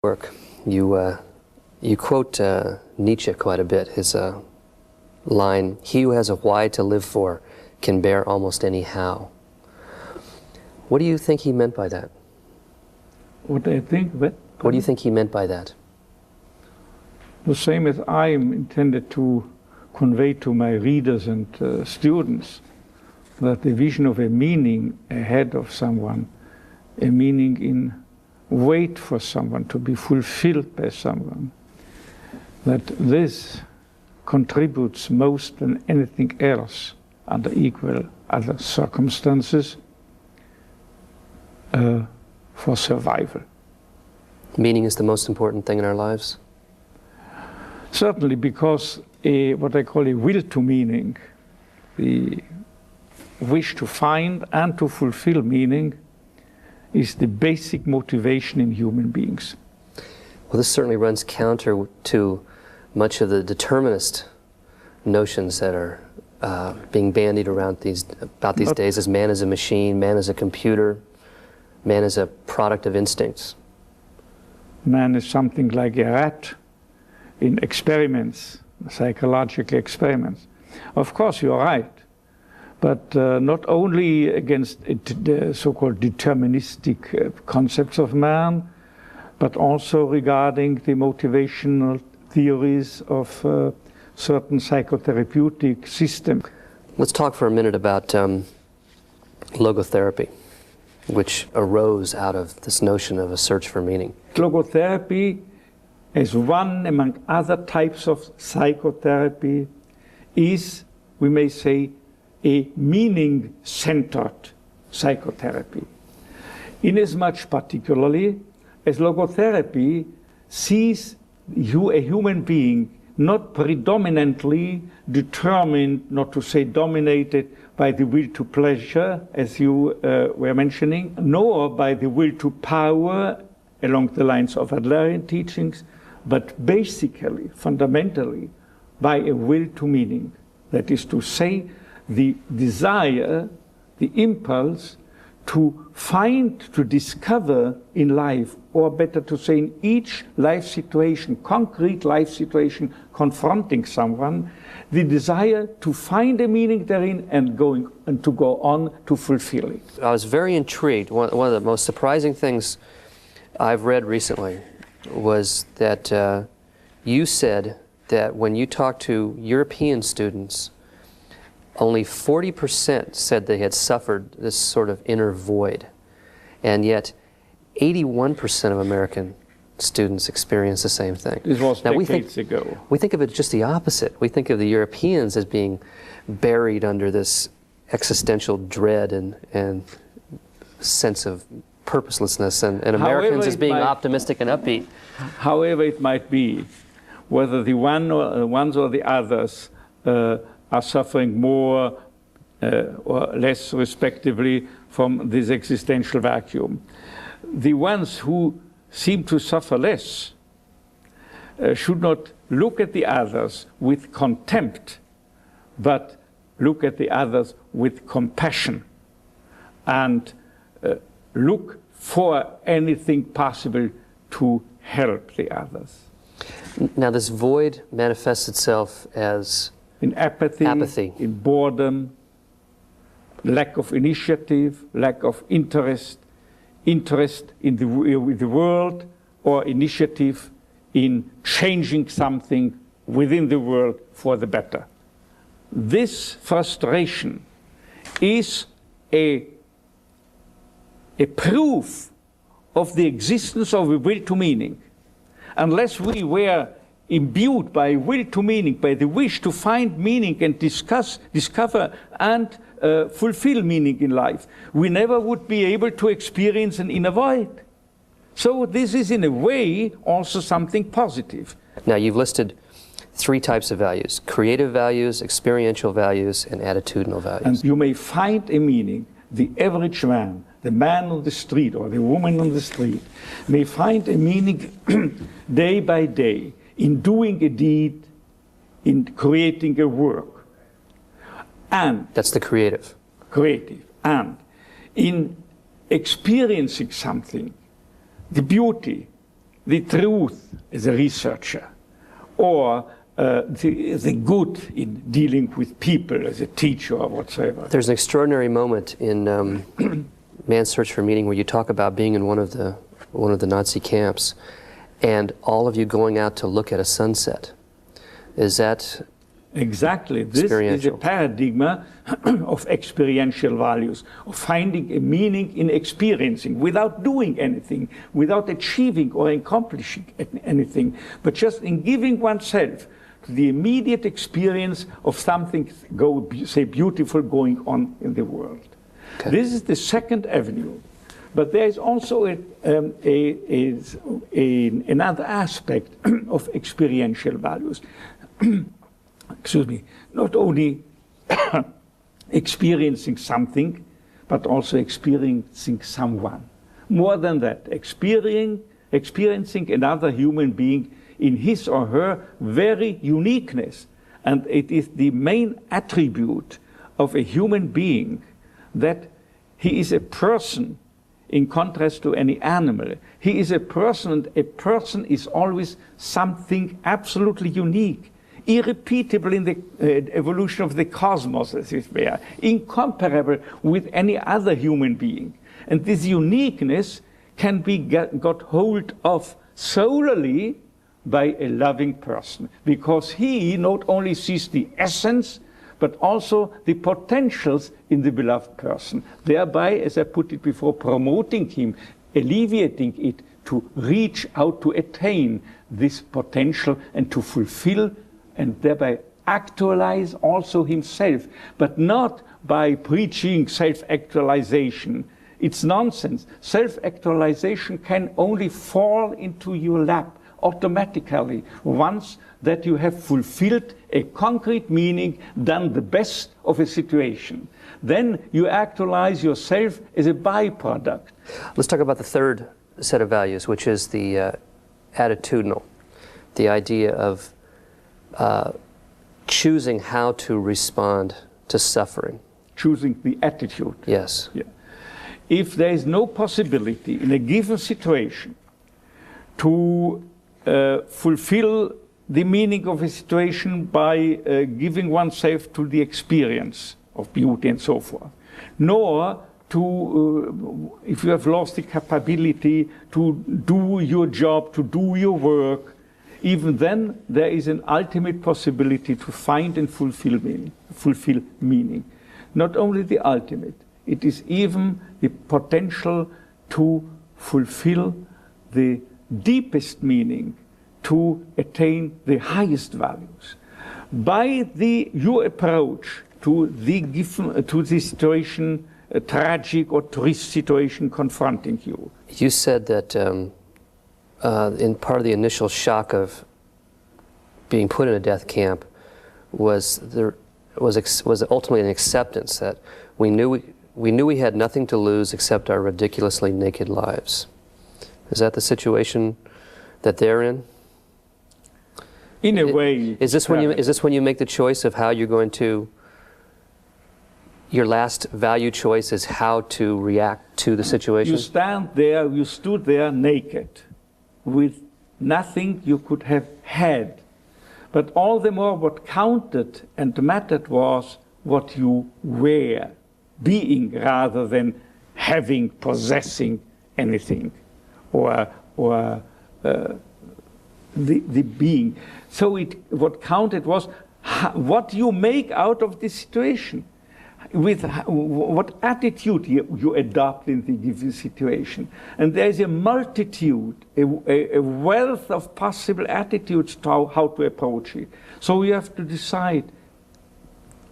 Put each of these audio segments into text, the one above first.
Work. You quote Nietzsche quite a bit. His line, "He who has a why to live for can bear almost any how." What do you think he meant by that? What I think? What do you think he meant by that? The same as I am intended to convey to my readers and students, that the vision of a meaning ahead of someone, a meaning in wait for someone, to be fulfilled by someone, that this contributes most than anything else under equal other circumstances for survival. Meaning is the most important thing in our lives? Certainly, because what I call a will to meaning, the wish to find and to fulfill meaning, is the basic motivation in human beings. Well, this certainly runs counter to much of the determinist notions that are being bandied around these days, as man is a machine, man is a computer, man is a product of instincts. Man is something like a rat in experiments, psychological experiments. Of course, you're right. But not only against the so-called deterministic concepts of man, but also regarding the motivational theories of certain psychotherapeutic systems. Let's talk for a minute about logotherapy, which arose out of this notion of a search for meaning. Logotherapy, as one among other types of psychotherapy, is, we may say, a meaning-centered psychotherapy. Inasmuch particularly as logotherapy sees a human being not predominantly determined, not to say dominated, by the will to pleasure, as you were mentioning, nor by the will to power along the lines of Adlerian teachings, but basically, fundamentally, by a will to meaning. That is to say, the desire, the impulse to find, to discover in life, or better to say in each life situation, concrete life situation confronting someone, the desire to find a meaning therein and to go on to fulfill it. I was very intrigued. One of the most surprising things I've read recently was that you said that when you talked to European students, only 40% said they had suffered this sort of inner void, and yet 81% of American students experience the same thing. This was decades ago. We think of it just the opposite. We think of the Europeans as being buried under this existential dread and sense of purposelessness, and Americans as being optimistic and upbeat. However it might be, whether the ones or the others are suffering more or less, respectively, from this existential vacuum. The ones who seem to suffer less should not look at the others with contempt, but look at the others with compassion and look for anything possible to help the others. Now, this void manifests itself as in apathy, in boredom, lack of initiative, lack of interest in the world, or initiative in changing something within the world for the better. This frustration is a proof of the existence of a will to meaning. Unless we were imbued by will to meaning, by the wish to find meaning and discover and fulfill meaning in life, we never would be able to experience an inner void. So this is in a way also something positive. Now, you've listed 3 types of values: creative values, experiential values, and attitudinal values. And you may find a meaning. The average man, the man on the street or the woman on the street, may find a meaning day by day in doing a deed, in creating a work. And that's the creative. Creative. And in experiencing something, the beauty, the truth as a researcher, or the good in dealing with people as a teacher or whatsoever. There's an extraordinary moment in Man's Search for Meaning where you talk about being in one of the Nazi camps, and all of you going out to look at a sunset. Is that exactly? This is a paradigm of experiential values, of finding a meaning in experiencing without doing anything, without achieving or accomplishing anything, but just in giving oneself to the immediate experience of something, say, beautiful going on in the world. Okay. This is the second avenue. But there is also another aspect of experiential values. Excuse me, not only experiencing something, but also experiencing someone. More than that, experiencing another human being in his or her very uniqueness. And it is the main attribute of a human being that he is a person in contrast to any animal. He is a person, and a person is always something absolutely unique, irrepeatable in the evolution of the cosmos, as it were, incomparable with any other human being. And this uniqueness can be got hold of solely by a loving person, because he not only sees the essence, but also the potentials in the beloved person, thereby, as I put it before, promoting him, alleviating it to reach out to attain this potential and to fulfill and thereby actualize also himself, but not by preaching self-actualization. It's nonsense. Self-actualization can only fall into your lap automatically once that you have fulfilled a concrete meaning, done the best of a situation. Then you actualize yourself as a byproduct. Let's talk about the third set of values, which is the attitudinal, the idea of choosing how to respond to suffering. Choosing the attitude. Yes. Yeah. If there is no possibility in a given situation to fulfill the meaning of a situation by giving oneself to the experience of beauty and so forth, nor to, if you have lost the capability to do your job, to do your work, even then there is an ultimate possibility to find and fulfill meaning. Not only the ultimate, it is even the potential to fulfill the deepest meaning, to attain the highest values. By your approach to the situation, a tragic or triste situation confronting you. You said that in part of the initial shock of being put in a death camp was ultimately an acceptance that we knew we had nothing to lose except our ridiculously naked lives. Is that the situation that they're in? In a way. Is this when you make the choice of how you're going to? Your last value choice is how to react to the situation? You stood there naked, with nothing you could have had. But all the more what counted and mattered was what you were, being rather than having, possessing anything, or the being. So what counted was what you make out of this situation, with what attitude you adopt in the given situation. And there is a multitude, a wealth of possible attitudes to how to approach it. So you have to decide.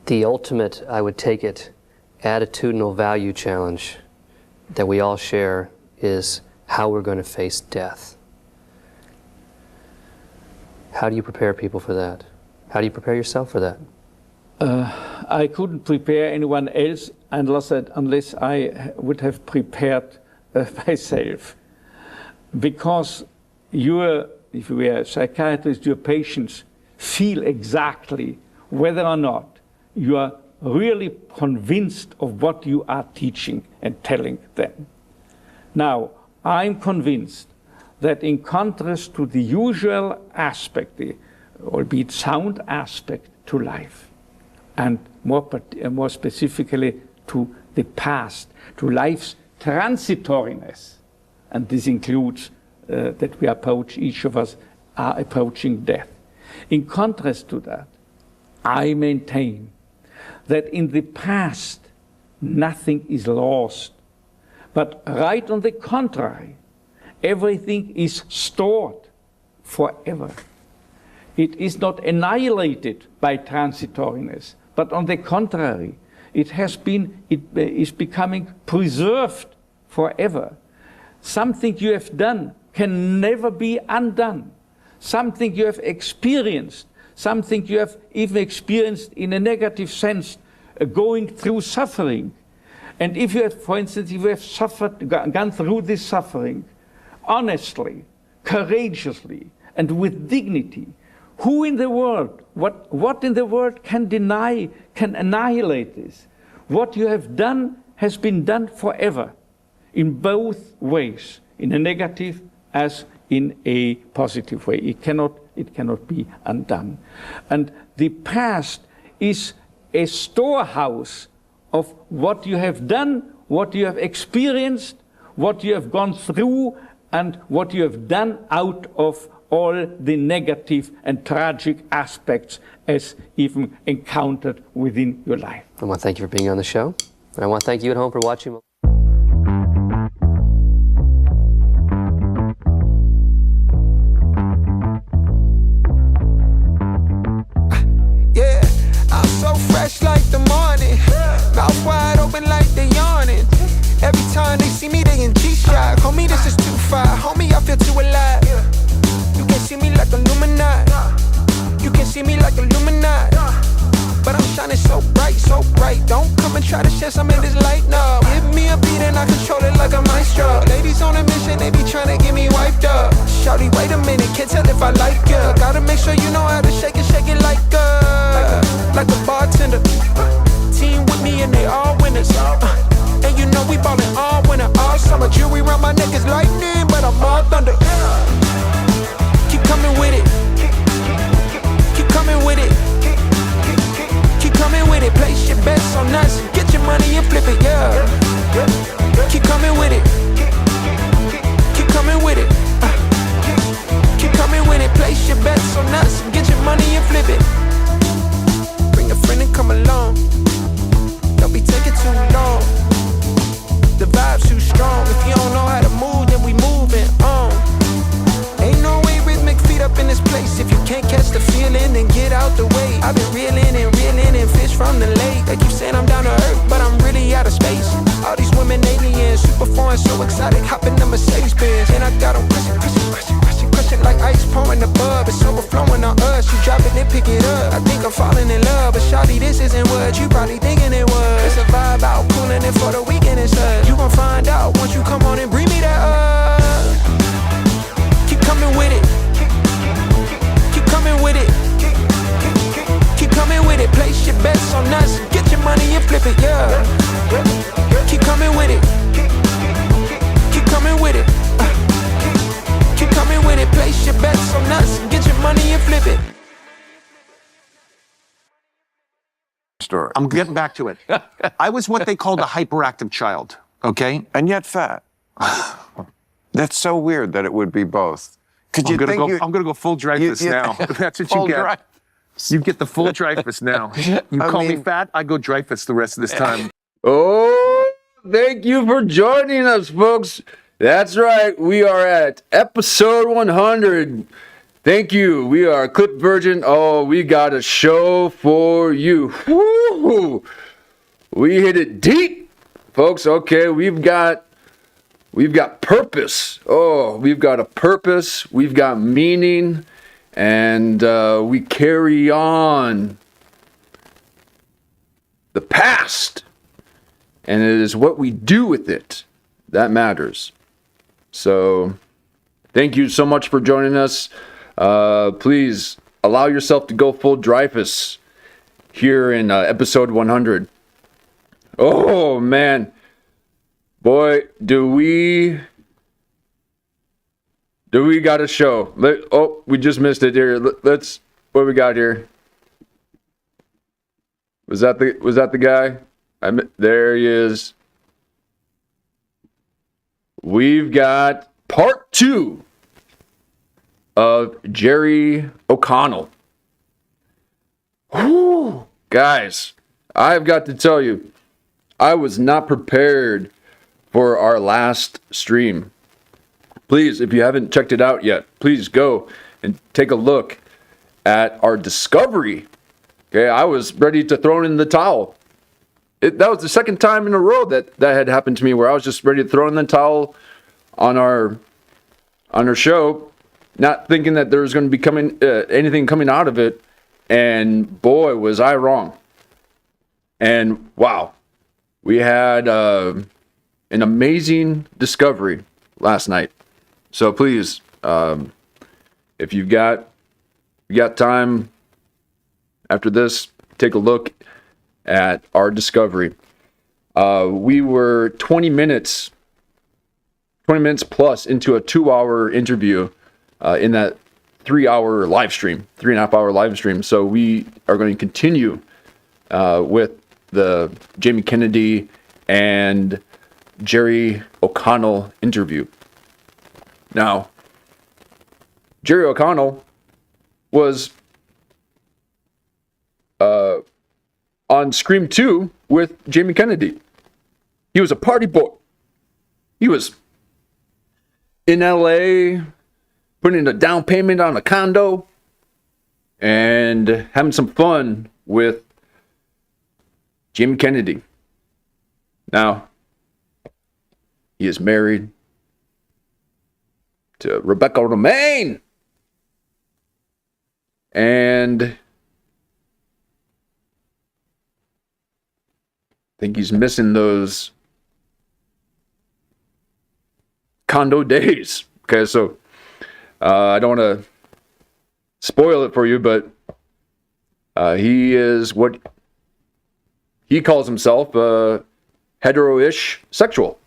The ultimate, I would take it, attitudinal value challenge that we all share is how we're going to face death. How do you prepare people for that? How do you prepare yourself for that? I couldn't prepare anyone else unless I would have prepared myself. Because if you are a psychiatrist, your patients feel exactly whether or not you are really convinced of what you are teaching and telling them. Now, I'm convinced that in contrast to the usual aspect, the albeit sound aspect to life, and more specifically to the past, to life's transitoriness, and this includes that we approach, each of us are approaching death. In contrast to that, I maintain that in the past, nothing is lost, but right on the contrary, everything is stored forever. It is not annihilated by transitoriness, but on the contrary, it is becoming preserved forever. Something you have done can never be undone. Something you have experienced, something you have even experienced in a negative sense, going through suffering. And if you have, for instance, if you have suffered, gone through this suffering, honestly, courageously, and with dignity, who in the world, what in the world can deny, can annihilate this? What you have done has been done forever, in both ways, in a negative as in a positive way. It cannot be undone. And the past is a storehouse of what you have done, what you have experienced, what you have gone through, and what you have done out of all the negative and tragic aspects as even encountered within your life. I want to thank you for being on the show. And I want to thank you at home for watching. Yeah, I'm so fresh like the morning. Mouth wide open like they yawning. Every time they see me, they in G-Shock. Homie, this is too far. Homie, I feel too alive. You can see me like Illuminati. You can see me like Illuminati. But I'm shining so bright, so bright. Don't come and try to share some of this light, no. Give me a beat and I control it like a maestro. Ladies on a mission, they be trying to get me wiped up. Shawty, wait a minute, can't tell if I like ya. Gotta make sure you know how to shake it like a bartender. Team with me and they all winners. And you know we ballin' all winter, all summer. Jewelry around my neck is lightning, but I'm all thunder. Keep coming with it. Keep coming with it. Keep coming with it. Place your bets on us. Get your money and flip it, yeah. Keep coming with it. Keep coming with it. Keep coming with it. Place your bets on us. Get your money and flip it. Bring a friend and come along. Don't be taking too long. The vibe's too strong. If you don't know how to move, then we moving on. Ain't no way rhythmic feet up in this place. If you can't catch the feeling, then get out the way. I've been reeling and fish from the lake. They keep saying I'm down to earth, but I'm really out of space. All these women aliens, super foreign, so exotic. Hop in the Mercedes Benz, and I got them crushing like ice pouring above. It's overflowing on us. You drop it, then pick it up. I think I'm falling in love, but shawty, this isn't what you probably thinking it was. It's a vibe out, cooling it for the weekend and such. You gon' find out once you come on and bring me that up. Keep coming with it. Keep coming with it. Keep coming with it. Place your bets on us. Get your money and flip it, yeah. Keep coming with it. Keep coming with it. Keep coming with it. Place your bets on us. Get your money and flip it. Story. I'm getting back to it. I was what they called a hyperactive child, okay? And yet fat. That's so weird that it would be both. Could you think I'm gonna go full Dreyfus now. That's what you get. You get the full Dreyfus now. You call me fat, I go Dreyfus the rest of this time. Oh, thank you for joining us, folks. That's right. We are at episode 100. Thank you. We are clipvirgin. Oh, we got a show for you. Woo! We hit it deep, folks. Okay, we've got purpose. Oh, we've got a purpose. We've got meaning, and we carry on the past, and it is what we do with it that matters. So, thank you so much for joining us. Please allow yourself to go full Dreyfus here in episode 100. Oh, man. Boy, do we Do we got a show? We just missed it here. Let's. What we got here? Was that the guy? There he is. We've got part 2 of Jerry O'Connell. Whew. Guys, I've got to tell you, I was not prepared for our last stream. Please, if you haven't checked it out yet, please go and take a look at our discovery. Okay, I was ready to throw in the towel. That was the second time in a row that had happened to me, where I was just ready to throw in the towel on our show, not thinking that there was going to be anything coming out of it. And boy, was I wrong. And wow, we had an amazing discovery last night. So please, if you've got time after this, take a look at our discovery. We were 20 minutes plus into a 2-hour interview in that 3-hour live stream, 3.5-hour live stream. So we are going to continue with the Jamie Kennedy and Jerry O'Connell interview. Now, Jerry O'Connell was on Scream 2 with Jamie Kennedy. He was a party boy. He was in LA putting a down payment on a condo and having some fun with Jamie Kennedy. Now, he is married to Rebecca Romaine. And I think he's missing those condo days. Okay, so I don't want to spoil it for you, but he is what he calls himself, hetero-ish sexual.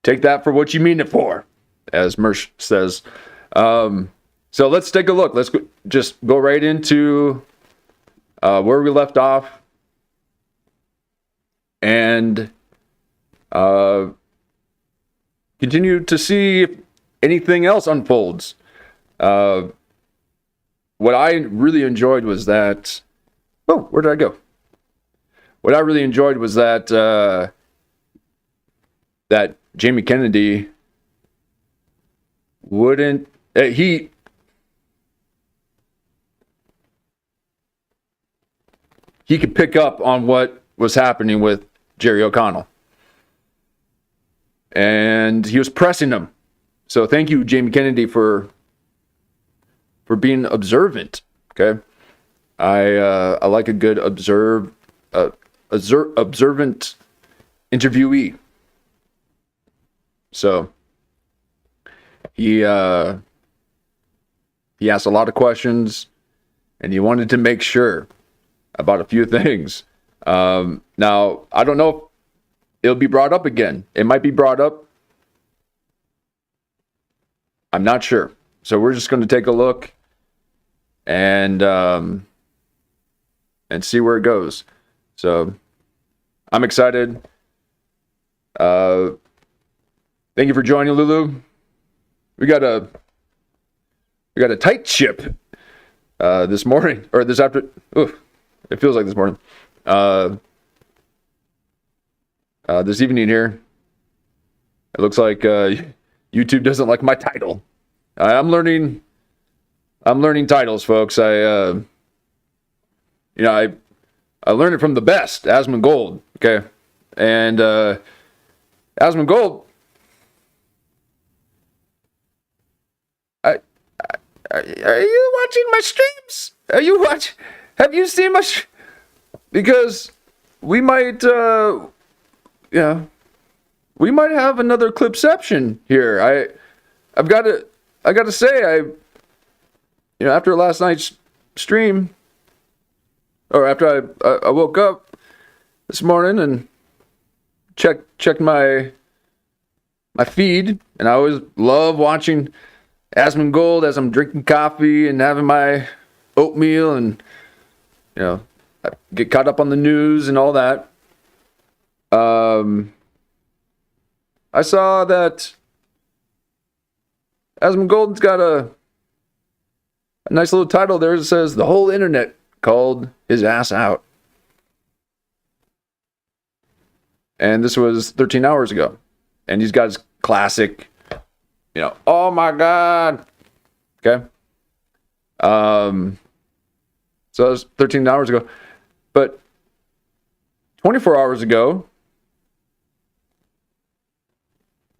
Take that for what you mean it for, as Mersh says. So let's take a look. Let's just go right into where we left off, and continue to see if anything else unfolds. What I really enjoyed was that... Oh, where did I go? What I really enjoyed was that that Jamie Kennedy wouldn't... he could pick up on what was happening with Jerry O'Connell. And he was pressing him. So thank you, Jamie Kennedy, for being observant. Okay, I like a good observant interviewee. So he asked a lot of questions, and he wanted to make sure about a few things. Now, I don't know if it'll be brought up again. It might be brought up. I'm not sure. So we're just going to take a look and see where it goes. So I'm excited. Thank you for joining, Lulu. We got a tight ship this morning, or this after. Oof, it feels like this morning. This evening here, it looks like YouTube doesn't like my title. I'm learning titles, folks. I learned it from the best, Asmongold. Okay, and Asmongold. Are you watching my streams? Have you seen my? Because we might, we might have another clipception here. I got to say, after last night's stream, or after I woke up this morning and checked my my feed, and I always love watching Asmongold as I'm drinking coffee and having my oatmeal, and I get caught up on the news and all that. I saw that Asmongold's got a nice little title there that says the whole internet called his ass out. And this was 13 hours ago. And he's got his classic, oh my God. Okay. So that was 13 hours ago. But 24 hours ago,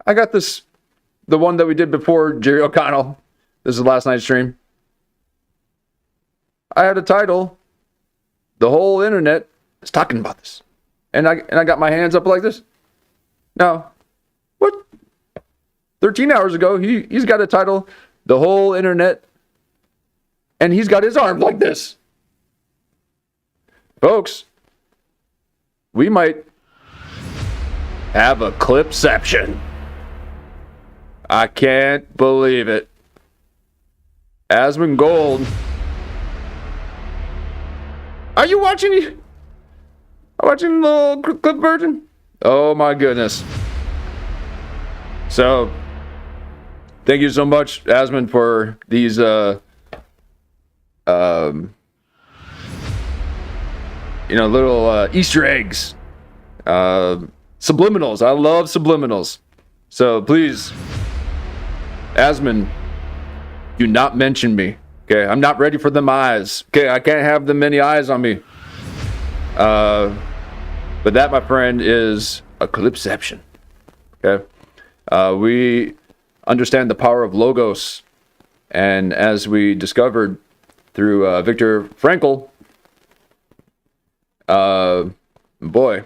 I got this, the one that we did before Jerry O'Connell. This is last night's stream. I had a title. The whole internet is talking about this. And I got my hands up like this. Now, what? 13 hours ago, he's got a title, The Whole Internet, and he's got his arms like this. Folks, we might have a clipception. I can't believe it. Asmongold. Are you watching? Watching the clipvirgin? Oh my goodness. So, thank you so much, Asmon, for these little Easter eggs. Subliminals. I love subliminals. So please, Asmon, do not mention me. Okay, I'm not ready for them eyes. Okay, I can't have them many eyes on me. But that, my friend, is a clipception. Okay, we understand the power of logos, and as we discovered through Viktor Frankl, boy,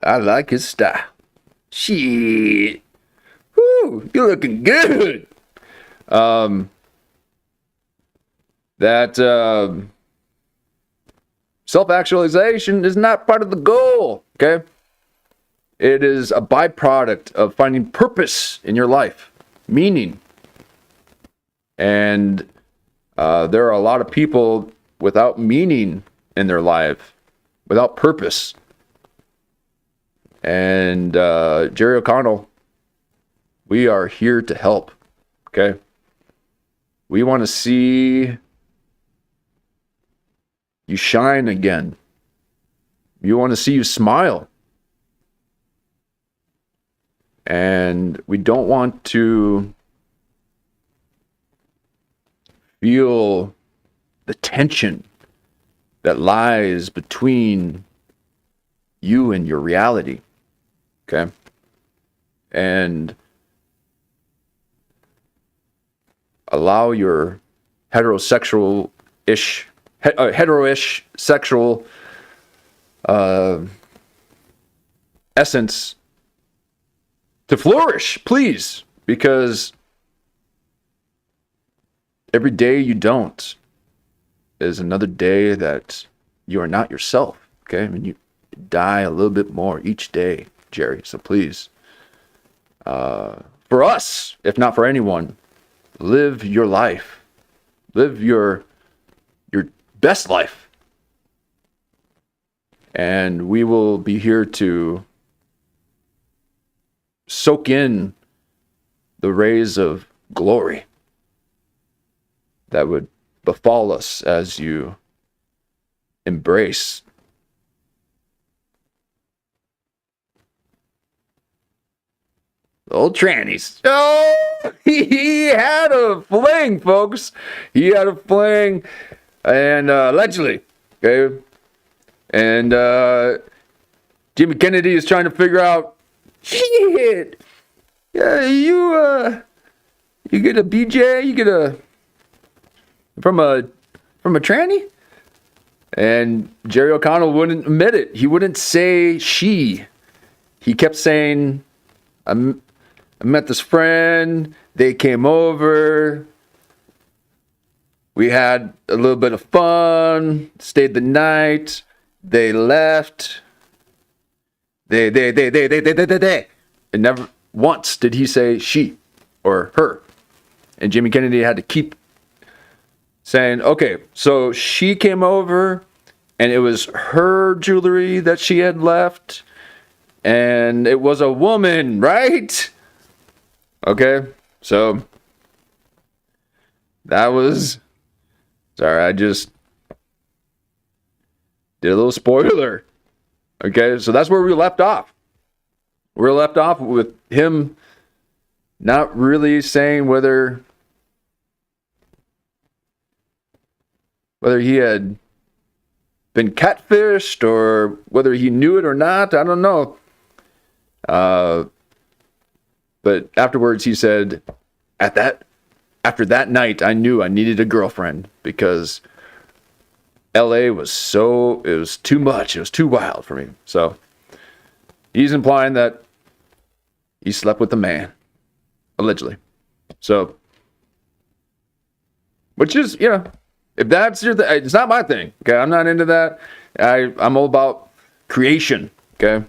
I like his style. Shit, whoo, you're looking good. Self-actualization is not part of the goal, okay? It is a byproduct of finding purpose in your life, meaning. And there are a lot of people without meaning in their life, without purpose. And Jerry O'Connell, we are here to help, okay? We want to see you shine again. You want to see you smile. And we don't want to feel the tension that lies between you and your reality. Okay? And allow your hetero-ish sexual essence to flourish, please, because every day you don't is another day that you are not yourself. Okay, I mean, you die a little bit more each day, Jerry. So please, for us, if not for anyone, live your life, live your best life. And we will be here to soak in the rays of glory that would befall us as you embrace the old trannies. Oh, he had a fling, folks. He had a fling. And allegedly, okay, and Jimmy Kennedy is trying to figure out, shit, yeah, you get a BJ, you get a from a tranny, and Jerry O'Connell wouldn't admit it. He wouldn't say she. He kept saying, I met this friend. They came over. We had a little bit of fun, stayed the night, they left. they. And never once did he say she or her. And Jimmy Kennedy had to keep saying, okay, so she came over and it was her jewelry that she had left and it was a woman, right? Okay, so that was, sorry, I just did a little spoiler. Okay, so that's where we left off. We're left off with him not really saying whether he had been catfished or whether he knew it or not. I don't know. But afterwards he said, after that night, I knew I needed a girlfriend because LA it was too much. It was too wild for me. So he's implying that he slept with a man, allegedly. So, which is, if that's your thing, it's not my thing. Okay, I'm not into that. I'm all about creation. Okay,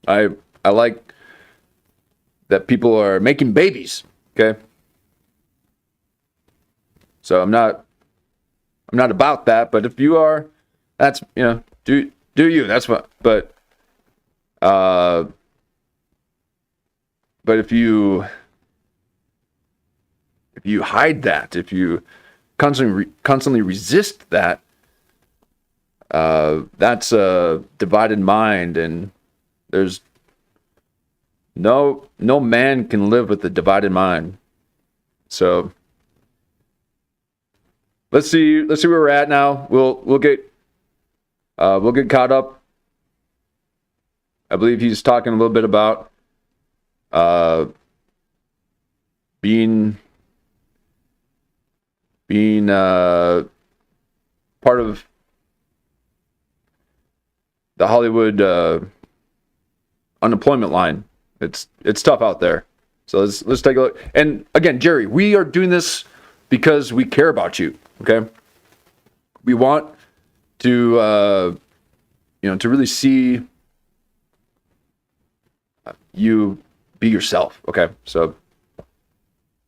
I like that people are making babies. Okay, so I'm not about that. But if you are, that's do you? That's what. But if you hide that, if you constantly resist that, that's a divided mind, and there's no man can live with a divided mind. So let's see where we're at now. We'll get caught up. I believe he's talking a little bit about being part of the Hollywood unemployment line. It's tough out there. So let's take a look. And again, Jerry, we are doing this because we care about you. Okay, we want to to really see you be yourself. Okay, so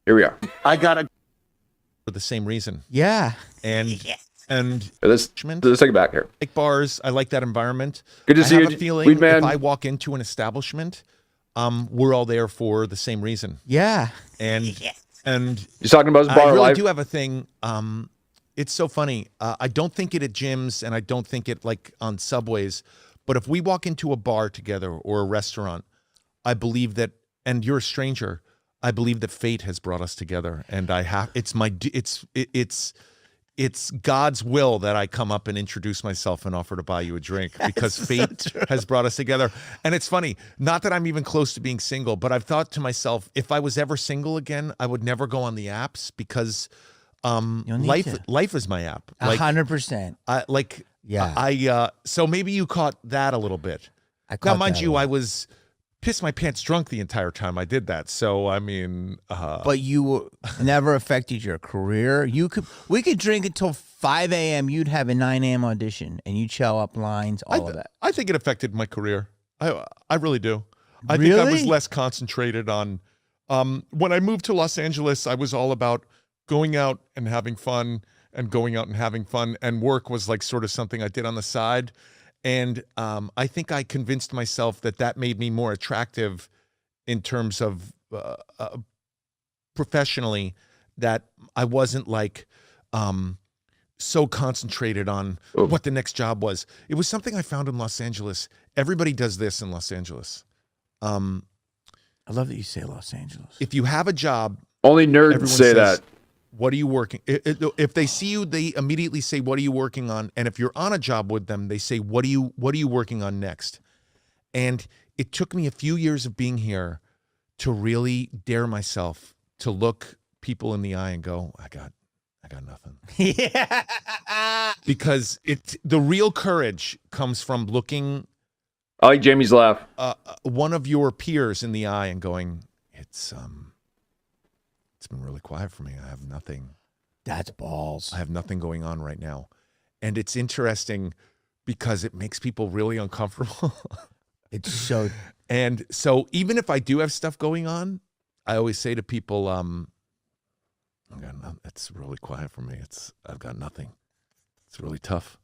here we are. I gotta for the same reason. Yeah. And let's take it back here. Like bars, I like that environment. Good to see you. I have a feeling if I walk into an establishment, we're all there for the same reason. Yeah. And you're talking about his bar I really life. do have a thing. It's so funny. I don't think it at gyms, and I don't think it like on subways. But if we walk into a bar together or a restaurant, I believe that, and you're a stranger, I believe that fate has brought us together, and it's God's will that I come up and introduce myself and offer to buy you a drink because fate has brought us together. And it's funny, not that I'm even close to being single, but I've thought to myself, if I was ever single again, I would never go on the apps because life is my app. 100%. So maybe you caught that a little bit. Now, mind you, I was pissed my pants drunk the entire time I did that. So I mean, but you never affected your career. We could drink until 5 a.m. You'd have a 9 a.m. audition, and you'd show up lines, all of that. I think it affected my career. I really do. I Really? think I was less concentrated on. When I moved to Los Angeles, I was all about going out and having fun, and work was like sort of something I did on the side. And I think I convinced myself that made me more attractive in terms of professionally, that I wasn't like so concentrated on what the next job was. It was something I found in Los Angeles. Everybody does this in Los Angeles. I love that you say Los Angeles. If you have a job, only nerds say says, that. What are you working? If they see you, they immediately say, "What are you working on?" And if you're on a job with them, they say, "What are you working on next?" And it took me a few years of being here to really dare myself to look people in the eye and go, "I got nothing." Yeah. Because the real courage comes from looking. I like Jamie's laugh. One of your peers in the eye and going, It's been really quiet for me. I have nothing. That's balls. I have nothing going on right now. And it's interesting because it makes people really uncomfortable. It's so. And so even if I do have stuff going on, I always say to people, it's really quiet for me. I've got nothing. It's really tough.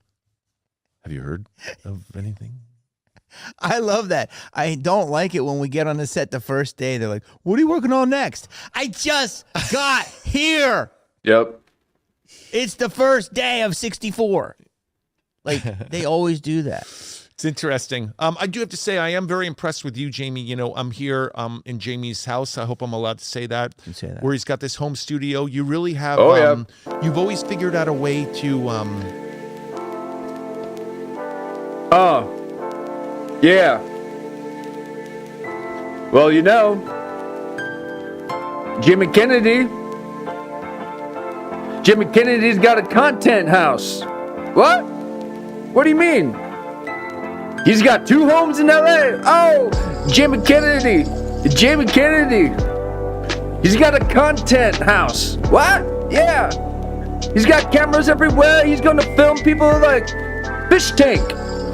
Have you heard of anything? I love that. I don't like it when we get on the set the first day. They're like, what are you working on next? I just got here. Yep. It's the first day of 64. Like, they always do that. It's interesting. I do have to say, I am very impressed with you, Jamie. You know, I'm here in Jamie's house. I hope I'm allowed to say that. You say that. Where he's got this home studio. You really have. You've always figured out a way to. Yeah. Well, you know, Jimmy Kennedy's got a content house. What? What do you mean? He's got 2 homes in LA. Oh, Jimmy Kennedy. He's got a content house. What? Yeah. He's got cameras everywhere. He's gonna film people like Fish Tank.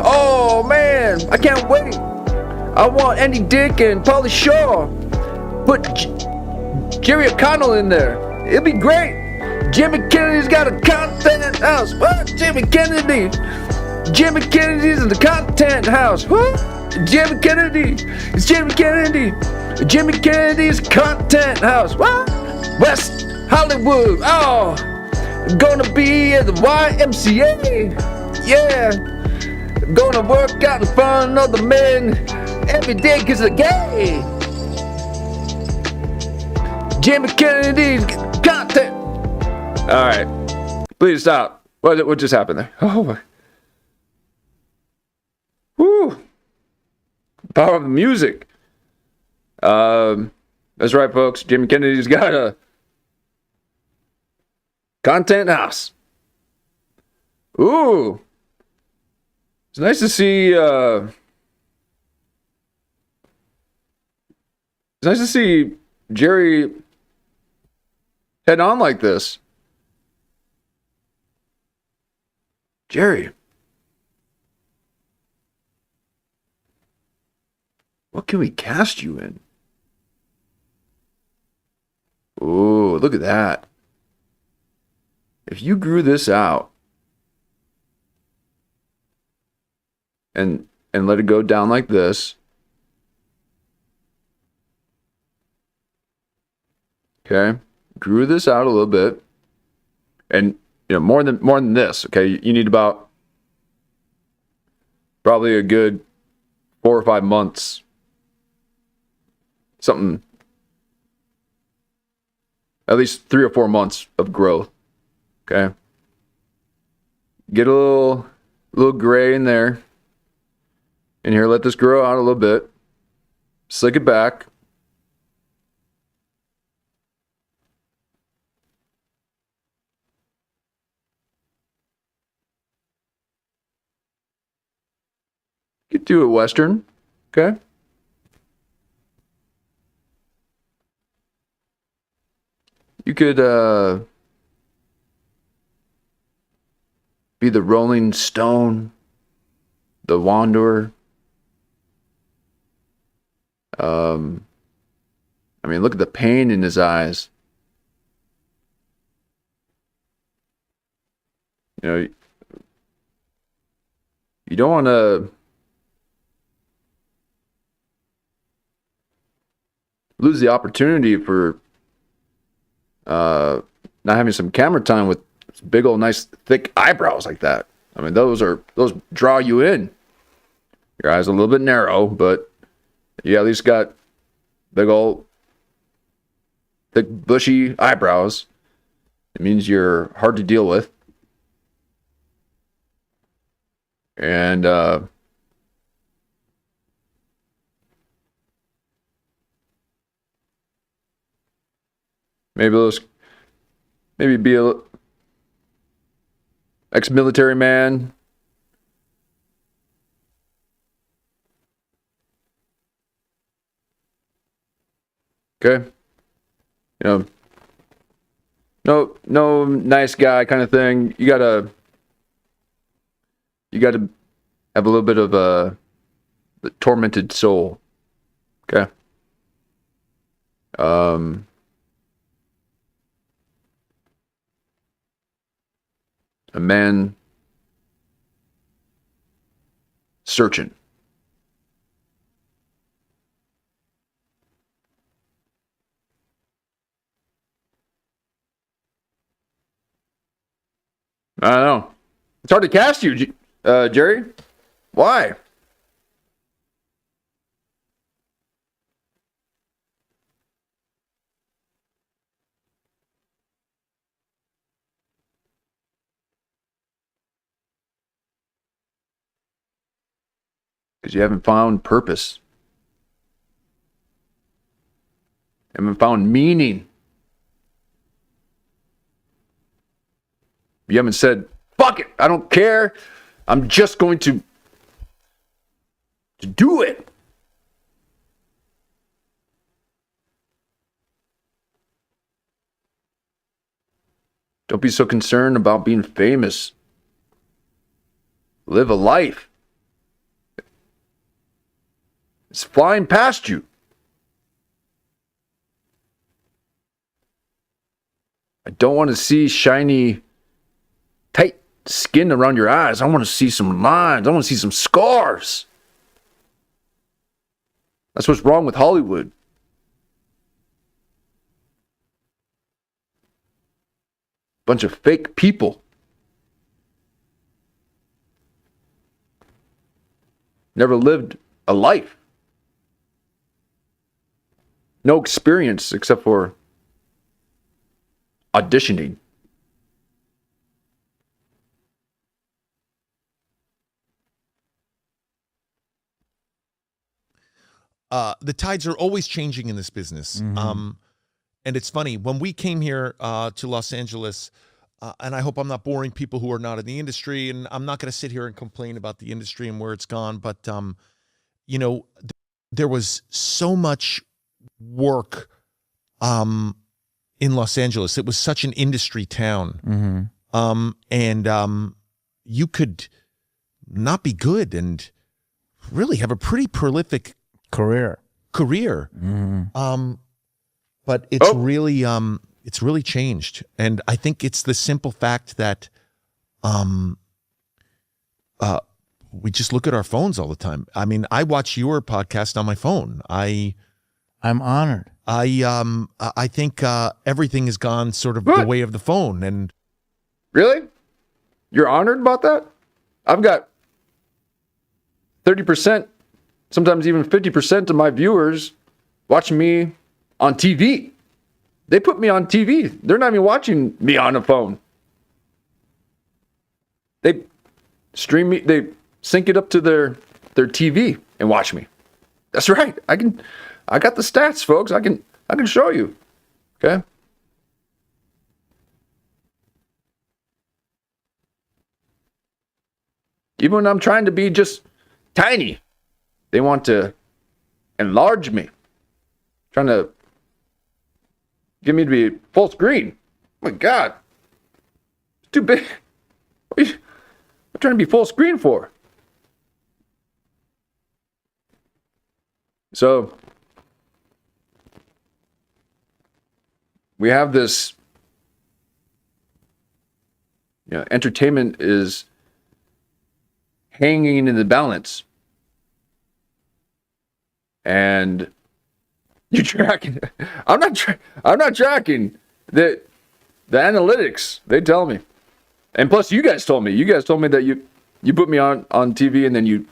Oh man, I can't wait. I want Andy Dick and Pauly Shaw. Put Jerry O'Connell in there. It'll be great. Jimmy Kennedy's got a content house. What? Jimmy Kennedy's in the content house. What? Jimmy Kennedy. It's Jimmy Kennedy. Jimmy Kennedy's content house. What? West Hollywood. Oh, gonna be at the YMCA. Yeah. Gonna work out in front of the men every day 'cause they're gay. Jimmy Kennedy's content. All right, please stop. What just happened there? Oh my. Woo. Power of the music. That's right, folks. Jimmy Kennedy's got a content house. Ooh. It's nice to see. It's nice to see Jerry head on like this. Jerry, what can we cast you in? Ooh, look at that. If you grew this out and let it go down like this. Okay, grew this out a little bit, and more than this. Okay, you need about probably a good 4 or 5 months, something, at least 3 or 4 months of growth. Okay, get a little gray in there. And here, let this grow out a little bit. Slick it back. You could do it Western, okay? You could be the Rolling Stone, the Wanderer. I mean, look at the pain in his eyes. You don't want to lose the opportunity for not having some camera time with big old nice thick eyebrows like that. I mean, those draw you in. Your eyes are a little bit narrow, but you at least got big old thick bushy eyebrows. It means you're hard to deal with. And maybe be a ex-military man. Okay. No nice guy kind of thing. You gotta have a little bit of the tormented soul. Okay. A man searching. I don't know. It's hard to cast you, Jerry. Why? Because you haven't found purpose. Haven't found meaning. You haven't said, fuck it, I don't care. I'm just going to do it. Don't be so concerned about being famous. Live a life. It's flying past you. I don't want to see shiny, tight skin around your eyes. I want to see some lines. I want to see some scars. That's what's wrong with Hollywood. Bunch of fake people. Never lived a life. No experience except for auditioning. The tides are always changing in this business. And it's funny, when we came here to Los Angeles, and I hope I'm not boring people who are not in the industry, and I'm not going to sit here and complain about the industry and where it's gone, but, you know, there was so much work in Los Angeles. It was such an industry town. And you could not be good and really have a pretty prolific Career. But it's really changed. And I think it's the simple fact that we just look at our phones all the time. I mean, I watch your podcast on my phone. I'm honored. I think everything has gone sort of the way of the phone. And really? You're honored about that? I've got 30%, sometimes even 50% of my viewers watching me on TV. They put me on TV. They're not even watching me on a phone. They stream me, they sync it up to their TV and watch me. That's right. I got the stats, folks. I can show you. Okay? Even when I'm trying to be just tiny, they want to enlarge me. Trying to get me to be full screen. Oh my God. It's too big. What are you trying to be full screen for? So, we have this, entertainment is hanging in the balance. And you're tracking. I'm not tracking the analytics. They tell me. And plus you guys told me that you put me on TV and then you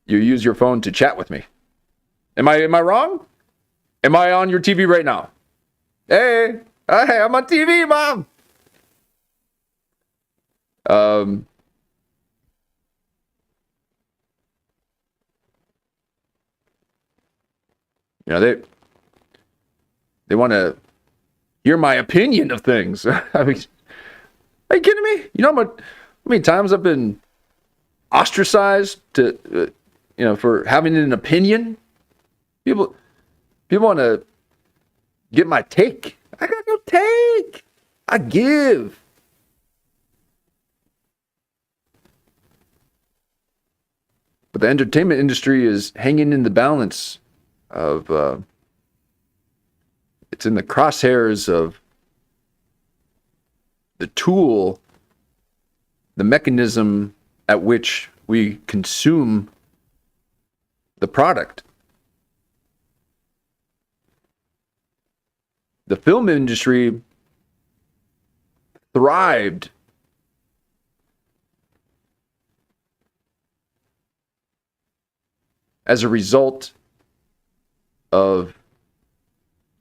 use your phone to chat with me. Am I wrong? Am I on your TV right now? Hey, I'm on TV, Mom. They want to hear my opinion of things. I mean, are you kidding me? You know how many times I've been ostracized for having an opinion? People want to get my take. I got no take. I give. But the entertainment industry is hanging in the balance of, it's in the crosshairs of the tool, the mechanism at which we consume the product. The film industry thrived as a result of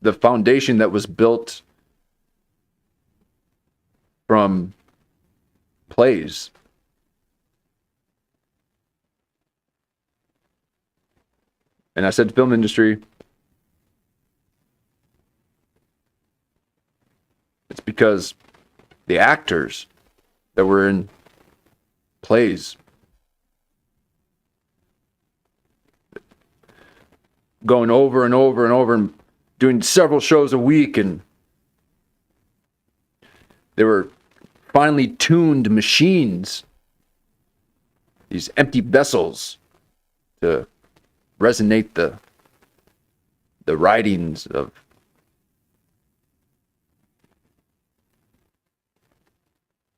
the foundation that was built from plays. And I said film industry. It's because the actors that were in plays going over and over and over and doing several shows a week, and they were finely tuned machines, these empty vessels, to resonate the writings of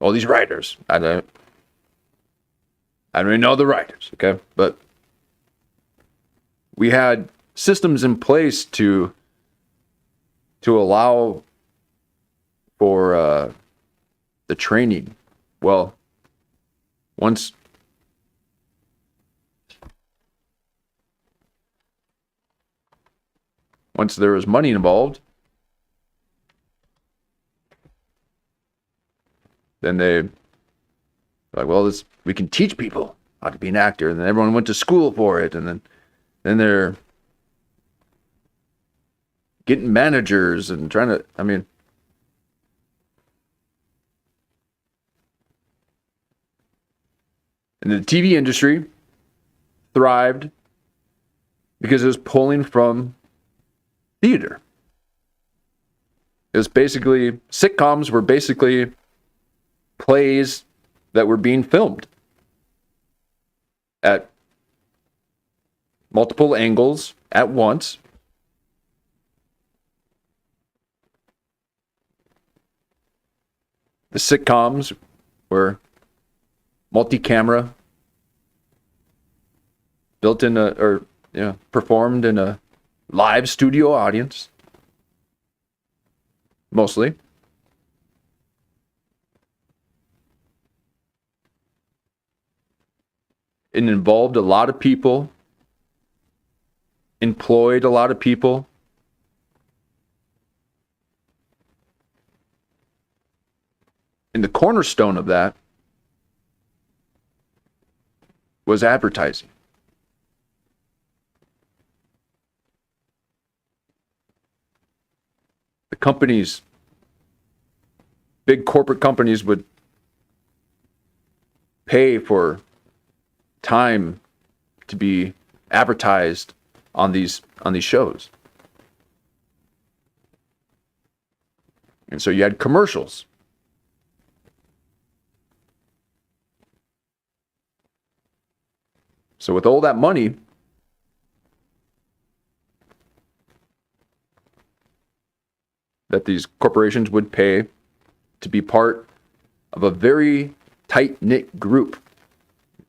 all these writers. I don't even know the writers, okay? But we had systems in place to allow for the training. Well, once there was money involved, then they like, well, we can teach people how to be an actor, and then everyone went to school for it, and then they're getting managers and trying to, I mean, and the TV industry thrived because it was pulling from theater. It was basically, sitcoms were basically plays that were being filmed at multiple angles at once. The sitcoms were multi-camera, built in performed in a live studio audience, mostly. It involved a lot of people, employed a lot of people. And the cornerstone of that was advertising. The companies, big corporate companies, would pay for time to be advertised on these shows. And so you had commercials. So with all that money, that these corporations would pay to be part of a very tight-knit group.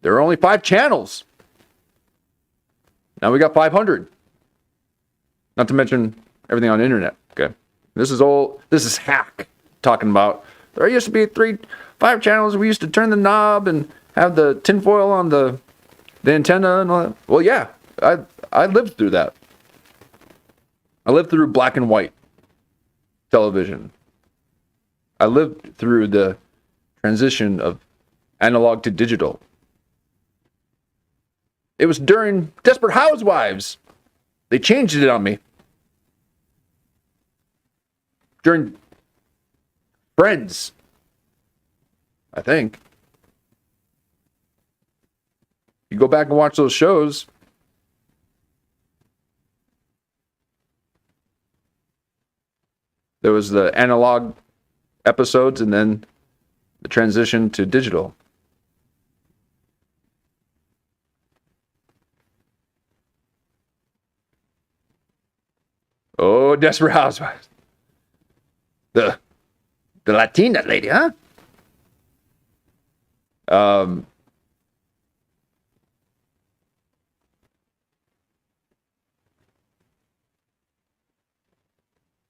There are only 5 channels. Now we got 500. Not to mention everything on the internet, okay? This is hack talking about, there used to be 5 channels. We used to turn the knob and have the tinfoil on the antenna and all that. Well, yeah, I lived through that. I lived through black and white television. I lived through the transition of analog to digital. It was during Desperate Housewives. They changed it on me. During Friends, I think. You go back and watch those shows, there was the analog episodes and then the transition to digital. Oh, Desperate Housewives. The Latina lady, huh?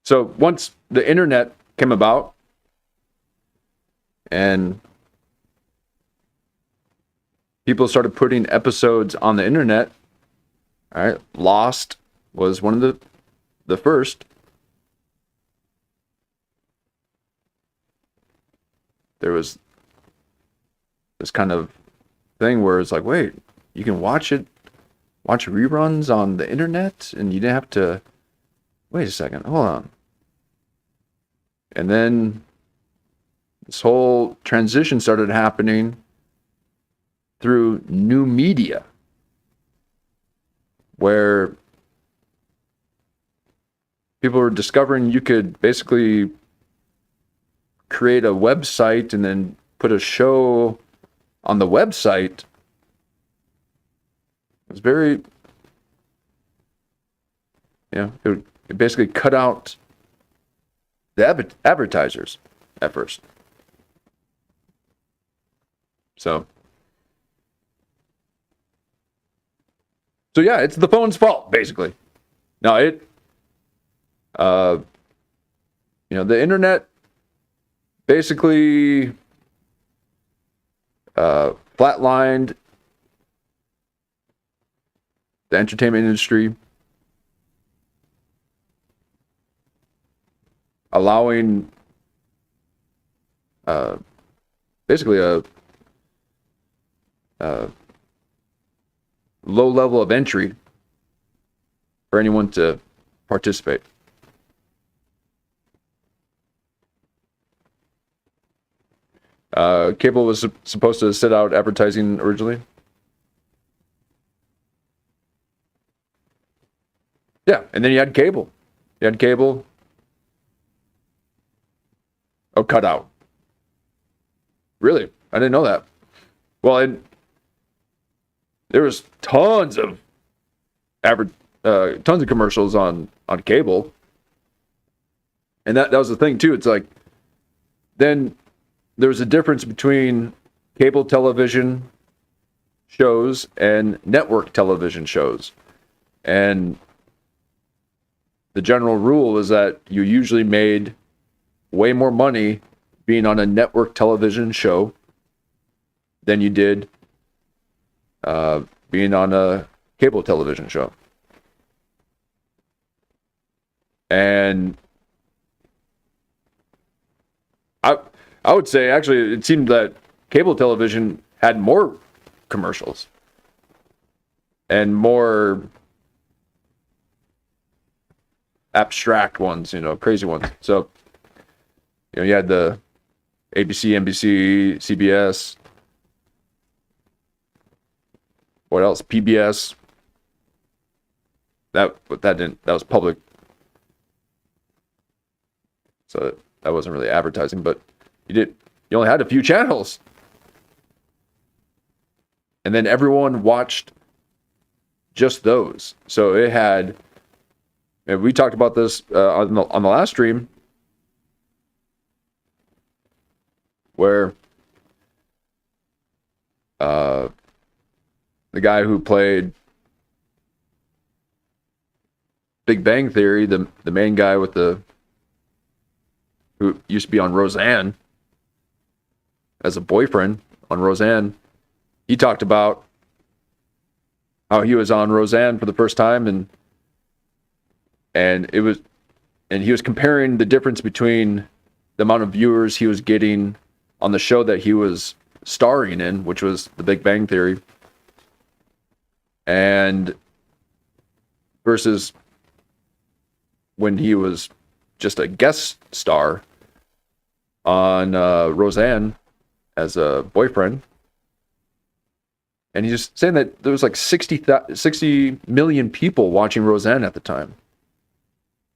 So once the internet came about and people started putting episodes on the internet, all right, Lost was one of the first. There was this kind of thing where it's like, wait, you can watch reruns on the internet and you didn't have to, wait a second, hold on. And then this whole transition started happening through new media, where people were discovering you could basically create a website and then put a show on the website. It was very, it basically cut out the advertisers at first. So yeah, it's the phone's fault, basically. Now the internet basically flatlined the entertainment industry, allowing basically a low level of entry for anyone to participate. Cable was supposed to sit out advertising originally. Yeah, and then you had cable. Oh, cut out. Really? I didn't know that. Well, there was tons of commercials on cable. And that was the thing too. It's like, then there was a difference between cable television shows and network television shows. And the general rule is that you usually made way more money being on a network television show than you did being on a cable television show. And I would say, actually, it seemed that cable television had more commercials and more abstract ones, crazy ones. So, you had the ABC, NBC, CBS. What else? PBS. That was public. So that wasn't really advertising, but you only had a few channels. And then everyone watched just those. So it had, and we talked about this on the last stream, where the guy who played Big Bang Theory, the main guy who used to be on Roseanne as a boyfriend on Roseanne, he talked about how he was on Roseanne for the first time, and he was comparing the difference between the amount of viewers he was getting on the show that he was starring in, which was The Big Bang Theory, and versus when he was just a guest star on Roseanne as a boyfriend. And he's just saying that there was like 60 million people watching Roseanne at the time.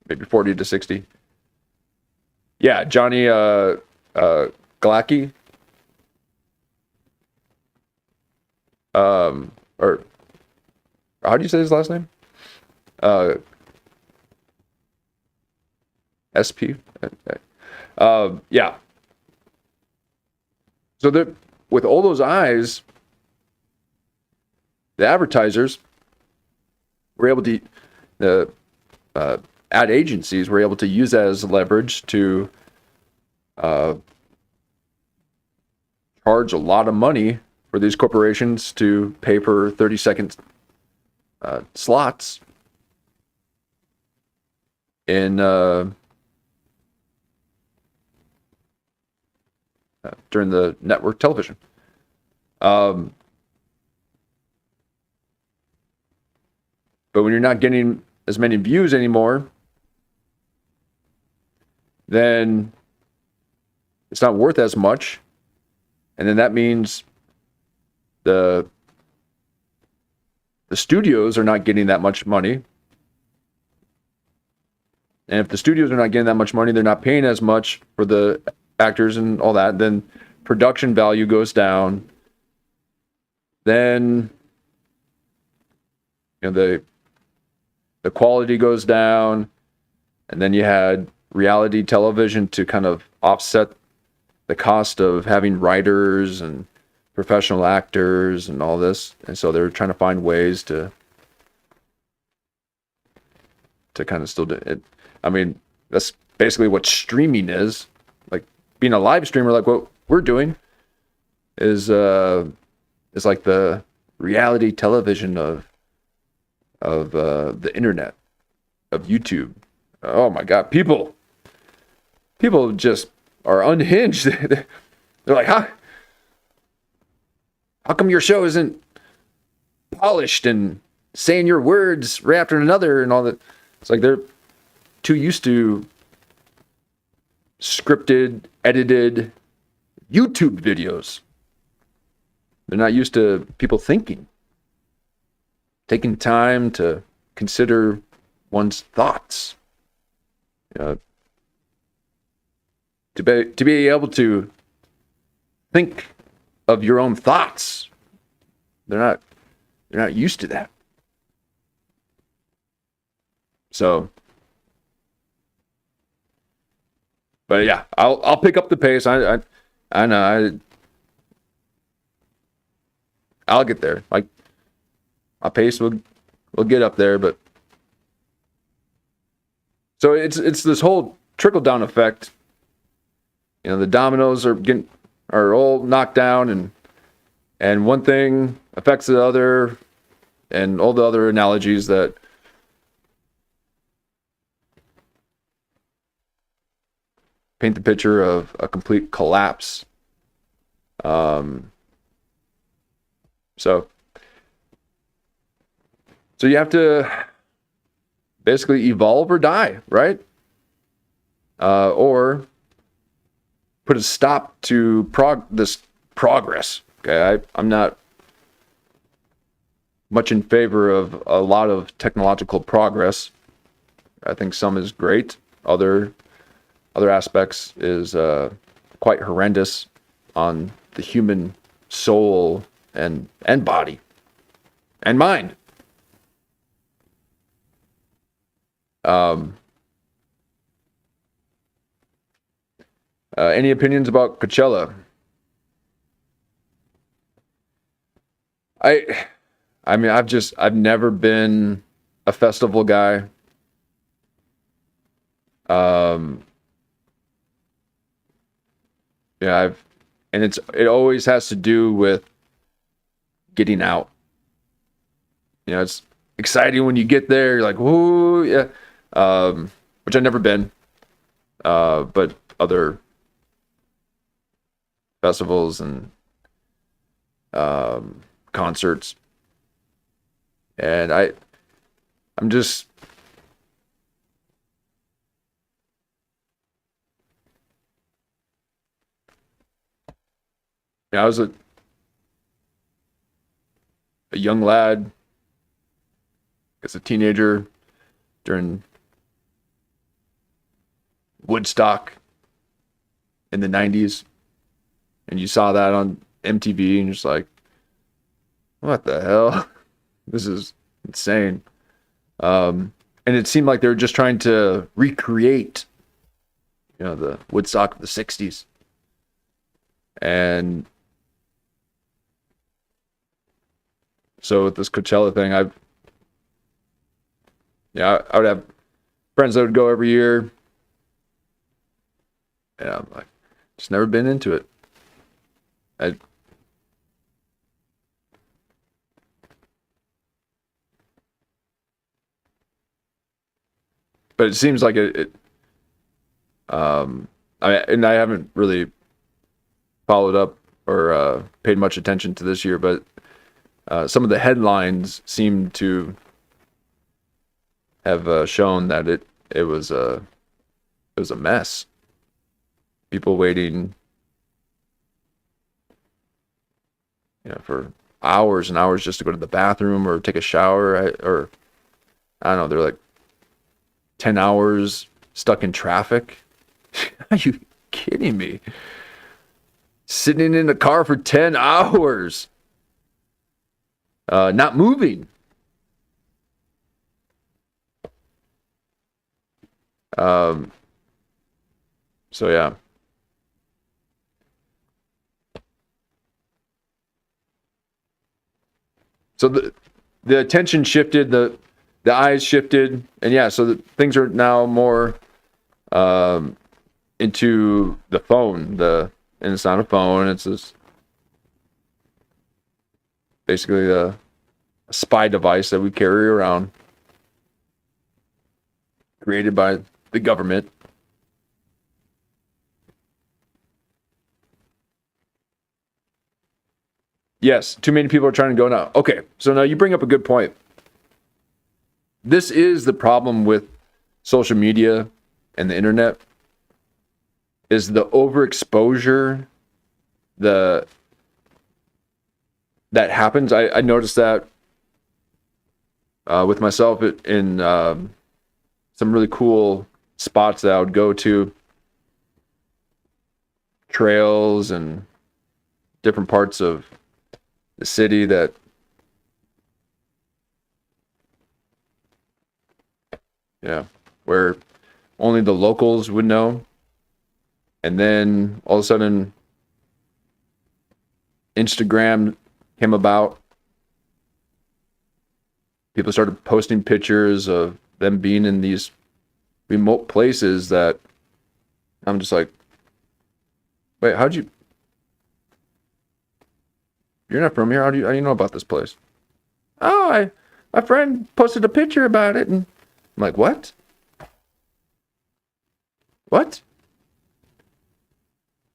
Maybe 40 to 60. Yeah, Johnny Galecki. Or how do you say his last name? SP. Yeah. So that with all those eyes, the advertisers were able to, the ad agencies were able to use that as leverage to charge a lot of money for these corporations to pay for 30-second slots in during the network television. But when you're not getting as many views anymore, then it's not worth as much. And then that means the studios are not getting that much money. And if the studios are not getting that much money, they're not paying as much for the actors and all that, then production value goes down. Then the quality goes down, and then you had reality television to kind of offset the cost of having writers and professional actors and all this. And so they're trying to find ways to kind of still do it. I mean, that's basically what streaming is. Like being a live streamer, like what we're doing is like the reality television of the internet, of YouTube. Oh my God, people just are unhinged. They're like, how come your show isn't polished and saying your words right after another and all that? It's like they're too used to scripted, edited YouTube videos. They're not used to people thinking, taking time to consider one's thoughts. To be able to think of your own thoughts, they're not used to that. So, but yeah, I'll pick up the pace. I know I'll get there. Like my pace will get up there, but so it's this whole trickle down effect. The dominoes are all knocked down, and one thing affects the other, and all the other analogies that paint the picture of a complete collapse. So you have to basically evolve or die, right? Or put a stop to this progress. Okay, I'm not much in favor of a lot of technological progress. I think some is great. Other aspects is quite horrendous on the human soul and body and mind. Any opinions about Coachella? I mean, I've never been a festival guy. Yeah, it always has to do with getting out. It's exciting when you get there. You're like, whoo, yeah. Which I've never been. But other festivals and concerts, and I'm just I was a young lad, as a teenager during Woodstock in the 90s, and you saw that on MTV, and you're just like, what the hell? This is insane. And it seemed like they were just trying to recreate the Woodstock of the 60s. And so with this Coachella thing, I would have friends that would go every year. And I'm like, just never been into it. But it seems like I haven't really followed up or paid much attention to this year, but some of the headlines seem to have shown that it was a mess. People waiting, for hours and hours just to go to the bathroom or take a shower, or I don't know. They're like 10 hours stuck in traffic. Are you kidding me? Sitting in the car for 10 hours. Not moving. So yeah. So the attention shifted, the eyes shifted, and yeah, so things are now more into the phone. And it's not a phone; it's just basically a spy device that we carry around, created by the government. Yes, too many people are trying to go now. Okay, so now you bring up a good point. This is the problem with social media and the internet, is the overexposure that happens. I noticed that with myself in some really cool spots that I would go to, trails and different parts of the city that where only the locals would know. And then all of a sudden Instagram came about. People started posting pictures of them being in these remote places that I'm just like, wait, you're not from here. How do you know about this place? Oh, my friend posted a picture about it, and I'm like, what? What?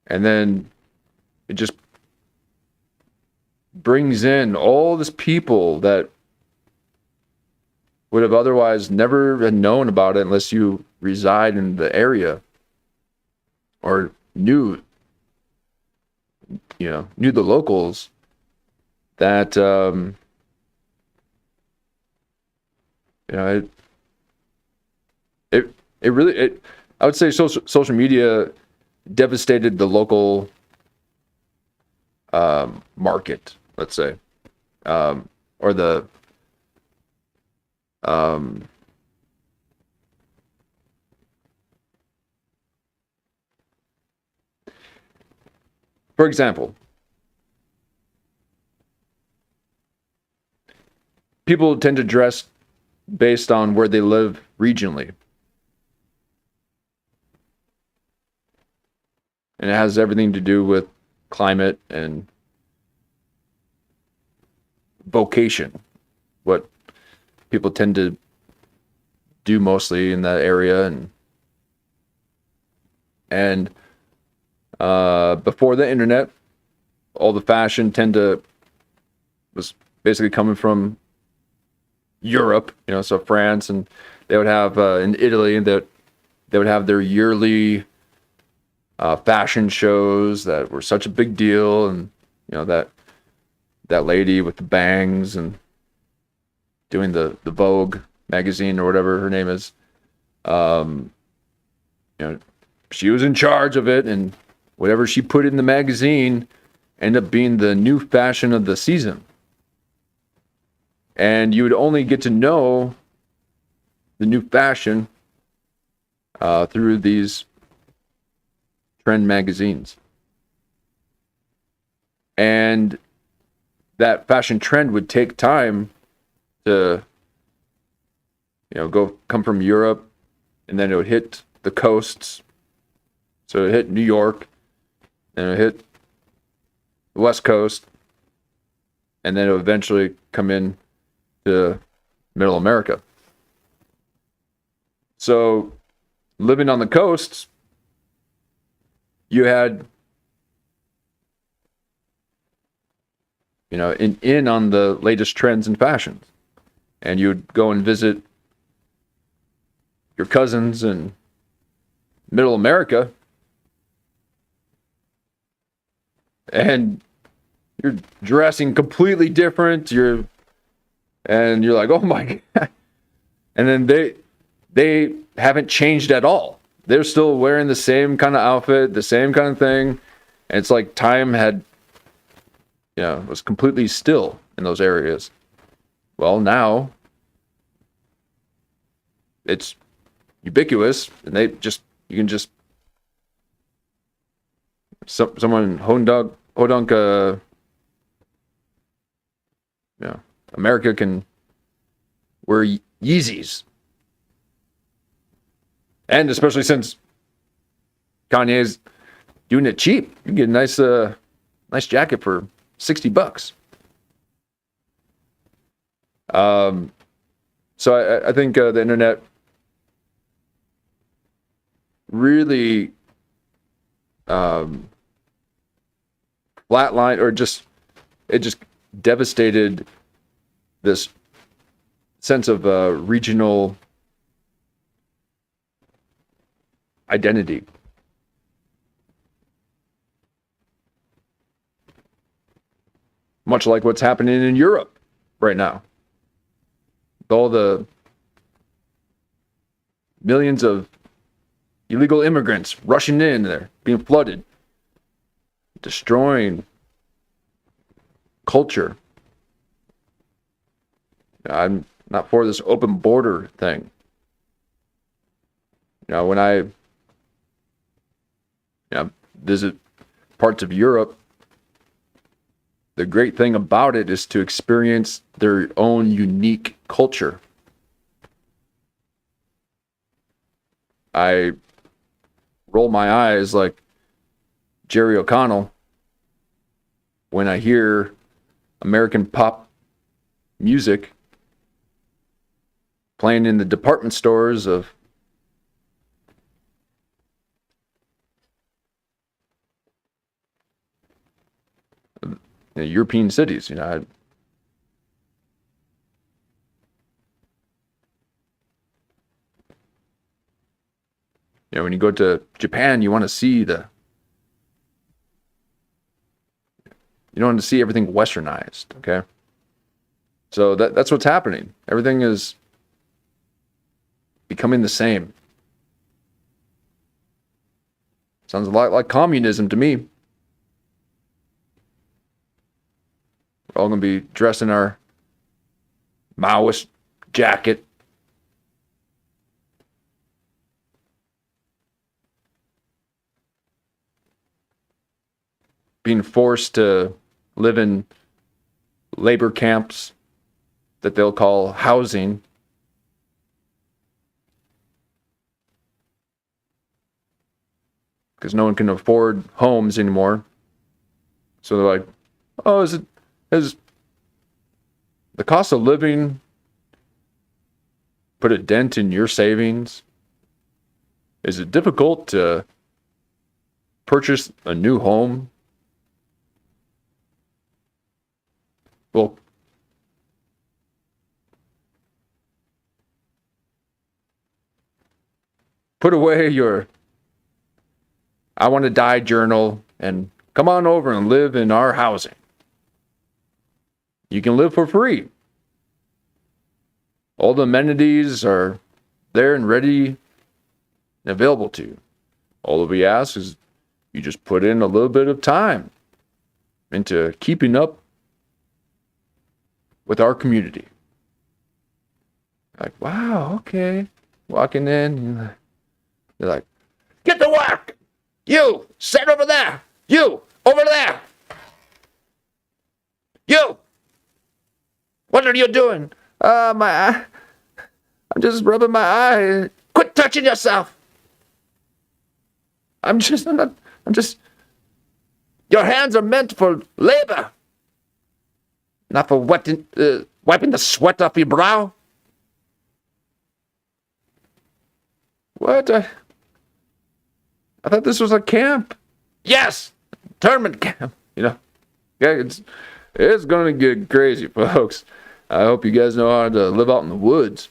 And then it just brings in all this people that would have otherwise never known about it unless you reside in the area or knew the locals. That it really I would say social media devastated the local market, let's say, or the for example, people tend to dress based on where they live regionally. And it has everything to do with climate and vocation, what people tend to do mostly in that area. And before the internet, all the fashion was basically coming from Europe, so France, and they would have in Italy that they would have their yearly fashion shows that were such a big deal, and that lady with the bangs and doing the Vogue magazine or whatever her name is, she was in charge of it, and whatever she put in the magazine ended up being the new fashion of the season. And you would only get to know the new fashion through these trend magazines. And that fashion trend would take time to, come from Europe, and then it would hit the coasts. So it hit New York, and it hit the West Coast, and then it would eventually come in to Middle America. So living on the coasts, you had, in on the latest trends and fashions. And you'd go and visit your cousins in Middle America, and you're dressing completely different. You're like, oh my God. And then they haven't changed at all. They're still wearing the same kind of outfit, the same kind of thing. And it's like time had, was completely still in those areas. Well, now it's ubiquitous, and you can just someone hodunk, America can wear Yeezys. And especially since Kanye's doing it cheap, you can get a nice jacket for $60. So I think the internet really flatlined, or it just devastated this sense of regional identity. Much like what's happening in Europe right now. All the millions of illegal immigrants rushing in there, being flooded, destroying culture. I'm not for this open border thing. When I visit parts of Europe, the great thing about it is to experience their own unique culture. I roll my eyes like Jerry O'Connell when I hear American pop music playing in the department stores of European cities. When you go to Japan, you want to see you don't want to see everything westernized, okay? So that's what's happening. Everything is becoming the same. Sounds a lot like communism to me. We're all going to be dressed in our Maoist jacket. Being forced to live in labor camps that they'll call housing. Because no one can afford homes anymore. So they're like, oh, has the cost of living put a dent in your savings? Is it difficult to purchase a new home? Well, put away your I want to die journal and come on over and live in our housing. You can live for free. All the amenities are there and ready and available to you. All that we ask is you just put in a little bit of time into keeping up with our community. Like, wow, okay. Walking in, they're like, get to work! You, sit over there. You, over there. You. What are you doing? My eye. I'm just rubbing my eye. Quit touching yourself. I'm just. Your hands are meant for labor, not for wiping the sweat off your brow. What? I thought this was a camp. Yes, internment camp. You know, yeah, it's gonna get crazy, folks. I hope you guys know how to live out in the woods,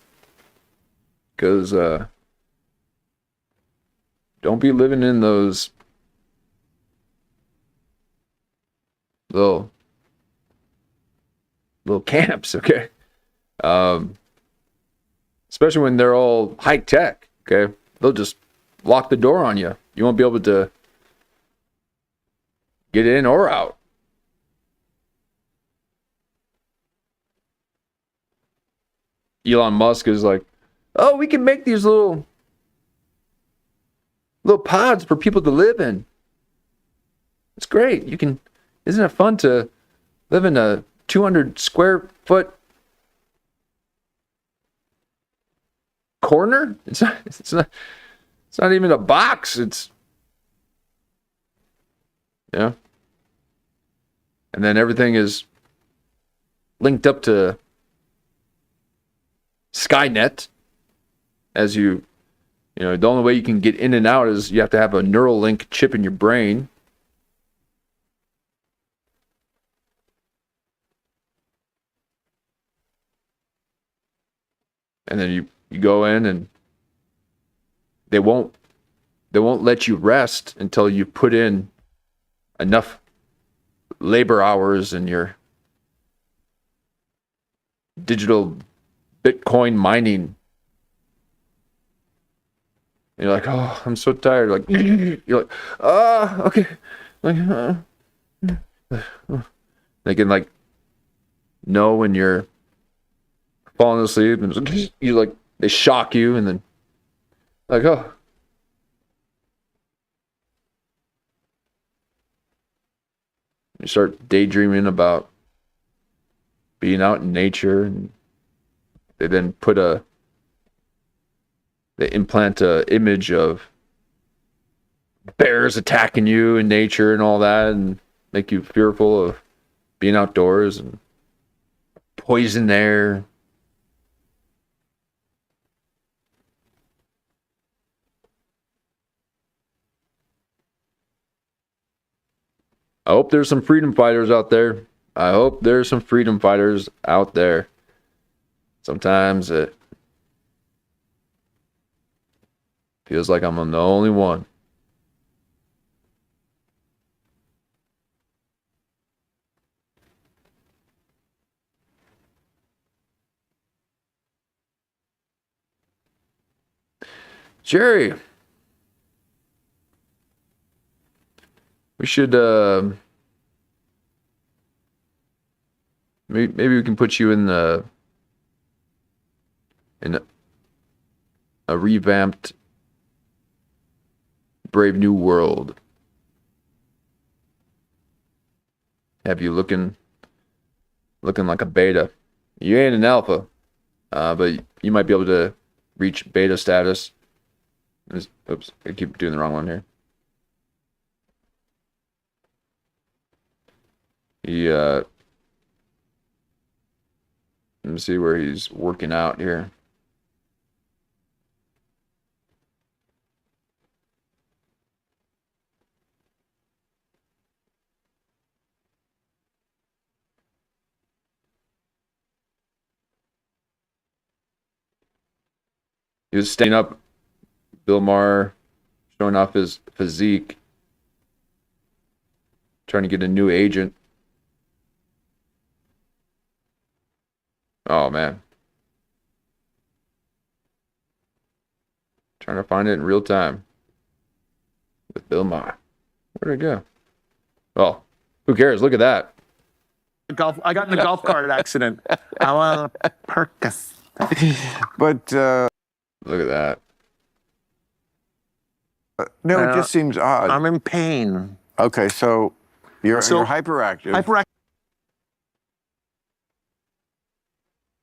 because don't be living in those little camps, okay? Especially when they're all high tech, okay? They'll just lock the door on you. You won't be able to get in or out. Elon Musk is like, oh, we can make these little pods for people to live in. It's great. Isn't it fun to live in a 200 square foot corner? It's not even a box. It's, yeah. And then everything is linked up to Skynet. As you know, the only way you can get in and out is you have to have a neural link chip in your brain. And then you go in and they won't let you rest until you put in enough labor hours in your digital Bitcoin mining. And you're like, oh, I'm so tired. Like you're like, okay. Like, they can like know when you're falling asleep, and you like they shock you, and then like, oh, you start daydreaming about being out in nature, and they then they implant a image of bears attacking you in nature and all that, and make you fearful of being outdoors, and poison air. I hope there's some freedom fighters out there. I hope there's some freedom fighters out there. Sometimes it feels like I'm the only one. Jerry, we should maybe we can put you in a revamped Brave New World. Have you looking like a beta. You ain't an alpha, but you might be able to reach beta status. Oops, I keep doing the wrong one here. Let me see where he's working out here. He was staying up, Bill Maher, showing off his physique, trying to get a new agent. Oh, man. Trying to find it in real time with Bill Maher. Where'd it go? Oh, who cares? Look at that. I got in a golf cart accident. I want a Percocet. But Look at that. No, it just seems odd. I'm in pain. Okay, so you're hyperactive. Hyperactive.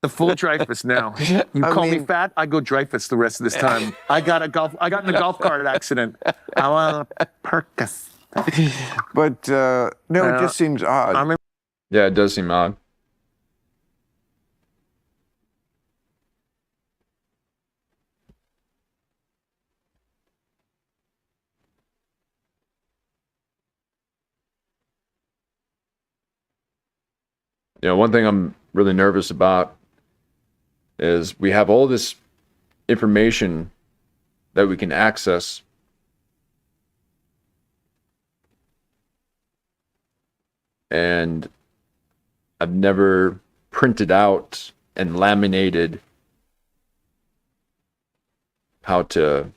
The full Dreyfus now. You call me fat, I go Dreyfus the rest of this time. I got in a golf cart accident. I want a Percocet. But no, it just seems odd. Yeah, it does seem odd. One thing I'm really nervous about is we have all this information that we can access. And I've never printed out and laminated how to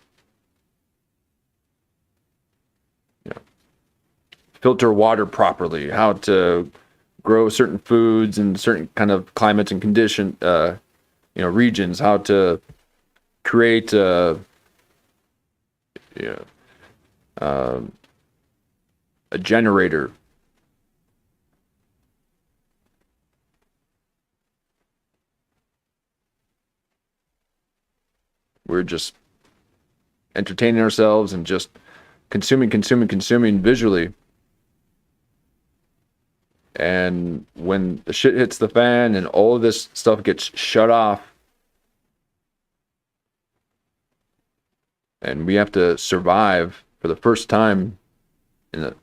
filter water properly, how to grow certain foods in certain kind of climates and condition, regions, how to create a generator. We're just entertaining ourselves and just consuming visually. And when the shit hits the fan and all of this stuff gets shut off, and we have to survive for the first time in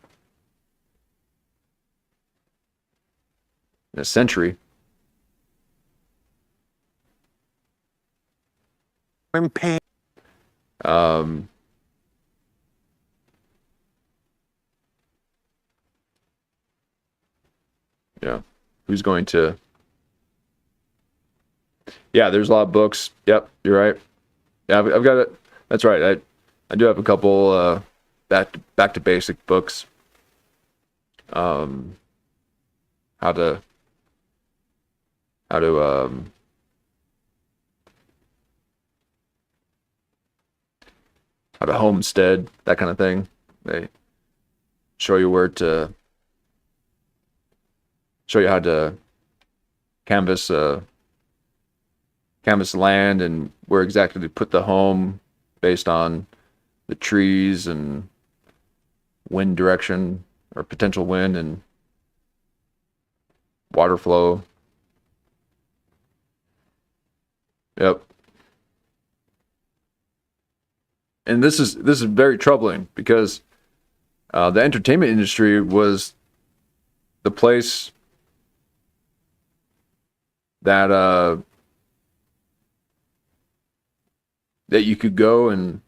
a century. I'm in pain. Who's going to? Yeah, there's a lot of books. Yep, you're right. Yeah, I've got it. That's right. I do have a couple back to basic books. How to homestead, that kind of thing. They show you how to canvas land and where exactly to put the home based on the trees and wind direction or potential wind and water flow. Yep. And this is very troubling because the entertainment industry was the place that you could go and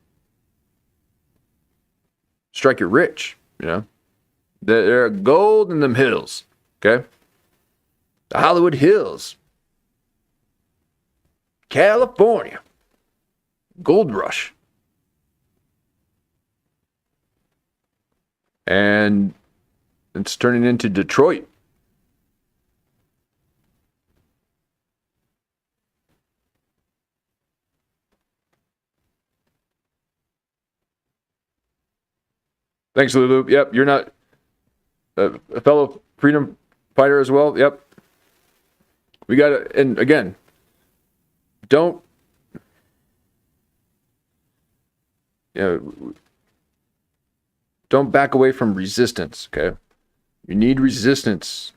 strike it rich, There are gold in them hills, okay? The Hollywood Hills, California, gold rush. And it's turning into Detroit. Thanks, Lulu. Yep, you're not a fellow freedom fighter as well. Yep. We got to, and again, don't, don't back away from resistance, okay? You need resistance.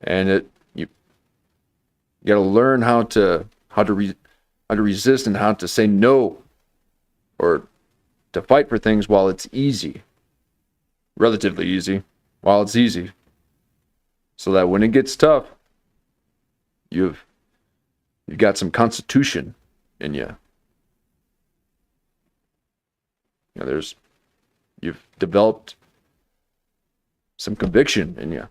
And you got to learn how to resist and how to say no, or to fight for things while it's easy, relatively easy, while it's easy, so that when it gets tough, you've got some constitution in you. You've developed some conviction in you.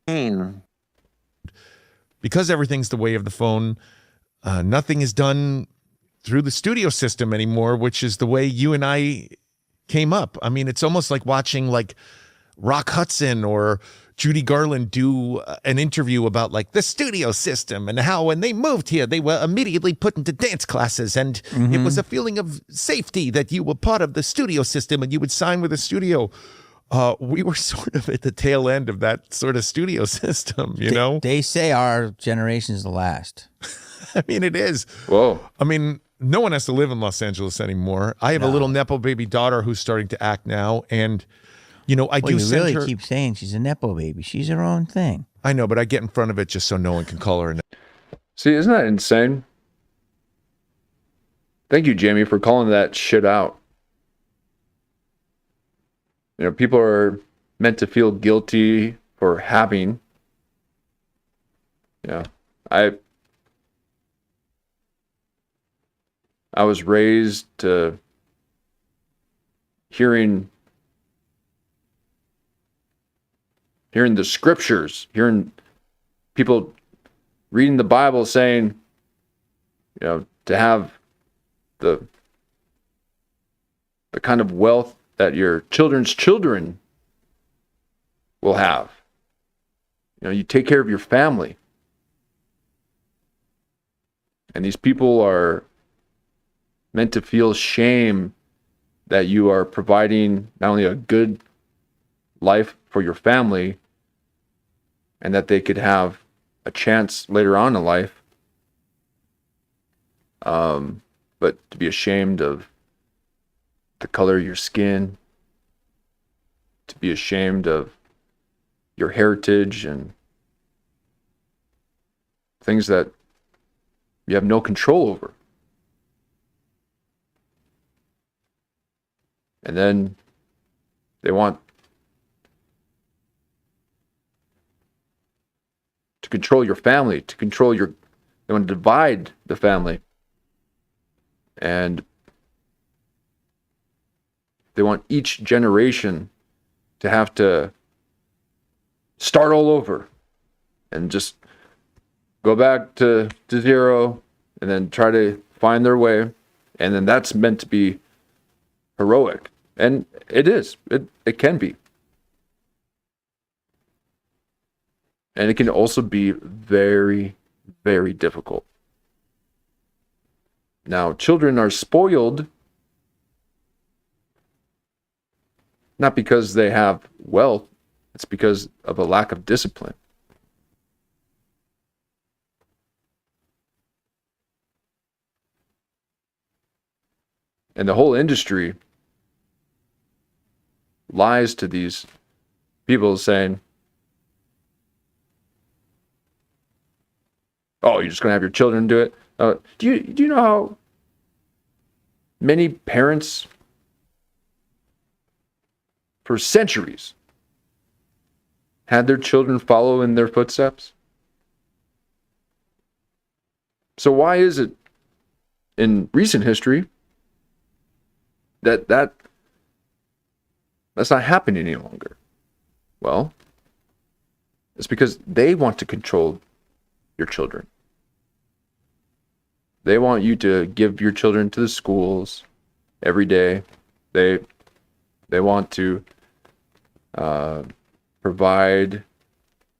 Pain. Because everything's the way of the phone, nothing is done through the studio system anymore, which is the way you and I came up. I mean, it's almost like watching like Rock Hudson or Judy Garland do an interview about like the studio system and how when they moved here, they were immediately put into dance classes. And it was a feeling of safety that you were part of the studio system and you would sign with a studio. We were sort of at the tail end of that sort of studio system, you know? They say our generation is the last. I mean, it is. Whoa. I mean, no one has to live in Los Angeles anymore. I have a little Nepo baby daughter who's starting to act now. And, you know, I do you send really her... keep saying she's a Nepo baby. She's her own thing. I know, but I get in front of it just so no one can call her. See, isn't that insane? Thank you, Jamie, for calling that shit out. You know, people are meant to feel guilty for having. Yeah, I was raised to hearing the scriptures, hearing people reading the Bible saying, you know, to have the kind of wealth that your children's children will have. You know, you take care of your family. And these people are meant to feel shame that you are providing not only a good life for your family, and that they could have a chance later on in life, but to be ashamed of the color of your skin, to be ashamed of your heritage and things that you have no control over. And then they want to control your family, they want to divide the family. And they want each generation to have to start all over and just go back to zero and then try to find their way. And then that's meant to be heroic. And it is. It can be. And it can also be very, very difficult. Now, children are spoiled not because they have wealth, it's because of a lack of discipline. And the whole industry lies to these people saying, oh, you're just going to have your children do it? Do you know how many parents for centuries had their children follow in their footsteps? So why is it in recent history that's not happening any longer? Well, it's because they want to control your children. They want you to give your children to the schools every day. They want to provide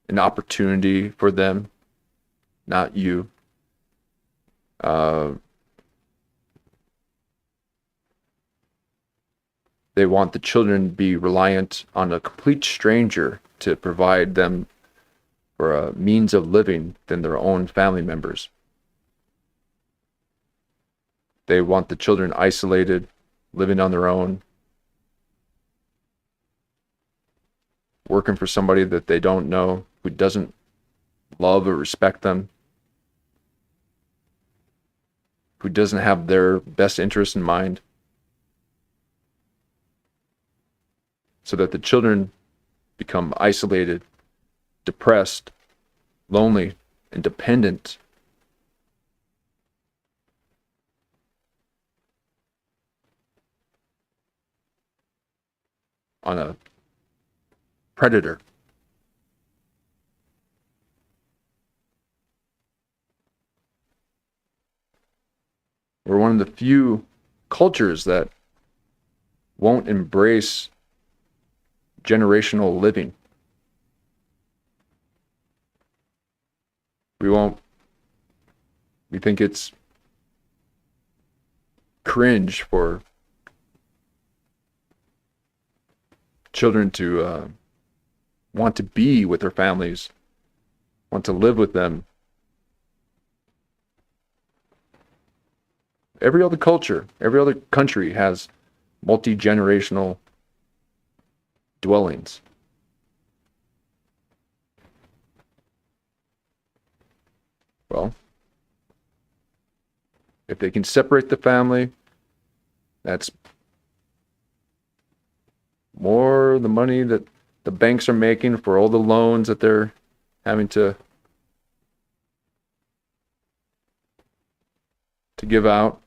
an opportunity for them, not you. They want the children to be reliant on a complete stranger to provide them for a means of living than their own family members. They want the children isolated, living on their own, working for somebody that they don't know, who doesn't love or respect them, who doesn't have their best interest in mind, so that the children become isolated, depressed, lonely, and dependent on a predator. We're one of the few cultures that won't embrace generational living. We think it's cringe for children to want to be with their families, want to live with them. Every other culture, every other country has multi-generational dwellings. Well, if they can separate the family, that's more the money that the banks are making for all the loans that they're having to give out,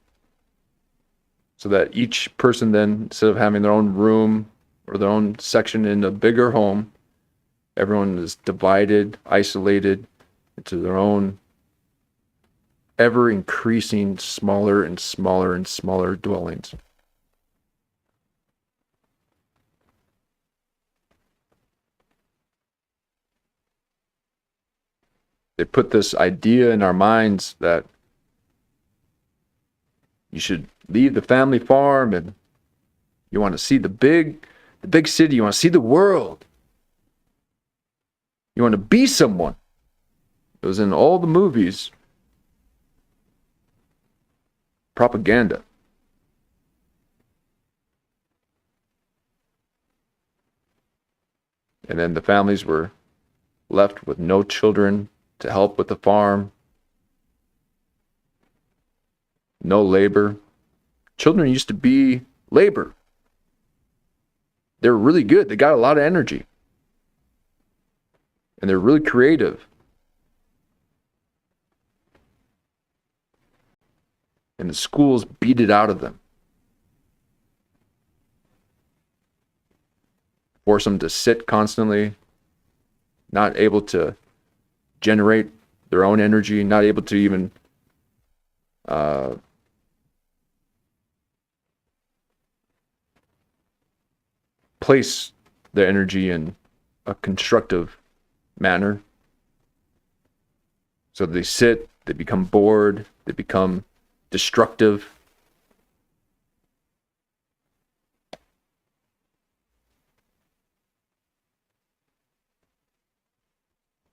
so that each person then, instead of having their own room or their own section in a bigger home, everyone is divided, isolated into their own ever increasing smaller and smaller and smaller dwellings. They put this idea in our minds that you should leave the family farm and you want to see the big city, you want to see the world. You want to be someone. It was in all the movies. Propaganda. And then the families were left with no children to help with the farm. No labor. Children used to be labor. They were really good. They got a lot of energy. And they're really creative. And the schools beat it out of them. Force them to sit constantly, not able to generate their own energy, not able to even place their energy in a constructive manner. So they sit, they become bored, they become destructive.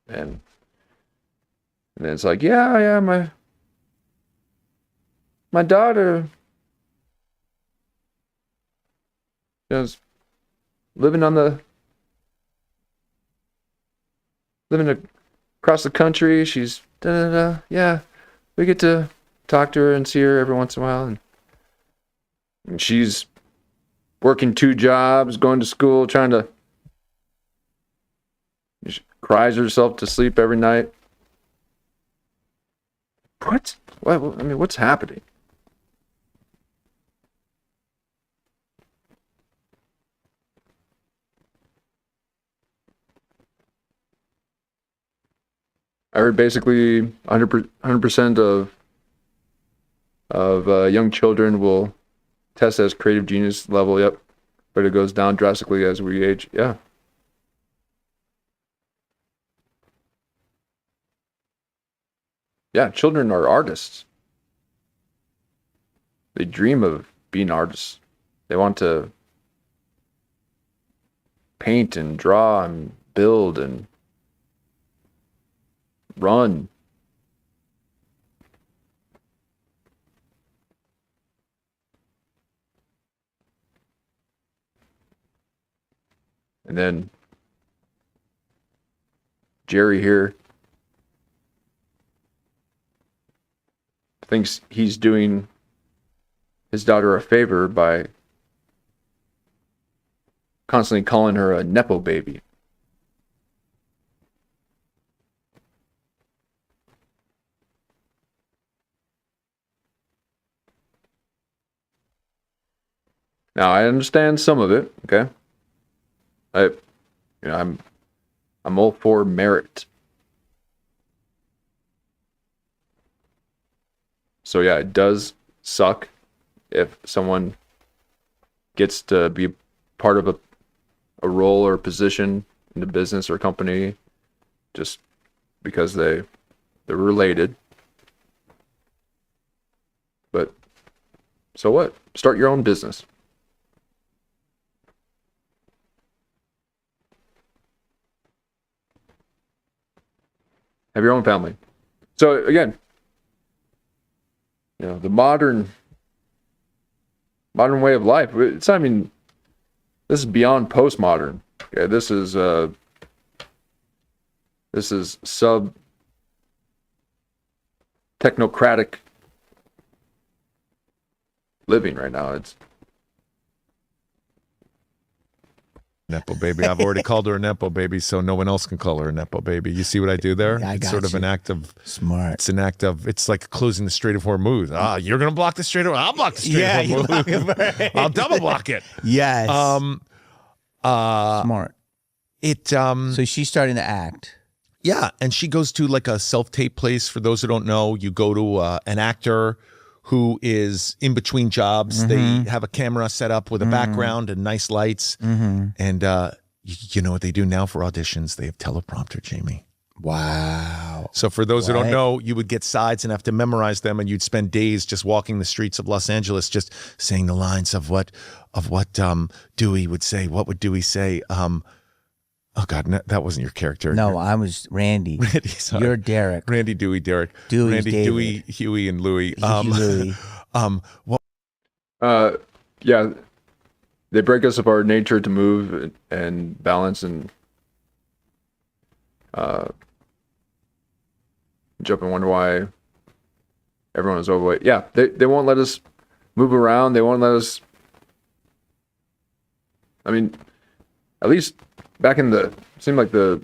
And then it's like, yeah, my daughter is living across the country. She's yeah, we get to talk to her and see her every once in a while, and she's working 2 jobs, going to school, she cries herself to sleep every night. What? I mean, what's happening? I heard basically 100% of young children will test as creative genius level. Yep, but it goes down drastically as we age. Yeah. Yeah, children are artists. They dream of being artists. They want to paint and draw and build and run. And then Jerry here thinks he's doing his daughter a favor by constantly calling her a Nepo baby. Now I understand some of it, okay? I'm all for merit. So yeah, it does suck if someone gets to be part of a role or position in the business or company just because they They're related. But so what? Start your own business. Have your own family. So again, the modern way of life. It's not even. This is beyond postmodern. Okay, this is sub technocratic living right now. It's Nepo baby. I've already called her a Nepo baby, so no one else can call her a Nepo baby. You see what I do there? Yeah, it's sort of an act of smart. It's an act of. It's like closing the Strait of Hormuz. You're gonna block the Strait of. I'll block the Strait of Hormuz. I'll double block it. Yes. Smart. So she's starting to act. Yeah, and she goes to like a self-tape place. For those who don't know, you go to an actor who is in between jobs. They have a camera set up with a background and nice lights. And you know what they do now for auditions? They have teleprompter, Jamie. Wow. So for those who don't know, you would get sides and have to memorize them, and you'd spend days just walking the streets of Los Angeles, just saying the lines of what Dewey would say. What would Dewey say? Oh God, no, that wasn't your character. No, I was Randy. Randy, sorry. You're Derek. Randy, Dewey, Derek. Dewey's Randy, David. Dewey, Huey, and Louie. Louie. Yeah, they break us of our nature to move and balance and jump and wonder why everyone is overweight. Yeah, they won't let us move around. They won't let us. I mean, at least back in seemed like the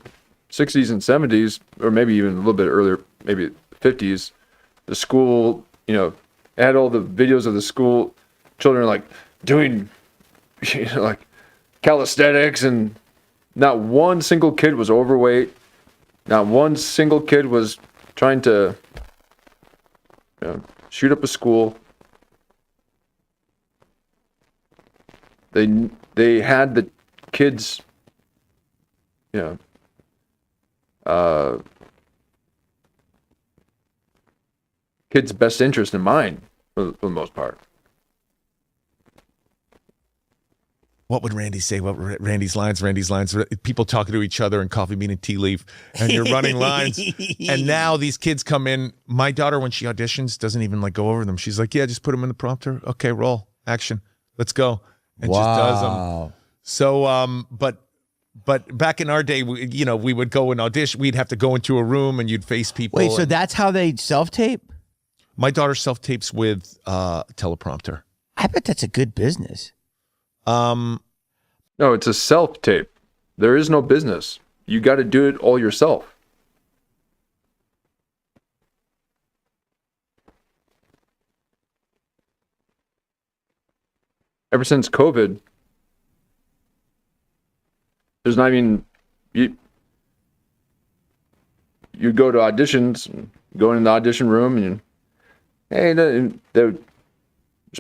60s and 70s, or maybe even a little bit earlier, maybe 50s, the school, it had all the videos of the school children like doing, like calisthenics, and not one single kid was overweight. Not one single kid was trying to shoot up a school. They had the kids, kids' best interest in mind for the most part. What would Randy say? What were Randy's lines? People talking to each other in Coffee Bean and Tea Leaf, and you're running lines. And now these kids come in. My daughter, when she auditions, doesn't even like go over them. She's like, "Yeah, just put them in the prompter. Okay, roll, action, let's go," and just does them. So, but back in our day, we would go and audition. We'd have to go into a room, and you'd face people. Wait, so that's how they self-tape? My daughter self-tapes with teleprompter. I bet that's a good business. No, it's a self-tape. There is no business. You got to do it all yourself. Ever since COVID, there's not even you go to auditions, go in the audition room, and hey, there's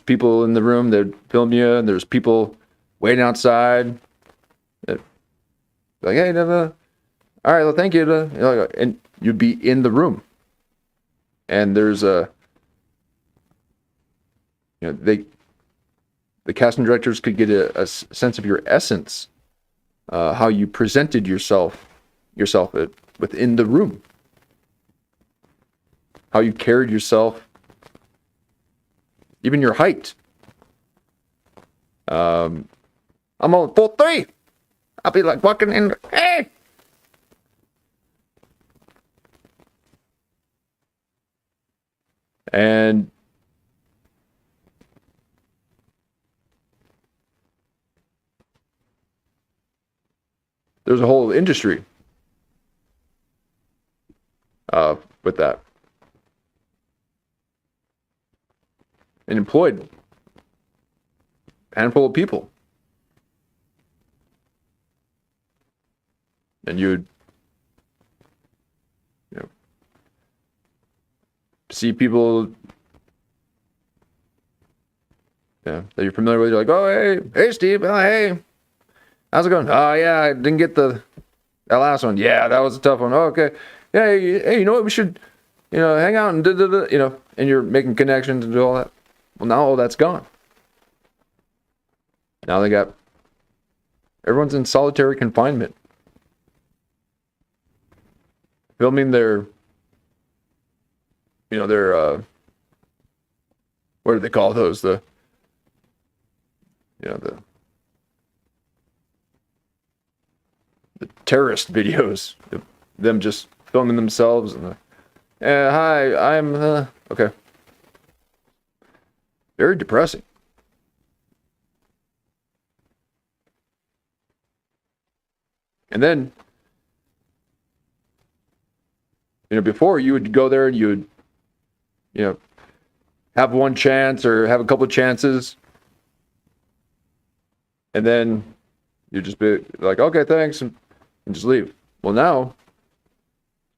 people in the room that film you, and there's people waiting outside. Like, hey, all right, well, thank you. And you'd be in the room, and there's the casting directors could get a sense of your essence, how you presented yourself within the room, how you carried yourself. Even your height. I'm on 4'3". I'll be like walking in. Hey. And there's a whole industry with that. And employed a handful of people. And you'd see people that you're familiar with. You're like, oh, hey Steve, oh, hey, how's it going? Oh yeah, I didn't get that last one. Yeah, that was a tough one. Oh, okay. Yeah, hey, you know what? We should hang out and and you're making connections and do all that. Well, now all that's gone. Now everyone's in solitary confinement. Filming their what do they call those? The terrorist videos, them just filming themselves and hi, I'm okay. Very depressing. And then, before you would go there and you would, have one chance or have a couple of chances, and then you'd just be like, okay, thanks, and just leave. Well, now,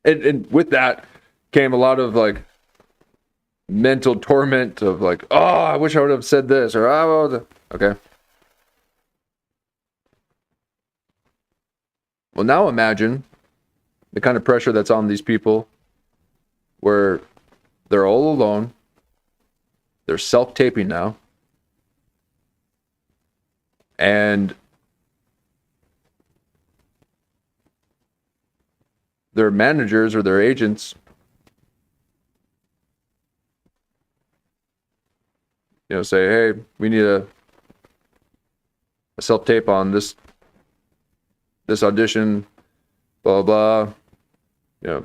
and with that came a lot of like mental torment of like, oh, I wish I would have said this, or okay. Well, now imagine the kind of pressure that's on these people where they're all alone. They're self-taping now. And their managers or their agents, say, hey, we need a self-tape on this audition, blah, blah, blah.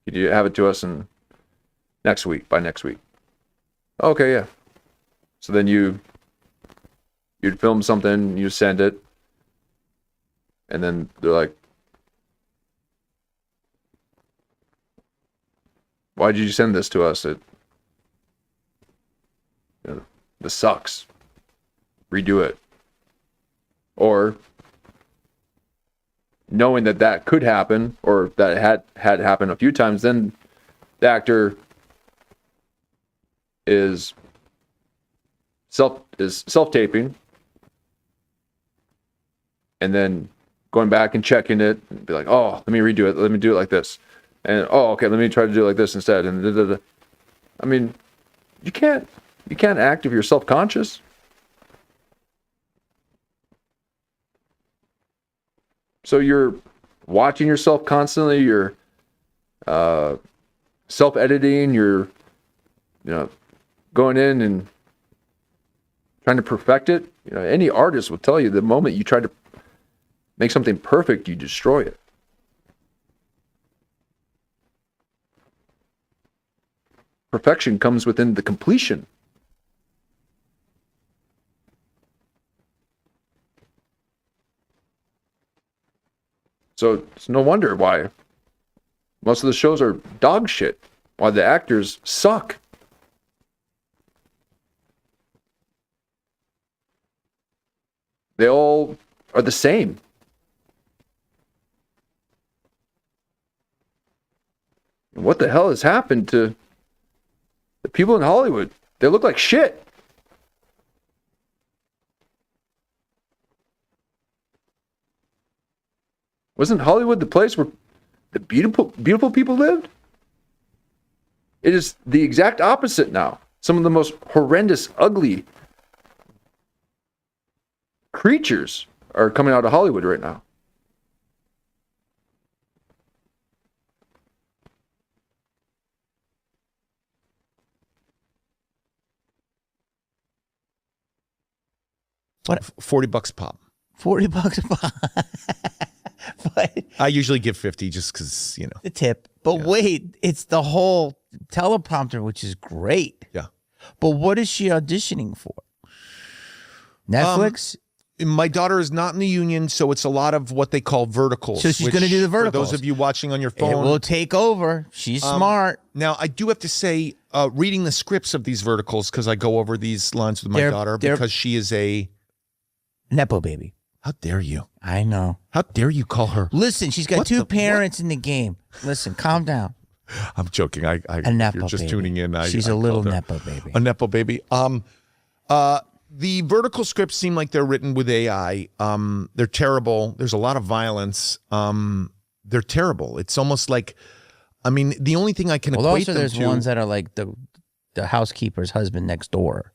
Could you have it to us by next week? Okay, yeah. So then you'd film something, you send it, and then they're like, why did you send this to us? This sucks. Redo it. Or knowing that could happen, or that had happened a few times, then the actor is self-taping, and then going back and checking it and be like, oh, let me redo it. Let me do it like this. And oh, okay, let me try to do it like this instead. And I mean, you can't act if you're self-conscious. So you're watching yourself constantly, you're self-editing, you're going in and trying to perfect it. Any artist will tell you the moment you try to make something perfect, you destroy it. Perfection comes within the completion. So it's no wonder why most of the shows are dog shit, why the actors suck. They all are the same. And what the hell has happened to the people in Hollywood? They look like shit. Wasn't Hollywood the place where the beautiful people lived? It is the exact opposite now. Some of the most horrendous, ugly creatures are coming out of Hollywood right now. What? $40 a pop. $40 a pop. But I usually give 50 just because, the tip. But wait, it's the whole teleprompter, which is great. Yeah. But what is she auditioning for? Netflix? My daughter is not in the union, so it's a lot of what they call verticals. So she's going to do the verticals. For those of you watching on your phone. It will take over. She's smart. Now, I do have to say, reading the scripts of these verticals, because I go over these lines with my daughter, because she is a Nepo baby. How dare you? I know. How dare you call her? Listen, she's got two parents in the game. Listen, calm down. I'm joking. A Nepo you're just baby. tuning in. She's a little Nepo baby. A Nepo baby. The vertical scripts seem like they're written with AI. They're terrible. There's a lot of violence. They're terrible. It's almost like I mean, the only thing I can Well, equate also them there's to. ones that are like the housekeeper's husband next door.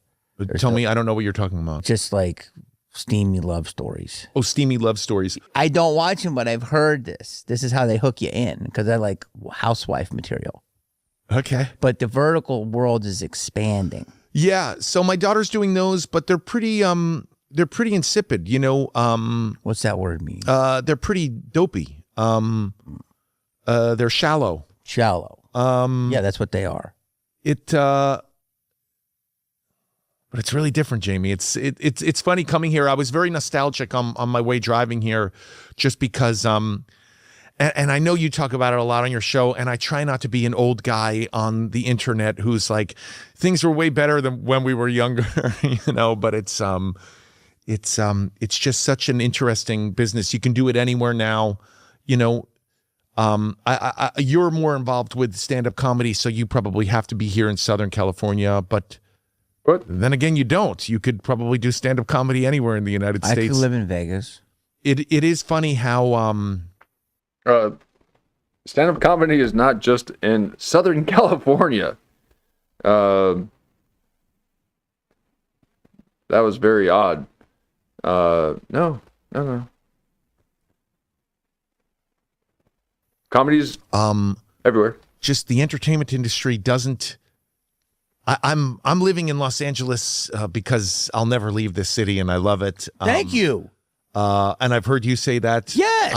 Tell me, I don't know what you're talking about. Just like steamy love stories. Oh, steamy love stories. I don't watch them, but I've heard this. This is how they hook you in because I like housewife material. Okay. But the vertical world is expanding. Yeah. So my daughter's doing those, but they're pretty insipid. You know. What's that word mean? They're pretty dopey. They're shallow. Shallow. Yeah, that's what they are. But it's really different, Jamie. It's funny coming here. I was very nostalgic on my way driving here, just because. And I know you talk about it a lot on your show, and I try not to be an old guy on the internet who's like, things were way better than when we were younger, you know. But it's just such an interesting business. You can do it anywhere now, you know. You're more involved with stand-up comedy, so you probably have to be here in Southern California, but. What? Then again, you don't. You could probably do stand-up comedy anywhere in the United States. I could live in Vegas. It is funny how stand-up comedy is not just in Southern California. That was very odd. No. Comedy's everywhere. Just the entertainment industry doesn't. I'm living in Los Angeles because I'll never leave this city, and I love it. Thank you. And I've heard you say that. Yes.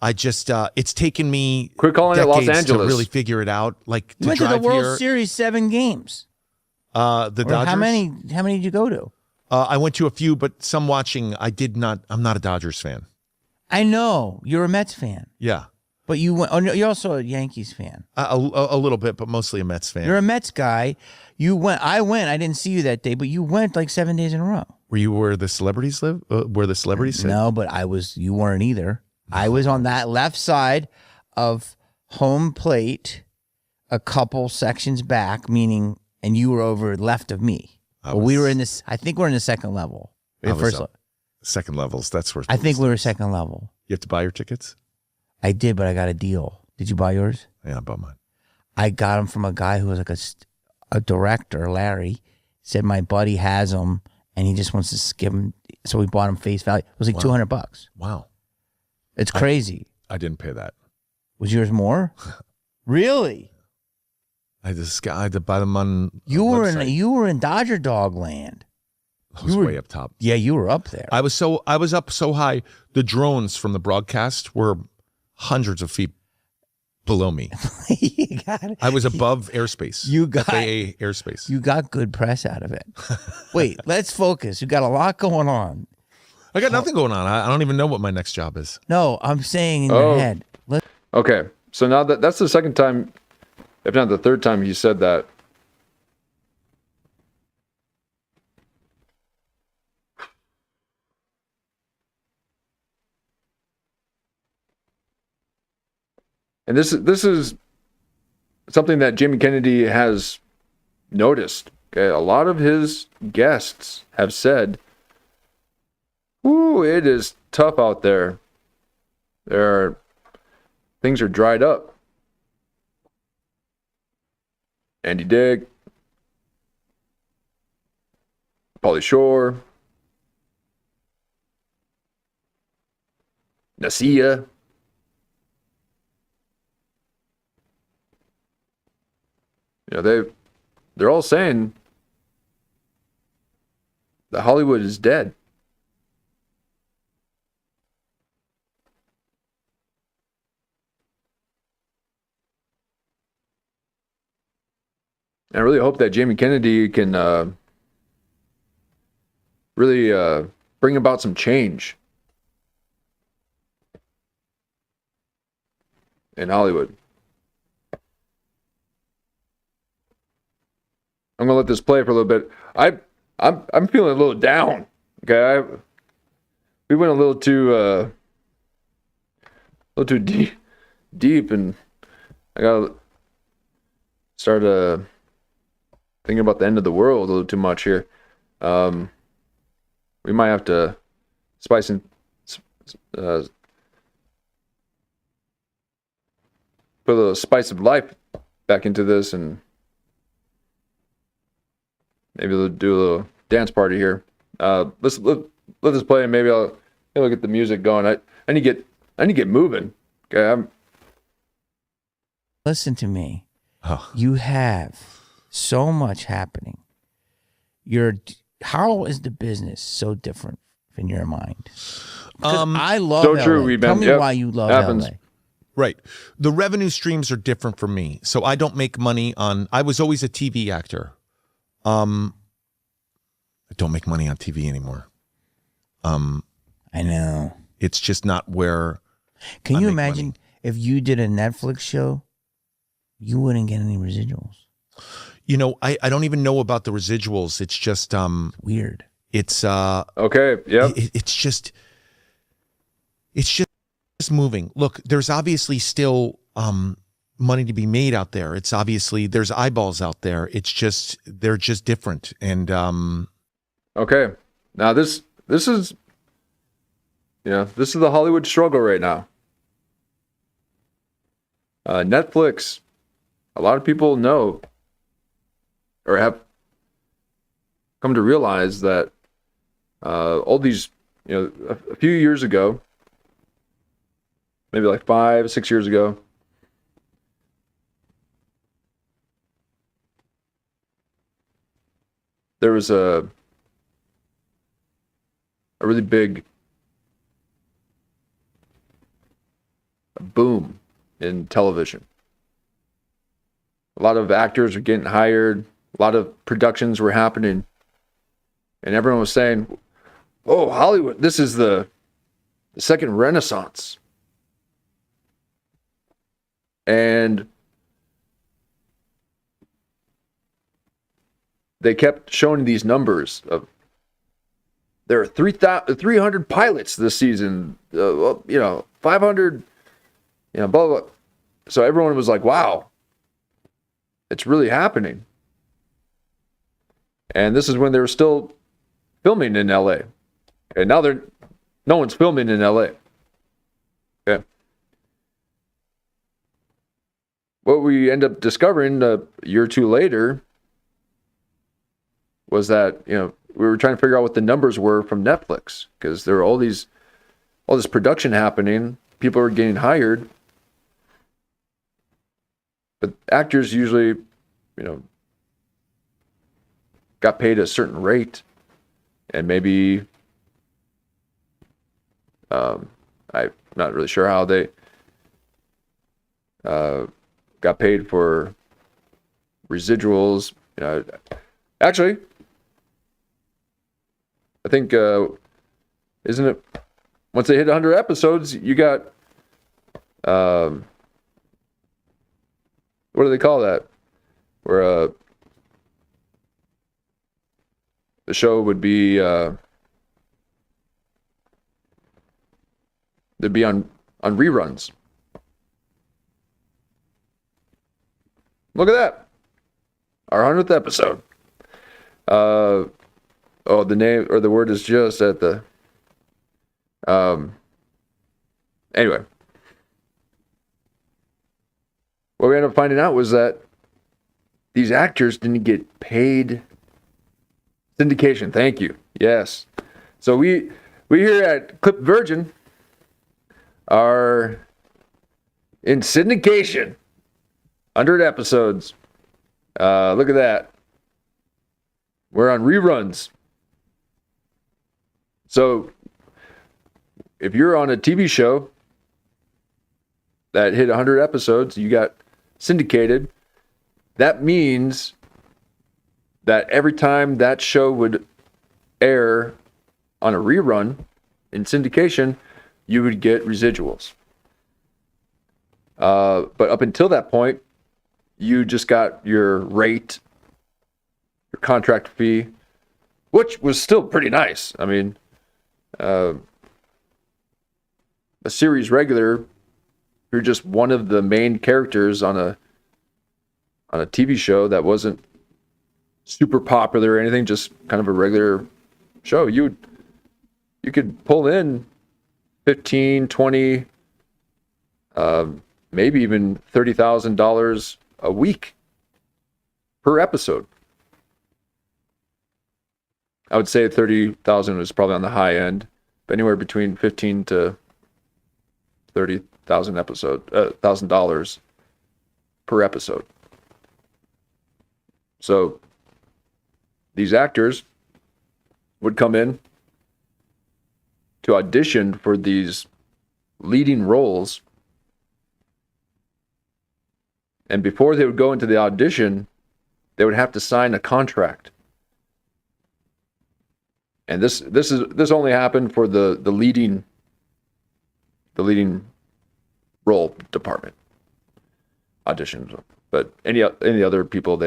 I just it's taken me Quit calling it Los decades Angeles to really figure it out. Like You to went to the drive World here. Series 7 games. The Or Dodgers. how many did you go to? I went to a few, but some watching. I'm not a Dodgers fan. I know you're a Mets fan, Yeah, but you went. Oh, no, you're also a Yankees fan. a little bit, but mostly a Mets fan. You're a Mets guy. You went. I went. I didn't see you that day, but you went like 7 days in a row. Were you where the celebrities live? Where the celebrities sit? No, but I was. You weren't either. I was on that left side of home plate, a couple sections back, meaning, and you were over left of me. We were in this. I think we're in the second level. Second levels. That's where I think we were second level. you have to buy your tickets. I did, but I got a deal. Did you buy yours? Yeah, I bought mine. I got them from a guy who was like a director, Larry. Said my buddy has them, and he just wants to give them. So we bought them face value. It was like $200. Wow, It's crazy. I didn't pay that. Was yours more? Really? I had to buy them on. You were website. you were in Dodger Dog Land. I was way up top. Yeah, you were up there. I was up so high. The drones from the broadcast were hundreds of feet below me. You got it. I was above airspace. You got FAA airspace. You got good press out of it. Wait, let's focus. You got a lot going on. I got nothing going on. I don't even know what my next job is. No, I'm saying in your head. Okay, so now that's the second time, if not the third time, you said that. And this is something that Jamie Kennedy has noticed. Okay, a lot of his guests have said, "Ooh, it is tough out there. Things are dried up." Andy Dick, Pauly Shore, Nasia. You know, they're all saying that Hollywood is dead. And I really hope that Jamie Kennedy can really bring about some change in Hollywood. I'm gonna let this play for a little bit. I'm feeling a little down. Okay, we went a little too deep, and I gotta start thinking about the end of the world a little too much here. We might have to spice in put a little spice of life back into this, and maybe we'll do a little dance party here. Let this play, and maybe I'll get the music going. I need to get moving. Okay, Listen to me. You have so much happening. How is the business so different in your mind? I love so LA. true. Tell me why you love LA. Right. The revenue streams are different for me. So I don't make money on, I was always a TV actor. I don't make money on TV anymore. I know. It's just not where. Can you imagine if you did a Netflix show, you wouldn't get any residuals? You know, I don't even know about the residuals. It's just weird. It's okay. Yeah. It's just moving. Look, there's obviously still money to be made out there. It's obviously there's eyeballs out there. It's just they're just different. And okay. Now this is this is the Hollywood struggle right now. Netflix, a lot of people know or have come to realize that all these, a few years ago, maybe like 5-6 years ago, there was a really big boom in television. A lot of actors were getting hired. A lot of productions were happening. And everyone was saying, "Oh, Hollywood, this is the second renaissance." And they kept showing these numbers of there are 300 pilots this season, 500, blah, blah. So everyone was like, wow, it's really happening. And this is when they were still filming in LA. And now no one's filming in LA. Okay. What we end up discovering a year or two later was that, we were trying to figure out what the numbers were from Netflix, because there were all this production happening. People were getting hired. But actors usually, got paid a certain rate, and maybe I'm not really sure how they got paid for residuals. Actually, I think isn't it once they hit 100 episodes, you got what do they call that? Where the show would be they'd be on reruns. Look at that. Our 100th episode. The name or the word is just at the anyway. What we ended up finding out was that these actors didn't get paid syndication. Thank you. Yes. So we here at clipvirgin are in syndication. 100 episodes. Look at that. We're on reruns. So if you're on a TV show that hit 100 episodes, you got syndicated, that means that every time that show would air on a rerun in syndication, you would get residuals. But up until that point, you just got your rate, your contract fee, which was still pretty nice. I mean, a series regular, you're just one of the main characters on a TV show that wasn't super popular or anything, just kind of a regular show. You could pull in 15, 20 maybe even $30,000 a week per episode. I would say 30,000 was probably on the high end, but anywhere between 15 to 30,000 $1,000 per episode. So these actors would come in to audition for these leading roles. And before they would go into the audition, they would have to sign a contract. And this only happened for the leading role department auditions. But any other people,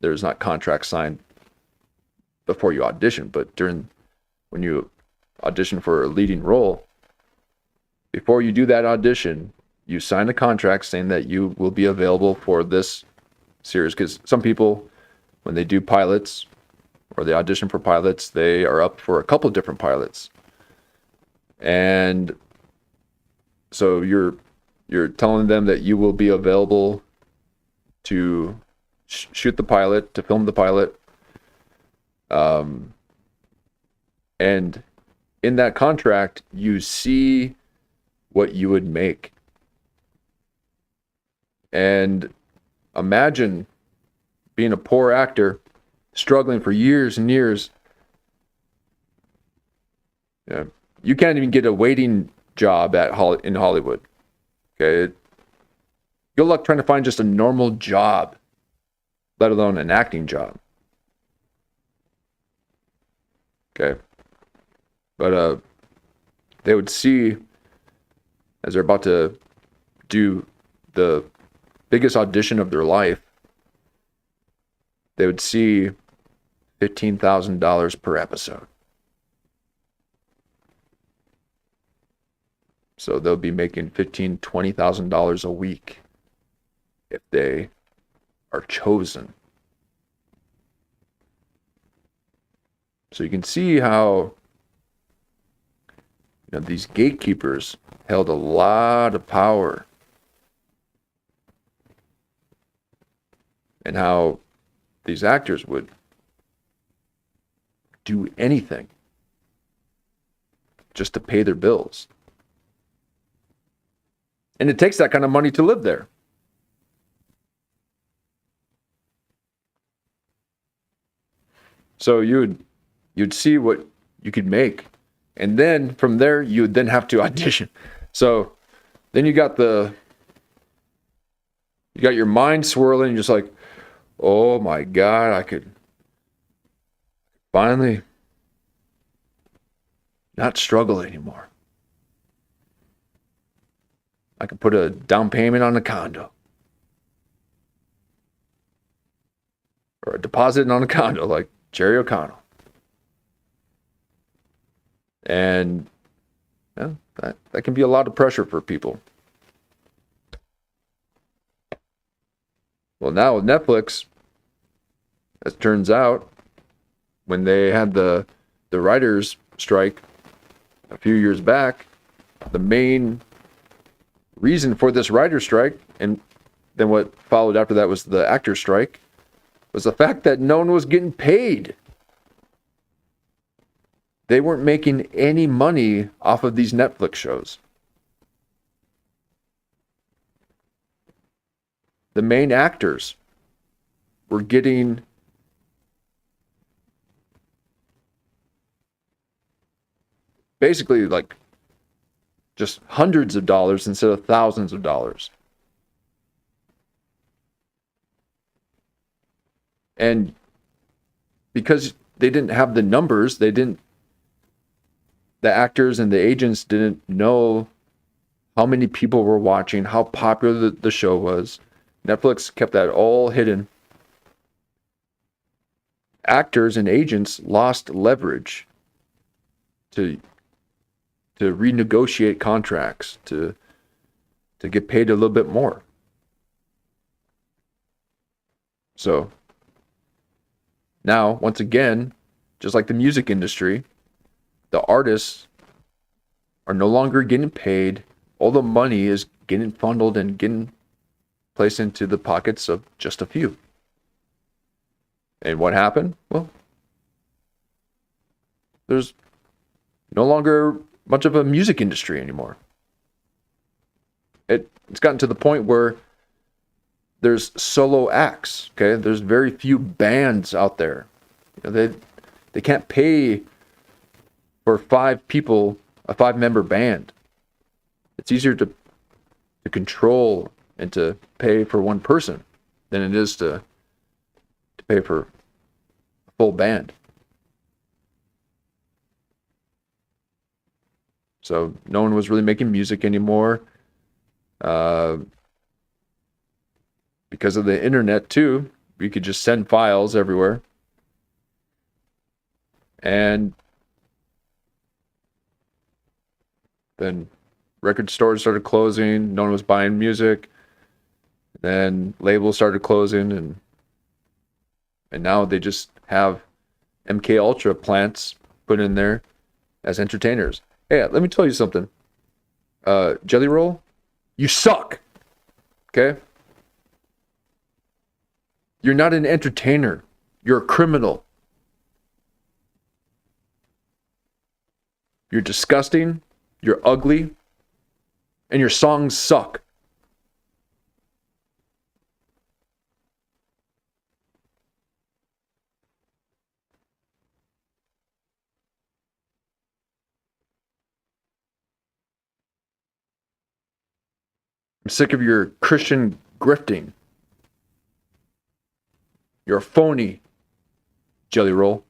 there's not contracts signed before you audition. But when you audition for a leading role, before you do that audition, you sign a contract saying that you will be available for this series. Because some people, when they do pilots or they audition for pilots, they are up for a couple different pilots. And so you're telling them that you will be available to shoot the pilot, to film the pilot. And in that contract, you see what you would make. And imagine being a poor actor, struggling for years and years. Yeah, you can't even get a waiting job in Hollywood. Okay, good luck trying to find just a normal job, let alone an acting job. Okay, but they would see, as they're about to do the biggest audition of their life, they would see $15,000 per episode. So they'll be making $15,000, $20,000 a week if they are chosen. So you can see how these gatekeepers held a lot of power, and how these actors would do anything just to pay their bills. And it takes that kind of money to live there. So you'd see what you could make, and then from there you would then have to audition. So then you got your mind swirling, just like, oh my God, I could finally not struggle anymore. I could put a down payment on a condo, or a deposit on a condo like Jerry O'Connell. And that can be a lot of pressure for people. Well, now with Netflix, as it turns out, when they had the writers' strike a few years back, the main reason for this writer's strike, and then what followed after that was the actor's strike, was the fact that no one was getting paid. They weren't making any money off of these Netflix shows. The main actors were getting basically like just hundreds of dollars instead of thousands of dollars. And because they didn't have the numbers, the actors and the agents didn't know how many people were watching, how popular the show was. Netflix kept that all hidden. Actors and agents lost leverage to renegotiate contracts, to get paid a little bit more. So now, once again, just like the music industry, the artists are no longer getting paid all the money is getting funneled and getting placed into the pockets of just a few. And what happened? Well, there's no longer much of a music industry anymore. It's gotten to the point where there's solo acts, okay? There's very few bands out there. You know, they can't pay for 5 people, a 5-member band. It's easier to control and to pay for one person than it is to pay for a full band. So no one was really making music anymore. Because of the internet too, we could just send files everywhere. And then record stores started closing, no one was buying music. Then labels started closing, and now they just have MK Ultra plants put in there as entertainers. Hey, let me tell you something. Jelly Roll, you suck. Okay? You're not an entertainer. You're a criminal. You're disgusting. You're ugly. And your songs suck. I'm sick of your Christian grifting. You're a phony, Jelly Roll.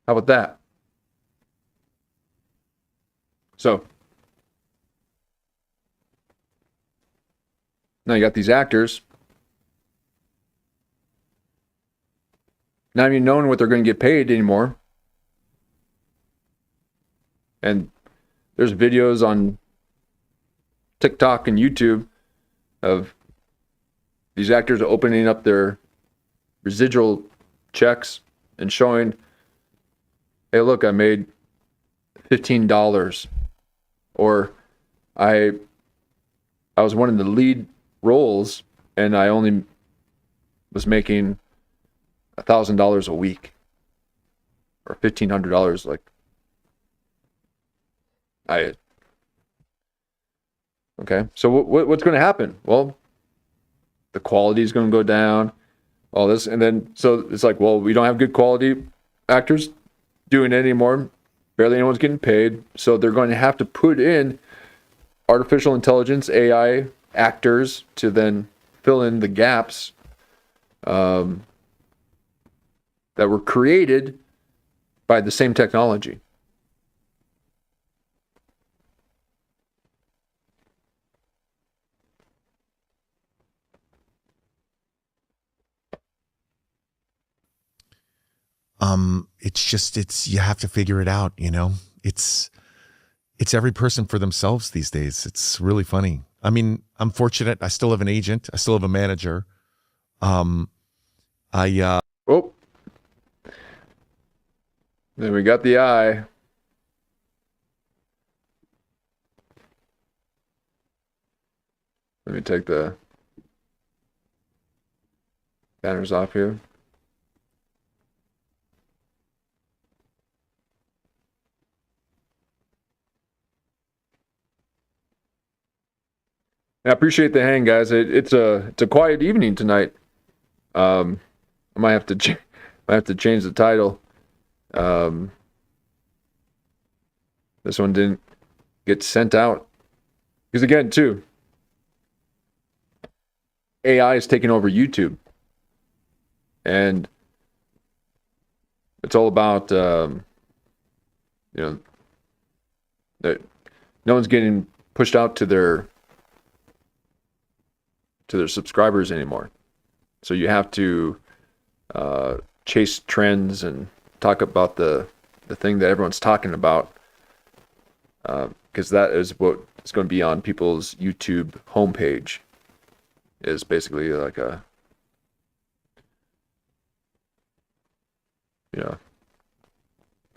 How about that? So, now you got these actors not even knowing what they're going to get paid anymore. And there's videos on TikTok and YouTube of these actors opening up their residual checks and showing, hey, look, I made $15, or I was one of the lead roles and I only was making $1,000 a week or $1,500. Like, okay, so what's going to happen? Well, the quality is going to go down, all this, and then so it's like, well, we don't have good quality actors doing it anymore. Barely anyone's getting paid, so they're going to have to put in artificial intelligence, AI actors to then fill in the gaps that were created by the same technology. You have to figure it out, you know. It's every person for themselves these days. It's really funny. I mean, I'm fortunate. I still have an agent. I still have a manager. Oh, then we got the eye. Let me take the banners off here. I appreciate the hang, guys. It's a quiet evening tonight. I might have to change the title. This one didn't get sent out because, again, too, AI is taking over YouTube, and it's all about no one's getting pushed out to their subscribers anymore. So you have to chase trends and talk about the thing that everyone's talking about, because that is what is going to be on people's YouTube homepage, is basically like a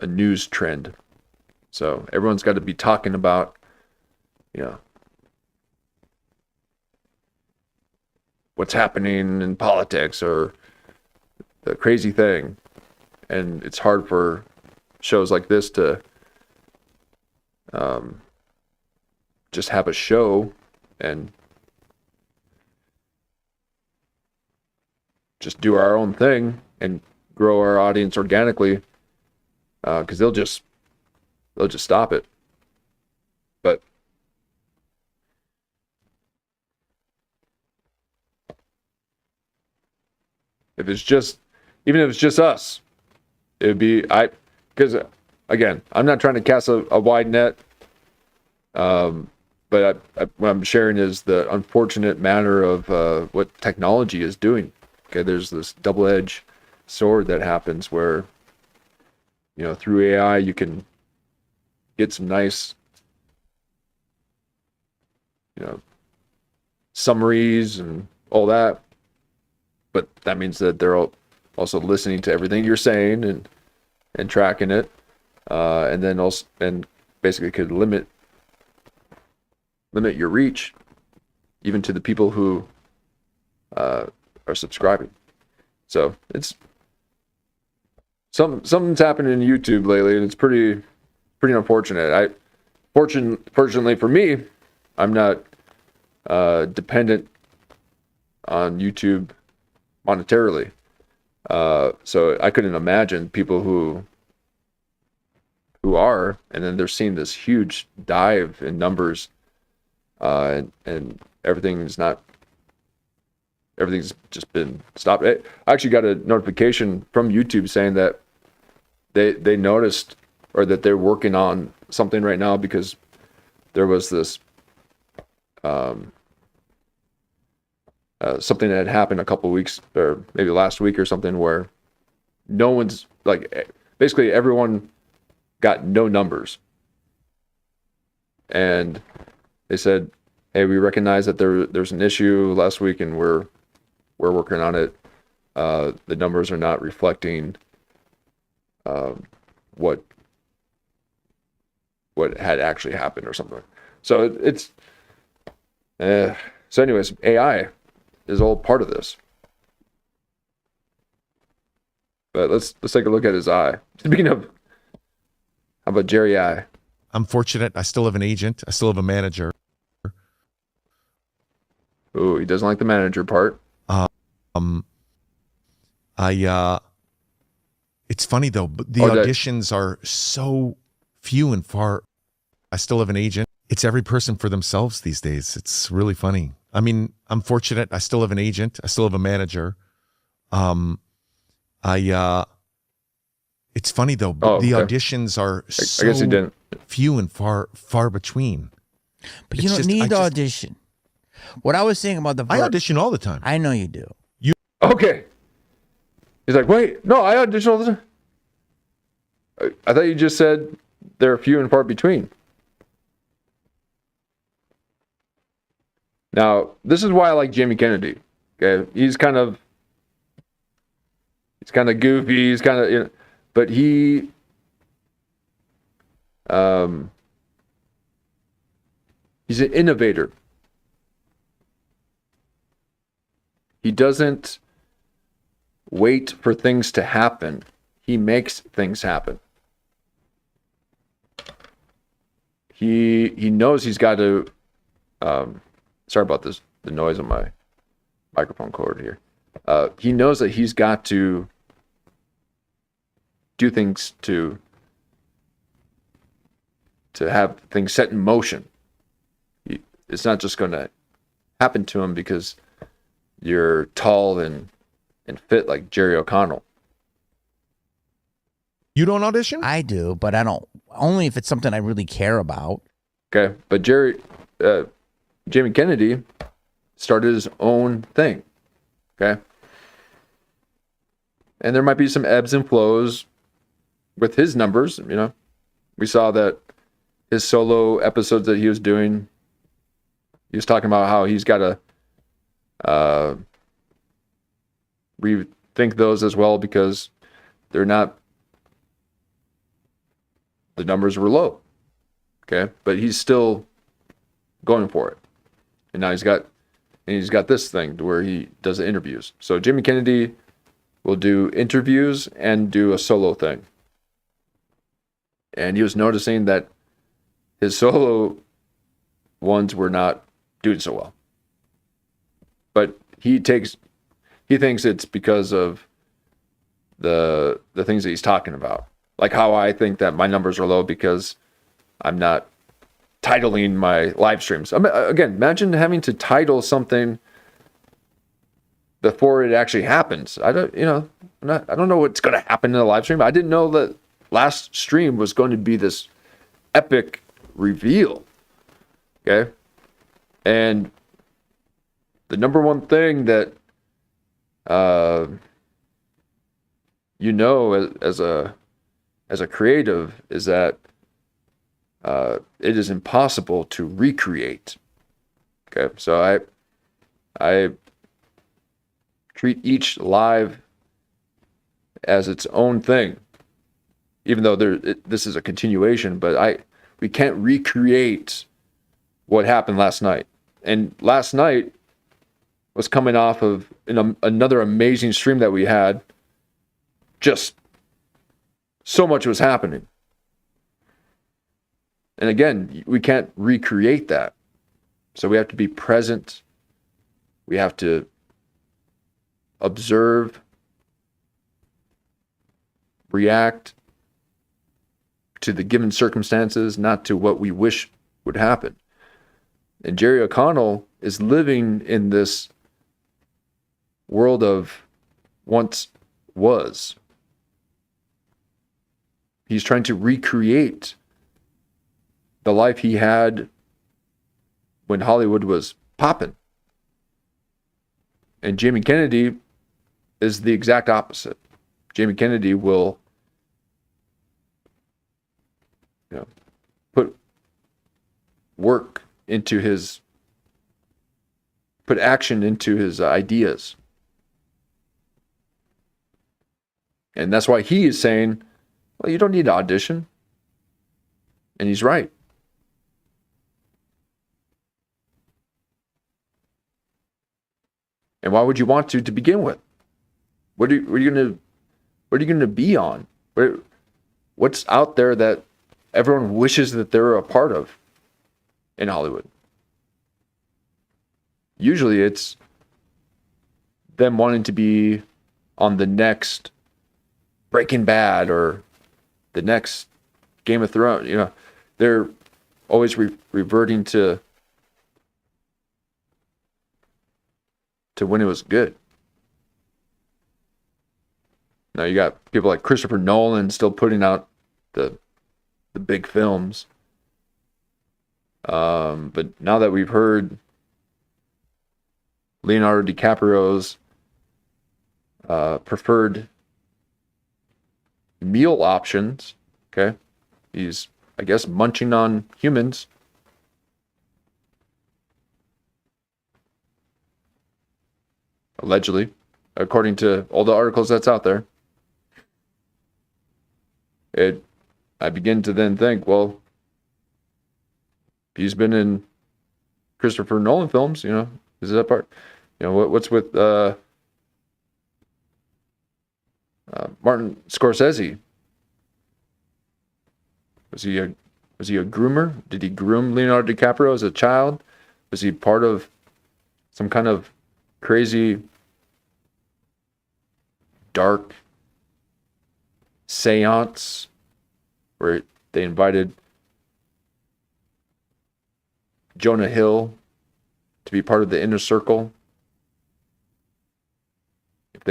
news trend. So everyone's got to be talking about, what's happening in politics or the crazy thing. And it's hard for shows like this to just have a show and just do our own thing and grow our audience organically, because they'll just stop it. But even if it's just us, it would be, because again, I'm not trying to cast a wide net, but what I'm sharing is the unfortunate matter of what technology is doing. Okay, there's this double-edged sword that happens where, through AI you can get some nice, summaries and all that, but that means that they're also listening to everything you're saying and tracking it, and then also basically could limit your reach, even to the people who are subscribing. So it's something's happening in YouTube lately, and it's pretty unfortunate. Fortunately for me, I'm not dependent on YouTube monetarily. So I couldn't imagine people who are, and then they're seeing this huge dive in numbers, and everything's just been stopped. I actually got a notification from YouTube saying that they noticed, or that they're working on something right now, because there was this something that had happened a couple weeks, or maybe last week or something, where no one's, like, basically everyone got no numbers. And they said, hey, we recognize that there's an issue last week, and we're working on it. The numbers are not reflecting what had actually happened or something. So it's so anyways, AI is all part of this. But let's take a look at his eye. Speaking of, how about Jerry I? I'm fortunate. I still have an agent. I still have a manager. Oh, he doesn't like the manager part. It's funny though, but the auditions are so few and far. I still have an agent. It's every person for themselves these days. It's really funny. I mean, I'm fortunate. I still have an agent. I still have a manager. It's funny though, but the auditions are so I guess he didn't. few and far between. But you don't need to audition. What I was saying about I audition all the time. I know you do. Okay. He's like, wait, no, I audition all the time. I thought you just said they're few and far between. Now, this is why I like Jamie Kennedy. Okay, he's kind of goofy. He's kind of, but he's an innovator. He doesn't wait for things to happen. He makes things happen. He knows he's got to. Sorry about this. The noise on my microphone cord here. He knows that he's got to do things to have things set in motion. It's not just going to happen to him because you're tall and fit like Jerry O'Connell. You don't audition? I do, but I don't. Only if it's something I really care about. Okay, but Jamie Kennedy started his own thing. Okay, and there might be some ebbs and flows with his numbers. We saw that his solo episodes that he was doing. He was talking about how he's got to rethink those as well, because the numbers were low. Okay, but he's still going for it. And now he's got this thing to where he does the interviews. So Jamie Kennedy will do interviews and do a solo thing. And he was noticing that his solo ones were not doing so well. But he thinks it's because of the things that he's talking about. Like how I think that my numbers are low because I'm not titling my live streams. Again, imagine having to title something before it actually happens. I don't know what's going to happen in the live stream. I didn't know that last stream was going to be this epic reveal. Okay? And the number one thing that as a creative is that it is impossible to recreate. Okay, so I treat each live as its own thing, even though this is a continuation. But we can't recreate what happened last night. And last night was coming off of another amazing stream that we had. Just so much was happening. And again, we can't recreate that. So we have to be present. We have to observe, react to the given circumstances, not to what we wish would happen. And Jerry O'Connell is living in this world of once was. He's trying to recreate the life he had when Hollywood was popping. And Jamie Kennedy is the exact opposite. Jamie Kennedy will, put action into his ideas. And that's why he is saying, well, you don't need to audition. And he's right. And why would you want to begin with? What are you going to be on? What's out there that everyone wishes that they're a part of in Hollywood? Usually it's them wanting to be on the next Breaking Bad or the next Game of Thrones. They're always reverting to when it was good. Now you got people like Christopher Nolan still putting out the big films. But now that we've heard Leonardo DiCaprio's preferred meal options, okay, he's, I guess, munching on humans. Allegedly, according to all the articles that's out there. I begin to then think, well, he's been in Christopher Nolan films, is that part? What's with Martin Scorsese? Was he a groomer? Did he groom Leonardo DiCaprio as a child? Was he part of some kind of crazy, dark seance where they invited Jonah Hill to be part of the inner circle? If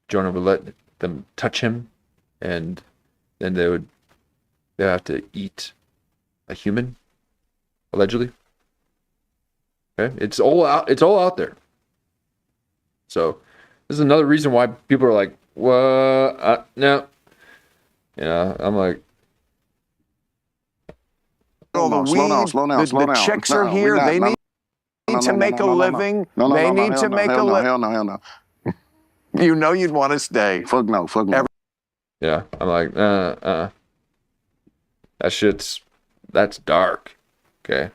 Jonah would let them touch him, and then they have to eat a human, allegedly. Okay, it's all out there. So this is another reason why people are like, "What? No." I'm like, slow down. The chicks are here. They need to make a living. They need to make a living. Hell no. You know you'd want to stay. Fuck no. Yeah, I'm like, that's dark. Okay.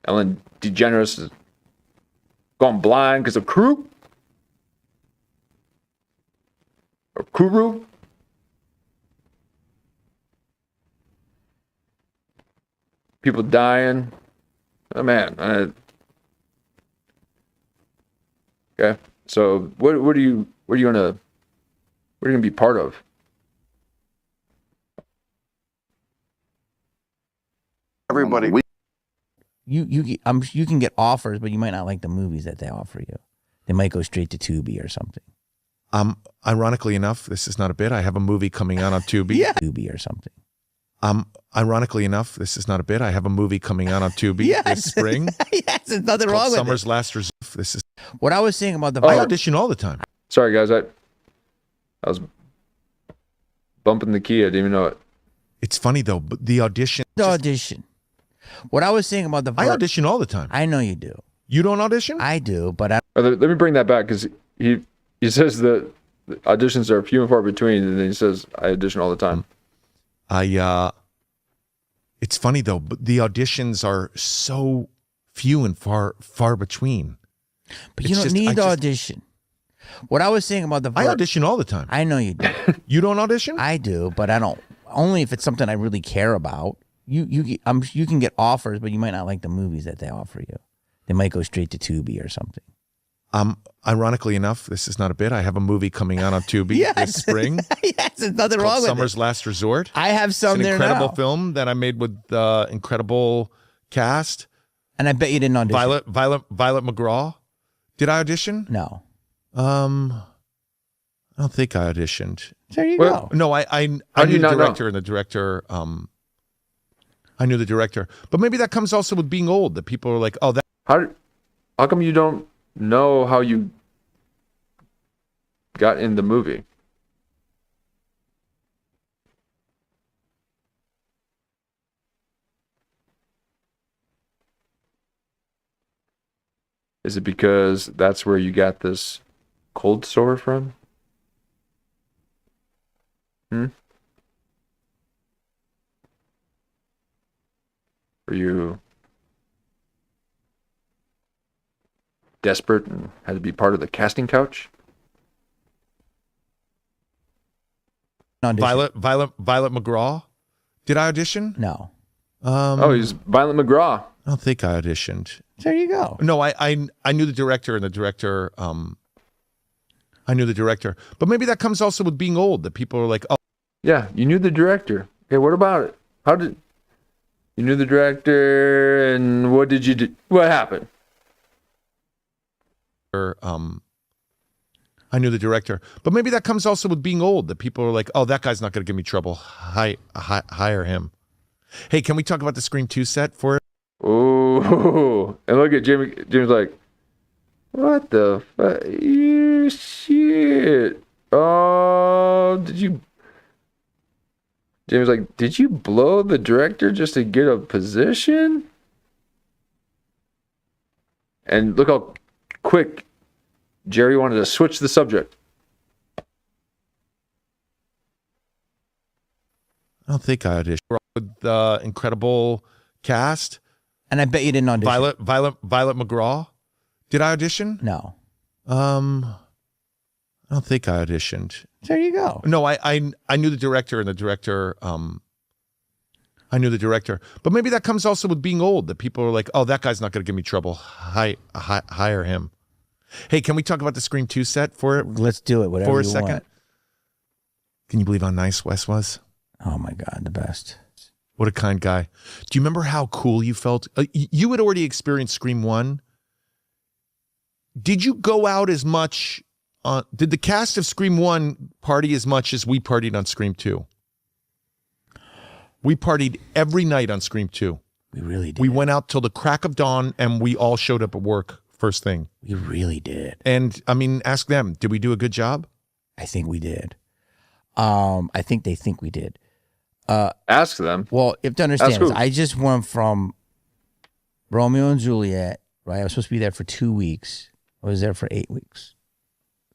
Ellen DeGeneres is gone blind because of crew? Or Kuru? People dying. Oh man. Okay. So what are you gonna be part of? Everybody. You can get offers, but you might not like the movies that they offer you. They might go straight to Tubi or something. Ironically enough, this is not a bit. I have a movie coming out on Tubi. Yeah. Tubi or something. Ironically enough, this is not a bit. I have a movie coming out on Tubi this spring. Yes, there's nothing wrong with Summer's it. Last Resort. This is What I was saying about the I audition all the time. Sorry guys, I was bumping the key. I didn't even know it. It's funny though, but the audition. What I was saying about the I audition all the time. I know you do. You don't audition? I do, but I Let me bring that back because he says that the auditions are few and far between, and then he says I audition all the time. It's funny though, but the auditions are so few and far between. But you don't need to audition. What I was saying about the I audition all the time. I know you do. You don't audition? I do, but I don't. Only if it's something I really care about. You can get offers, but you might not like the movies that they offer you. They might go straight to Tubi or something. Ironically enough, this is not a bit. I have a movie coming out on Tubi this spring. Yes, there's nothing wrong with Summer's it. Last Resort. I have some it's an there incredible now. film that I made with incredible cast. And I bet you didn't audition. Violet McGraw. Did I audition? No. I don't think I auditioned. There you go. No, I knew the director and the director. I knew the director, but maybe that comes also with being old. That people are like, oh, that. How come you don't know how you got in the movie? Is it because that's where you got this cold sore from? Were you desperate and had to be part of the casting couch? Violet McGraw. Did I audition? No. He's Violet McGraw. I don't think I auditioned. There you go. No, I knew the director and the director. I knew the director, but maybe that comes also with being old. That people are like, oh, yeah, you knew the director. Okay, what about it? How did you knew the director, and what did you do? What happened? I knew the director, but maybe that comes also with being old. That people are like, oh, that guy's not going to give me trouble. Hire him. Hey, can we talk about the Scream 2 set for it? Oh, and look at Jimmy. Jimmy's like, what the fuck? You shit. Oh, did you? Jimmy's like, did you blow the director just to get a position? And look how quick Jerry wanted to switch the subject. I don't think I auditioned. With the incredible cast. And I bet you didn't audition. Violet McGraw. Did I audition? No. I don't think I auditioned. There you go. No, I knew the director and the director. I knew the director, but maybe that comes also with being old. That people are like, oh, that guy's not going to give me trouble. Hire him. Hey, can we talk about the Scream 2 set for it? Let's do it. Whatever for a you second. want. Can you believe how nice Wes was? Oh my God, the best. What a kind guy. Do you remember how cool you felt? You had already experienced Scream 1. Did you go out as much? Did the cast of Scream 1 party as much as we partied on Scream 2? We partied every night on Scream 2. We really did. We went out till the crack of dawn and we all showed up at work first thing. We really did. And I mean, ask them, did we do a good job? I think we did. I think they think we did. Ask them. Well, you have to understand, I just went from Romeo and Juliet, right? I was supposed to be there for 2 weeks. I was there for 8 weeks.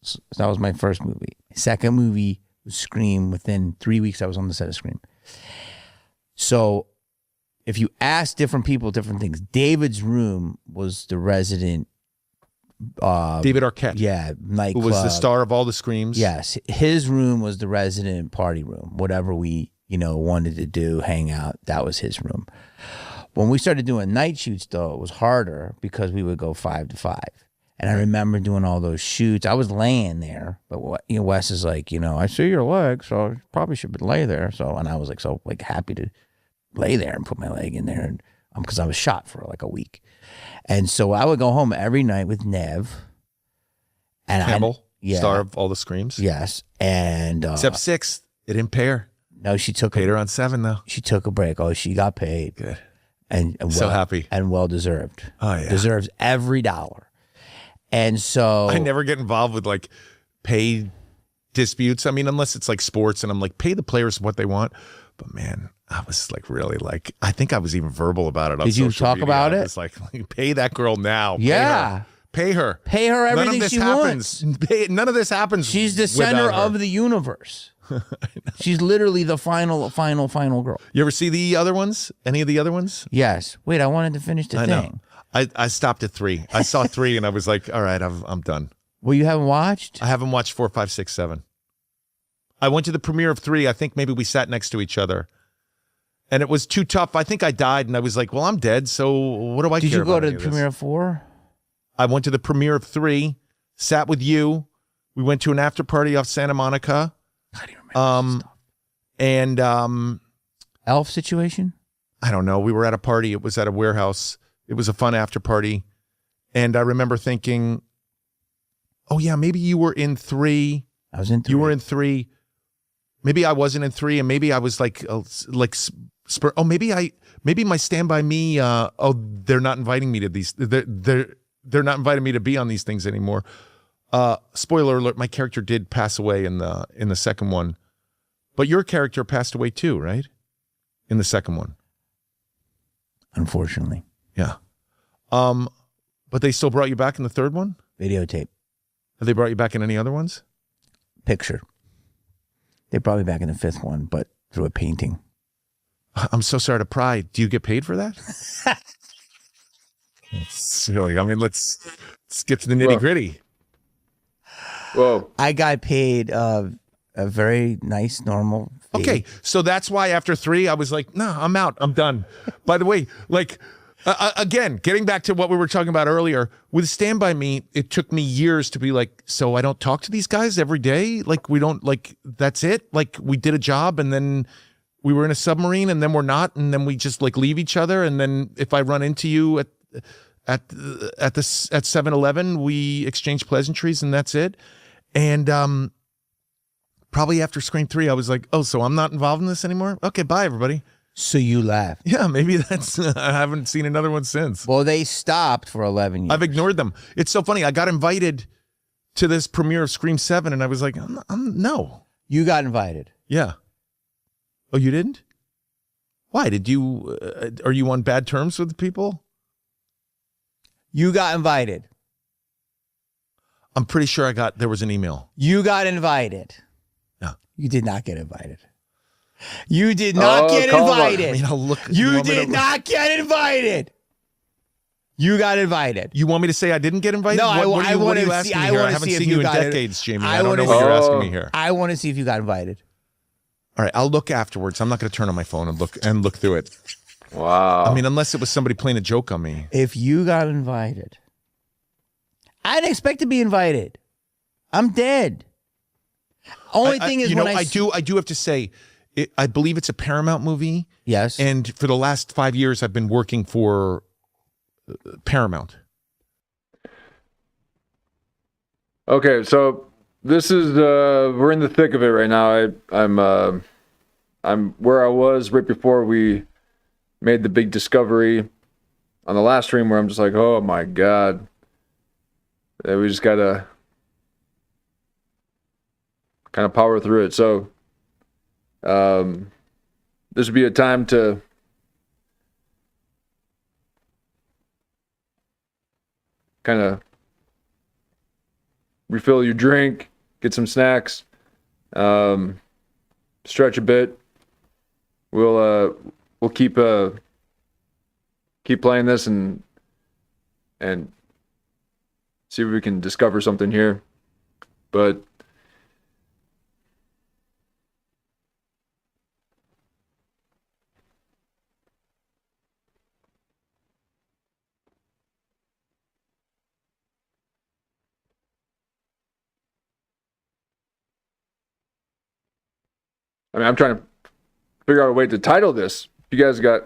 So that was my first movie. Second movie was Scream. Within 3 weeks, I was on the set of Scream. So if you ask different people different things, David's room was the resident. David Arquette. Yeah, nightclub. Who was the star of all the Screams. Yes. His room was the resident party room. Whatever we, wanted to do, hang out, that was his room. When we started doing night shoots, though, it was harder because we would go 5 to 5. And I remember doing all those shoots. I was laying there, but Wes is like, I see your leg, so you probably should lay there. And I was like happy to lay there and put my leg in there, and because I was shot for like a week. And so I would go home every night with Nev. And Campbell, star of all the Screams. Yes. And except 6, it didn't pay her. No, she took paid her on 7 though. She took a break. Oh, she got paid. Good. And so happy. And well deserved. Oh yeah. Deserves every dollar. And so I never get involved with like pay disputes. I mean, unless it's like sports and I'm like, pay the players what they want. But man, I was like really like, I think I was even verbal about it on Did you social talk media. about it? It's like, pay that girl now. Yeah. Pay her. Pay her everything None of this she happens. wants. None of this happens. She's the center without her. of the universe. She's literally the final girl. You ever see the other ones? Any of the other ones? Yes. Wait, I wanted to finish the I thing. know. I stopped at 3. I saw 3 and I was like, all right, I'm done. Well, you haven't watched? I haven't watched 4, 5, 6, 7. I went to the premiere of 3. I think maybe we sat next to each other. And it was too tough. I think I died and I was like, well, I'm dead. So what do I care about? Did you go to any the of this? premiere of 4? I went to the premiere of 3, sat with you. We went to an after party off Santa Monica. I don't remember stuff. And Elf situation? I don't know. We were at a party. It was at a warehouse. It was a fun after party. And I remember thinking, oh yeah, maybe you were in 3. I was in 3. You were in 3. Maybe I wasn't in 3, and maybe I was maybe my Stand By Me. They're not inviting me to these. They're not inviting me to be on these things anymore. Spoiler alert: my character did pass away in the second one, but your character passed away too, right? In the second one, unfortunately. Yeah. But they still brought you back in the third one. Videotape. Have they brought you back in any other ones? Picture. They brought me back in the 5th one, but through a painting. I'm so sorry to pry. Do you get paid for that? Silly. I mean, let's get to the nitty gritty. Whoa. I got paid a very nice, normal fee. Okay, so that's why after 3, I was like, no, I'm out. I'm done. By the way, like, again, getting back to what we were talking about earlier, with Stand By Me, it took me years to be like, so I don't talk to these guys every day? Like, we don't, like, that's it? Like, we did a job and then we were in a submarine and then we're not, and then we just, like, leave each other, and then if I run into you at 7-Eleven, we exchange pleasantries and that's it? And probably after Scream 3, I was like, oh, so I'm not involved in this anymore? Okay, bye, everybody. So you left. Yeah, maybe that's, I haven't seen another one since. Well, they stopped for 11 years. I've ignored them. It's so funny. I got invited to this premiere of Scream 7 and I was like, no. You got invited. Yeah. Oh, you didn't? Why? Did you, are you on bad terms with the people? You got invited. I'm pretty sure there was an email. You got invited. No. You did not get invited. You did not get invited. I mean, I'll look. You did not get invited. You got invited. You want me to say I didn't get invited? No, I want to to see. I haven't seen you in decades, Jamie. I don't know what you're asking me here. I want to see if you got invited. All right, I'll look afterwards. I'm not going to turn on my phone and look through it. Wow. I mean, unless it was somebody playing a joke on me. If you got invited, I didn't expect to be invited. I'm dead. Only thing is, I do have to say, I believe it's a Paramount movie. Yes. And for the last 5 years, I've been working for Paramount. Okay, so this is we're in the thick of it right now. I'm where I was right before we made the big discovery on the last stream, where I'm just like, oh my god, we just gotta kind of power through it. So this would be a time to kind of refill your drink, get some snacks, stretch a bit. We'll keep playing this and see if we can discover something here. But I mean, I'm trying to figure out a way to title this. If you guys got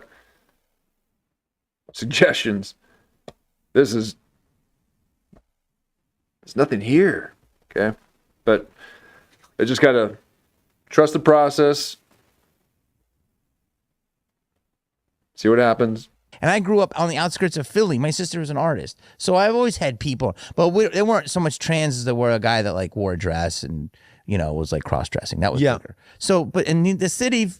suggestions, there's nothing here, okay? But I just gotta trust the process, see what happens. And I grew up on the outskirts of Philly. My sister was an artist. So I've always had people, but there weren't so much trans as there were a guy that like wore a dress and, you know, was like cross-dressing. That was bigger. So, but in the city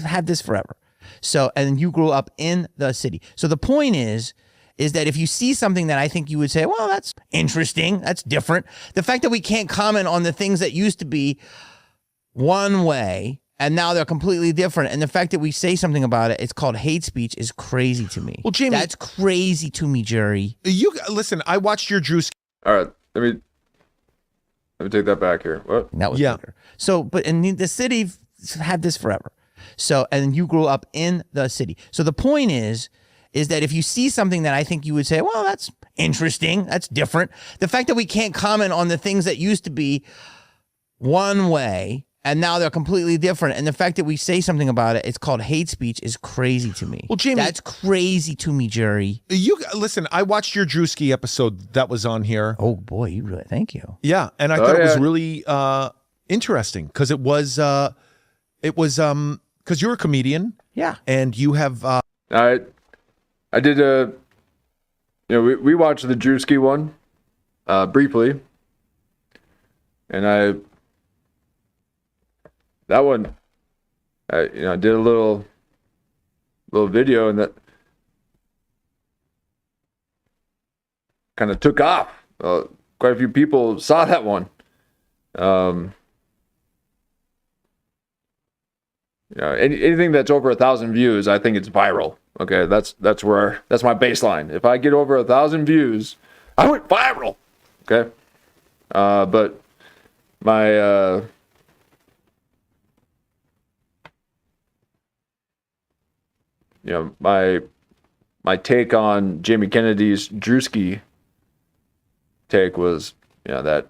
had this forever. So, and you grew up in the city. So the point is that if you see something that I think you would say, well, that's interesting, that's different. The fact that we can't comment on the things that used to be one way and now they're completely different. And the fact that we say something about it, it's called hate speech, is crazy to me. Well, Jamie, that's crazy to me, Jerry. You listen. I watched your Drew. All right, let me take that back here. What? That was bigger. So, but in the city had this forever. So, and you grew up in the city. So the point is that if you see something that I think you would say, well, that's interesting, that's different. The fact that we can't comment on the things that used to be one way and now they're completely different. And the fact that we say something about it, it's called hate speech, is crazy to me. Well, Jamie, that's crazy to me, Jerry. You listen. I watched your Drewski episode that was on here. Oh boy, you really thank you. Yeah, and I thought it was really interesting because it was because you're a comedian. Yeah, and you have. I did we watched the Drewski one briefly, and that one, I did a little video, and that kind of took off. Quite a few people saw that one. Anything that's over 1,000 views, I think it's viral. Okay, that's my baseline. If I get over 1,000 views, I went viral. Okay, but my my take on Jamie Kennedy's Drewski take was, that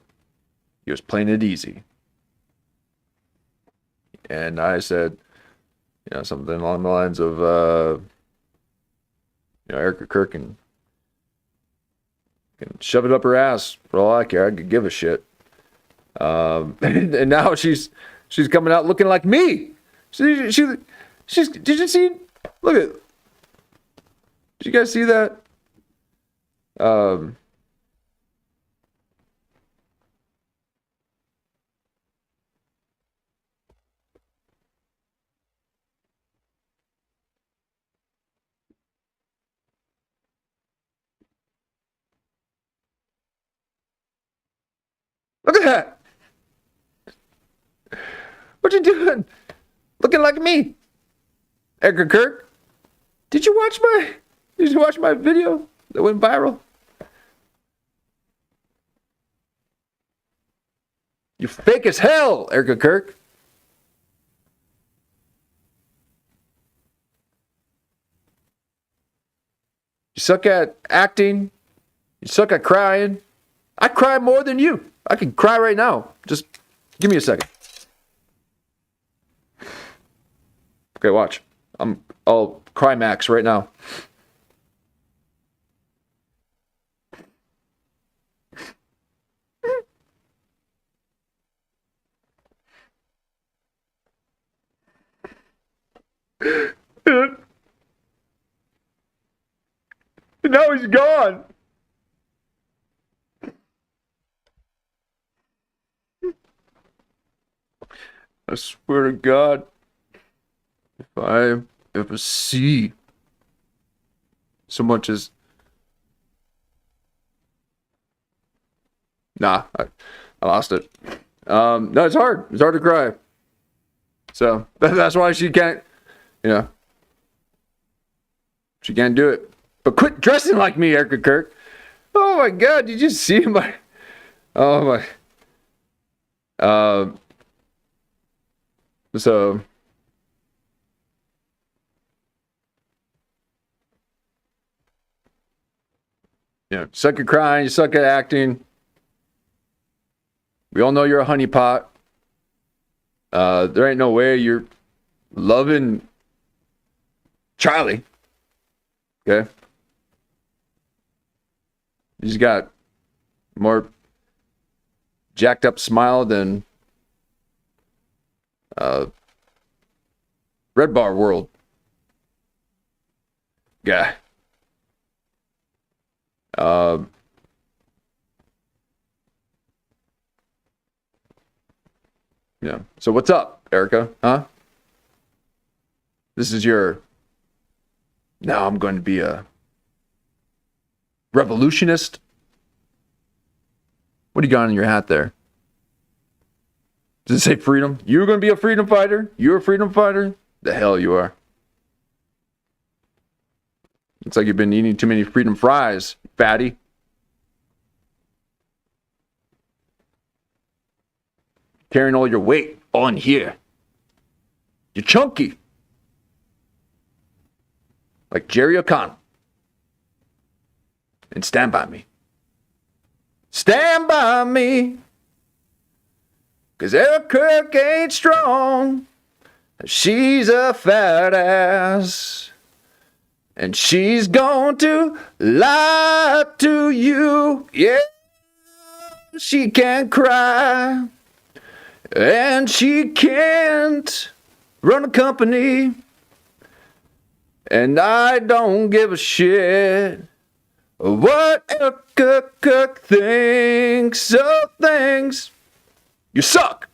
he was playing it easy. And I said, something along the lines of, Erich can shove it up her ass for all I care. I could give a shit. And now she's coming out looking like me. She's did you see? Look at. Did you guys see that? Look at that. What you doing? Looking like me. Edgar Kirk, did you watch my video that went viral? You fake as hell, Edgar Kirk. You suck at acting. You suck at crying. I cry more than you. I can cry right now. Just give me a second. Okay, watch. I'll climax right now. And now he's gone. I swear to God, if I ever see so much as Nah, I lost it. No, it's hard. It's hard to cry. So that's why she can't, she can't do it. But quit dressing like me, Erich Kirk. Oh my God, did you see my, oh my. So. Suck at crying, you suck at acting. We all know you're a honeypot. There ain't no way you're loving Charlie. Okay? You just got more jacked up smile than Red Bar World guy. So what's up, Erica? Huh? This is your, now I'm going to be a revolutionist? What do you got on your hat there? Does it say freedom? You're going to be a freedom fighter? You're a freedom fighter? The hell you are. It's like you've been eating too many freedom fries, fatty. Carrying all your weight on here. You're chunky. Like Jerry O'Connell. And stand by me. Stand by me. 'Cause Erich Kirk ain't strong. She's a fat ass. And she's going to lie to you. Yeah. She can't cry. And she can't run a company. And I don't give a shit what Erich thinks of things. You suck.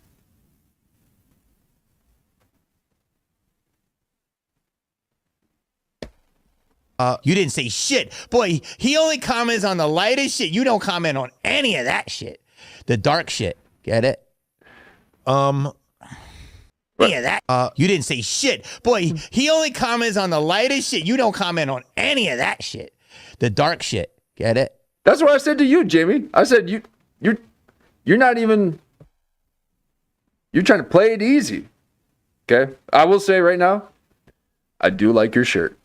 You didn't say shit. Boy, he only comments on the lightest shit. You don't comment on any of that shit. The dark shit. Get it? Any of that. You didn't say shit. Boy, he only comments on the lightest shit. You don't comment on any of that shit. The dark shit. Get it? That's what I said to you, Jamie. I said you're not even, you're trying to play it easy. Okay? I will say right now, I do like your shirt.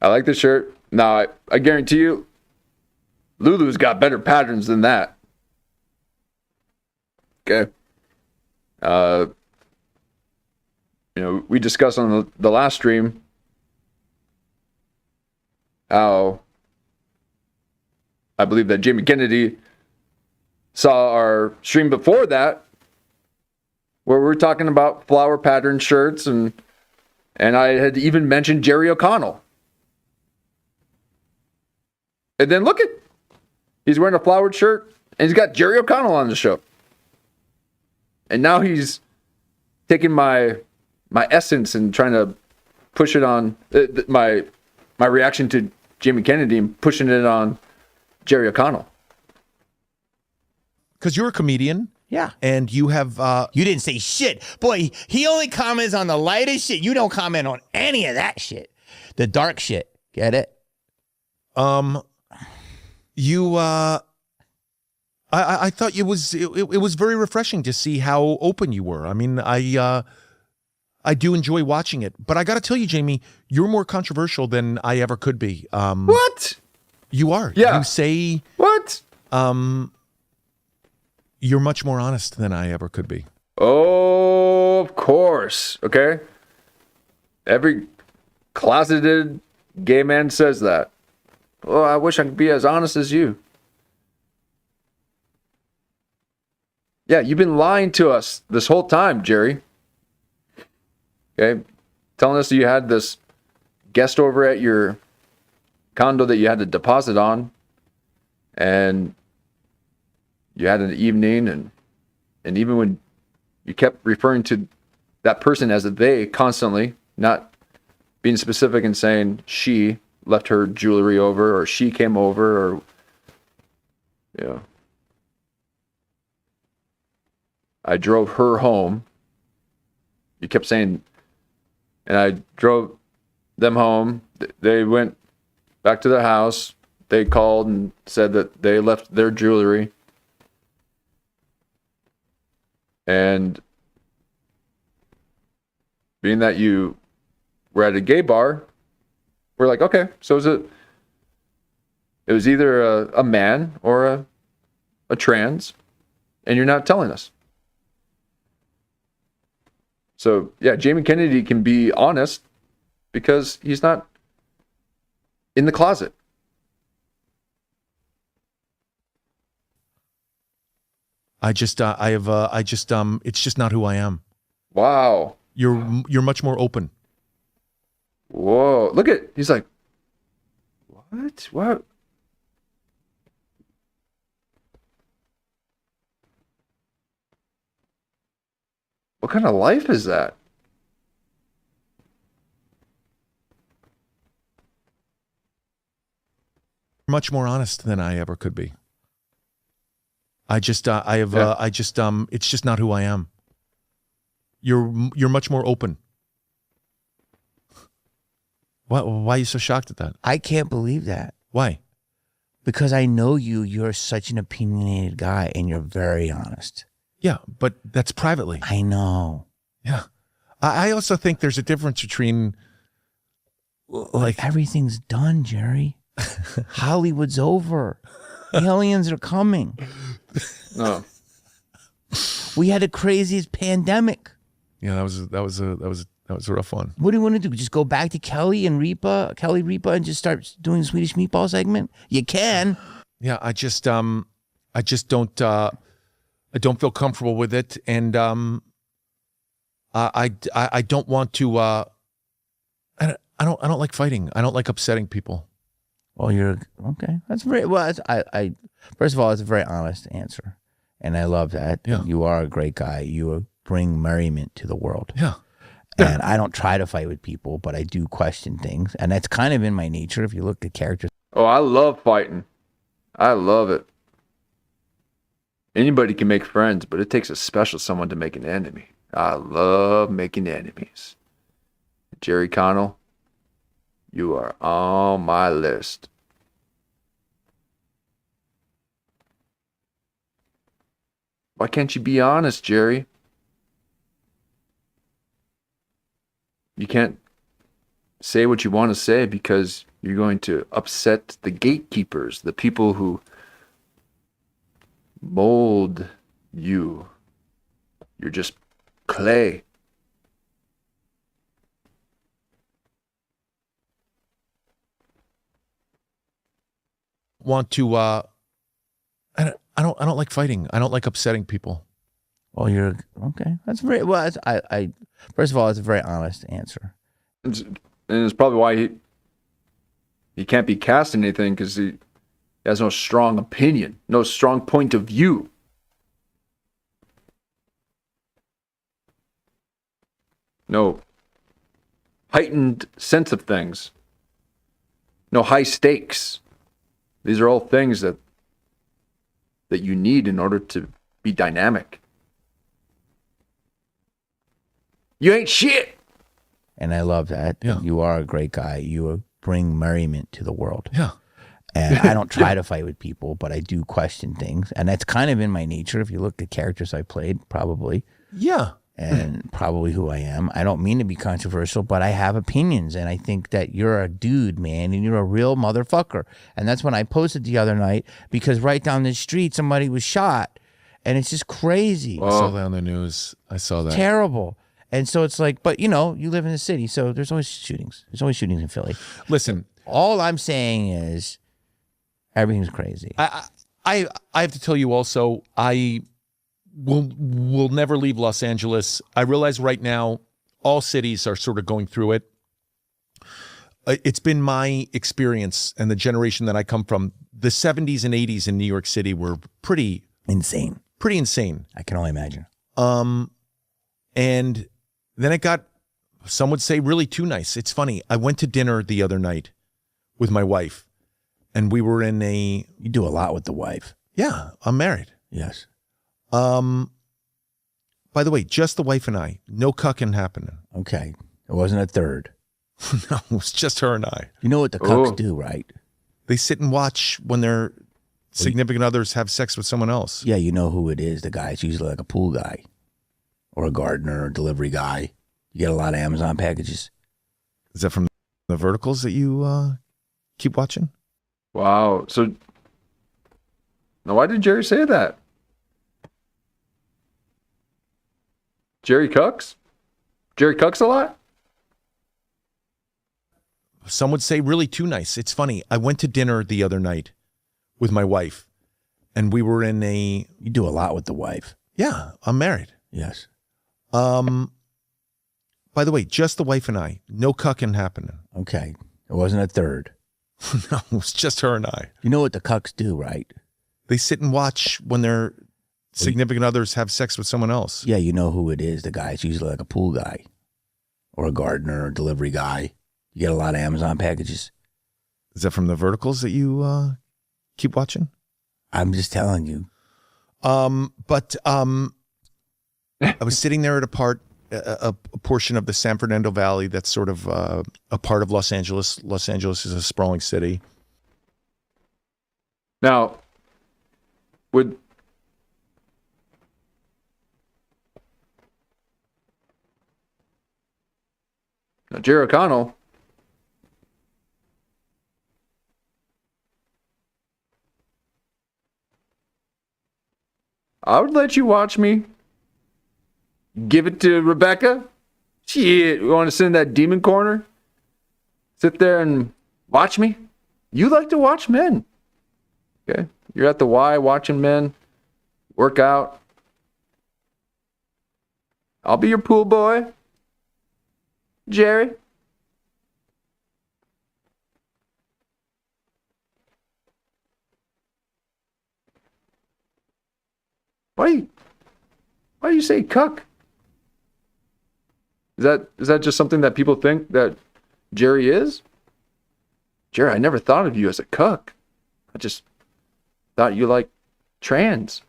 I like the shirt. Now, I guarantee you, Lulu's got better patterns than that. Okay? We discussed on the last stream how I believe that Jamie Kennedy saw our stream before that where we were talking about flower pattern shirts and I had even mentioned Jerry O'Connell. And then look at, he's wearing a flowered shirt and he's got Jerry O'Connell on the show. And now he's taking my essence and trying to push it on my reaction to Jamie Kennedy and pushing it on Jerry O'Connell. Because you're a comedian. Yeah. And you have... You didn't say shit. Boy, he only comments on the lightest shit. You don't comment on any of that shit. The dark shit. Get it? I thought it was very refreshing to see how open you were. I mean, I do enjoy watching it, but I got to tell you, Jamie, you're more controversial than I ever could be. What? You are. Yeah. You say what? You're much more honest than I ever could be. Oh, of course. Okay. Every closeted gay man says that. Oh, I wish I could be as honest as you. Yeah, you've been lying to us this whole time, Jerry. Okay? Telling us that you had this guest over at your condo that you had to deposit on. And you had an evening, and even when you kept referring to that person as a they constantly, not being specific and saying she left her jewelry over or she came over or I drove her home. You kept saying, and I drove them home. They went back to their house. They called and said that they left their jewelry. And being that you were at a gay bar, we're like, okay, so it was either a man or a trans, and you're not telling us. So yeah, Jamie Kennedy can be honest because he's not in the closet. It's just not who I am. Wow. You're much more open. Whoa. Look at, he's like, what? What? What kind of life is that? Much more honest than I ever could be. It's just not who I am. You're much more open. Why are you so shocked at that? I can't believe that. Why? Because I know you. You're such an opinionated guy, and you're very honest. Yeah, but that's privately. I know. Yeah. I also think there's a difference between like everything's done, Jerry. Hollywood's over. Aliens are coming. No. We had the craziest pandemic. Yeah, that was a rough one. What do you want to do? Just go back to Kelly Ripa, and just start doing the Swedish Meatball segment? You can. Yeah, I just don't feel comfortable with it, and I don't want to. I don't like fighting. I don't like upsetting people. Well, you're okay. That's very well. I first of all, it's a very honest answer, and I love that. Yeah. You are a great guy. You bring merriment to the world. Yeah. And I don't try to fight with people, but I do question things, and that's kind of in my nature. If you look at characters. Oh, I love fighting. I love it. Anybody can make friends, but it takes a special someone to make an enemy. I love making enemies. Jerry Connell, you are on my list. Why can't you be honest, Jerry? You can't say what you want to say because you're going to upset the gatekeepers, the people who mold you. You're just clay. Want to I don't like fighting. I don't like upsetting people. Well, you're okay. That's very well. I first of all, it's a very honest answer. And it's probably why he can't be cast in anything, because he has no strong opinion, no strong point of view. No heightened sense of things. No high stakes. These are all things that you need in order to be dynamic. You ain't shit. And I love that. Yeah. You are a great guy. You bring merriment to the world. Yeah. And I don't try to fight with people, but I do question things. And that's kind of in my nature. If you look at characters I played, probably. Yeah. And probably who I am. I don't mean to be controversial, but I have opinions. And I think that you're a dude, man, and you're a real motherfucker. And that's when I posted the other night, because right down the street, somebody was shot. And it's just crazy. I saw that on the news. I saw that. Terrible. And so it's like, but you know, you live in the city, so there's always shootings. There's always shootings in Philly. Listen, all I'm saying is everything's crazy. I have to tell you also, I will never leave Los Angeles. I realize right now all cities are sort of going through it. It's been my experience and the generation that I come from. The 70s and 80s in New York City were pretty insane. Pretty insane. I can only imagine. And then it got, some would say, really too nice. It's funny. I went to dinner the other night with my wife, and we were in a... You do a lot with the wife. Yeah, I'm married. Yes. By the way, just the wife and I. No cucking happening. Okay. It wasn't a third. No, it was just her and I. You know what the cucks do, right? They sit and watch when their significant others have sex with someone else. Yeah, you know who it is. The guy. It's usually like a pool guy or a gardener or delivery guy. You get a lot of Amazon packages. Is that from the verticals that you keep watching? Wow. So, now why did Jerry say that? Jerry cucks? Jerry cucks a lot? Some would say really too nice. It's funny. I went to dinner the other night with my wife, and we were in a... You do a lot with the wife. Yeah, I'm married. Yes. By the way, just the wife and I. No cucking happening. Okay. It wasn't a third. No, it was just her and I. You know what the cucks do, right? They sit and watch when their significant others have sex with someone else. Yeah, you know who it is. The guy. It's usually like a pool guy or a gardener or delivery guy. You get a lot of Amazon packages. Is that from the verticals that you keep watching? I'm just telling you. I was sitting there at a portion of the San Fernando Valley that's sort of a part of Los Angeles. Los Angeles is a sprawling city. Now, would Jerry O'Connell, I would let you watch me. Give it to Rebecca. Shit, you want to sit in that demon corner? Sit there and watch me? You like to watch men. Okay? You're at the Y watching men work out. I'll be your pool boy. Jerry. Why do you say cuck? Is that just something that people think that Jerry is? Jerry, I never thought of you as a cuck. I just thought you like trans.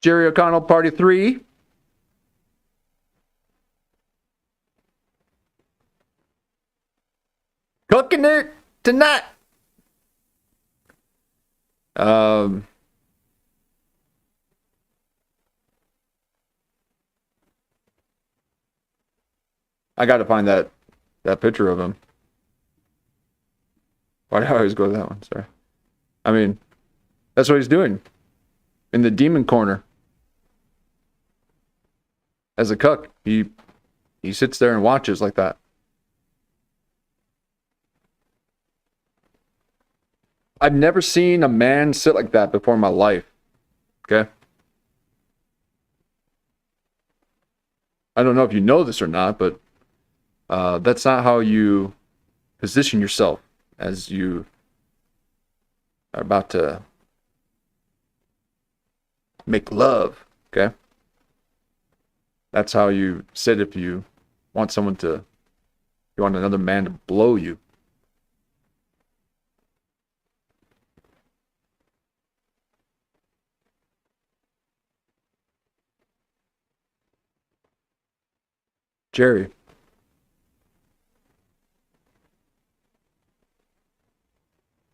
Jerry O'Connell, Party 3. Cooking it tonight. I got to find that picture of him. Why do I always go to that one? Sorry. I mean, that's what he's doing in the demon corner. As a cuck, he sits there and watches like that. I've never seen a man sit like that before in my life. Okay? I don't know if you know this or not, but that's not how you position yourself as you are about to make love. Okay? That's how you sit if you want you want another man to blow you. Jerry.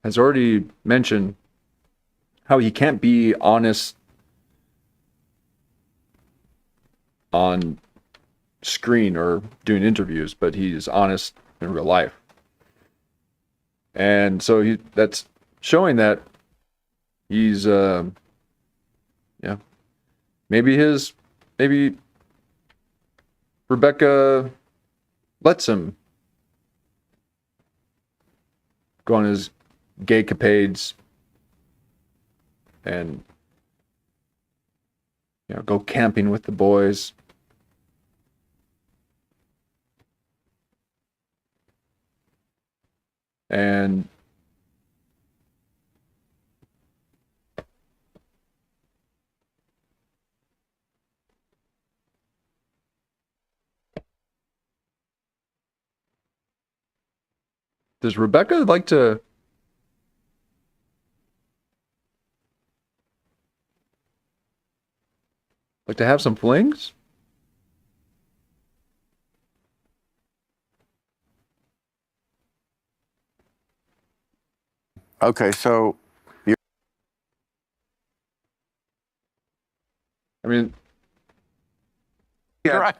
Has already mentioned how he can't be honest on screen or doing interviews, but he's honest in real life. And so that's showing that he's maybe Rebecca lets him go on his gay capades and go camping with the boys. And Does Rebecca like to have some flings? Okay, so I mean, Yeah.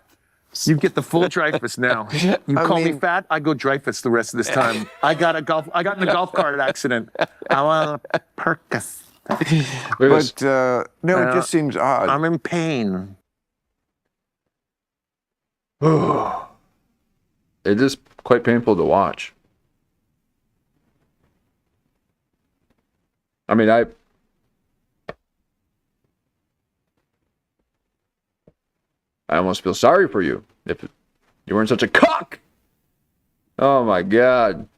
You get the full Dreyfus now. You I call me mean- fat, I go Dreyfus the rest of this time. I got in a golf cart accident. I want a Percocet. but no, it just seems odd. I'm in pain. it is quite painful to watch. I mean, I almost feel sorry for you if you weren't such a cock. Oh my God.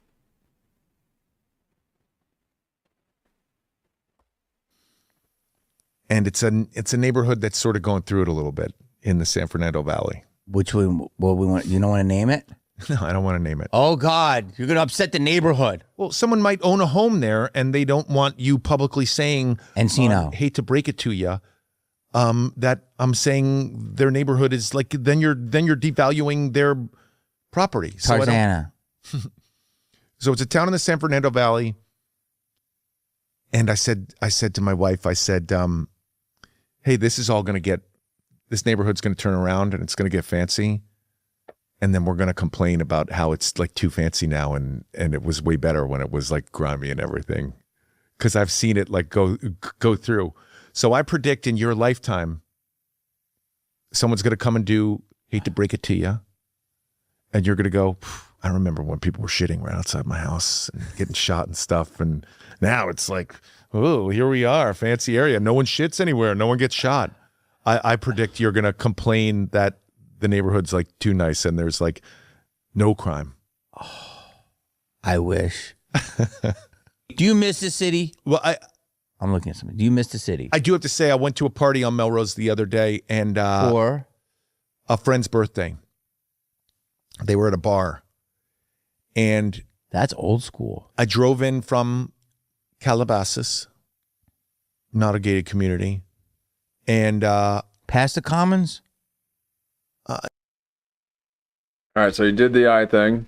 And it's a neighborhood that's sort of going through it a little bit in the San Fernando Valley. Which we want? You don't want to name it? No, I don't want to name it. Oh God, you're gonna upset the neighborhood. Well, someone might own a home there, and they don't want you publicly saying, Encino. hate to break it to you, that I'm saying their neighborhood is like, then you're devaluing their property. So Tarzana. So it's a town in the San Fernando Valley. And I said to my wife, I said, hey, this neighborhood's going to turn around and it's going to get fancy. And then we're going to complain about how it's like too fancy now. And it was way better when it was like grimy and everything. Cause I've seen it like go through. So I predict in your lifetime, someone's going to come and do, hate to break it to you. And you're going to go, I remember when people were shitting right outside my house and getting shot and stuff. And now it's like, oh, here we are, fancy area. No one shits anywhere. No one gets shot. I predict you're going to complain that the neighborhood's like too nice and there's like no crime. Oh, I wish. Do you miss the city? Well, I'm looking at something. Do you miss the city? I do have to say I went to a party on Melrose the other day and For a friend's birthday. They were at a bar. And that's old school. I drove in from Calabasas, not a gated community. And past the Commons? All right, so you did the eye thing.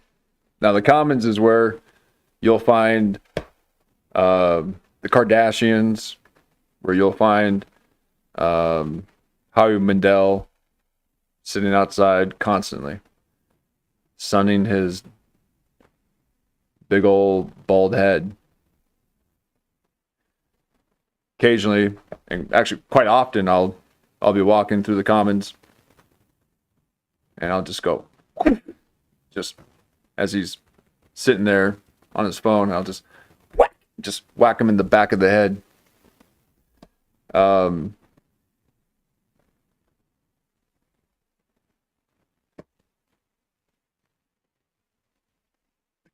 Now the Commons is where you'll find the Kardashians, where you'll find Howie Mandel sitting outside constantly, sunning his big old bald head. Occasionally, and actually quite often, I'll be walking through the Commons and I'll just go, just as he's sitting there on his phone, I'll just whack him in the back of the head.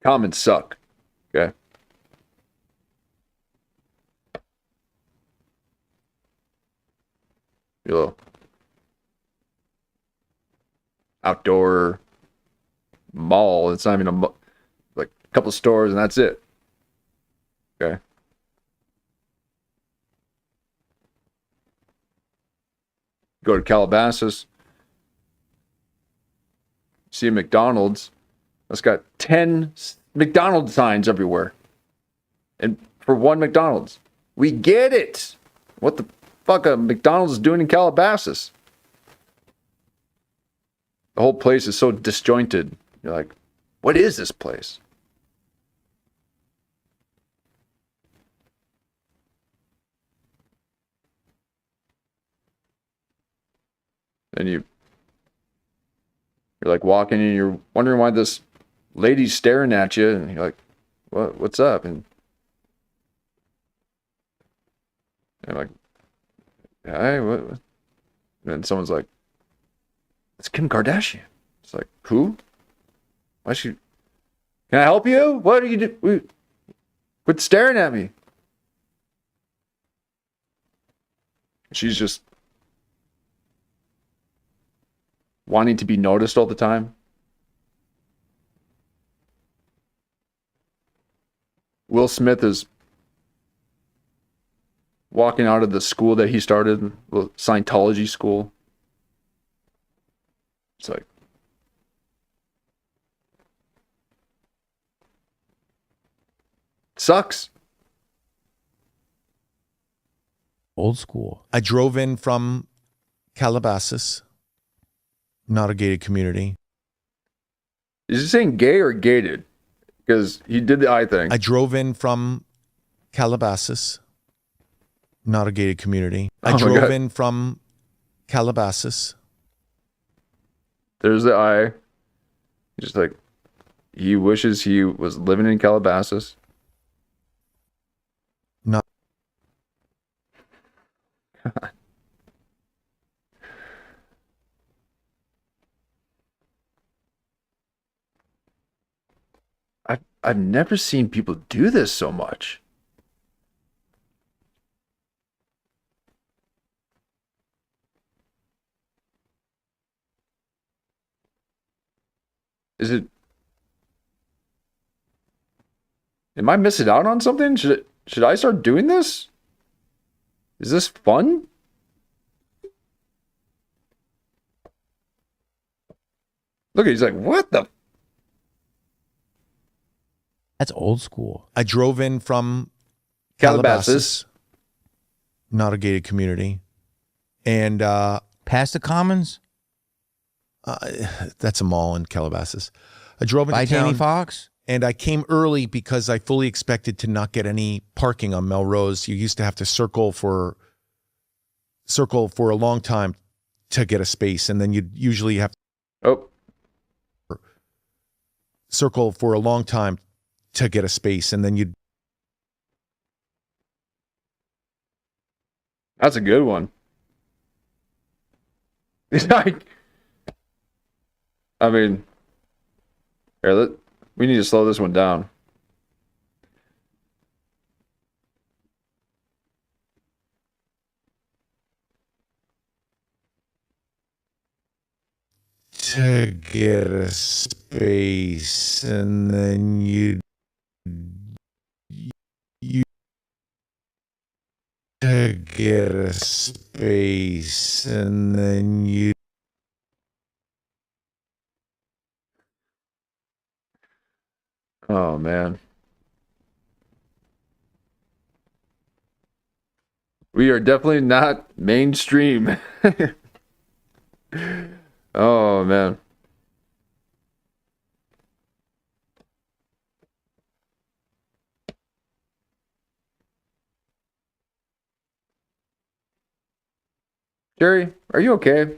Commons suck. Okay. Your little outdoor mall. It's not even like a couple of stores and that's it. Okay. Go to Calabasas. See a McDonald's. That's got 10 McDonald's signs everywhere. And for one McDonald's. We get it. What the fuck a McDonald's is doing in Calabasas? The whole place is so disjointed. You're like, what is this place? And you're like walking and you're wondering why this lady's staring at you, and you're like, what's up? And you're like, hey, what? And then someone's like, it's Kim Kardashian. It's like, who? Why she? Can I help you? What are you doing? Quit staring at me. She's just wanting to be noticed all the time. Will Smith is walking out of the school that he started, the Scientology school. It's like, sucks. Old school. I drove in from Calabasas, not a gated community. Is he saying gay or gated? Because he did the eye thing. I drove in from Calabasas, not a gated community. I drove in from Calabasas. There's the eye. Just like, he wishes he was living in Calabasas. Not. I've never seen people do this so much. Is it? Am I missing out on something? Should I start doing this? Is this fun? Look, he's like, what the? That's old school. I drove in from Calabasas, not a gated community, and Past the Commons? that's a mall in Calabasas. I drove into By town, Jamie Foxx? and I came early because I fully expected to not get any parking on Melrose. You used to have to circle for a long time to get a space, and then you'd usually have to circle for a long time to get a space, and then you'd. That's a good one. It's like, I mean, here, we need to slow this one down. To get a space, and then you to get a space, and then you. Oh man, we are definitely not mainstream. Oh man. Jerry, are you okay?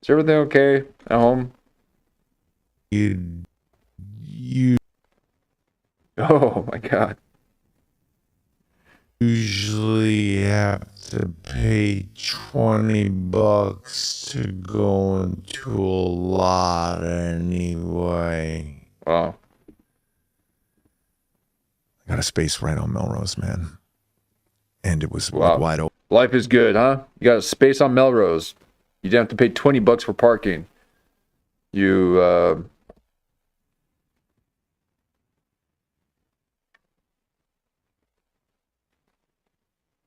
Is everything okay at home? You. Oh my God. Usually have to pay $20 to go into a lot anyway. Wow. I got a space right on Melrose, man. And it was like wide open. Life is good, huh? You got a space on Melrose. You didn't have to pay $20 for parking. You,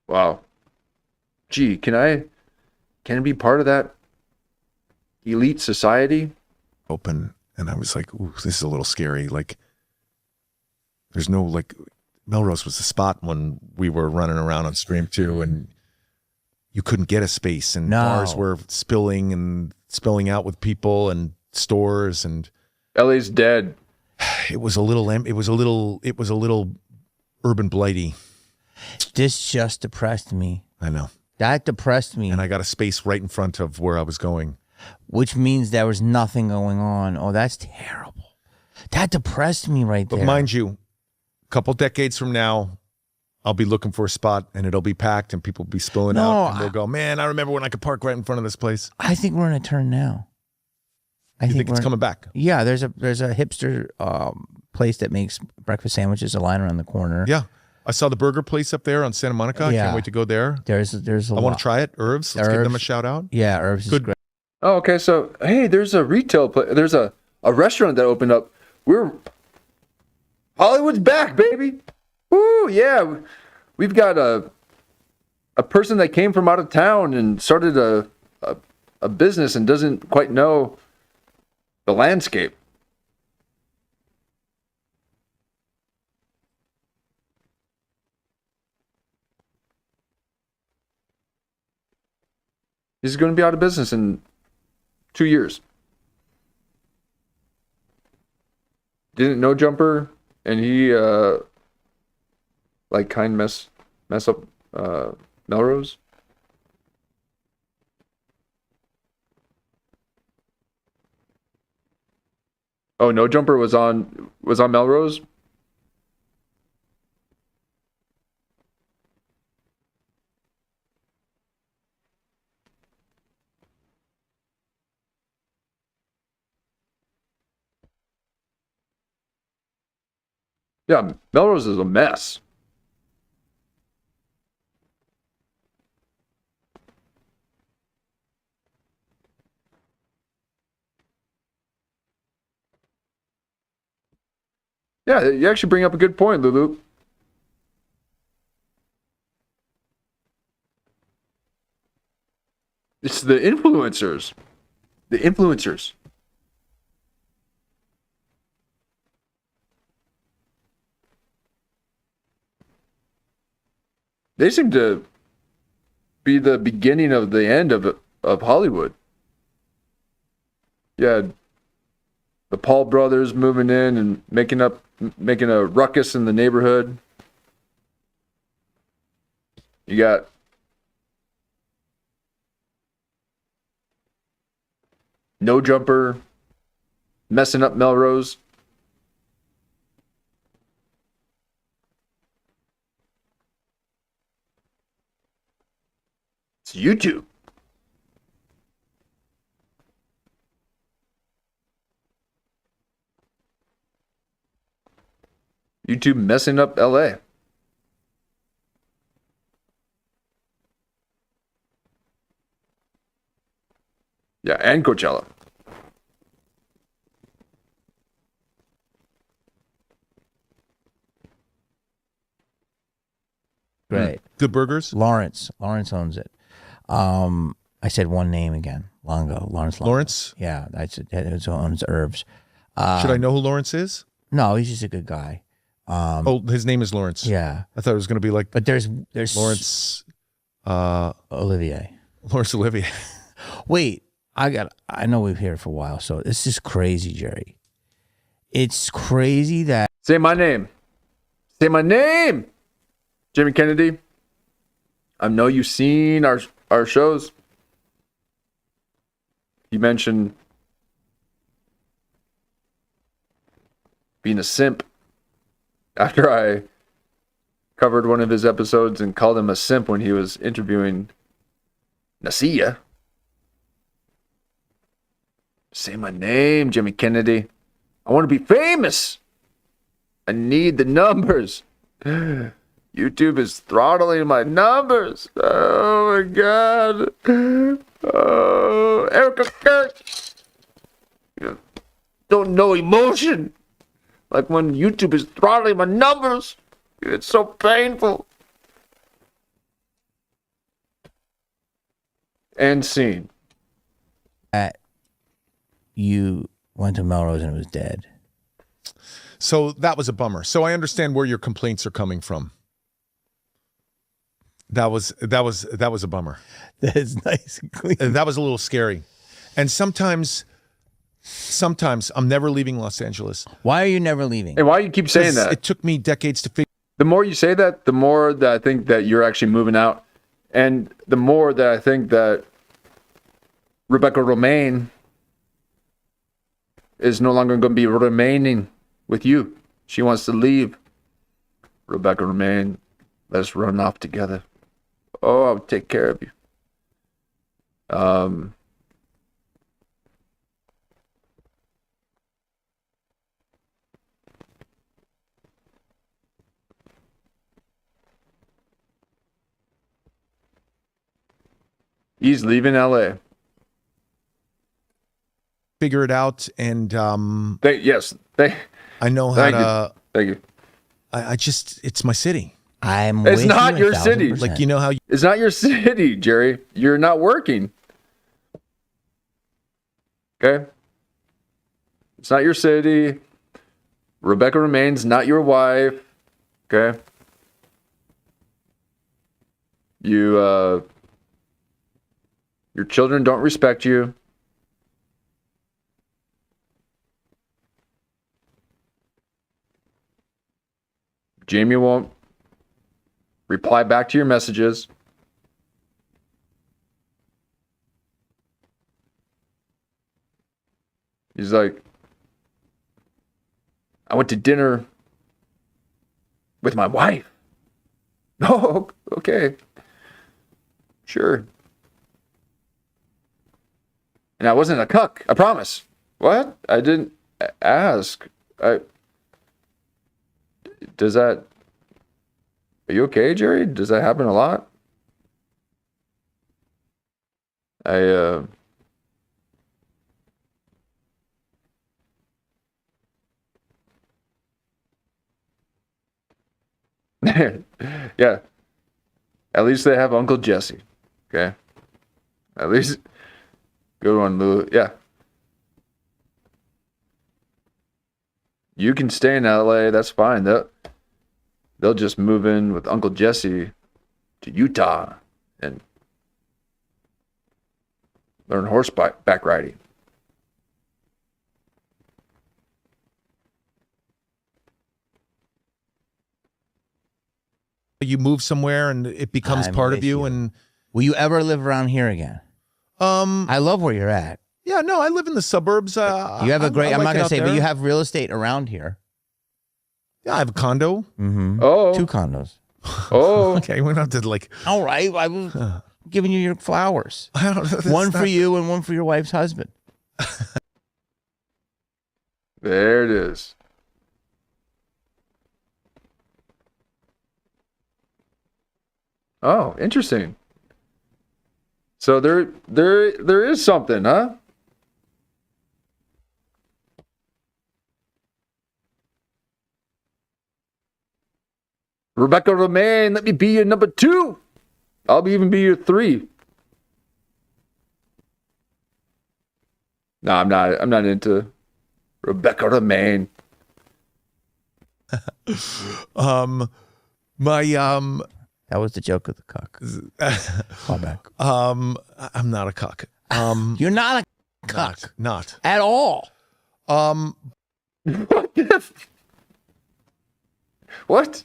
wow. Gee, can it be part of that elite society? Open. And I was like, ooh, this is a little scary. Like, there's no, like, Melrose was the spot when we were running around on Stream 2 and you couldn't get a space, and bars were spilling out with people, and stores, and LA's dead. It was a little urban blighty. This just depressed me. I know. That depressed me. And I got a space right in front of where I was going. Which means there was nothing going on. Oh, that's terrible. That depressed me right there. But mind you, a couple decades from now, I'll be looking for a spot and it'll be packed and people will be spilling out. And they'll go, man, I remember when I could park right in front of this place. I think we're in a turn now. You think it's coming back? Yeah, there's a hipster place that makes breakfast sandwiches a line around the corner. Yeah. I saw the burger place up there on Santa Monica. I Yeah. can't wait to go there. There's a I lot. want to try it. Herbs. Let's give them a Herbs. shout out. Yeah, Herbs is Good. great. Oh, okay. So, hey, there's a retail place. There's a restaurant that opened up. Hollywood's back, baby. Woo, yeah. We've got a person that came from out of town and started a business and doesn't quite know the landscape. He's going to be out of business in 2 years. Didn't know Jumper, and he mess up Melrose. Oh, No Jumper was on Melrose. Yeah, Melrose is a mess. Yeah, you actually bring up a good point, Lulu. It's the influencers. The influencers. They seem to be the beginning of the end of Hollywood. Yeah, the Paul brothers moving in and making a ruckus in the neighborhood. You got No Jumper messing up Melrose. It's YouTube. YouTube messing up LA. Yeah, and Coachella. Great. Good burgers. Lawrence owns it. I said one name again long ago. Lawrence. Lawrence? Yeah, I said it owns Herbs. Should I know who Lawrence is? No, he's just a good guy. Oh, his name is Lawrence. Yeah, I thought it was going to be like. but there's Lawrence. Olivier. Lawrence Olivier. Wait, I know we've here for a while, so this is crazy, Jerry. It's crazy that Say my name. Say my name. Jimmy Kennedy. I know you've seen our shows. You mentioned being a simp after I covered one of his episodes and called him a simp when he was interviewing Nasia. Say my name, Jimmy Kennedy. I want to be famous. I need the numbers. YouTube is throttling my numbers. Oh my God. Oh, Erica Kirk. You don't know emotion. Like when YouTube is throttling my numbers. It's so painful. And scene. you went to Melrose and it was dead. So that was a bummer. So I understand where your complaints are coming from. That was a bummer. That is nice and clean. That was a little scary. And sometimes I'm never leaving Los Angeles. Why are you never leaving? And why do you keep saying that? It took me decades to figure. The more you say that, the more that I think that you're actually moving out. And the more that I think that Rebecca Romaine is no longer going to be remaining with you. She wants to leave. Rebecca Romaine, let's run off together. Oh, I'll take care of you. He's leaving LA. Figure it out, and I know how to. Thank you. I just, it's my city. It's not your city. Like, you know how it's not your city, Jerry. You're not working. Okay? It's not your city. Rebecca remains not your wife. Okay? Your children don't respect you. Jamie won't reply back to your messages. He's like, I went to dinner with my wife. Oh, okay. Sure. And I wasn't a cuck, I promise. What? I didn't ask. Are you okay, Jerry? Does that happen a lot? Yeah. At least they have Uncle Jesse. Okay. At least, good one, Lou. Yeah. You can stay in LA. That's fine. They'll just move in with Uncle Jesse to Utah and learn horseback riding. you move somewhere and it becomes part of you. And will you ever live around here again? I love where you're at. Yeah, no, I live in the suburbs. You have a great, I'm not going to say, but you have real estate around here. Yeah, I have a condo. Mm-hmm. Oh. 2 condos. Oh. Okay, we don't have to like. All right, I was giving you your flowers. One for you and one for your wife's husband. There it is. Oh, interesting. So there is something, huh? Rebecca Romaine, let me be your number 2. I'll even be your 3. No, I'm not into Rebecca Romaine. That was the joke of the cuck. Call back. I'm not a cuck. You're not a cuck. Not at all. What?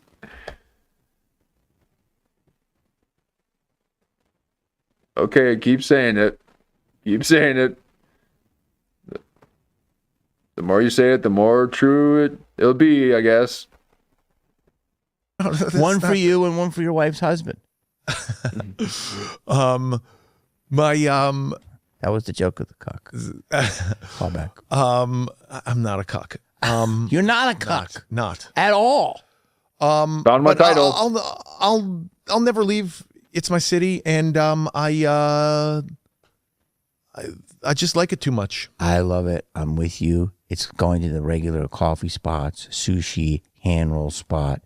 Okay, keep saying it. Keep saying it. The more you say it, the more true it'll be, I guess. One for you and one for your wife's husband. That was the joke of the cuck. Call back. I'm not a cuck. You're not a cuck. Not at all. Found my title. I'll never leave. It's my city, and I just like it too much. I love it. I'm with you. It's going to the regular coffee spots, sushi, hand roll spot.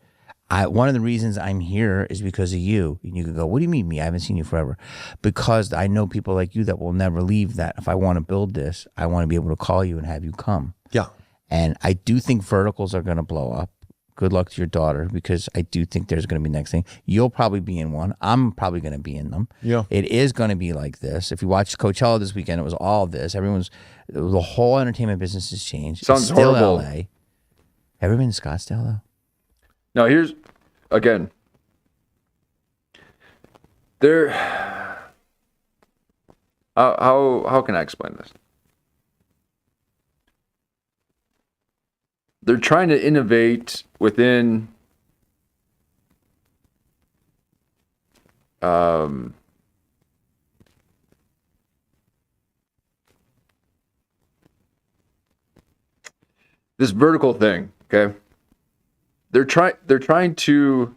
One of the reasons I'm here is because of you. And you could go, what do you mean me? I haven't seen you forever. Because I know people like you that will never leave that. If I want to build this, I want to be able to call you and have you come. Yeah. And I do think verticals are going to blow up. Good luck to your daughter, because I do think there's going to be next thing. You'll probably be in one. I'm probably going to be in them. Yeah. It is going to be like this. If you watched Coachella this weekend, it was all this. The whole entertainment business has changed. Sounds it's still horrible. LA. Ever been in Scottsdale though? Now here's again. How can I explain this? They're trying to innovate within this vertical thing, okay? They're trying to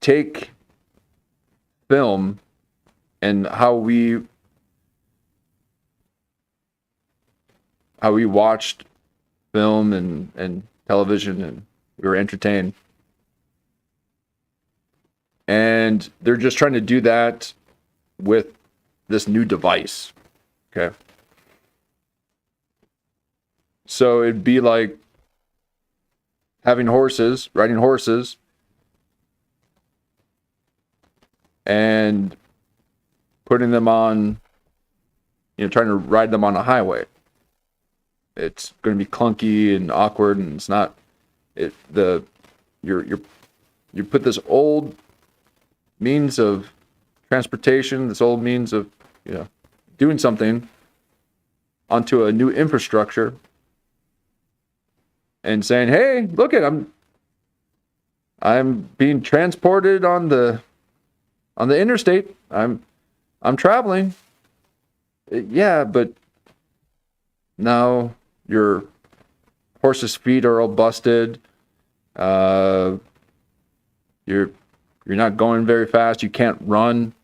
take film and how we watched film and television, and we were entertained. And they're just trying to do that with this new device. Okay. So it'd be like riding horses, and putting them on, trying to ride them on a highway. It's going to be clunky and awkward, and it's not. You put this old means of transportation, this old means of doing something onto a new infrastructure, and saying, "Hey, look at I'm being transported on the interstate. I'm traveling." Yeah, but now your horse's feet are all busted. You're not going very fast. You can't run.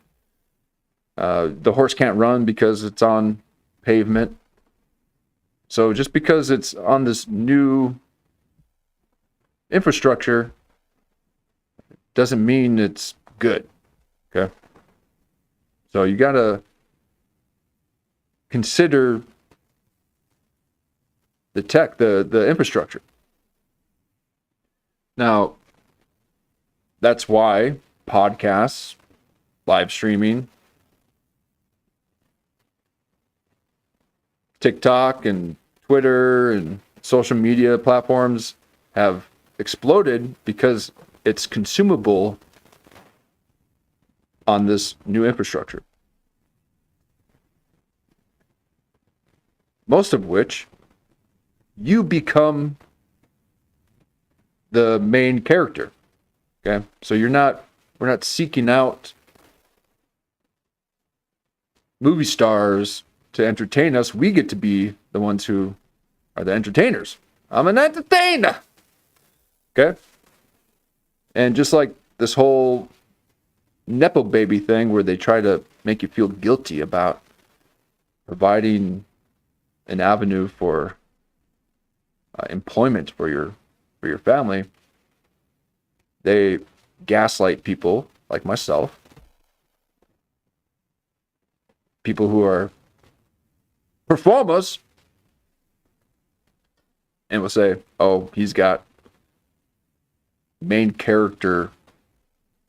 The horse can't run because it's on pavement. So just because it's on this new infrastructure doesn't mean it's good. Okay? So you got to consider the tech, the infrastructure. Now, that's why podcasts, live streaming, TikTok and Twitter and social media platforms have exploded, because it's consumable on this new infrastructure. Most of which you become the main character. Okay? So we're not seeking out movie stars to entertain us. We get to be the ones who are the entertainers. I'm an entertainer. Okay? And just like this whole Nepo baby thing, where they try to make you feel guilty about providing an avenue for employment for your family, they gaslight people like myself, people who are performers, and will say, "Oh, he's got main character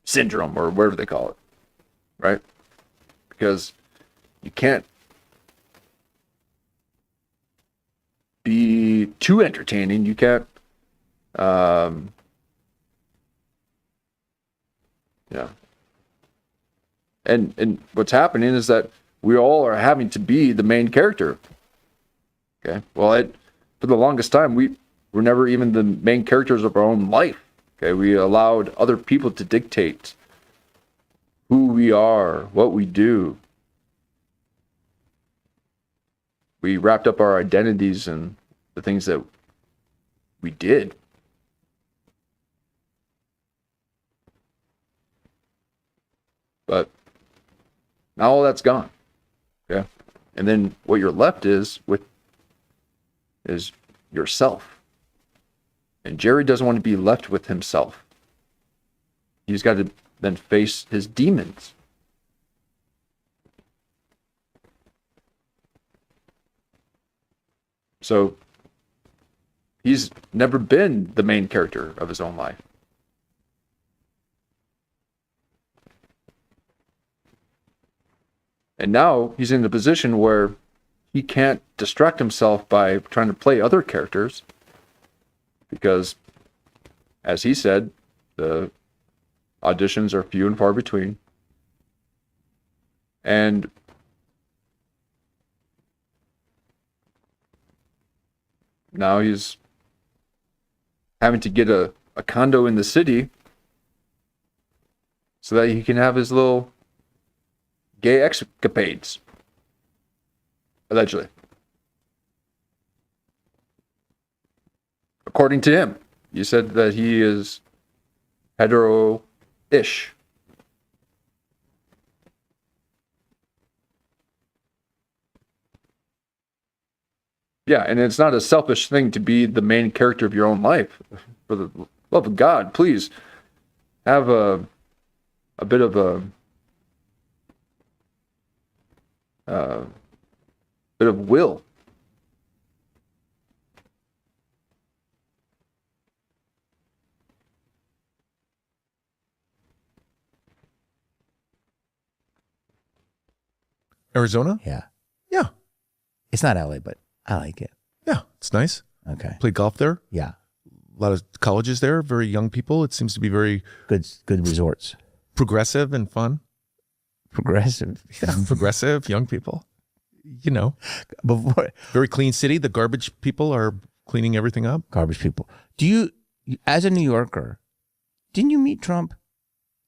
syndrome," or whatever they call it, right? Because you can't be too entertaining. You can't, And what's happening is that we all are having to be the main character. Okay. Well, for the longest time, we were never even the main characters of our own life. Okay. We allowed other people to dictate who we are, what we do. We wrapped up our identities in the things that we did. But now all that's gone. Okay. And then what you're left is yourself. And Jerry doesn't want to be left with himself. He's got to then face his demons. So he's never been the main character of his own life. And now he's in a position where he can't distract himself by trying to play other characters, because, as he said, the auditions are few and far between. And now he's having to get a condo in the city so that he can have his little gay escapades, allegedly. According to him, you said that he is hetero-ish. Yeah, and it's not a selfish thing to be the main character of your own life. For the love of God, please have a bit of a bit of will. Arizona? Yeah. Yeah. It's not LA, but I like it. Yeah, it's nice. Okay. Played golf there. Yeah. A lot of colleges there, very young people. It seems to be very Good resorts. progressive and fun. Progressive. Yeah, progressive, young people. You know, Before very clean city. The garbage people are cleaning everything up. garbage people. Do you, as a New Yorker, didn't you meet Trump?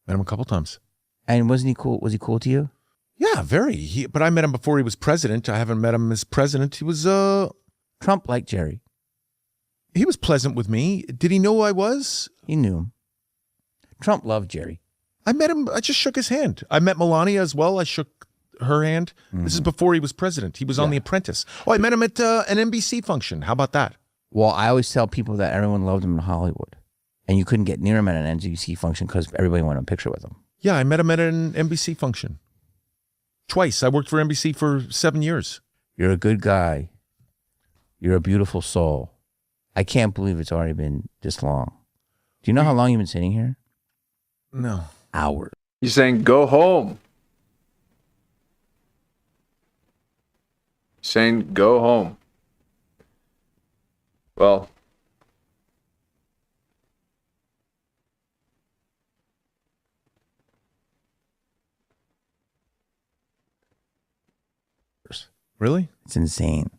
Met him a couple times. And wasn't he cool? Was he cool to you? Yeah, very. But I met him before he was president. I haven't met him as president. He was Trump liked Jerry. he was pleasant with me. Did he know who I was? He knew him. Trump loved Jerry. I met him. I just shook his hand. I met Melania as well. I shook her hand. This is before he was president. He was on The Apprentice. Oh, I met him at an NBC function. How about that? Well, I always tell people that everyone loved him in Hollywood. And you couldn't get near him at an NBC function because everybody wanted a picture with him. Yeah, I met him at an NBC function. Twice. I worked for NBC for 7 years. You're a good guy. You're a beautiful soul. I can't believe it's already been this long. Do you know how long you've been sitting here? No. Hours. He's saying, go home. Saying, go home. Well, Really? It's insane.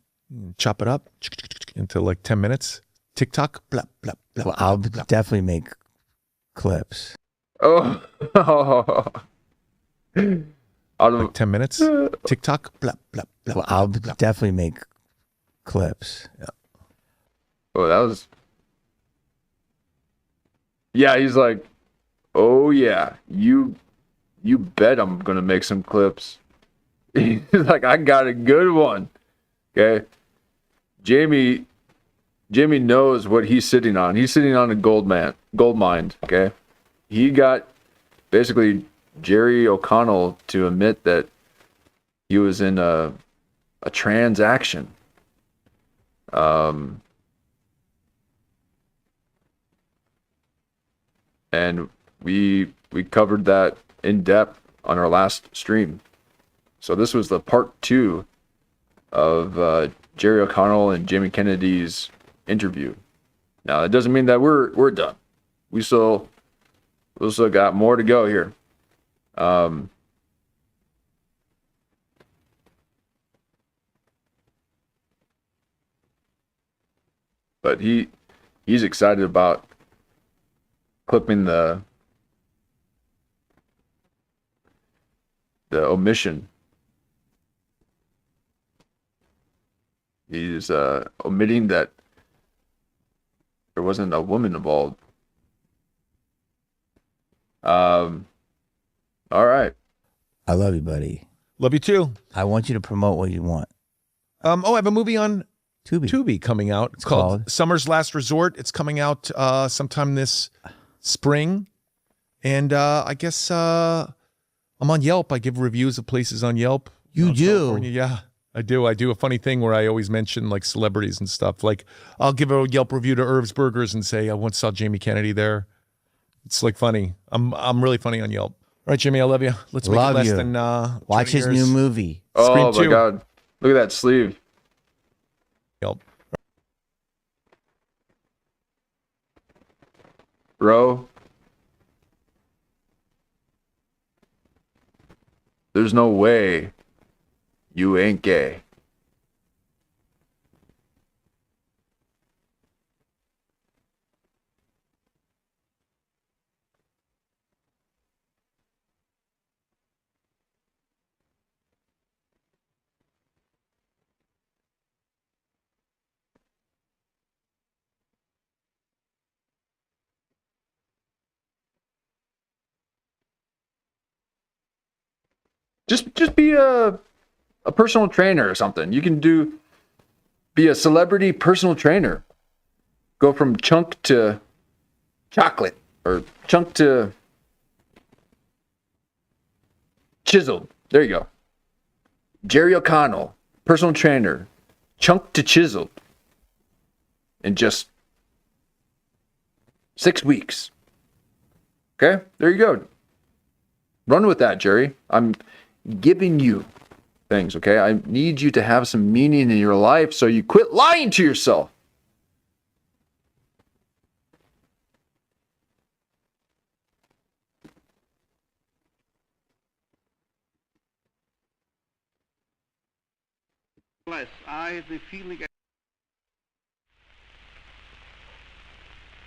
Chop it up into like 10 minutes. TikTok. Blah, blah, blah, Well, blah, I'll blah. definitely make clips. oh. Out of Like 10 minutes. TikTok. Blah, blah, blah. Well, I'll definitely make clips. Oh, that was. Yeah, he's like, oh yeah, you bet I'm gonna make some clips. He's like, I got a good one. Okay, Jamie knows what he's sitting on. He's sitting on a gold mine. Okay, he got basically Jerry O'Connell to admit that he was in a transaction. And we covered that in depth on our last stream. So this was the part 2 of Jerry O'Connell and Jamie Kennedy's interview. Now that doesn't mean that we're done. We still got more to go here. But he's excited about clipping the omission. He's omitting that there wasn't a woman involved. All right. I love you, buddy. Love you too. I want you to promote what you want. I have a movie on Tubi. Tubi coming out. It's called Summer's Last Resort. It's coming out sometime this spring. And I guess I'm on Yelp. I give reviews of places on Yelp. You do? California. Yeah, I do. I do a funny thing where I always mention like celebrities and stuff. Like I'll give a Yelp review to Irv's Burgers and say I once saw Jamie Kennedy there. It's like funny. I'm really funny on Yelp. All right, Jimmy, I love you. Let's make Love it less you. than Watch 20 his years. new movie. Oh Scream my 2. God! Look at that sleeve. Yelp. Bro, there's no way you ain't gay. Just be a personal trainer or something. You can be Be a celebrity personal trainer. Go from chunk to chocolate, or chunk to chiseled. There you go. Jerry O'Connell, personal trainer, chunk to chiseled in just 6 weeks. Okay, there you go. Run with that, Jerry. I'm giving you things, okay? I need you to have some meaning in your life so you quit lying to yourself. I have the feeling.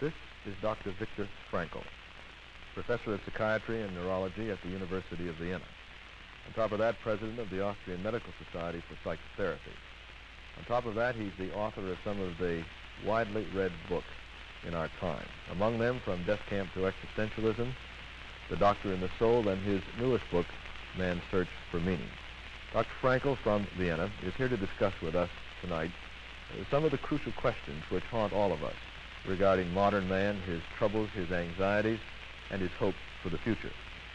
This is Dr. Viktor Frankl, professor of psychiatry and neurology at the University of Vienna. On top of that, president of the Austrian Medical Society for Psychotherapy. On top of that, he's the author of some of the widely read books in our time. Among them, From Death Camp to Existentialism, The Doctor in the Soul, and his newest book, Man's Search for Meaning. Dr. Frankl from Vienna is here to discuss with us tonight some of the crucial questions which haunt all of us regarding modern man, his troubles, his anxieties, and his hopes for the future.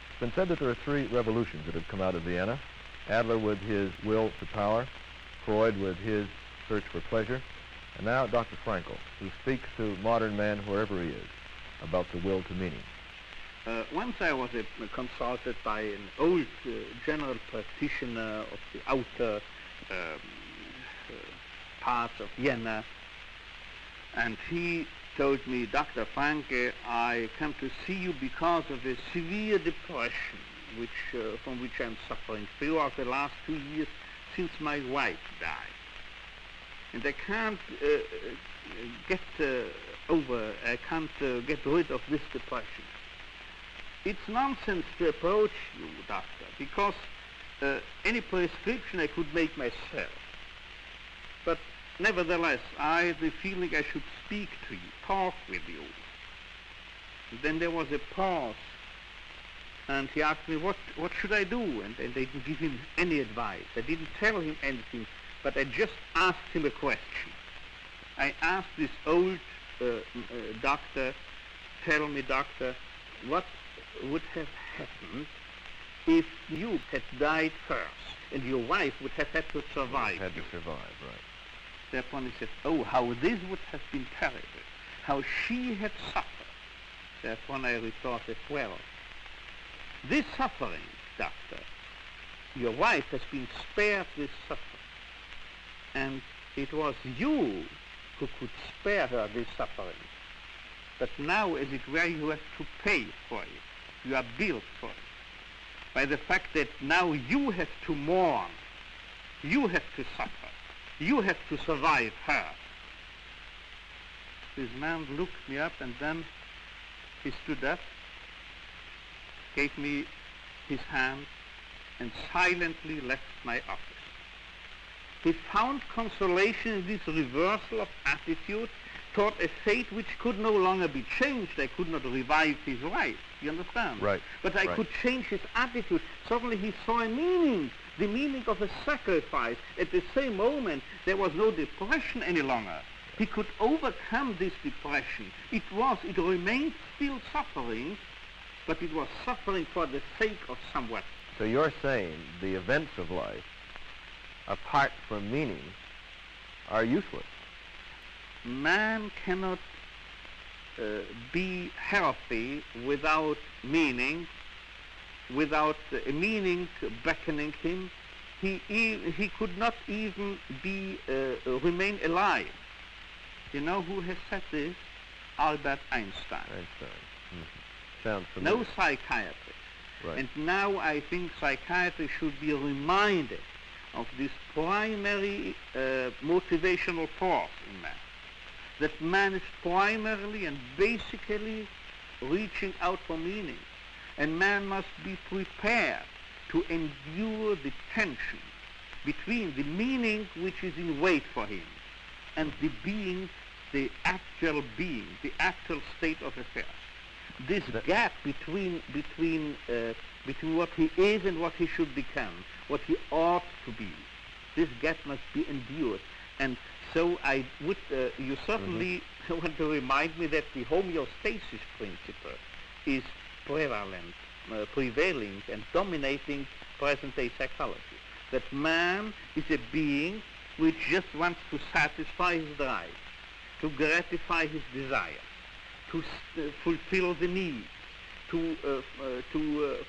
It's been said that there are 3 revolutions that have come out of Vienna. Adler with his will to power, Freud with his search for pleasure, and now Dr. Frankl, who speaks to modern man wherever he is about the will to meaning. Once I was consulted by an old general practitioner of the outer parts of Vienna, and he told me, Dr. Frankl, I come to see you because of a severe depression from which I'm suffering throughout the last 2 years since my wife died. And I can't get rid of this depression. It's nonsense to approach you, doctor, because any prescription I could make myself. But nevertheless, I have the feeling I should speak to you, talk with you. And then there was a pause, and he asked me, what should I do? And I didn't give him any advice. I didn't tell him anything, but I just asked him a question. I asked this old doctor, tell me, doctor, what would have happened if you had died first and your wife would have had to survive? Had to survive, right. Thereupon he said, oh, how this would have been terrible, how she had suffered. Thereupon I retorted, well, this suffering, doctor, your wife has been spared this suffering, and it was you who could spare her this suffering. But now, as it were, you have to pay for it. You are billed for it. By the fact that now you have to mourn, you have to suffer, you have to survive her. This man looked me up, and then he stood up, gave me his hand, and silently left my office. He found consolation in this reversal of attitude toward a fate which could no longer be changed. I could not revive his wife, you understand? Right. But I could change his attitude. Suddenly he saw a meaning, the meaning of a sacrifice. At the same moment, there was no depression any longer. He could overcome this depression. It remained still suffering, but it was suffering for the sake of somewhat. So you're saying the events of life, apart from meaning, are useless. Man cannot be healthy without meaning, without a meaning beckoning him. He could not even remain alive. You know who has said this? Albert Einstein. Sounds familiar. No psychiatrist. Right. And now I think psychiatry should be reminded of this primary motivational force in man. That man is primarily and basically reaching out for meaning. And man must be prepared to endure the tension between the meaning which is in wait for him and the being, the actual state of affairs. This gap between what he is and what he should become, what he ought to be, this gap must be endured. And so I would, you certainly want to remind me that the homeostasis principle is prevalent, prevailing and dominating present-day psychology. That man is a being which just wants to satisfy his drive, to gratify his desire, to fulfill the needs, to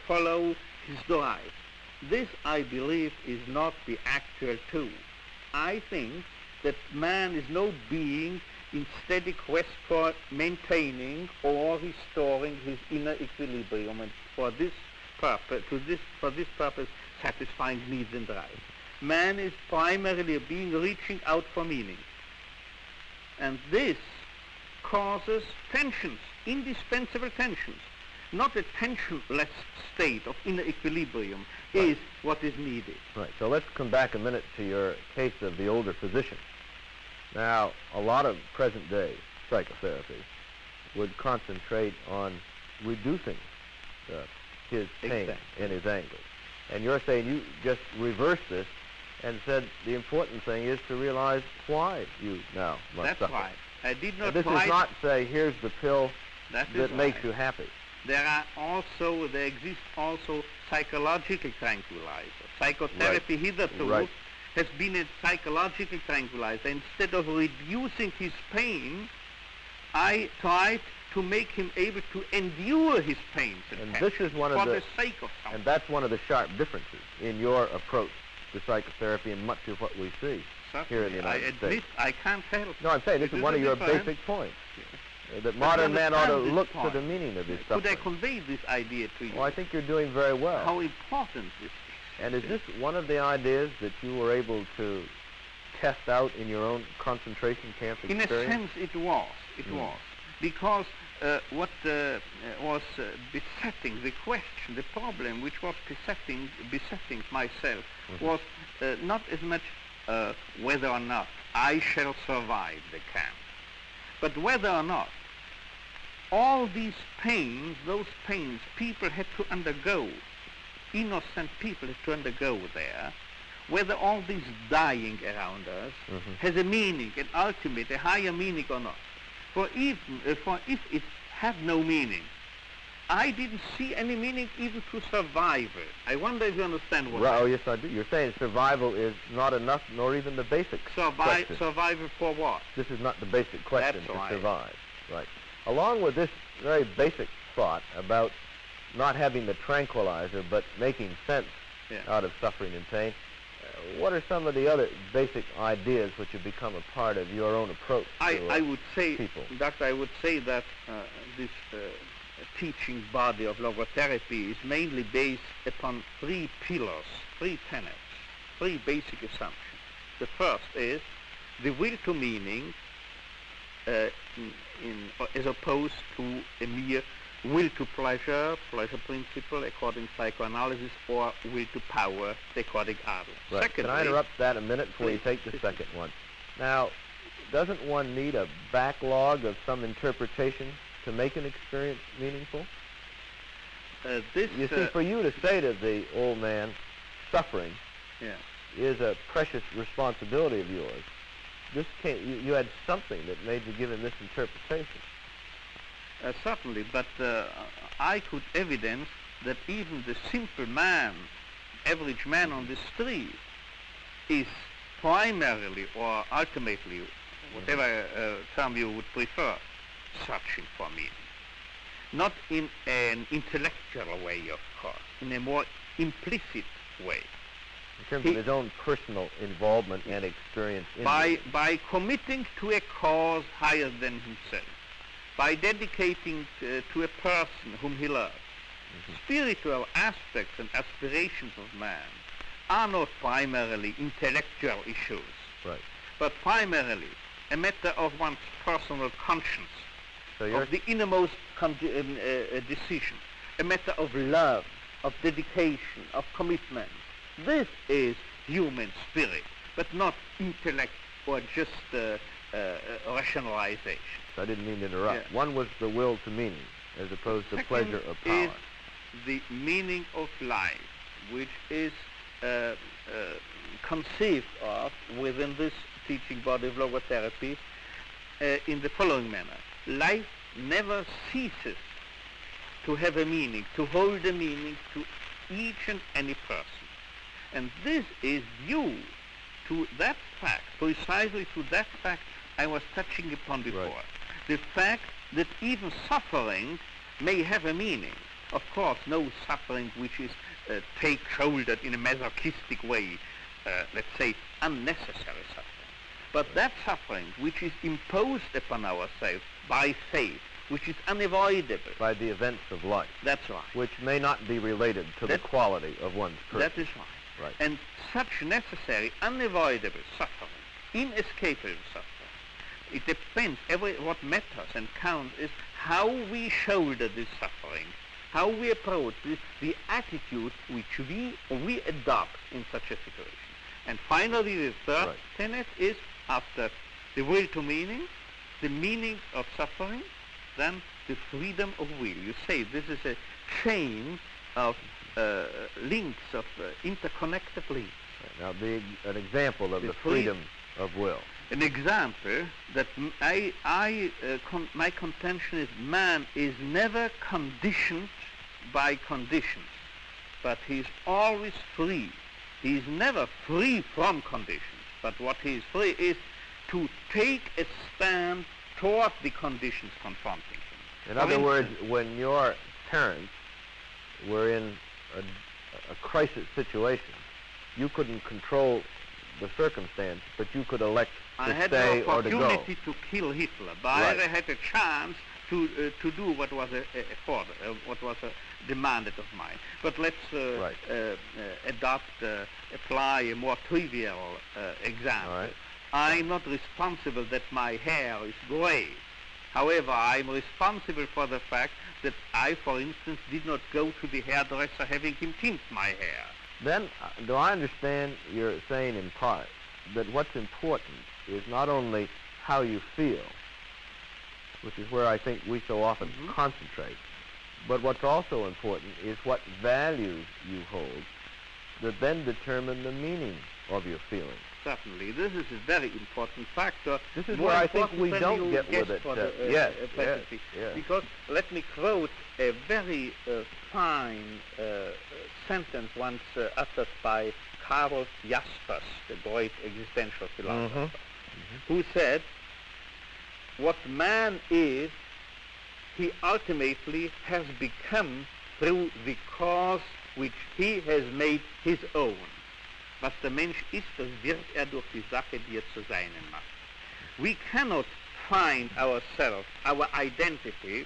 follow his drive. This, I believe, is not the actual tool. I think that man is no being in steady quest for maintaining or restoring his inner equilibrium, and for this purpose, satisfying needs and drives. Man is primarily a being reaching out for meaning. And this causes tensions, indispensable tensions. Not a tensionless state of inner equilibrium is what is needed. Right. So let's come back a minute to your case of the older physician. Now, a lot of present-day psychotherapy would concentrate on reducing his pain and his anger. And you're saying you just reversed this and said the important thing is to realize why you now must suffer. That's right. I did not. This is not say, here's the pill that makes you happy. There exist also psychological tranquilizers. Psychotherapy hitherto has been a psychological tranquilizer. Instead of reducing his pain, I tried to make him able to endure his pains and this is one of the sake of something. And that's one of the sharp differences in your approach to psychotherapy and much of what we see here in the United States. I admit I can't help. No, I'm saying this is one of your basic points. That modern man ought to look to the meaning of his suffering. Could I convey this idea to you? Well, I think you're doing very well. How important this is. And is this one of the ideas that you were able to test out in your own concentration camp experience? In a sense, it was. It was. Because what was besetting the question, the problem which was besetting myself was not as much whether or not I shall survive the camp, but whether or not all these pains, those pains people had to undergo, innocent people had to undergo there, whether all this dying around us has a meaning, an ultimate, a higher meaning or not. For if it had no meaning, I didn't see any meaning even to survival. I wonder if you understand what Oh, yes, I do. You're saying survival is not enough, nor even the basic question. Survival for what? This is not the basic question That's right. survive. Right. Along with this very basic thought about not having the tranquilizer, but making sense out of suffering and pain, what are some of the other basic ideas which have become a part of your own approach to I would say, people? Doctor, I would say that this teaching body of logotherapy is mainly based upon three pillars, three tenets, three basic assumptions. The first is the will to meaning as opposed to a mere will to pleasure principle according to psychoanalysis, or will to power according to Adler. Right. Secondly, can I interrupt that a minute before you take the second one? Now, doesn't one need a backlog of some interpretation to make an experience meaningful? You see, for you to say to the old man, suffering is a precious responsibility of yours, this you had something that made you give him this interpretation. Certainly, but I could evidence that even the simple man, average man on the street, is primarily or ultimately, whatever term you would prefer, searching for meaning. Not in an intellectual way, of course, in a more implicit way. In terms of his own personal involvement and experience in by committing to a cause higher than himself, by dedicating to a person whom he loves. Spiritual aspects and aspirations of man are not primarily intellectual issues, but primarily a matter of one's personal conscience, of the innermost decision, a matter of love, of dedication, of commitment. This is human spirit, but not intellect or just rationalization. I didn't mean to interrupt. One was the will to meaning, as opposed to pleasure or power. Is the meaning of life, which is conceived of within this teaching body of logotherapy in the following manner. Life never ceases to have a meaning, to hold a meaning to each and any person. And this is due to that fact, precisely to that fact I was touching upon before. Right. The fact that even suffering may have a meaning. Of course, no suffering which is take-shouldered in a masochistic way, let's say unnecessary suffering. But that suffering which is imposed upon ourselves by fate, which is unavoidable. By the events of life. That's right. Which may not be related to the quality of one's person. That is right. Right. And such necessary, unavoidable suffering, inescapable suffering, it depends, what matters and counts is how we shoulder this suffering, how we approach this, the attitude which we adopt in such a situation. And finally, the third tenet is, after the will to meaning, the meaning of suffering, then the freedom of will. You say this is a chain of links, of interconnected links. Now, an example of the freedom of will. An example that my contention is man is never conditioned by conditions, but he is always free. He is never free from conditions, but what he is free is to take a stand toward the conditions confronting him. In other words, when your parents were in a crisis situation, you couldn't control the circumstance, but you could elect to stay or to go. I had the opportunity to kill Hitler, but I had a chance to do what was demanded of mine. But let's apply a more trivial example. Right. I'm not responsible that my hair is gray. However, I'm responsible for the fact that I, for instance, did not go to the hairdresser having him tint my hair. Then, do I understand you're saying in part that what's important is not only how you feel, which is where I think we so often concentrate, but what's also important is what values you hold that then determine the meaning of your feelings. Certainly. This is a very important factor. This is where I think we don't get with it. Yes. Because let me quote a very fine sentence once uttered by Karl Jaspers, the great existential philosopher, who said, what man is, he ultimately has become through the cause which he has made his own. Was der Mensch ist, das wird durch die Sache, die zu seinen macht. We cannot find ourselves, our identity,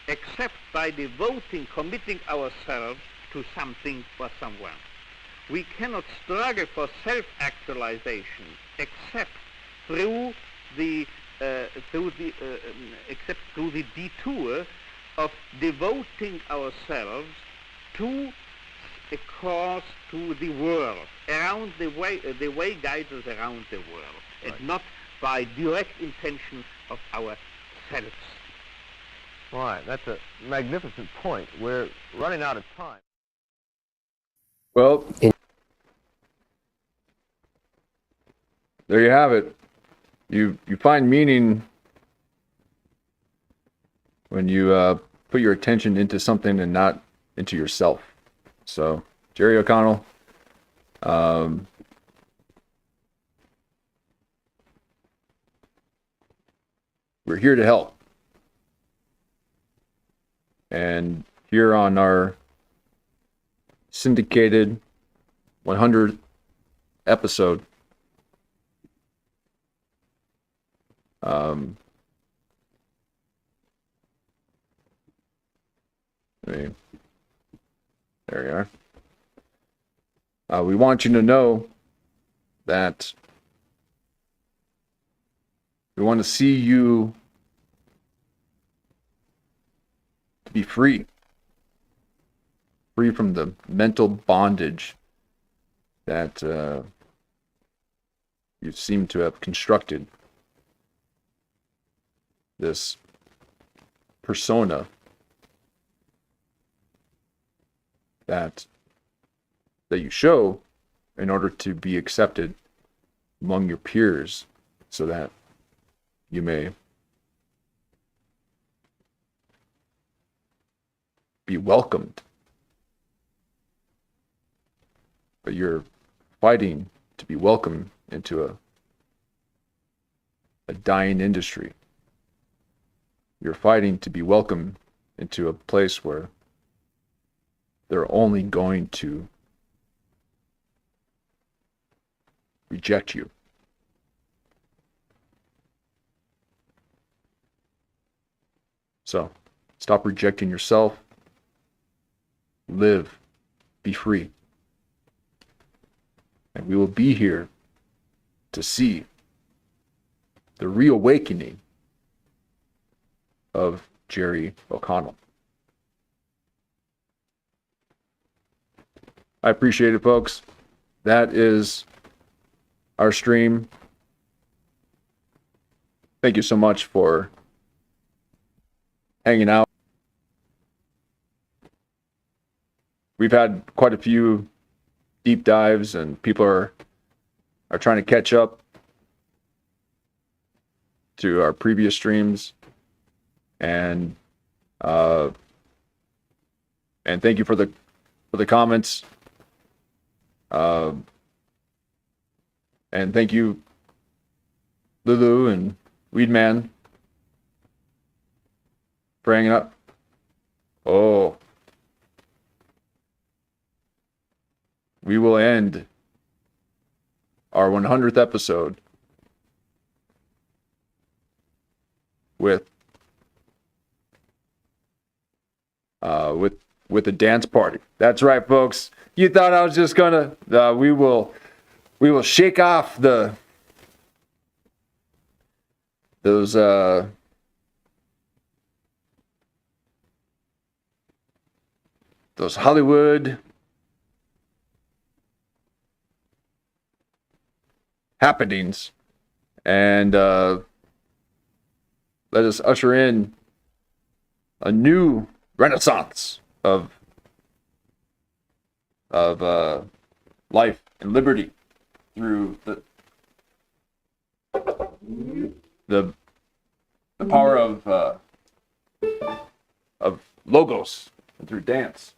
except by devoting, committing ourselves to something or someone. We cannot struggle for self-actualization except through the detour of devoting ourselves to a course to the world, around the way guides us around the world, and not by direct intention of ourselves. Right, that's a magnificent point. We're running out of time. Well, there you have it. You find meaning when you put your attention into something and not into yourself. So, Jerry O'Connell, we're here to help. And here on our syndicated 100th episode, there you are. We want you to know that we want to see you to be free from the mental bondage that you seem to have constructed. This persona that you show in order to be accepted among your peers so that you may be welcomed. But you're fighting to be welcomed into a dying industry. You're fighting to be welcomed into a place where they're only going to reject you. So, stop rejecting yourself. Live. Be free. And we will be here to see the reawakening of Jerry O'Connell. I appreciate it, folks. That is our stream. Thank you so much for hanging out. We've had quite a few deep dives, and people are trying to catch up to our previous streams. And thank you for the comments. And thank you, Lulu and Weedman, for hanging up. Oh. We will end our 100th episode with a dance party. That's right, folks. You thought I was just gonna we will shake off those Hollywood happenings and let us usher in a new renaissance of life and liberty through the power of logos and through dance.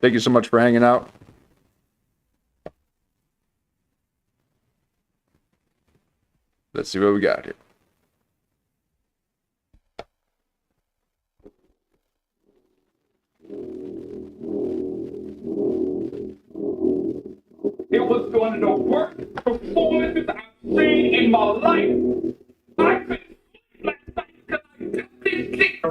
Thank you so much for hanging out. Let's see what we got here. It was one of the worst performances I've seen in my life. I couldn't sleep last night because I just didn't sleep.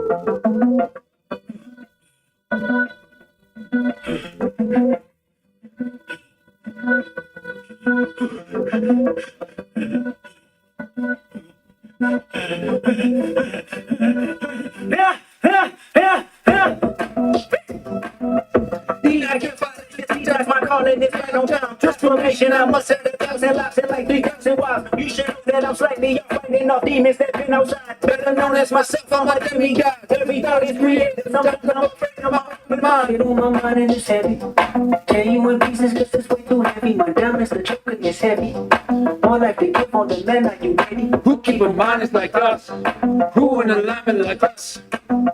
Transformation, I must have 1,000 lives and like 3,000 wives. You should know that I'm slightly off, fighting off demons that been outside. Better known as myself, I'm a demigod. Every thought is created, sometimes I'm afraid of my own mind. On my mind and it's heavy. Tear you in pieces cause it's way too heavy. My diamonds, the choker is heavy. More like the gift on the land, are you ready? Who keep a mind is like us? Who in alignment like us?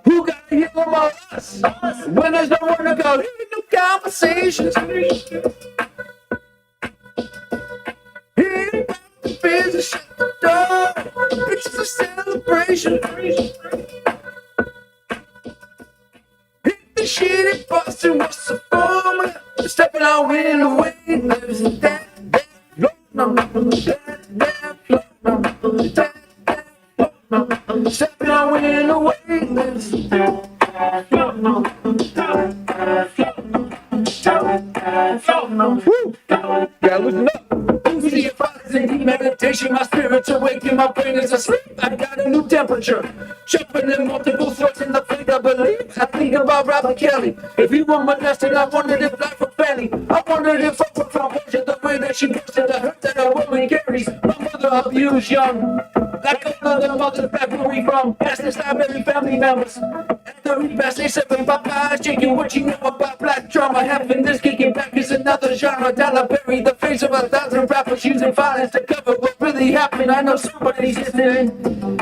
Who got a hit from all us? When there's no one to go, here no conversations. Fears to shut the door. It's a celebration. Hit the shit and busting. What's the formula? Stepping out in the way. Lives in that flow. Stepping out in the way. Lives in that gotta listen up. See your fathers in deep meditation, my spirit's awakened, my brain is asleep. I got a new temperature, jumping in multiple threats in the fate I believe. I think about Robert Kelly. If he were molested, I wondered if life was fairly. I wondered if I were from exposure, the way that she goes to the hurt that a woman carries. My mother abused young, like another mother's back where we from. Past this time, every family members. At the repast, they said, Papa, shaking what you know about black drama. Having this kicking back is another genre. Dollar bury the face of 1,000 rappers using violence to cover what really happened. I know somebody's listening.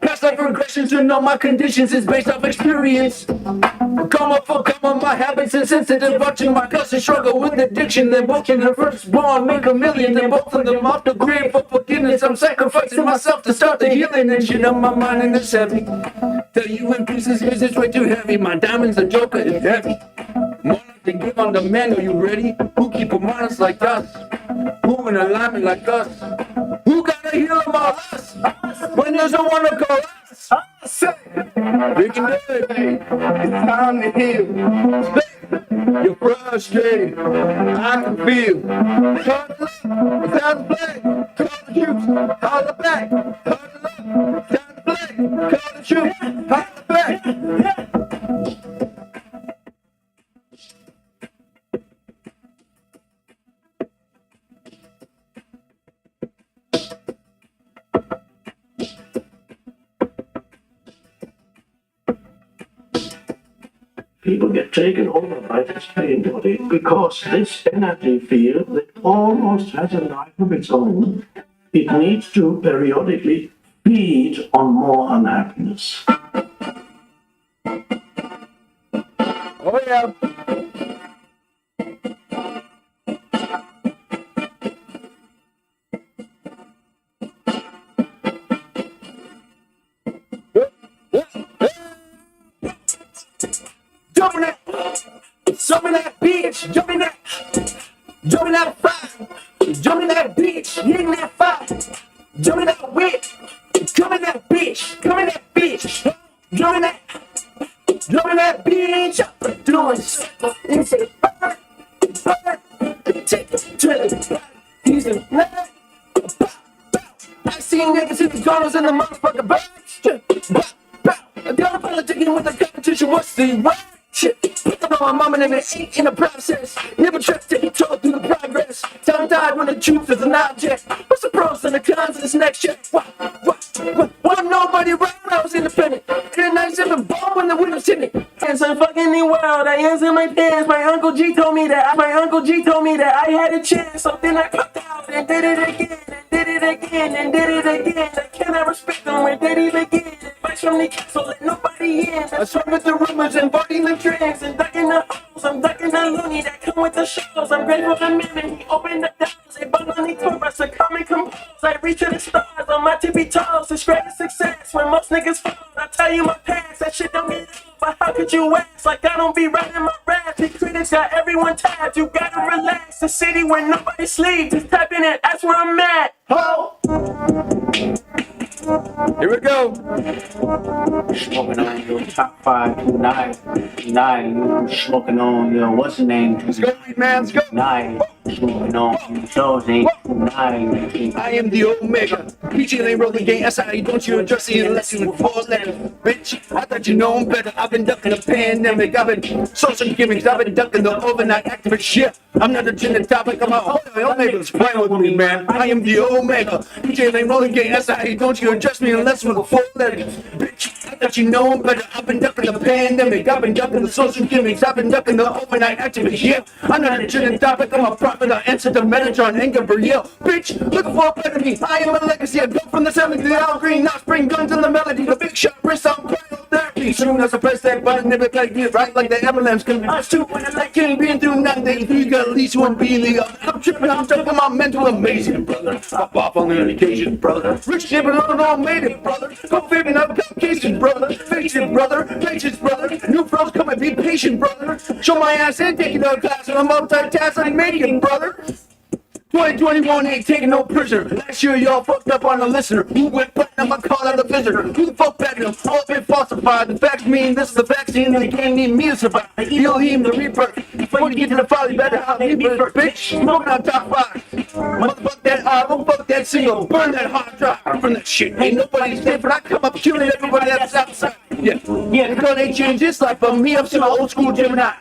Past life regression to know my conditions is based off experience. Come up for my habits insensitive, watching my cousin struggle with addiction. Then watching the firstborn make $1 million, then both of them off the grid for forgiveness. I'm sacrificing myself to start the healing and shit on my mind, and it's heavy. Tell you in pieces, cause it's way too heavy. My diamonds, the joker, is heavy. More like to give on demand, are you ready? Who keep them honest like us? Who in alignment like us? Who gotta heal them all us? When there's no one to call us? We can do it. It's time to heal. You're frustrated. I can feel. Call the love. It's time to play. Call the truth. Holler back. Call the love. It's time to play. Call the truth. Holler back. People get taken over by this pain body because this energy field that almost has a life of its own, it needs to periodically feed on more unhappiness. Oh yeah. Jumping that bitch, jumping that fire, jumping that bitch, hitting that fire, jumping that whip, coming that bitch, jumping that bitch, doing circle, and say, take it to the he's a man. I seen niggas in the corners and the motherfucking birds. I got a politicking with the competition, what's the word? Shit, put them on my mama and it ain't in the process. Never trust to be told through the progress. Time died when the truth is an object. What's the pros and the cons of this next shit? What? Wasn't nobody around, I was independent. And nice even ball when the windows hit me. And some fucking new world, I answered my pants. My Uncle G told me that I had a chance. So then I popped out and did it again, and did it again, and did it again. I cannot respect them and did it again. Advice from the castle, let nobody in. I swung with the rumors and body the trends and ducking the holes. I'm ducking the loony that come with the shows. I'm grateful to him and he opened the doors. They bought on the tour, I succumb and compose. I reach to the stars on my tippy toes. It's great success when most niggas fall. I tell you my past, that shit don't get old. But how could you ask? Like I don't be writing my raps. The critics got everyone tapped. You gotta relax. The city where nobody sleeps. Just type in it, that's where I'm at. Ho! Here we go. Smoking on your top 5 tonight. You smoking on your what's the name? Let's go, man. Let's go. Tonight. Smoking on your shows ain't tonight. I am the Omega. Preaching ain't rolling game. That's how you don't you address it unless you with 4 letters. Bitch, I thought you know better. I've been ducking the pandemic. I've been social gimmicks. I've been ducking the overnight activist shit. I'm not a gender topic. I'm a Omega's playing with me, man. I am the Omega. Preaching ain't rolling game. That's how you don't you address me unless with 4 letters. Bitch, I thought you know better. I've been ducking the pandemic. I've been ducking the social gimmicks. I've been ducking the overnight activist shit. I'm not a gender topic. I'm a prophet. I answer to Metatron and Gabrielle. Bitch, looking for a better me. I am a legacy. I go from the 70s to the Al Green. Now spring guns in the melody. The big shot wrist on cryotherapy. Soon as I press that button, never play it right like the emblems. I'm stupid and I can't be through nothing. You got at least one being I'm tripping, I'm jumping my mental amazing, brother. Pop off on the occasion, brother. Rich dipping on all made it, brother. Go figuring out complications, brother. Face it, brother. Patience, brother. New pros come and be patient, brother. Show my ass in, taking no class, and I'm multitasking, making, brother. 2021 ain't taking no prisoner. Last year y'all fucked up on the listener. Who went platinum? I call out a visitor. Who the fuck backed them? All been falsified. The facts mean this is the vaccine and the game need me to survive. He'll him the rebirth. Before you get to the folly, better have me first, bitch. Smoking on top 5. Motherfuck that album, fuck that single. Burn that hard drive. Burn that shit. Ain't nobody's different. I come up killing everybody that's outside. Yeah. Because they changed this life, but me, I'm still an old school Gemini.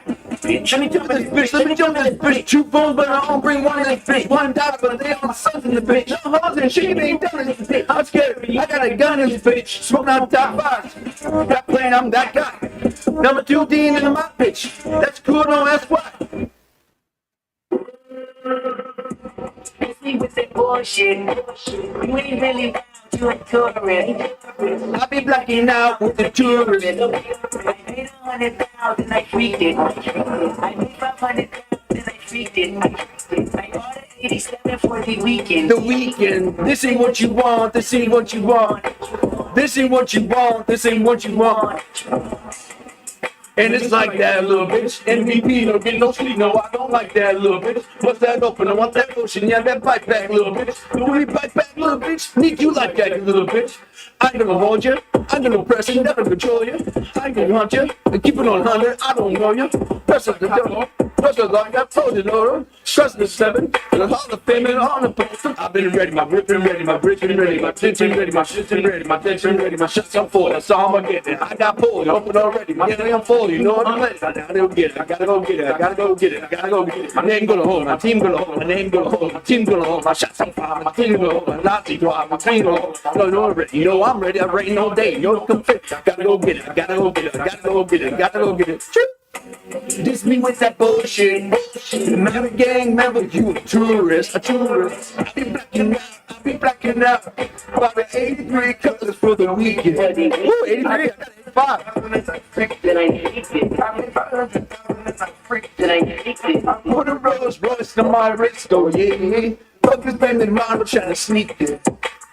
bitch. Let me jump in this bitch. Let me jump in this bitch. Two phones, but I don't bring one in this bitch. One dollar, but they all my sons in the bitch. No hoes and shit ain't done in this bitch. I'm scared. I got a gun in this bitch. Smoking out the top five. Got playing, I'm that guy. Number 2 Dean in my bitch. That's cool, no, that's what. It's me with that bullshit. You ain't really wild, you a tourist. I be blacking out with the tourists. I made 100,000, I freaked it. I made 500,000, I freaked it. I bought an 87 for the weekend. The weekend. This ain't what you want. This ain't what you want. This ain't what you want. This ain't what you want. And it's like that, little bitch. MVP, don't get no sleep. No, I don't like that, little bitch. What's that open? I want that motion. Yeah, that bite back, little bitch. The way bite back, little bitch. Need you like that, little bitch. I ain't gonna hold you. I ain't gonna press you. Never control you. I ain't gonna hunt you. And keep it on 100. I don't know you. Press up the devil. Press up like I told you, Lord. Trust the 7. And the Hall of Fame and on the poster. I've been ready. My grip been ready. My brick been ready. My tension ready. My shit been ready. My tension ready. My shit's on full. That's all I'm getting. I got pulled. Open already. My game I'm full. You know what I'm ready. I gotta go get it. I gotta go get it. I gotta go get it. I gotta go get it. My name gonna hold. My team gonna hold. My name gonna hold. My team gonna hold. My shots on fire. My team gonna hold. My Nazi drive. My team gonna hold. I know I'm ready. You know I'm ready. I'm ready all day. Yo, come fit. I gotta go get it. I gotta go get it. I gotta go get it. I gotta go get it. This me with that bullshit. Member gang member, you a tourist. A tourist. I be blacking out. I be blacking out. About 83 colors for the weekend. Ooh, 83. I got 85. Then I hate it. I put a Rolls Royce on my wrist, oh yeah. Fuckers spending mine, but trying to sneak it.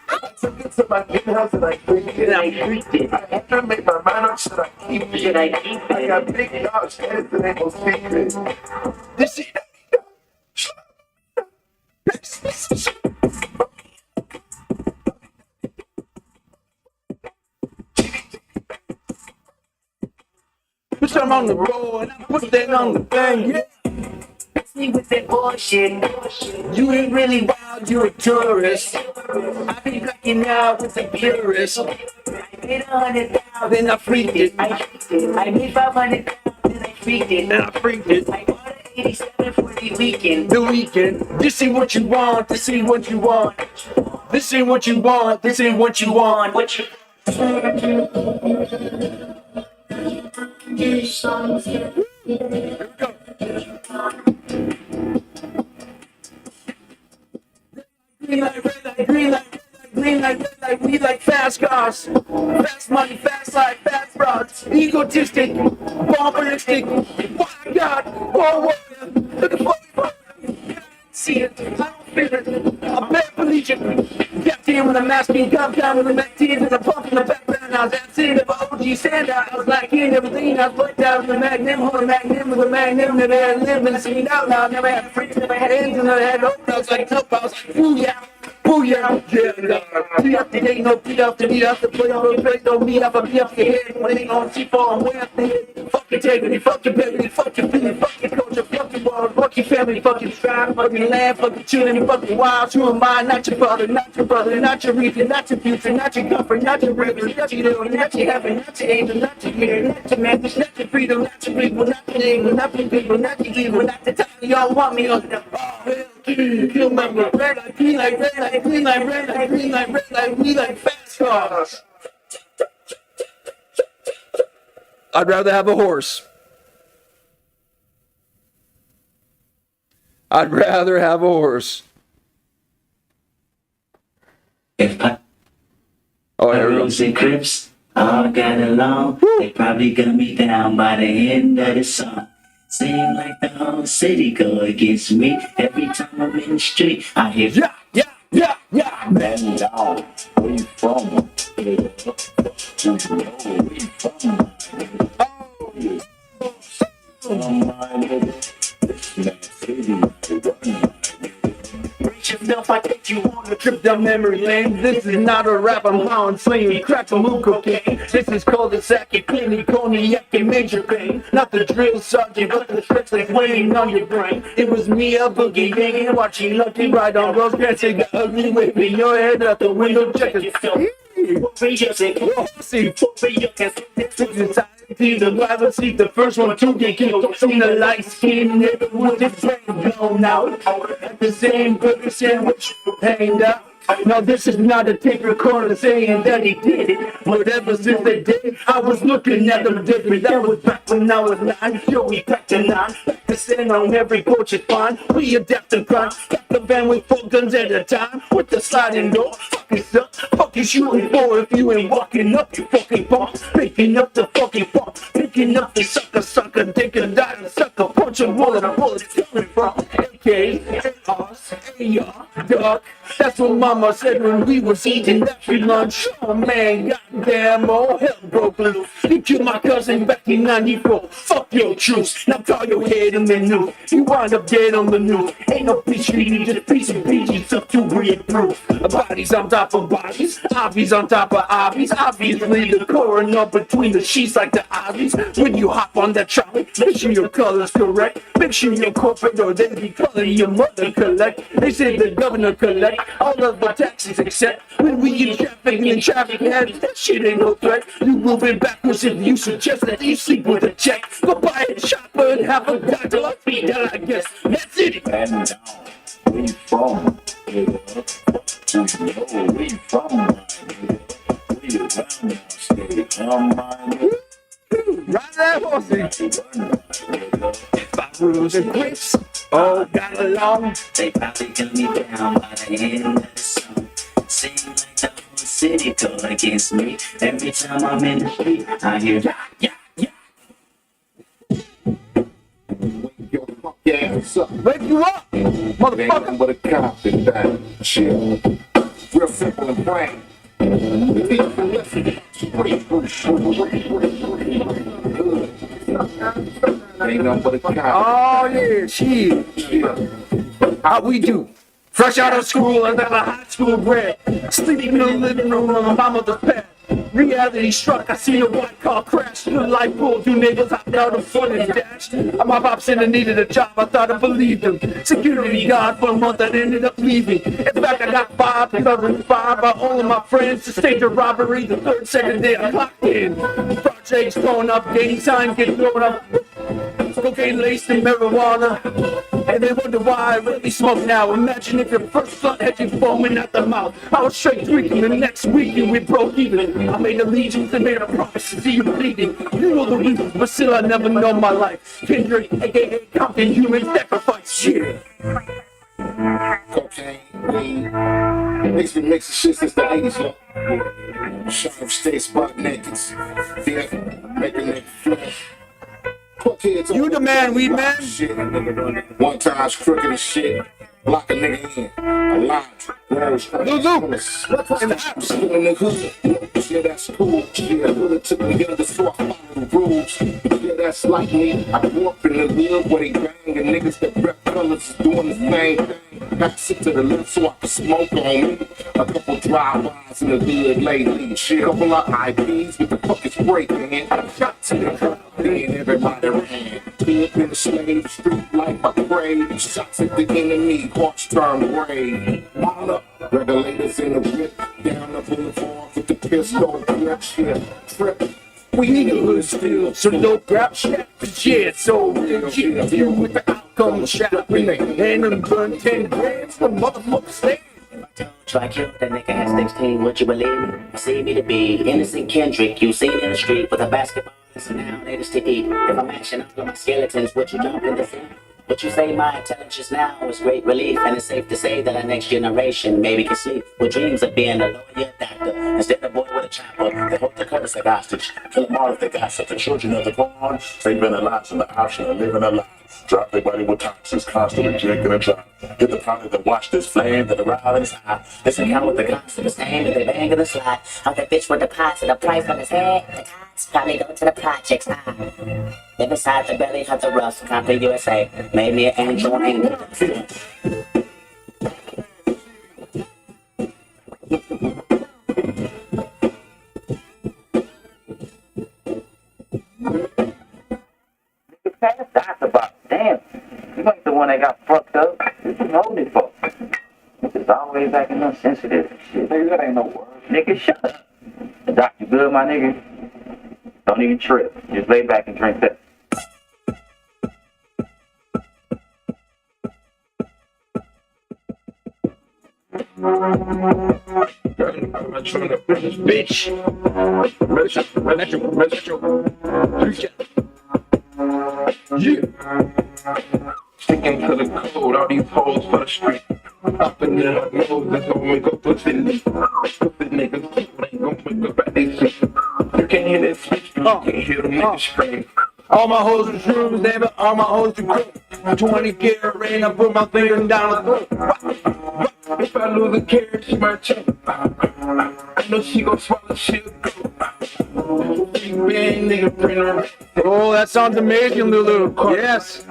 I took it to my house and I freaked it. I freaked it. I had to make my mind up, should I keep it? Should I keep it? I got big dogs, heads that ain't no secret. This shit. Bitch, I'm on the road and I put that on the thing, yeah. It's me with that bullshit. You ain't really wild, you a tourist. I be blacking out with the purist. I made 100,000, Then I freaked it. I made 500,000, I freaked it. And I freaked it. I bought an 87 for the weekend. The weekend. This ain't what you want. This ain't what you want. This ain't what you want. This ain't what you want. What you Green light, red light, green light, green light, red light. We like fast cars, fast money, fast life, fast rods. Egotistic, bombastic. Why God? Oh, look at what see it. I don't feel it. I'm paraplegic. Captain with a mask, being come down with a back tears and a pump in the background. I was absent of OG standout. I was like in everything. I was put down with a magnum, hold a magnum with a magnum that I had lived and seen out loud. Never had freaks, never had ends, and never had hope. I was like, nope. I was like, ooh, yeah. Booyah, yeah, beat up the day, no beat up to beat up the play on the place, don't beat up, I beat up your head. When they on C4, I'm way up the head. Fuck your integrity, fuck your pedigree, fuck your feeling, fuck your culture, fuck your world, fuck your family, fuck your tribe, fuck your land, fuck your children, fuck your wives. Who am I? Not your brother, not your reason, not your future, not your comfort, not your river, not your little, not your heaven, not your angel, not your mirror, not your man, not your freedom, not your people, not your name, not your people, not your evil, not the time y'all want me on the kill my red light, green light, red light, green light, red light, green light, red light, we like fast cars. I'd rather have a horse. I'd rather have a horse. If I here we and Crips all got along, they probably gun me down by the end of the song. Seem like the whole city go against me. Every time I'm in the street, I hear yeah. Man down, where you from? Where you from? Reach yourself, I take you on a trip down memory lane. This is not a rap, I'm howling, slinging crack, some moon cocaine. This is cul-de-sac, and clearly cognac and major pain. Not the drill sergeant, but the tricks that's weighing on your brain. It was me, a boogie banging, watching Lucky ride on Rosecrans, take the ugly waving your head out the window, check it. See the driver seat, the first one to get killed. Seen the light skin nigga with his brain blown out. At the same burger sandwich hanged out. No, this is not a tape recorder saying that he did it. But ever since the day I was looking at them different. That was back when I was 9. Sure, we packed a 9. To stand on every porch is fine. We adapt and grind. Got the van with 4 guns at a time. With the sliding door. Fuck it up. Fuck you shooting for if you ain't walking up. You fucking bump. Picking up the fucking bump. Picking up the sucker. Take a die, sucker. Punch a bullet coming from. AKs, ARs, AR, dog. That's what mama said when we was eating that free lunch. Oh man, goddamn, all hell broke loose. You killed my cousin back in 94. Fuck your truce. Now call your head in the news. You wind up dead on the news. Ain't no peace treaty, just piece of PG's up to bulletproof. Bodies on top of bodies, obbies on top of obbies. Obviously the coroner between the sheets like the obbies. When you hop on that trolley, make sure your color's correct. Make sure your corporate or they be color your mother collect. They say the governor collect all of the taxes except when we in traffic and in traffic heads. That shit ain't no threat. You moving backwards if you suggest that you sleep with a check. Go buy a chopper and have a doctor like me, that I guess. That's it. And down, where you from? You know where you from, my nigga? Where you from, my state? My nigga. Ride that horsey. My rules and grips all got along. They probably got me down by the end of the song. Seem like the whole city go against me. Every time I'm in the street, I hear yeah. Wake your fuck ass up. Wake you up, motherfucker. But a cop and that shit. Real simple and plain. Ain't nothing but a cop. Oh yeah, shit. How we do? Fresh out of school, I got a high school grad. Sleeping in the living room on my mama's pad. Reality struck, I seen a white car crash. The light pulled, 2 neighbors hopped out of front and dashed. My pop said I needed a job, I thought I believed him. Security guard for a month, I ended up leaving. In fact, I got 5 2005 by all of my friends to stage a robbery. The 3rd, 2nd day I clocked in. Projects thrown up, gang signs get thrown up. Cocaine laced in marijuana. And they wonder why I really smoke now. Imagine if your first blunt had you foaming at the mouth. I was straight drinking the next week and we broke even. I made allegiance and made a promise to see you bleeding. You know the reasons, but still I never know my life. Kendrick, aka Compton, human sacrifice. Yeah. Cocaine, weed. Niggas been mixing shit since the 80s, yo. Sheriff states butt naked. Yeah, making it flesh. You the man, weed man. Shit. One time's crooked as shit. Lock a nigga in. Alive. Lulu. In the house. In the hood. Yeah, that's cool. Yeah, hood took me here to so I follow the rules. Yeah, that's like me. I grew up in the hood where they bang and niggas that rep colors is doing the same thing. Got sit to the left so I can smoke on me. A couple drive-bys in the hood lately. Shit, couple of IPs with the fucking spray, man. Shot to the crowd and everybody ran. Hood been a slave, street life I crave. Shots at the enemy, hearts turn gray. Wild up, regulators in the whip. Down the boulevard with the pistol grip. Shit, trip. We need a hood still, so no grab shit. Yeah, it's so real. Yeah, you with the outcome shot. When they hand them burn 10 grams, the motherfucker stand. Try kill that nigga at 16, would you believe me? See me to be innocent Kendrick, you seen in the street with a basketball, so now latest to eat. If I'm matching up with my skeletons, would you jump in the sea? Would you say my intelligence now is great relief? And it's safe to say that our next generation maybe can sleep with dreams of being a lawyer, doctor, instead of a boy with a chopper. They hold the colors like hostage, kill them all if they gossip. The children of the corn, they've been alive in the option of living a life. Drop their body with toxins, constantly drinking and driving. Hit the party that watch this flame that arrive inside. This account with the constant stain and they bang in the slide. How that bitch with the pots and the price on his head. The tots probably go to the projects. Live inside the belly of the rust. Compton USA made me an angel and angel. That's about damn. You ain't the one that got fucked up. What you holding for? It's always acting unsensitive and shit. Nigga, that ain't no word. Nigga, shut up. The doctor good, my nigga. Don't even trip. Just lay back and drink that. Bitch. Yeah. Sticking to the code, all these hoes for the street. Up in their nose, that's gonna make up pussy. Pussy niggas ain't gonna make up at these shit. You can't hear that switch, but you can't hear them niggas scream. All my hoes are shrooms, neighbor, all my hoes are cool. 20 karat rain, I put my finger down the throat. If I lose a carrot, she might choke. I know she gon' swallow shit. Oh, that sounds amazing, Lulu. Yes.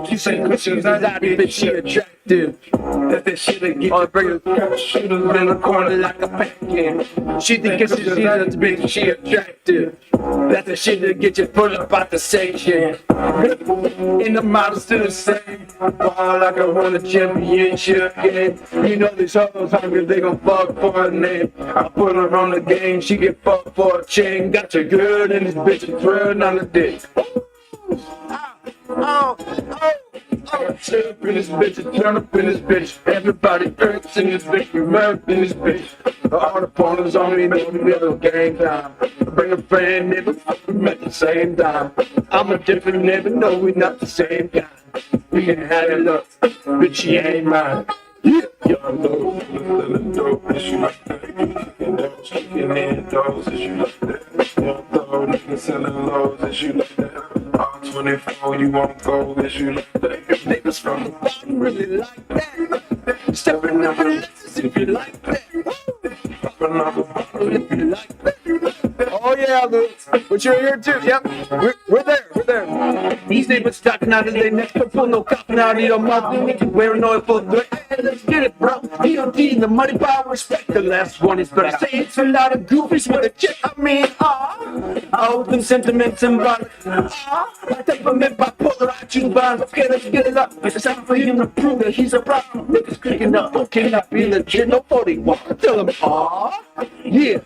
She said, she's not happy, but she attractive. That's that shit that gets the shooters in the corner like a pack. She thinks she's a bitch, she attractive. That's the shit that get you put up out the section. And the models still the same. Ball like I won a championship game. You know these hoes hungry, they gon' fuck for a name. I put her on the game, she get fucked for a chain. Got your girl and this bitch is throwing on the dick. Turn up in this bitch, turn up in this bitch. Everybody hurts in this bitch, we murder in this bitch. All the opponents on me, know we never game time. Bring a friend, never fucking at the same time. I'm a different nigga, no, we not the same kind. We can have it up, but she ain't mine. Yeah, y'all know, selling dope, is you like that? And those kicking in doors, is you like that? Young thug, niggas selling lows, is you like that? R24, you won't go, is you like that? Niggas from the bottom really like that. Stepping up the lessons if you like that. Popping off the bottle if you like that. Oh yeah, Lou. But you're here too. Yep. We're there. These neighbors stocking out of their necks, but pull no copping out of your mouth. They make you wearing oil full of dirt. Hey, let's get it, bro. DOD, the money, power, respect. The last one is better. Say it's a lot of goofies with a chick. I mean, all them sentiments and violence. I take them in bipolar, I choose bonds. Okay, let's get it up. It's time for him to prove that he's a problem. Niggas clicking up, okay, not be legit. No 41. Tell them, yeah,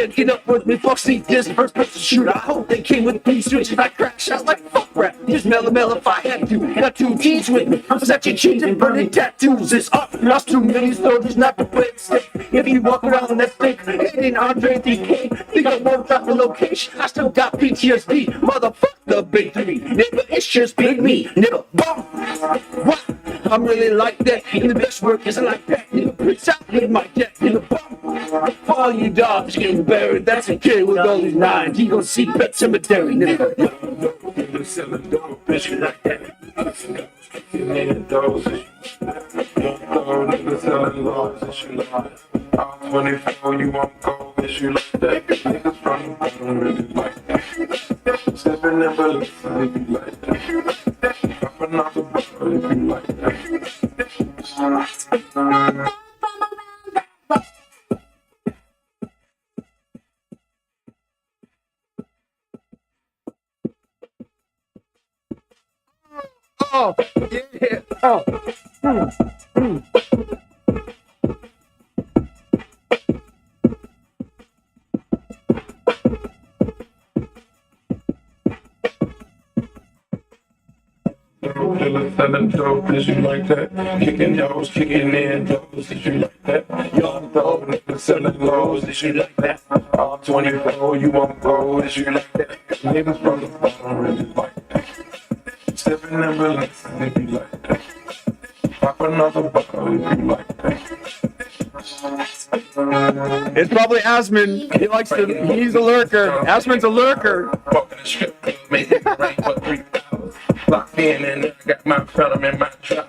get up with me. Fuck, see this first person shoot. I hope they came with 3 switches. I crack shots like fuck rap. Just mellow if I had to. Got 2 G's with me. I'm such a cheat and burning tattoos. It's up. Lost too many soldiers not to play it safe. If you walk around that thing, it ain't Andre DK. Think I won't drop the location. I still got PTSD. Motherfuck the big 3. Nigga, it's just big me. Nigga, bum. What? I'm really like that. And the best work is like that. Nigga, bitch out with my deck. Nigga, bum. For all you dogs getting buried, that's a kid with all these 9s. He gon' see Pet Cemetery, nigga. Nigga selling dope, bitch, like that. In those, nigga selling lows, and you like that. 24, you won't go, and you like that. Niggas from the bottom really like that. Stepping in balloons if you like that. Popping off the bottle if you like that. Oh, yeah. Oh. Selling dope, is you like that? Kicking those, kicking in those, is you like that? Young thug, nigga selling lows, is you like that? All 24, you won't go, is you like that? Niggas from the bottom really like that. Stepping in balloons if you like that. Pop another bottle if you like that. It's probably Asman. He likes to. He's a lurker. Asman's a lurker. Walking the strip club, making it rain for 3 hours. Locked in and I got my phantom in my trap.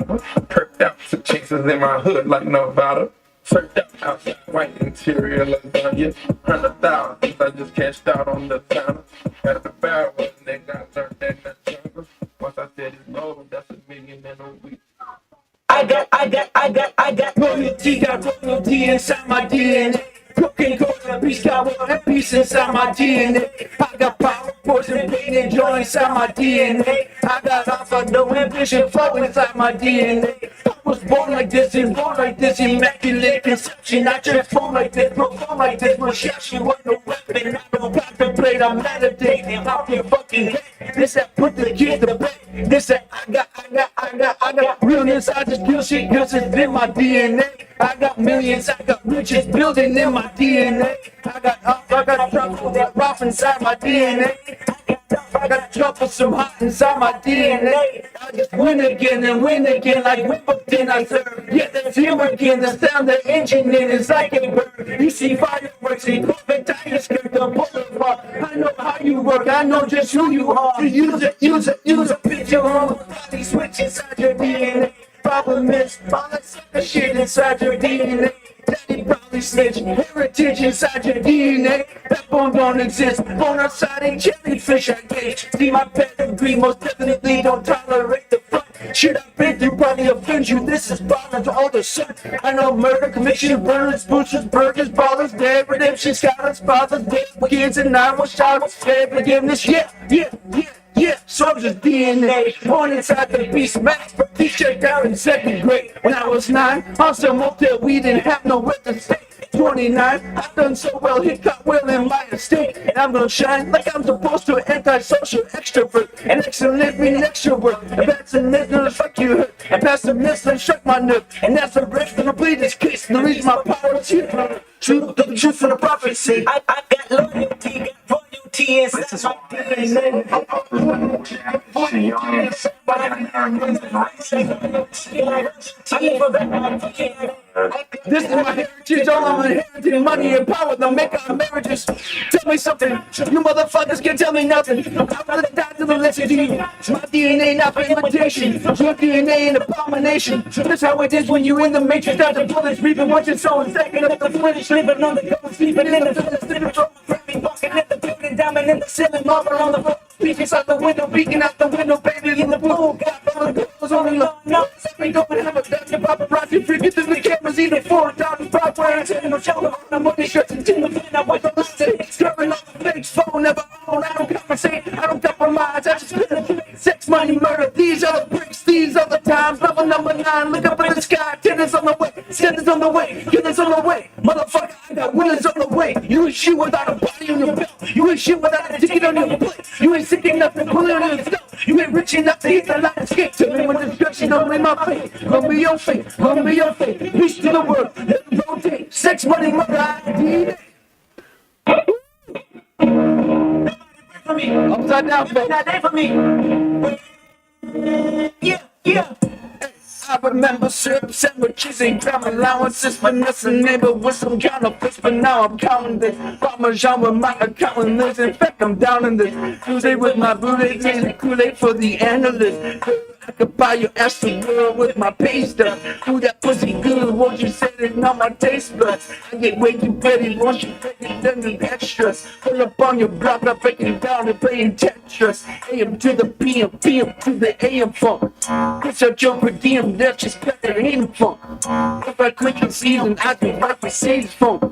Perked out some chases in my hood like Nevada. Surfed out outside, white interior lasagna. 100,000 I just cashed out on the counter. Got the barrel and they got learned in the jungle. Once I said it's low, that's $1 million in a week. I got royalty inside my DNA. Cooking golden peace, got one piece inside my DNA. I got power, poison, pain, and joy inside my DNA. I got alpha, no ambition, flow inside my DNA. was born like this, immaculate conception. I transform like this, perform like this, rejection with no weapon. I don't contemplate, I meditate. Out your fucking head. This that put the kids to bed. This that I got realness. I just kill shit cause it's in my DNA. I got millions, I got riches building in my DNA. I got trouble that rough inside my DNA. I got trouble some hot inside my DNA. I just win again and win again like Wimbledon I serve. Yeah, that's him again, the sound the engine in is like a bird. You see fireworks and corporate tires skirt the boulevard. I know how you work, I know just who you are. You use it, picture on the body switch inside your DNA. Problem is, all that sucker shit inside your DNA. Daddy probably snitch, heritage inside your DNA. That bone don't exist, bone outside ain't jellyfish I gauge. See my pedigree, most definitely don't tolerate the front. Shit I've been through probably offends you, this is bottom to all the sun. I know murder, conviction, burners, butchers, burgers, ballers, dead, redemption, scholars, fathers, dead, kids, and I was shot, dead, forgiveness, yeah, soldier's DNA, born inside the beast max. He checked out in second grade. When I was 9, on some motel, we didn't have nowhere to stay. 29, I've done so well, hit cartwheel in my estate. And I'm gonna shine like I'm supposed to, antisocial extrovert. And excellent mean extrovert. And that's a myth, no, fuck you hurt. And pass the myth, and shut my nerve. And that's the rest of the bleed this case. The reason my power is here. Truth, the truth for the prophecy. I got loyalty, got royalty inside my DNA. This is my heritage, all I'm inheriting, money and power, the maker of marriages. Tell me something, you motherfuckers can't tell me nothing. I'd rather die than listen to you. My DNA not for imitation, your DNA an abomination. That's how it is when you in the matrix, out the bullets reaping, watching someone stacking up the footage, sleeping on the cover, sleeping in the village, sleeping from the grabbing, walking in the building, diamond in the ceiling, marble on the floor. Peeking out the window, peeking out the window, baby in the blue. Got all the girls on the low. No, something going to have a duck and paparazzi. Freaking through the cameras, either 4,000 prop wearing no shoulder on the money shirts and tin the fan. I went to listen, scrubbing off the fake phone, never own. I don't conversate, I don't compromise. I just penetrate. Sex, money, murder. These are the bricks, these are the times. Level number 9, look up in the sky. Tenants on the way, sinners on the way, killers on the way. Motherfucker, I got winners on the way. You ain't shit without a body on your belt. You ain't shit without a ticket on your plate. You ain't sick enough to pull it on yourself. You ain't rich enough to hit the light escape. To me when destruction don't be my fate. Gonna be your fate, gonna be your fate. Peace to the world, let it rotate. Sex, money, murder, ID. Upside down, baby. That day for me. Yeah. I remember syrup sandwiches and crime allowances, finesse a neighbor with some counterfeits, but now I'm counting this. Parmesan with my accountant list. In fact, I'm down in this. Tuesday with my booty, tasting Kool-Aid for the analyst. I could buy your ass the world with my pay stuff. Ooh, that pussy good, won't you set it on my taste buds? I get way too petty, won't you take it down the extras? Pull up on your block, I'm breaking down and playing Tetris. AM to the PM, PM to the AM funk. Push out your per diem, that's just cut that AM funk. If I quit the season, I can rock Mercedes funk.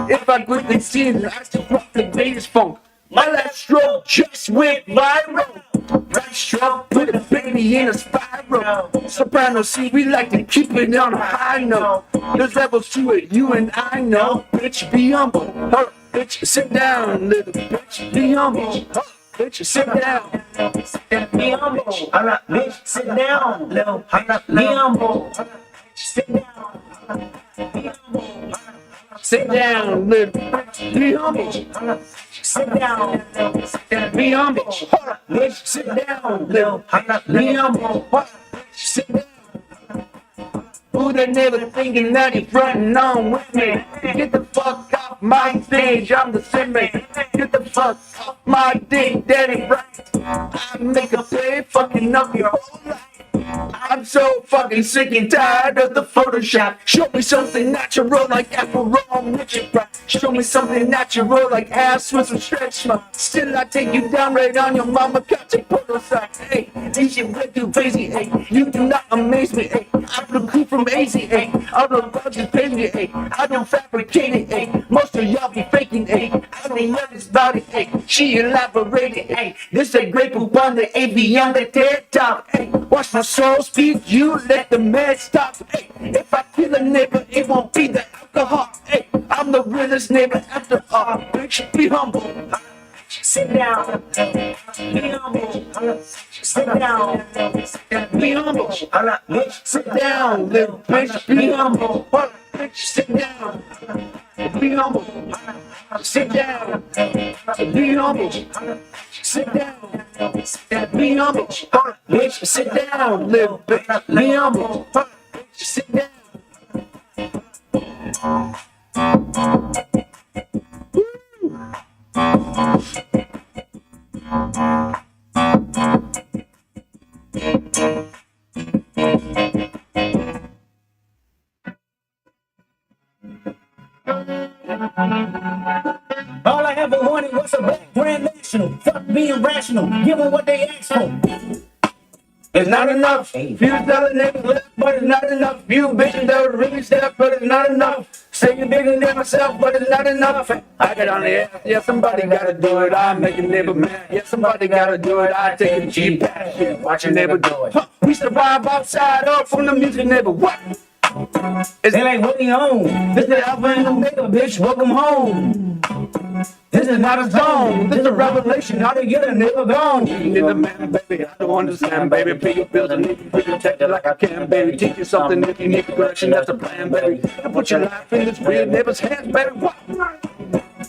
If I quit the season, I still rock the latest funk. My last stroke just went viral. Right stroke, put a baby in a spiral. Soprano C, we like to keep it on a high note. There's levels to it, you and I know. Bitch, be humble. Huh, bitch, sit down, little bitch, be humble. Huh, bitch, sit down. Be humble. Alright, bitch, sit down, little bitch, be humble. Sit down. Be humble. Sit down, little bitch, be humble. Sit down, be humble. Bitch, sit down, little be humble. Sit down. Who that never thinking that you're fronting on with me? Get the fuck off my stage, I'm the same man. Get the fuck off my dick, that ain't right. I make a play, fucking up your whole life. I'm so fucking sick and tired of the Photoshop. Show me something natural like Apple Rome with your pride. Show me something natural like ass with some stretch marks. Still I take you down right on your mama couch and photo side. Hey, these shit way too crazy, hey. You do not amaze me, hey. I'm the crew from AZ, hey. All the bugs is crazy, hey. I don't fabricate it, hey. Most of y'all be faking, hey. I don't know this about it, hey. She elaborated, hey. This ain't great poop on the AV on the TED Talk, hey. Watch my soul. control speed, you let the man stop. Hey, if I kill a neighbor, it won't be the alcohol. Hey, I'm the realest neighbor after all. Bitch, be humble. Sit down. Be humble. Sit down. Be humble. Bitch, sit down, little bitch. Be humble. Bitch, sit down. Be humble. Sit down. Be humble. Sit down. Be humble. Bitch, sit down, little bitch. Be humble. Sit down. All I ever wanted was a black grand national. Fuck being rational, give them what they ask for. It's not enough. Few telling niggas left, but it's not enough. Few bitches that would really step, but it's not enough. Saying bigger than myself, but it's not enough. I get on the ass, yeah, somebody gotta do it. I make a neighbor mad, yeah, somebody gotta do it. I take a cheap ass shit, watch a neighbor do it. We survive outside or from the music neighbor. What? It's like what he on. This is Alpha and Omega, bitch. Welcome home. This is not a zone. This is a revelation. How to get a nigga gone. Nigga, man, baby, I don't understand, baby. Pay your bills and need to be protected like I can, baby. Teach you something if you need correction. That's the plan, baby. And put your life in this weird neighbor's hands, baby. What?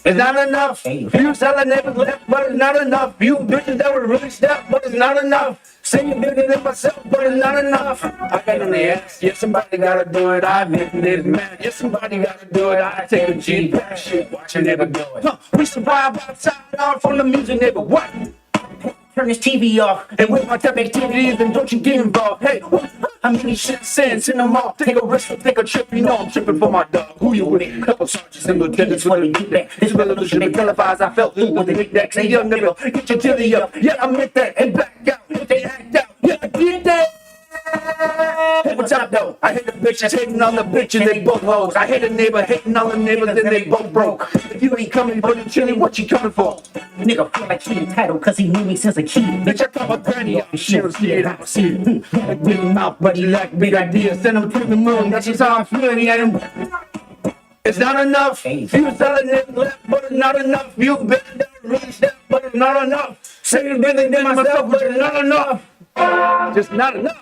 It's not enough. Few selling neighbors left, but it's not enough. Few bitches that would really step, but it's not enough. Saying bigger than myself, but it's not enough. I got on the ass, yeah, somebody gotta do it. I make niggas mad, yeah, somebody gotta do it. I take a G back shit, watch a neighbor do it. We survive outside, all from the music neighbor. What? Turn this TV off. And with my type activities, then don't you get involved. Hey, how many shit sense in them all? Take a risk or take a trip, you know I'm tripping for my dog. Who you with? Couple sergeants and lieutenants for the get back. This revolution, it televised, I felt it with the knickknacks. Hey, young nigga, get your tilly up. Yeah, I meant that. And back out, if they act out. Yeah, I did that. Hey, what's up, though? I hate the bitches hating on the bitches, they both hoes. I hate a neighbor hating on the neighbors, then they both broke. If you ain't coming for the chili, what you coming for? Nigga feel like he entitled cause he knew me since a kid. Bitch, I call my granny up. She don't see it, I don't see it. I big mouth, but you lack big ideas. Send him to the moon, that's just how I'm feeling. It's not enough. Few selling it left, but it's not enough. Few bitches that really step, but it's not enough. Saying bigger than myself, but it's not enough. Just not enough.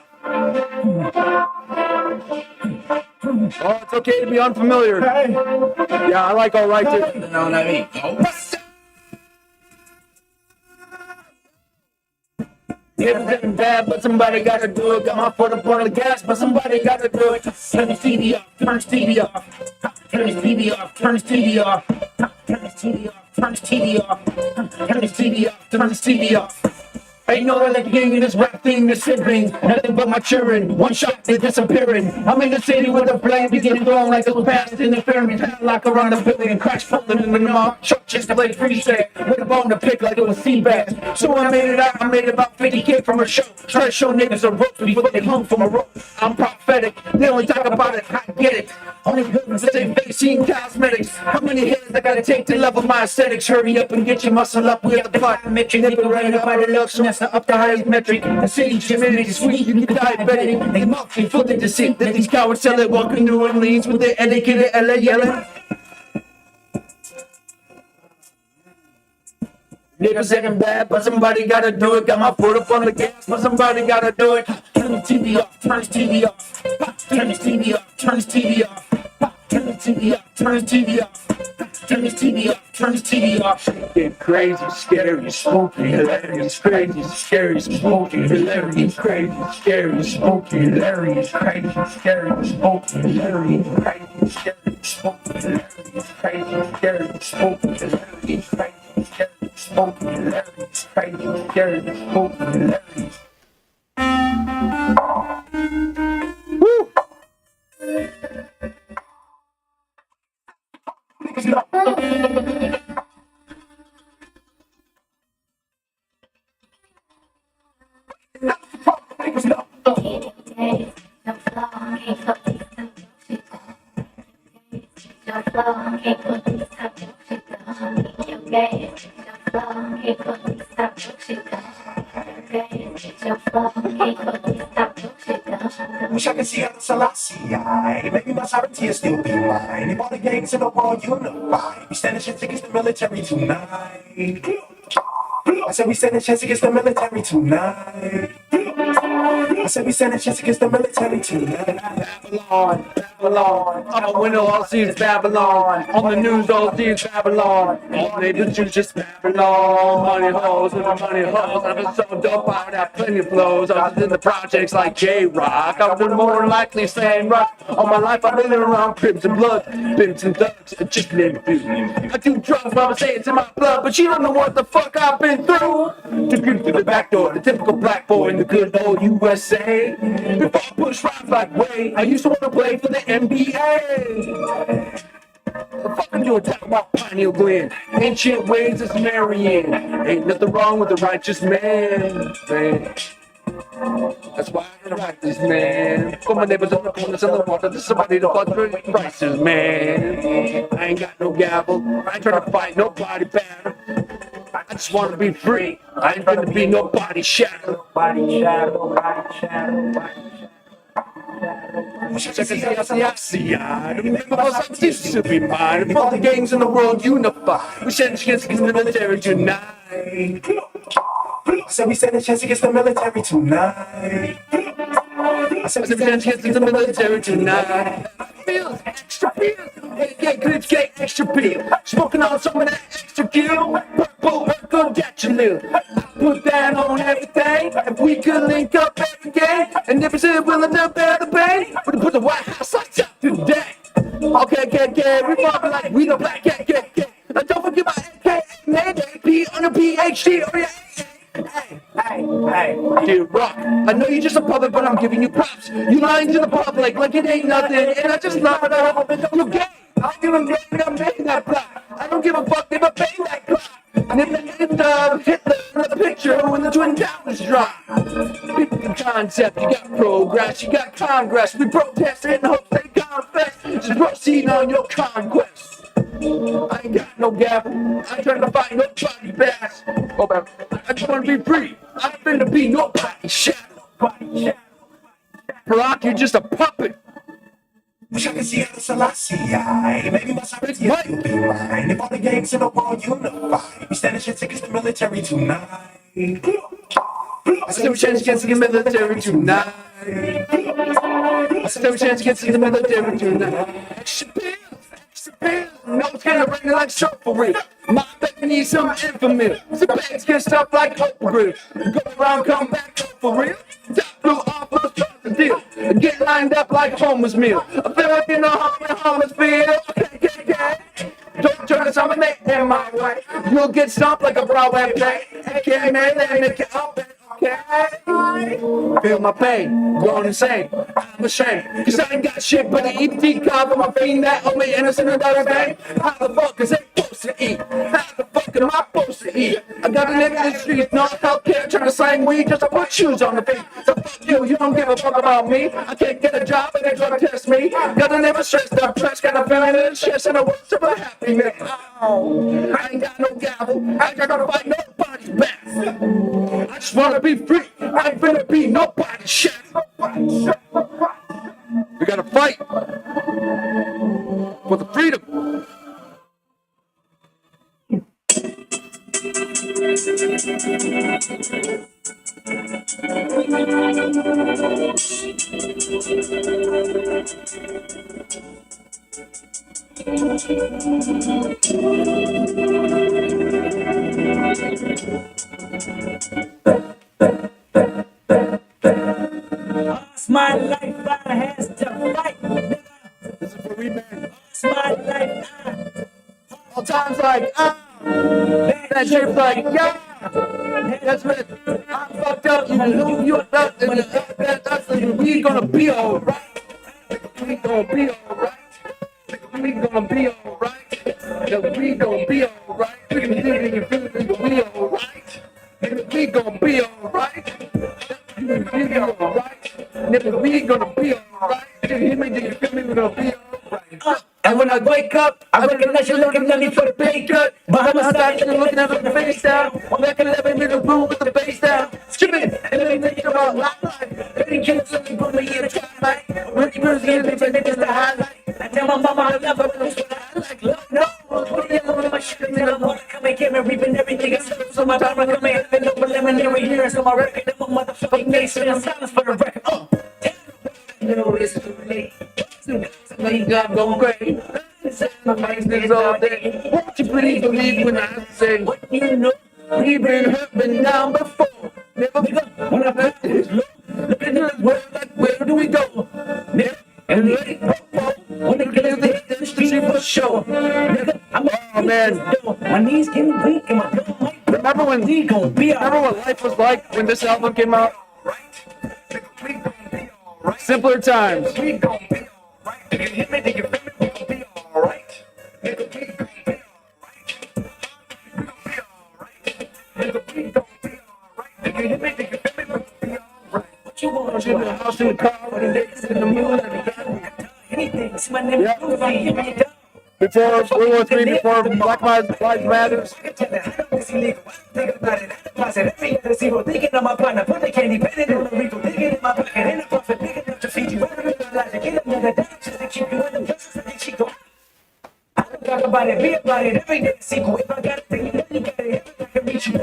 Oh, it's okay to be unfamiliar. Yeah, I like all right too. You know what I mean? Yeah, it's bad, but somebody gotta do it. Got my foot up on the gas, but somebody gotta do it. Turn the TV off, turn the TV off. Turn the TV off, turn the TV off. Turn the TV off, turn the TV off. Turn the TV off, turn the TV off. Ain't no other king in this rap thing that's sipping. Nothing but my children. One shot, they're disappearing. I'm in the city with a flame, getting thrown like it was past interference. Padlock around the building, crash falling in the mall. Short just to play free set with a bone to pick like it was sea bass. So I made it out, I made about 50K from a show. Try to show niggas a rope before they hung from a rope. I'm prophetic, they only talk about it, I get it. Only buildings that they facing cosmetics. How many hits I gotta take to level my aesthetics? Hurry up and get your muscle up with the plot. Metric, nigga right up by the looks. Up the highest metric, the city humidity sweet, you get diabetic. They mock me, full of deceit that these cowards sell it. Walking New Orleans with their etiquette, LA yelling. Niggas acting bad, but somebody gotta do it. Got my foot up on the gas, but somebody gotta do it. Turn the TV off, turn the TV off. Turn the TV off, turn the TV off. Turn the TV off, turn the TV off. Turn this TV off, turn this TV off. Get crazy, scary, spooky, hilarious, crazy, scary, spooky, hilarious, crazy, scary, spooky, hilarious, crazy, scary, spooky, hilarious, crazy, scary, spooky, hilarious, crazy, scary, spooky, hilarious, crazy, scary, spooky, hilarious, crazy, scary, spooky, hilarious. Woo! Stop Wish I could see other Selassie. Maybe my sovereignty will still be mine. If all the gangs in the world unify, we stand a chance against the military tonight. I said we stand a chance against the military tonight. I said we stand a chance against the military tonight. Babylon, Babylon. I'm a winner, all see is Babylon. On the news, all see is Babylon. All neighbors choose just Babylon. Money hoes with the money hoes. I've been so dope, I would have plenty of flows. I was in the projects like J-Rock. I was more than likely saying rock. All my life I've been around Crips and Bloods, pimps and thugs, just to name a few. I do drugs, mama say it's in my blood, but she don't know what the fuck I've been through. To get through the back door, the typical black boy in the good old USA. Before I push rhymes like Way, I used to want to play for the NBA. The fucking you talking about pineal gland, ancient ways is marrying. Ain't nothing wrong with a righteous man. That's why I write this, man. For my neighbors on the corners of the water, there's somebody to fuck for prices, man. I ain't got no gavel, I ain't trying to fight nobody battle. I just want to be free. I ain't gonna be nobody's shadow. Nobody shadow, nobody shadow. I remember how I used to be mine. If all the gangs in the world unify, we stand a chance against the military tonight. I said we stand a chance against the military tonight. I said we stand a chance against the military tonight. Feels extra feel. Get clips, get extra peel. Smoking on some of that extra kill. Purple, go get your lil. Put that on everything. If we could link up every day, and never said we'll end up bear the pain. But put the White House lights up today. Okay, we mobbing like we the black cat. And don't forget my AK, Mayday, on a PhD, oh yeah. Hey, dear Rock, I know you're just a public, but I'm giving you props. You lying to the public like it ain't nothing, and I just love it. I hope it don't look gay. I don't give a damn, I'm making that block. I don't give a fuck if I pay that clock. And if it hit the picture when the Twin Towers drop. Big concept, you got progress, you got Congress. We protest in hopes they confess. Just proceed on your conquest. I ain't got no gavel. I ain't trying to fight nobody bass. Oh, man. I just want to be free. I ain't finna be nobody's shadow. Rock, you're just a puppet. Wish I could see other Selassie. Maybe my sovereignty will be mine. If all the gangs in the world unify, we stand a chance against the military tonight. I said we stand a chance against the military tonight. I said we stand a chance against the military tonight. Extra pills. No, it's gonna rain like soap for real. My baby needs some infamy. Some bags get stuff like hope for real. Go around, come back up for real. Top blue off with a fucking deal. Get lined up like a homeless meal. I feel like in a homeless field. Okay. Don't turn this on my neck in my way. You'll get stomped like a Broadway play. Okay, man, let me get up. Okay. Feel my pain, going insane. I'm ashamed, cause I ain't got shit but an EPT card for my fiend that only innocent another day. How the fuck is they supposed to eat? How the fuck am I supposed to eat? I got a nigga in the streets, no healthcare, trying to slang weed just to put shoes on the feet. So fuck you don't give a fuck about me. I can't get a job and they drug test me. Got a never stressed up dress, got a feeling in the chest and a work to a happy man. Oh, I ain't got no gavel, I ain't gonna fight nobody's back. I just wanna be free. I ain't finna be nobody's shit. We gotta fight for the freedom. My life, I has to fight. This is for we, man. My life, all times like, that shit like, yeah. That's what I'm fucked up. You know you're up, and we gonna be alright. We gonna be alright. We gonna be alright. We gonna be alright. We can live in your food, we gonna be alright. We gonna be alright. We gonna be alright. Nigga, we gonna be alright. Do you hear me? Do you feel me? We gonna be alright. And when I wake up, I recognize you looking at me for the pay cut. Behind my side, you're looking at the face down. I'm back 11 in the room with the bass down. Stripping, and then they think about life. Pretty killers only put me in a twilight. Pretty birds get bitch and it's the highlight. I tell my mama I love her, but it's what I like. Love no. Put the yellow in my shirt and I'm gonna come and get me reaping everything I sow. So my daughter come and have no preliminary hearings on my record. I'm a motherfucking nation. I'm silence for the record. No, it's too late. You got going crazy. My business all day. Won't you please believe when I say what you know? We've been hurt, been down before. Never give up when I put this low. Looking at the world like where do we go? Never and late. When the killers they hit the street for sure. Never, I'm man. My knees getting weak and my blood might. Remember when life was like when this album came out? Simpler times. Before World War III, before Black Lives Matter. Thinking on my partner, put the candy, put it on the Rico, thinking in my pocket, and a profit, big enough to feed you. Get another dime just to keep you in the places that she go. I don't talk about it, be about it, every day sequel. If I got it, then you know you got it, I can reach you.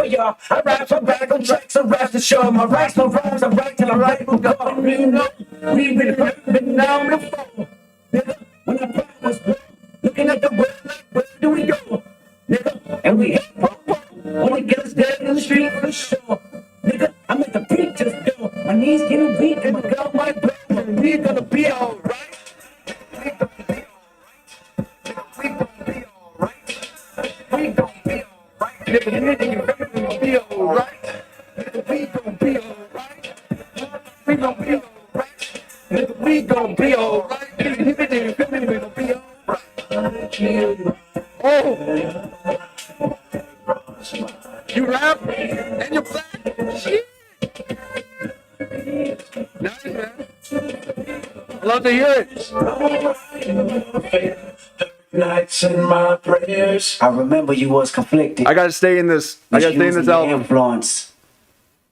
Y'all. I rap from back on tracks and raps to show my rights, no rhymes, I write till I write will go. You know, we've been hurt, been down before. Nigga, when the pride was born, looking at the world like, where do we go? Nigga, and we hit pop, when the killers dead in the street for sure. Nigga, I'm at the preacher's door, my knees getting weak and my girl might blow, and we gonna be alright. We gonna be alright. We gonna be alright. Nigga, we gonna be alright. We gonna be alright. We gonna be alright. Nigga, we gonna be alright. We gonna be alright. Oh, you rap and you're black. Shit. Nice, man. I love to hear it. Nights in my prayers. I remember you was conflicted. I gotta stay in this. I gotta stay in this album. Influence.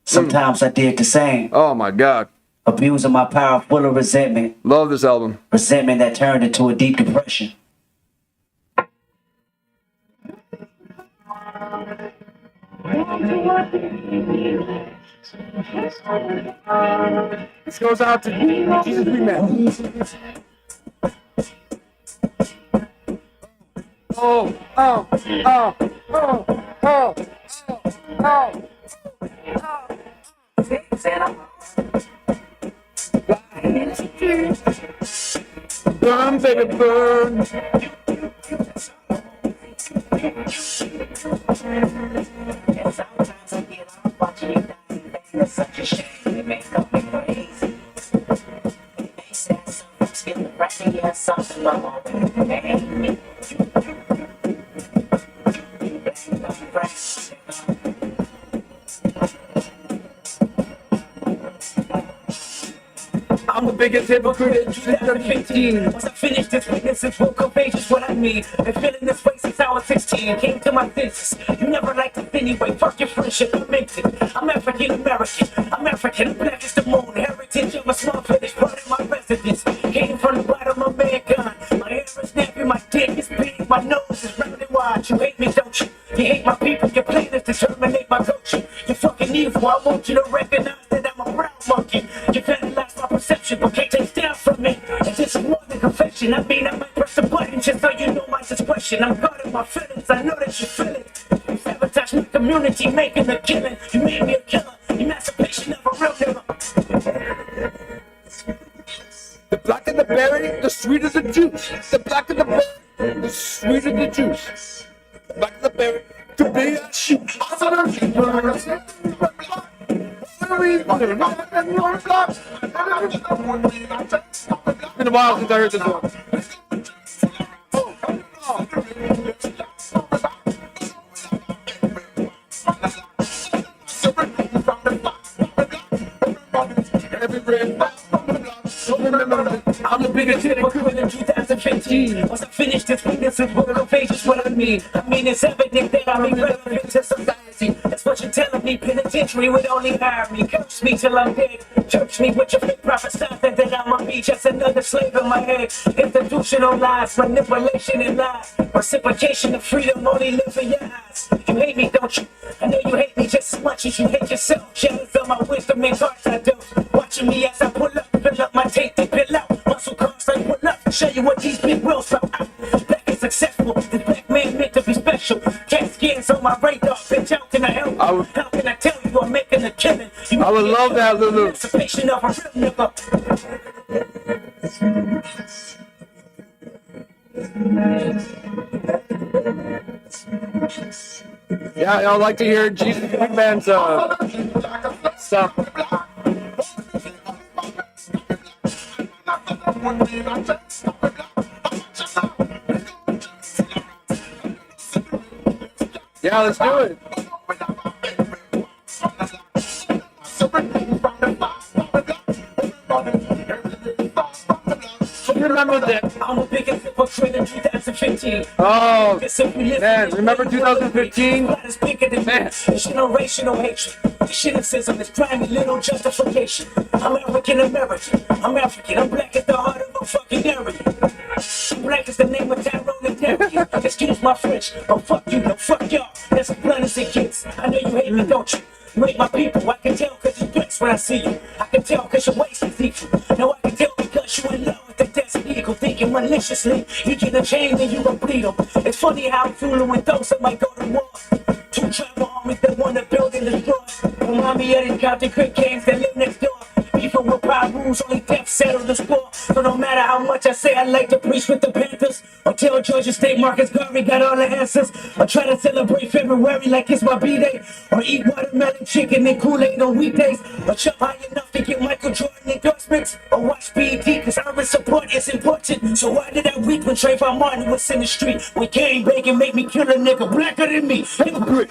Sometimes I did the same. Oh my God. Abusing my power, full of resentment. Love this album. Resentment that turned into a deep depression. This goes out to Jesus Be Man. Oh, oh, oh, oh, oh, oh, burn, baby, burn. And sometimes I get off watching you die. It's such a shame. It makes me crazy. It makes sense. I'm still writing you something wrong. It ain't me. I'm the biggest hypocrite in 2015. Once I finish this witness, it's woke up age is what I need. Been feeling this way since I was 16. Came to my senses. You never liked it anyway. Fuck your friendship, I meant it. I'm African American. I'm African. I'm black as the moon. Heritage of a small village, part of my residence. Came from the bottom of mankind. My hair is nappy, my dick is big, my nose is round and wide. You hate me, don't you? You hate my people. Your plan is to terminate my culture. You're fucking evil. I want you to recognize that I'm a brown monkey. You vandalize my perception, but can't take down from me. And this is more than confession. I mean, I might press a button just so you know my expression. I'm guarding my feelings. I know that you feel it. You sabotage my community, making a killing. You made me a killer. Emancipation of a real nigga. The blacker the berry, the sweeter the juice. The blacker the berry, the sweeter the juice. The blacker the berry, the bigger the shoot. It's been a while since I heard this one. I'm the biggest hypocrite in 2015. Once I finish this witness, it's woke up age say just what I mean. I mean, it's evident that I'm irrelevant to society. That's what you're telling me. Penitentiary would only hire me. Curse me till I'm dead. Church me with your fake prophesies that I'ma be just another slave in my head. Institutional lies, manipulation and lies. Reciprocation of freedom only live in your eyes. You hate me, don't you? I know you hate me just as much as you hate yourself. Jealous of my wisdom and cards I do. Watching me as I pull up, fill up my tape, they pill out. Muscle cars like pull up, show you what these big wheels from out. Black is successful, this black man meant to be special. Cat skins on my radar, bitch, how can I help you? How can I tell you I'm making a killing? I would love that, Lulu. Anticipation of a real nigga. Yeah, y'all like to hear Jesus Big Man's stuff. Yeah, let's do it. Remember that. I'm a big infiltrator in 2015. Oh, man, remember 2015? Man. Generational hatred. This cynicism is grimy little justification. I'm African American. I'm African. I'm black at the heart of a fucking area. Black is the name of Tyrone and Darian. Excuse my French, but fuck you, no fuck y'all. That's as blunt as it gets. I know you hate me, don't you? You hate my people. I can tell cause you flex when I see you. I can tell cause your waist is equal. No, I can tell because you in love with the desert eagle. Thinking maliciously, you get a chain and you gon' bleed them. It's funny how I'm fooling with those that might go to war. Two tribal armies that wanna build and destroy. Remind me of these Compton quick games that live next door. Beefing with pride rules, only death settle the score. So no matter how much I say I like to preach with the Panthers, or tell Georgia State Marcus Garvey got all the answers, or try to celebrate February like it's my B-Day, or eat watermelon chicken and Kool-Aid on weekdays, or jump high enough to get Michael Jordan endorsements, or watch BET cause urban support is important. So why did I weep when Trayvon Martin was in the street? When Kane Bacon made me kill a nigga blacker than me? Hypocrite.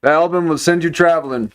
The album will send you traveling.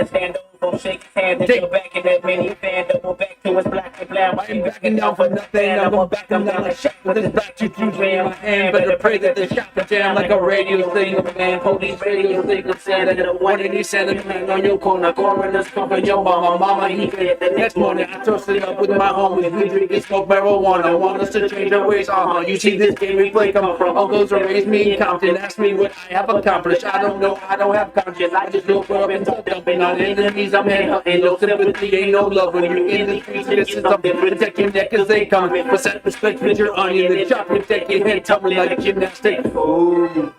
Stand over, shake his hand, and go back in that mini fan, double back to his black and black. I ain't backing down for nothing. I'm gonna back him down like shot with his black 223 in my hand. Better pray that the shot can jam like a radio signal, man. Police radio signal saying that the one in these sending man on your corner. Coroners come from your mama, he said the next morning I toasted up with my homies. We drink and smoke marijuana. Want us to change our ways, You see this game we play come from uncles who raised me in Compton. Ask me what I have accomplished. I don't know, I don't have conscience. I just look up and dumping on enemies. I'm ain't no sympathy, ain't no love when you're in the streets. This is something, protect your neck as they come. For self-respect with your onion, the chop, protect your head, tumbling like gymnastics. Oh.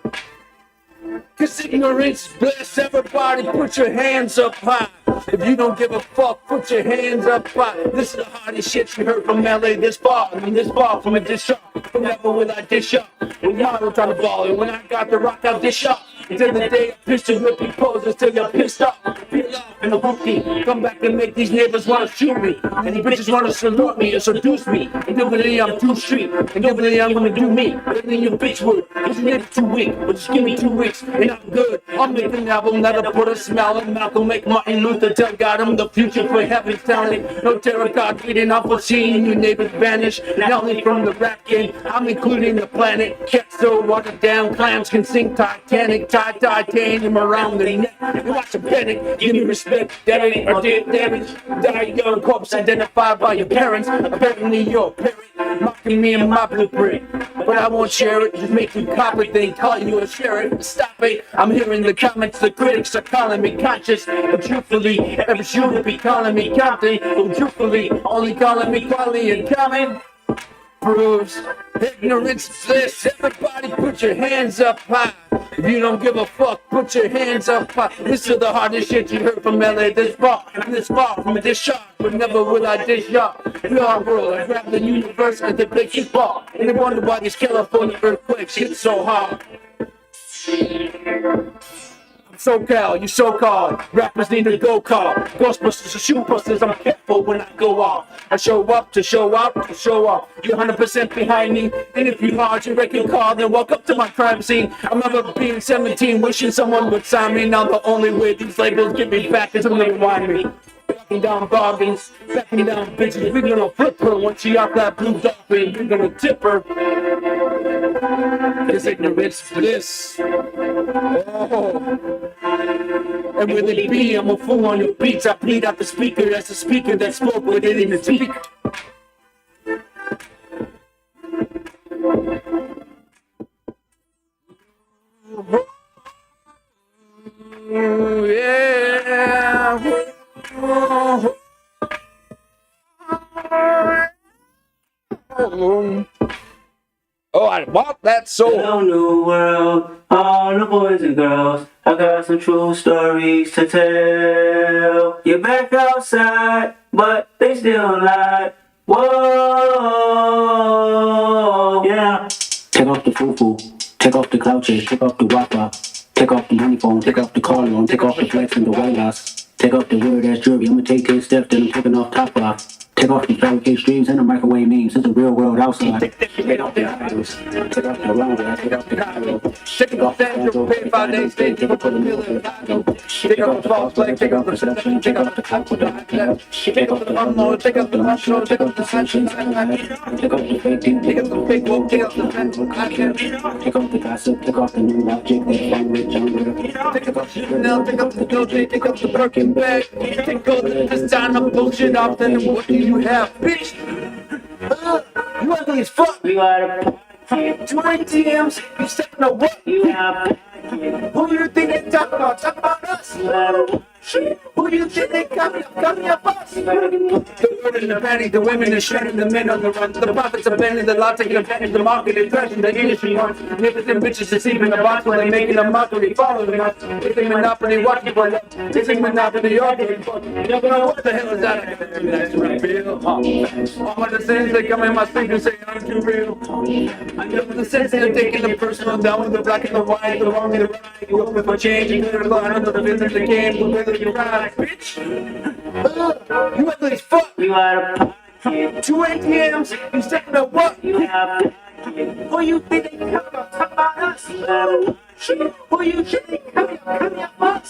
Cause ignorance bless everybody, put your hands up high. If you don't give a fuck, put your hands up high. This is the hardest shit you heard from LA this far. I mean this far from a dish up. Never will I dish up. When y'all was on the ball, and when I got the rock out dish up. Until the day I picture whipping poses till you're pissed off. Peel off in the hoopty. Come back and make these neighbors wanna shoot me. And these bitches wanna salute me or seduce me. And nobody I'm too street. And nobody I'm gonna do me. Better than your bitch would. Cause you niggas too weak. But just give me 2 weeks and I'm good. I'll make an album that'll put a smile on Malcolm. Make Martin Luther tell God I'm the future for heaven's talent. No terror God reading off of seeing you neighbors vanish. Not only from the rap game, I'm including the planet. Cats so watered down, clams can sink Titanic. Titanium around the neck. And watch a panic. Give me respect, damage or did damage. Die young corpse identified by your parents. Apparently your parent mocking me and my blueprint. But I won't share it, just make you copy thing, calling you a sheriff. Stop it, I'm hearing the comments, the critics are calling me conscious. But truthfully, every shooter be calling me Compton. But truthfully, only calling me quality and common. Proves ignorance is bliss. Everybody put your hands up high. If you don't give a fuck, put your hands up high. This is the hardest shit you heard from LA this far. I'm this far from a dish shot, but never will I dish up. We are world, I grab the universe and they play football. And they wonder why these California earthquakes hit so hard. SoCal, you so-called rappers need a go-kart. Ghostbusters or shoe busters, I'm careful when I go off. I show up to show out to show off. You're 100% behind me, and if you hard, you wrecking car, then walk up to my crime scene. I remember being 17, wishing someone would sign me. Now the only way these labels get me back is when they rewind me. Backing down bargains, backing down bitches. We're gonna flip her once she off that blue dolphin. We're gonna tip her. This ignorance bliss. Oh. And with it be, I'm a fool on your beats. I bleed out the speaker. That's the speaker that spoke with it in the speak. Yeah. Oh, I want that soul. Hello, new world, all the boys and girls. I got some true stories to tell. You're back outside, but they still lie. Whoa, yeah. Take off the foo-foo, take off the cloud chase, take off the Wi-Fi, take off the money phone, take off the car loan, take off the flex and the white loss. Take off the weird ass jewelry, I'ma take 10 steps, then I'm taking off top off. Take off the fabricate streams and the microwave memes. It's the real world outside. Take off the idols. Take off the runway. Take off the Cairo. Take off the angel. Pay 5 days. Take off the million. Take off the false flag. Take off the seduction. Take off the clock with the high clap. Take off the unknown. Take off the unsure. Take off the sanctions. Take off the fake team. Take off the fake woke. Take off the mental content. Take off the gossip. Take off the new logic. They find rich younger. Take off the Chanel. Take off the Dolce. Take off the Birkin bag. Take off the designer bullshit off. Then what do you have, bitch? You ugly as fuck. You out of pocket. 20 DMs. You stepping up what? You out of pocket. Who you think they talk about? Talk about us. You out of pocket. Who you think they coming up us? The word in the panic, the women are shredding, the men on the run. The profits are bending, the law taking advantage, the market is crashing, the industry wants. Niggas and bitches deceiving the box when they making a mockery, following us. They think Monopoly, watching for them. They think Monopoly, arguing for them. You don't know what the hell is that? That's real. All of the sins that come in my speaker and say, aren't you real? I know the sense that they're taking the personal down with the black and the white, the wrong and the right. You open for change, you clear the line under the business, the game, the weather. You ride, bitch. You ugly as fuck. You out of pocket. 2 ATMs. You stepping up what? You out of pocket. Who you think they come about? Talk about us. You out of pocket. Who you think they come about us?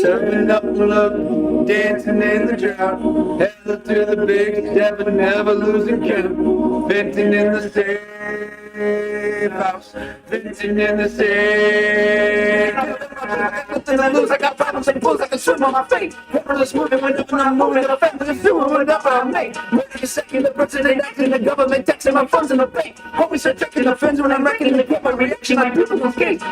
Serving up the look, dancing in the drought. Hella to the big step and never losing count. Venting in the safe house. Venting in the safe house. Nothing I lose, I got problems and pulls, I can swim on my feet. Effortless moving when I'm moving, the family is doing whatever I make. Murder the second, the president acting, the government taxing my funds in the bank. Always subjecting the fence when I'm wrecking and get my reaction like people on skates.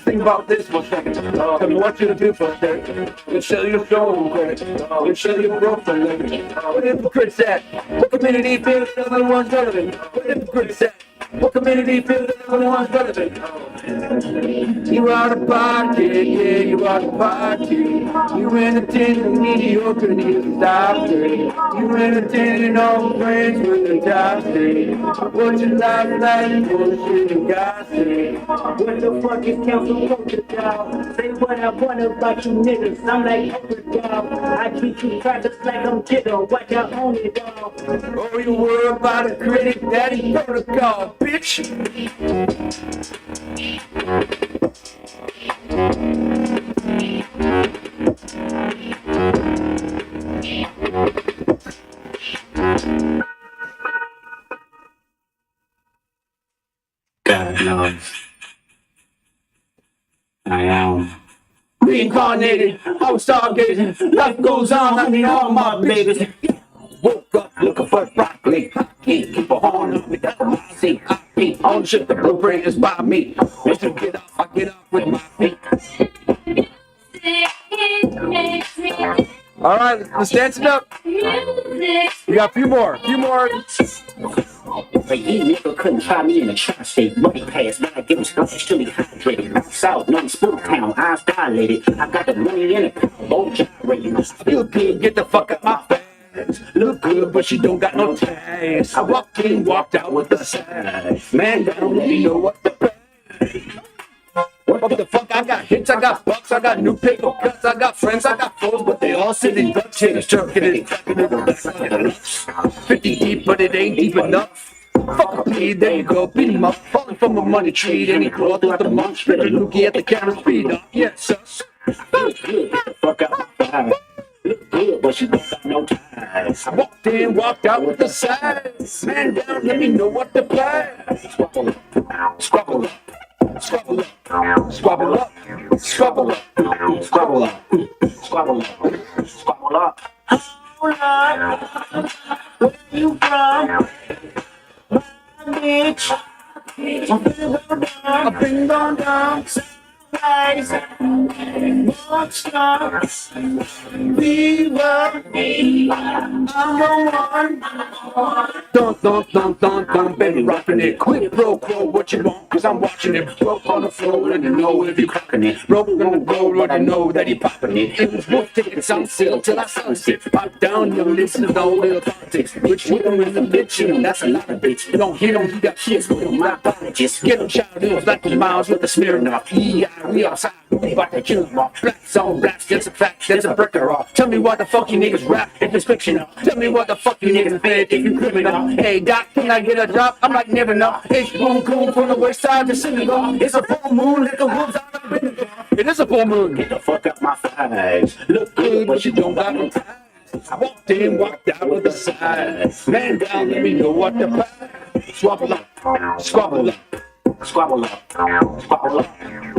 Think about this for a second. Cause what you do for a second. You sell your soul, you sell your growth for a living. What hypocrites at? What community feels the other one's relevant? What hypocrites at? What community feels the other one's relevant? You out of pocket, yeah, you out of pocket. You entertaining mediocre, need to stop it. You entertaining all friends with the gossip. What you like, bullshit and gossip. What the fuck is council culture, dog? Say what I want about you niggas. I'm like dog. I treat you practice like I'm jigger. Watch out on it, dog. Oh, you worry about a critic, daddy protocol, bitch. God knows. I am reincarnated. I was stargazing. Life goes on. I mean, all my babies. woke up looking for broccoli. I can't keep a horn on me, that's my seat. I beat on shit, the blueprint is by me. Once you get off, I get off with my feet. All right, let's dance it up. We got a few more. But you nigga couldn't try me in the tri-state. Money pass, but I give him scotch till he hydrated. North South, no spoon town, eyes dilated. I got the money in it, both gyrating. Feel good, get the fuck out my face. Look good, but she don't got no taste. I walked in, walked out with the size. Man down, let me know what the pay. What the fuck? I got hits, I got bucks, I got new paper cuts, I got friends, I got foes, but they all sitting duck chins, jerking it, cracking it, back like a nuts. 50 deep, but it ain't deep enough. Fuck a plea, there you go, beat him up. Falling from a money tree, then he crawled throughout the month. Spit a loogie at the camera, speed up, yes, sus. Look good, get the fuck out my fire. Look good, but she don't got no ties. I walked in, walked out with the size. Man down, let me know what to play. Squabble up, squabble up. Squabble up, squabble up, squabble up, squabble up, squabble up, squabble up. Hold on. Where you from? My bitch. I've been gone down. Rise. Monster. Fever. I'm the one. Dun, baby, rockin' it. Quit pro quo, what you want, cause I'm watching it. Broke on the floor, let you know if you cracking it. Broke on the gold, let you know that he popping it. It was wolf tickets on sale till I sunset. Pop down, you listen to no little politics. Which with them in the bitch, you know, that's a lot of bitch. You don't hit them, you got kids with them, my biologists. Get them shout deals like the miles with the Smirnoff. Yeah, we outside, we about to kill them all. Blacks on blacks, that's a fact, that's a breaker off. Tell me what the fuck you niggas rap if it's fictional. Tell me what the fuck you niggas bed if you criminal. Hey doc, can I get a drop? I'm like never know. H boom cool from the west side to Senegal. It's a full moon, like a wolves out of Bendigo. It is a full moon. Get the fuck out my thighs. Look good, but you don't got no ties. I walked in, walked out with the size. Man down, let me know what to buy. Squabble up, squabble up. Squabble up, squabble up,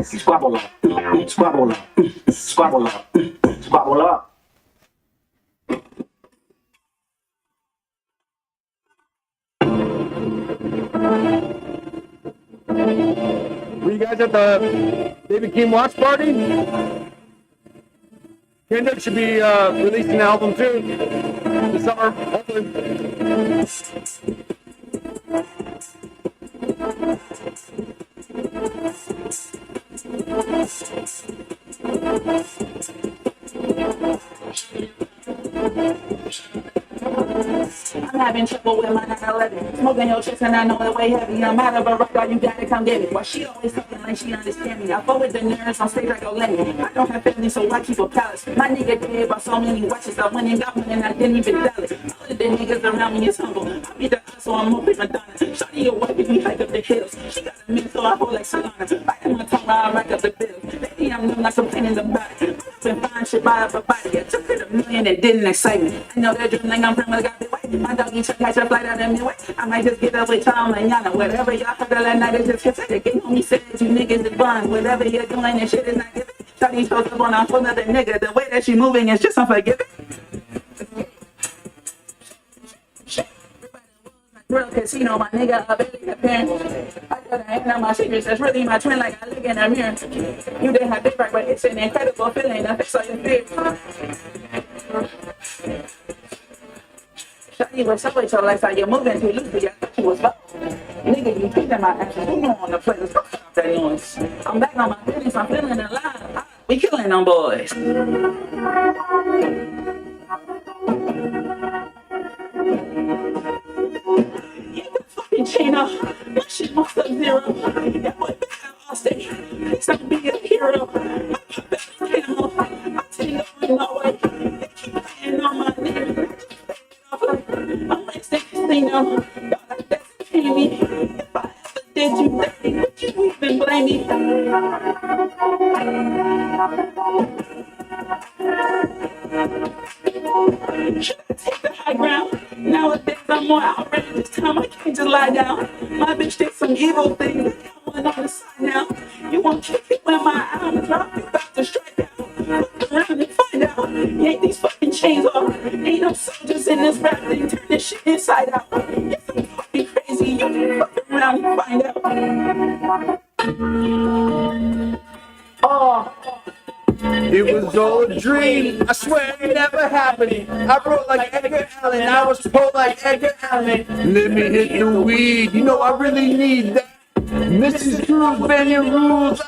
squabble up, squabble up, squabble up, squabble up. Were you guys at the David Keem watch party? Kendrick should be releasing an album too this summer, hopefully. I'm having trouble with my 911. Smoking your chest and I know it way heavy. I'm out of a rock, you gotta come get me. Why she always talking like she understand me? I fought with the nerds on stage like a lemon. I don't have family, so I keep a palace. My nigga dead by so many watches. I went and got one and I didn't even tell it. All of the niggas around me is humble. I be the hustle, I'm moving Madonna. Shawty your wife, we hike up the hills. She got a mint, so I hold like Solana. Biting my tongue while I rack up the bills. Baby, I'm numb like some pain in the body. I've been fine shit by up a body. I took it $1 million and didn't excite me. I know they're drilling, I'm from a goddamn way. My doggy took catch a flight out of midway. I might just get up with Tom and Yana. Whatever y'all heard of that night is just pathetic. Get on me, said you niggas is blind. Whatever you're doing, this shit is not giving. Shawty goes up on a whole nother nigga. The way that she moving is just unforgiving. Real casino, my nigga, I barely appearing. I got a hand on my secrets, that's really my twin, like I look in the mirror. You didn't have big right, but it's an incredible feeling. I fix all your fears. Shawty, what's up with your lifestyle? You're moving too loosely. I thought you was fucked. Nigga, you taking my actions. Who know on the place? Stop that noise. I'm back on my business. I'm feeling alive. We killing them boys. Chino, my shit must have zero. That boy bad all day. Please don't be a hero. I'm best animal. I tend to run away. They keep playing on my name. I'm like Sane. Y'all like that's paying me. If I ever did you dirty, would you even blame me? Should I take the high ground? Nowadays I'm more outraged. This time I can't just lie down. My bitch did some evil things. I got one on the side now. You won't kick it when my arms drop. You about to strike out. Look around and find out. Ain't these fucking chains off. Ain't no soldiers in this rap thing. Turn this shit inside out. Get some fucking crazy. You can fuck around and find out. Oh. It was all a dream. I swear it never happened. I wrote like Edgar Allan. I was told like Edgar Allan. Let me hit the weed. You know I really need that. Mrs. Cruz bending rules.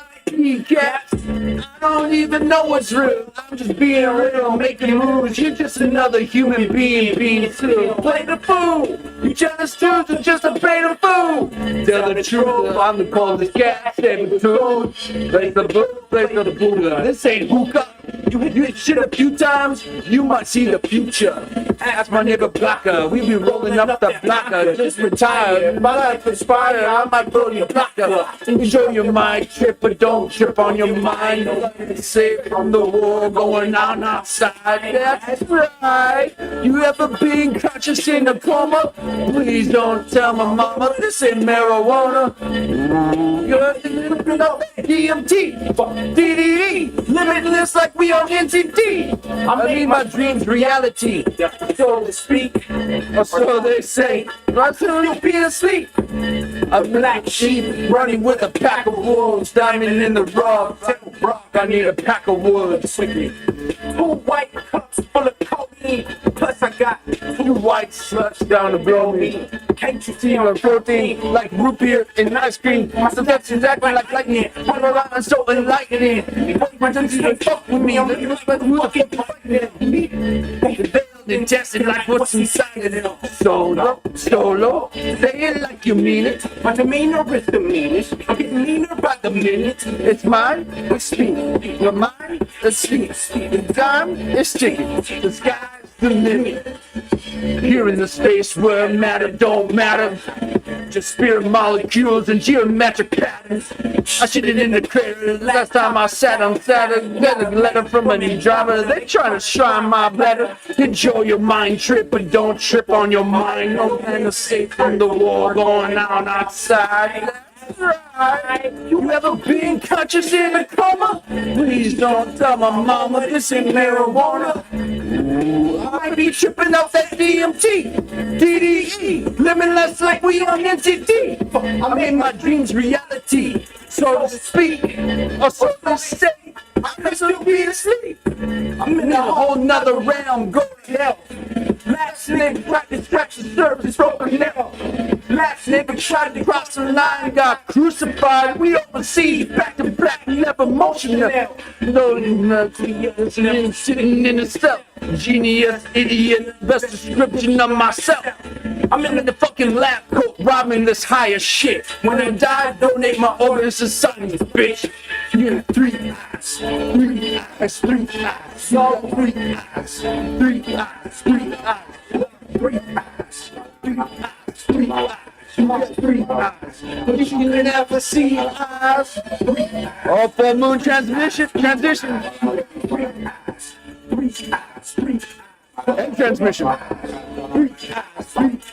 Cats. I don't even know what's real. I'm just being real, making moves. You're just another human being still. Play the fool. You jealous too, so just to play the fool. Tell the truth, I'm the coldest cat. Saber tooth. Place the book, place the Buddha. This ain't hookah. You hit shit a few times, you might see the future. Ask my nigga Blocker, we be rolling up the blocker. Just retired, my life inspired, I might blow your blocker. Enjoy your mind trip, but don't trip on your mind. Nothing safe from the war going on outside. That's right. You ever been conscious in a coma? Please don't tell my mama this ain't marijuana. You're living off DMT, DDE, limitless like we on NTD. I made my dreams reality, so to speak, or so they say. Until you'll be asleep. A black sheep running with a pack of wolves, diamond in the rough. I need a pack of wolves. 2 white cups full of codeine, plus I got 2 white sluts down to blow me. Can't you see my protein like root beer and ice cream? My seduction's acting like lightning. I'm around so enlightening. My dungeons don't fuck with me. I'm looking like who the fuck fighting. And tested like what's inside of them. Solo, say it like you mean it. My demeanor is the meanest. I'm getting meaner by the minute. It's mine, it's speed. Your mind, it's speed. The time is ticking. The sky's the limit. Here in the space where matter don't matter. Just spirit molecules and geometric patterns. I shit it in the crater. Last time I sat on Saturn, got a letter from a new driver. They trying to shrine my bladder. Enjoy your mind trip, but don't trip on your mind. No man escape from the war going on outside. Right. You ever been conscious in a coma? Please don't tell my mama this ain't marijuana. I be tripping off that DMT, DDE, limitless like we on NTD. I made my dreams reality, so to speak, or so to say. I may still be asleep. I'm in a whole nother realm, go to hell. Last nigga tried to scratch the surface, broken nail. Last nigga tried to cross the line, got crucified. We overseas, back to black, never emotional. No, sitting in a cell. Genius, idiot, best description of myself. I'm in the fucking lab coat, robbing this higher shit. When I die, donate my organs to science, bitch. You have 3 eyes, 3 eyes, 3 eyes, y'all 3 eyes, 3 eyes, 3 eyes, 3 eyes, 3 eyes, 3 eyes. You got 3 eyes, but you can never see eyes. All full moon transition. 3 eyes, 3 eyes, 3 eyes, and transmission. 3 eyes, 3 eyes.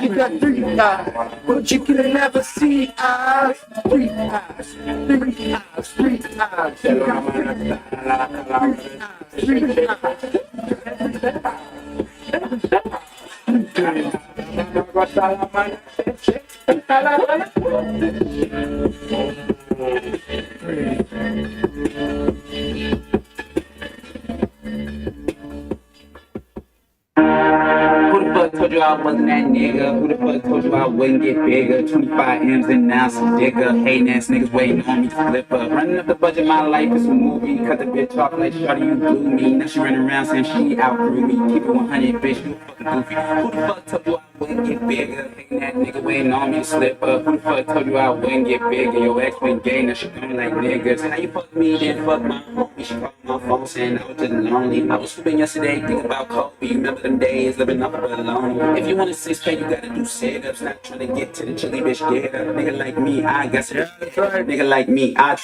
You got 3 eyes, but you can never see eyes. 3 eyes, 3 eyes, 3 eyes. You got 3 eyes, 3 Who the fuck told you I wasn't that nigga? Who the fuck told you I wouldn't get bigger? 25 M's and now some dicker. Hating ass niggas waiting on me to flip up. Running up the budget, my life is a movie. Cause the bitch talk like shawty, you blew me. Now she running around saying she outgrew me. Keep it 100, bitch, you fucking goofy. Who the fuck told you I wouldn't get bigger? Hating that nigga waiting on me to slip up. Who the fuck told you I wouldn't get bigger? Your ex been gay, now she going like niggas. How you fuck me, then fuck my homie? She called my phone saying I was just lonely. I was sleeping yesterday, thinking about Kobe. You remember them days, living off of a loan. If you want a 6-pack, you gotta do sit-ups. Not trying to get to the chili, bitch, get up. Nigga like me, I got some. Nigga like me, I.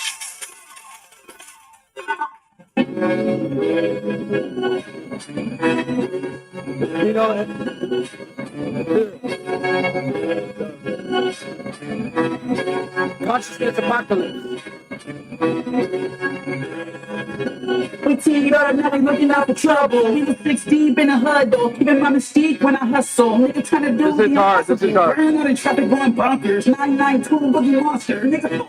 You know, consciousness apocalypse. We teed up word, now we looking out for trouble. We was 6 deep in the hood, though, keeping my mystique when I hustle. Nigga trying to do This is hard, this is hard. Burn out in traffic going bunkers, 992 boogie monster. Nigga,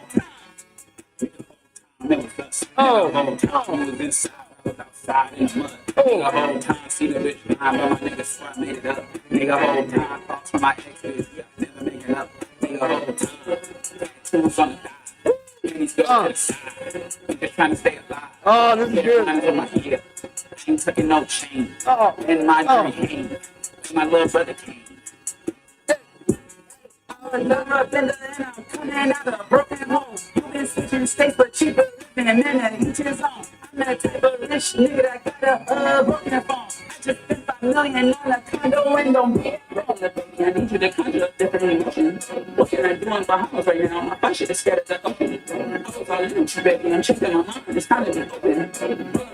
oh, was inside, I was outside in the mud. Nigga, whole time, see the bitch behind, but my nigga swear I made it up. Nigga, whole time, thoughts from my ex-bitch, yeah, never make it up. Nigga, whole time, tattoos on the thigh. And he's going to the side. I'm just trying to stay alive. Oh, this is good. I ain't taking no chain. In my dream, my little brother came. I'm coming out of a broken home. You been switching states, but cheaper living, and then each his own. I'm that type of rich nigga that got a broken phone. I just spent $5 million on a condo and don't be wrong. I need you to conjure up different emotions. What can I do in Bahamas right now? My shit is scared of the ocean. I was all in you, baby. I'm checking my mind. It's time to be open.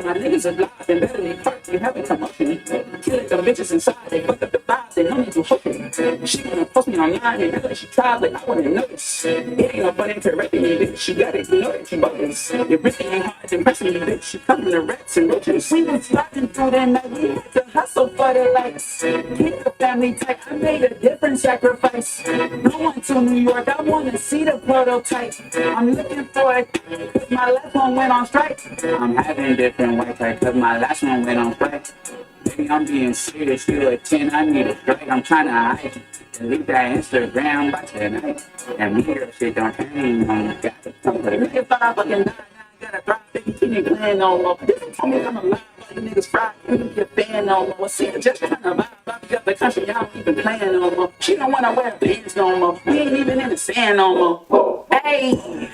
My niggas are live and better than hurt. You having commotion. Killing the bitches inside. They fucked up the vibes. They know me to hook it. She gonna post me online and like she tried, like I wouldn't notice. It ain't no fun interrupting me, bitch. She got it. You know that you bogus. It really ain't hard to impress me, bitch. She coming to rats and roaches. We was riding through the night. We had to hustle for the lights. Keep the family tight. I made a different sacrifice. No one to New York. I wanna see the prototype. I'm looking for it. Cause my last one went on strike. I'm having different white type. Cause my last one went on strike. Baby, I'm being serious. You a 10. I need a strike. I'm trying to hide you. Delete that Instagram by tonight. And me, that shit don't turn on. Got to come with it. If I fucking die, I gotta thrive. Baby, keep me playing no more. Tell me I'm alive. You niggas fried. You need your fan no more. See, just trying to vibe. I up the country. Y'all don't even playing no more. She don't wanna wear pants no more. We ain't even in the sand no more. Hey.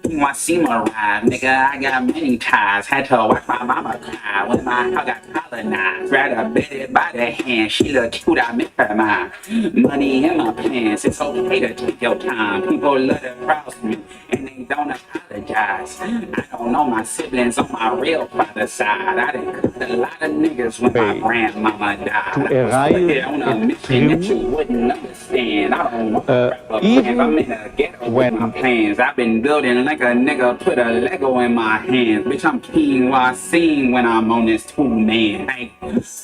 You want to see my ride, nigga? I got many ties. Had to watch my mama cry when my house got colonized. Rather bet it by the hand. She look cute, I make her mine. Money in my pants. It's okay to take your time. People love to browse me and they don't apologize. I don't know my siblings on my real father's side. I done cut a lot of niggas when my grandmama died. To arrive on a mission that you wouldn't understand. I don't want to wrap up plans. I'm in a ghetto with my plans. I've been building like a nigga put a Lego in my hands. Bitch, I'm king while I sing when I'm on this 2-man. Hey,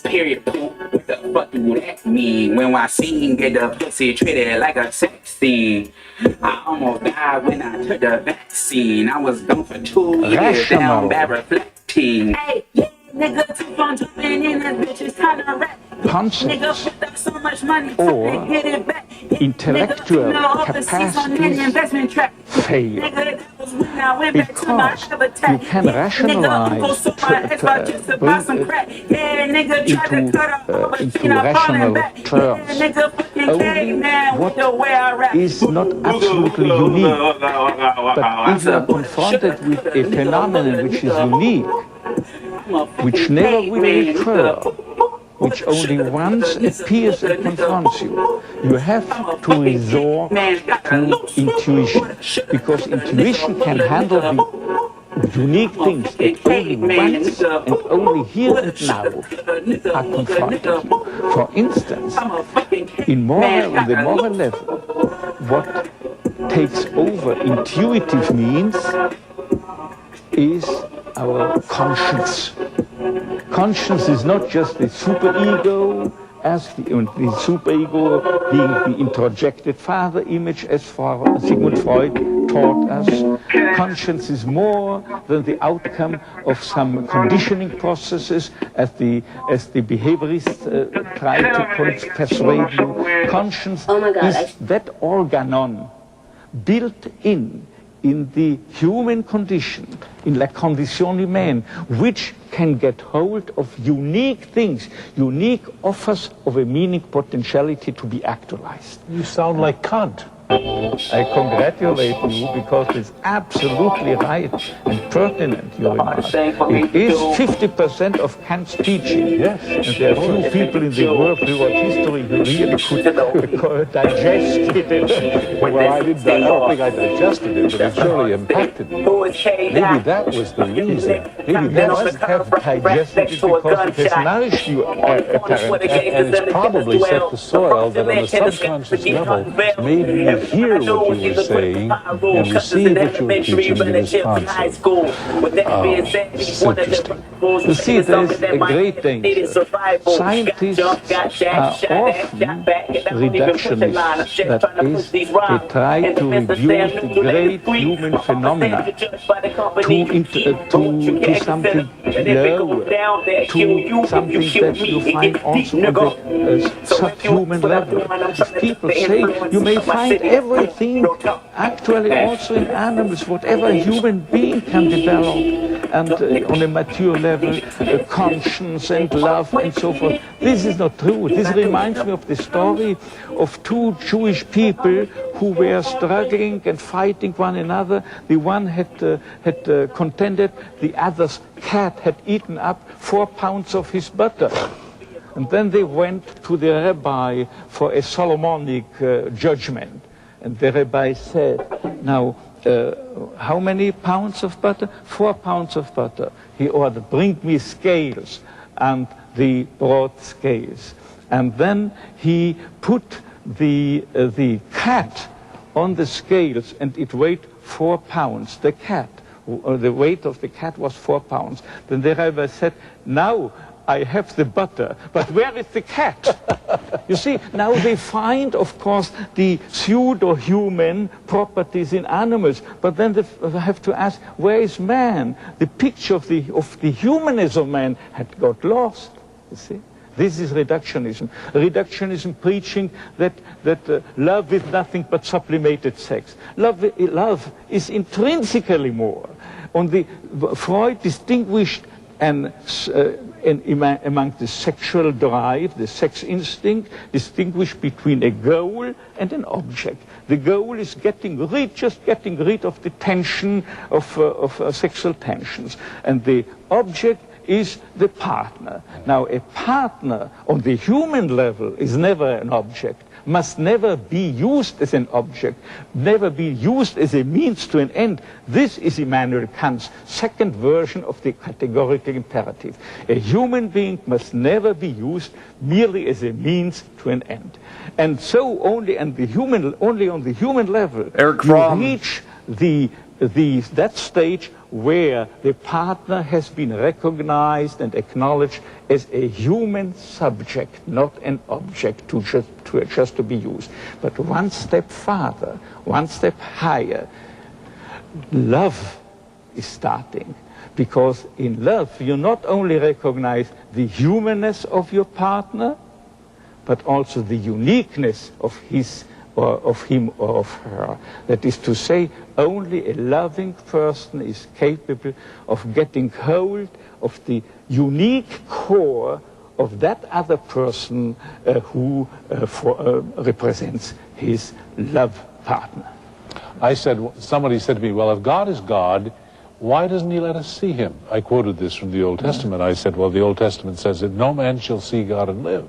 period. What the fuck do that mean? When I sing, get the pussy treated like a sex scene. I almost died when I took the vaccine. I was gone for 2 years, down bad reflecting. Hey, yeah, nigga, too fun jumping in this bitch. It's time to rap. Concepts put up so much money or get it back. intellectual capacities fail because you can rationalize into rational terms only what is not absolutely unique. But if you are confronted with a phenomenon which is unique, which never will recur, which only once appears and confronts you, you have to resort to intuition, because intuition can handle the unique things that only once and only here and now are confronting you. For instance, in the moral level, what takes over intuitive means is our conscience. Conscience is not just the superego, as the superego being the introjected father image, as Sigmund Freud taught us. Conscience is more than the outcome of some conditioning processes, as the behaviorists try to persuade you. Conscience is that organon built in the human condition, in la condition humaine, which can get hold of unique things, unique offers of a meaning potentiality to be actualized. You sound like Kant. I congratulate you because it's absolutely right and pertinent, your remark. It is 50% of Kant's teaching. Yes. And there are few people in the world throughout history who really could digest it. Well, I don't think I digested it, but it surely impacted me. Maybe that was the reason. Maybe that must have digested it because it has nourished you, apparently. And it's probably set the soil that on a subconscious level, maybe you hear what you were saying and receive what you were teaching in response. interesting. You see, there is a great danger. Scientists are often reductionists. That is, they try to reduce the great human phenomena to something lower, to something that you find also on the subhuman level. As people say, you may find everything actually also in animals, whatever a human being can develop, and on a mature level, conscience and love and so forth. This is not true. This reminds me of the story of two Jewish people who were struggling and fighting one another. The one had contended, the other's cat had eaten up 4 pounds of his butter. And then they went to the rabbi for a Solomonic judgment. And the rabbi said, now, how many pounds of butter? 4 pounds of butter. He ordered, bring me scales. And they brought scales. And then he put the cat on the scales, and it weighed 4 pounds. The cat, the weight of the cat was 4 pounds. Then the rabbi said, now I have the butter, but where is the cat? You see, now they find, of course, the pseudo-human properties in animals, but then they have to ask, where is man? The picture of the humanness of man had got lost, you see. This is reductionism. Reductionism preaching that love is nothing but sublimated sex. Love is intrinsically more. Freud distinguished among the sexual drive, the sex instinct, distinguish between a goal and an object. The goal is just getting rid of the tension of sexual tensions, and the object is the partner. Now, a partner on the human level is never an object, must never be used as an object, never be used as a means to an end. This is Immanuel Kant's second version of the categorical imperative. A human being must never be used merely as a means to an end. And so only on the human level, Erich Fromm, you reach that stage where the partner has been recognized and acknowledged as a human subject, not an object just to be used. But one step farther, one step higher, love is starting. Because in love, you not only recognize the humanness of your partner, but also the uniqueness of his or of him or of her. That is to say, only a loving person is capable of getting hold of the unique core of that other person who represents his love partner. Somebody said to me, well, if God is God, why doesn't he let us see him? I quoted this from the Old Testament. I said, well, the Old Testament says that no man shall see God and live.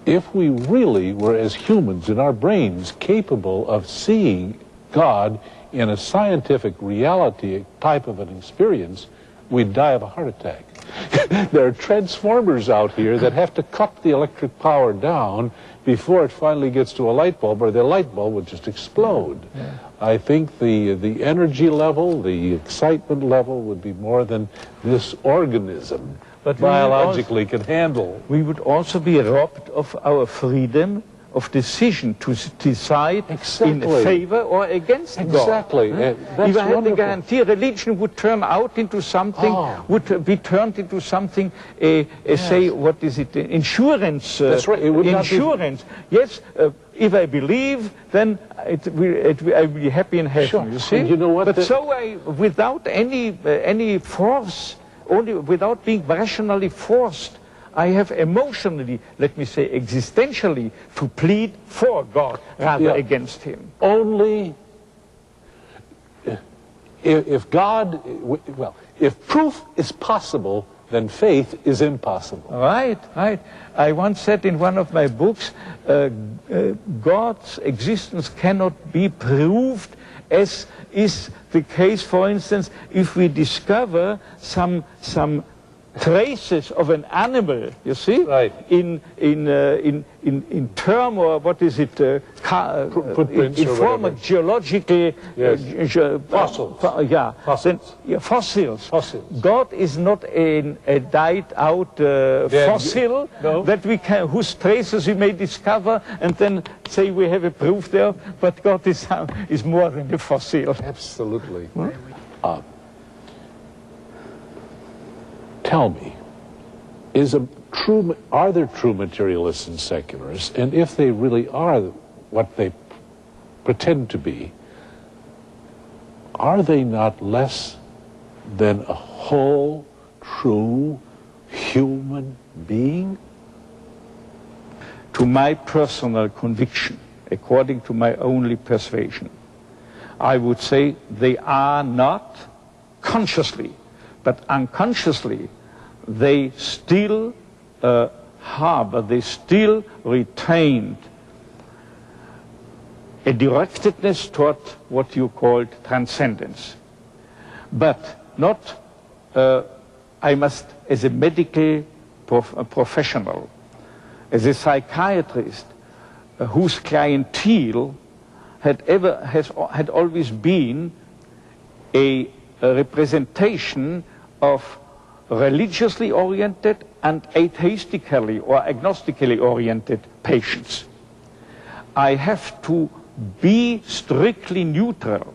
If we really were, as humans in our brains, capable of seeing God in a scientific reality type of an experience, we'd die of a heart attack. There are transformers out here that have to cut the electric power down before it finally gets to a light bulb, or the light bulb would just explode. Yeah. I think the energy level, the excitement level would be more than this organism biologically can handle. We would also be robbed of our freedom of decision to decide in favor or against God. Exactly. If I had the guarantee, religion would turn out into something, would be turned into something, say, what is it, insurance. That's right. It would insurance. Yes, if I believe, then I will be happy in heaven, sure. You see? And you know what? But without any force, only without being rationally forced, I have emotionally, let me say existentially, to plead for God rather against him. Only if God, well, if proof is possible, then faith is impossible. Right, right. I once said in one of my books, God's existence cannot be proved, as is the case, for instance, if we discover some traces of an animal, you see, in term, or what is it, footprints in or form whatever. of geological Fossils. Fossils. God is not a died out fossil that we can, whose traces we may discover and then say we have a proof there, but God is more than a fossil. Absolutely. Tell me, are there true materialists and secularists? And if they really are what they pretend to be, are they not less than a whole, true human being? To my personal conviction, according to my only persuasion, I would say they are not consciously, but unconsciously, they still harbor, they still retained a directedness toward what you called transcendence. But not, I must, as a medical professional, as a psychiatrist, whose clientele had always been a representation of religiously oriented and atheistically or agnostically oriented patients. I have to be strictly neutral.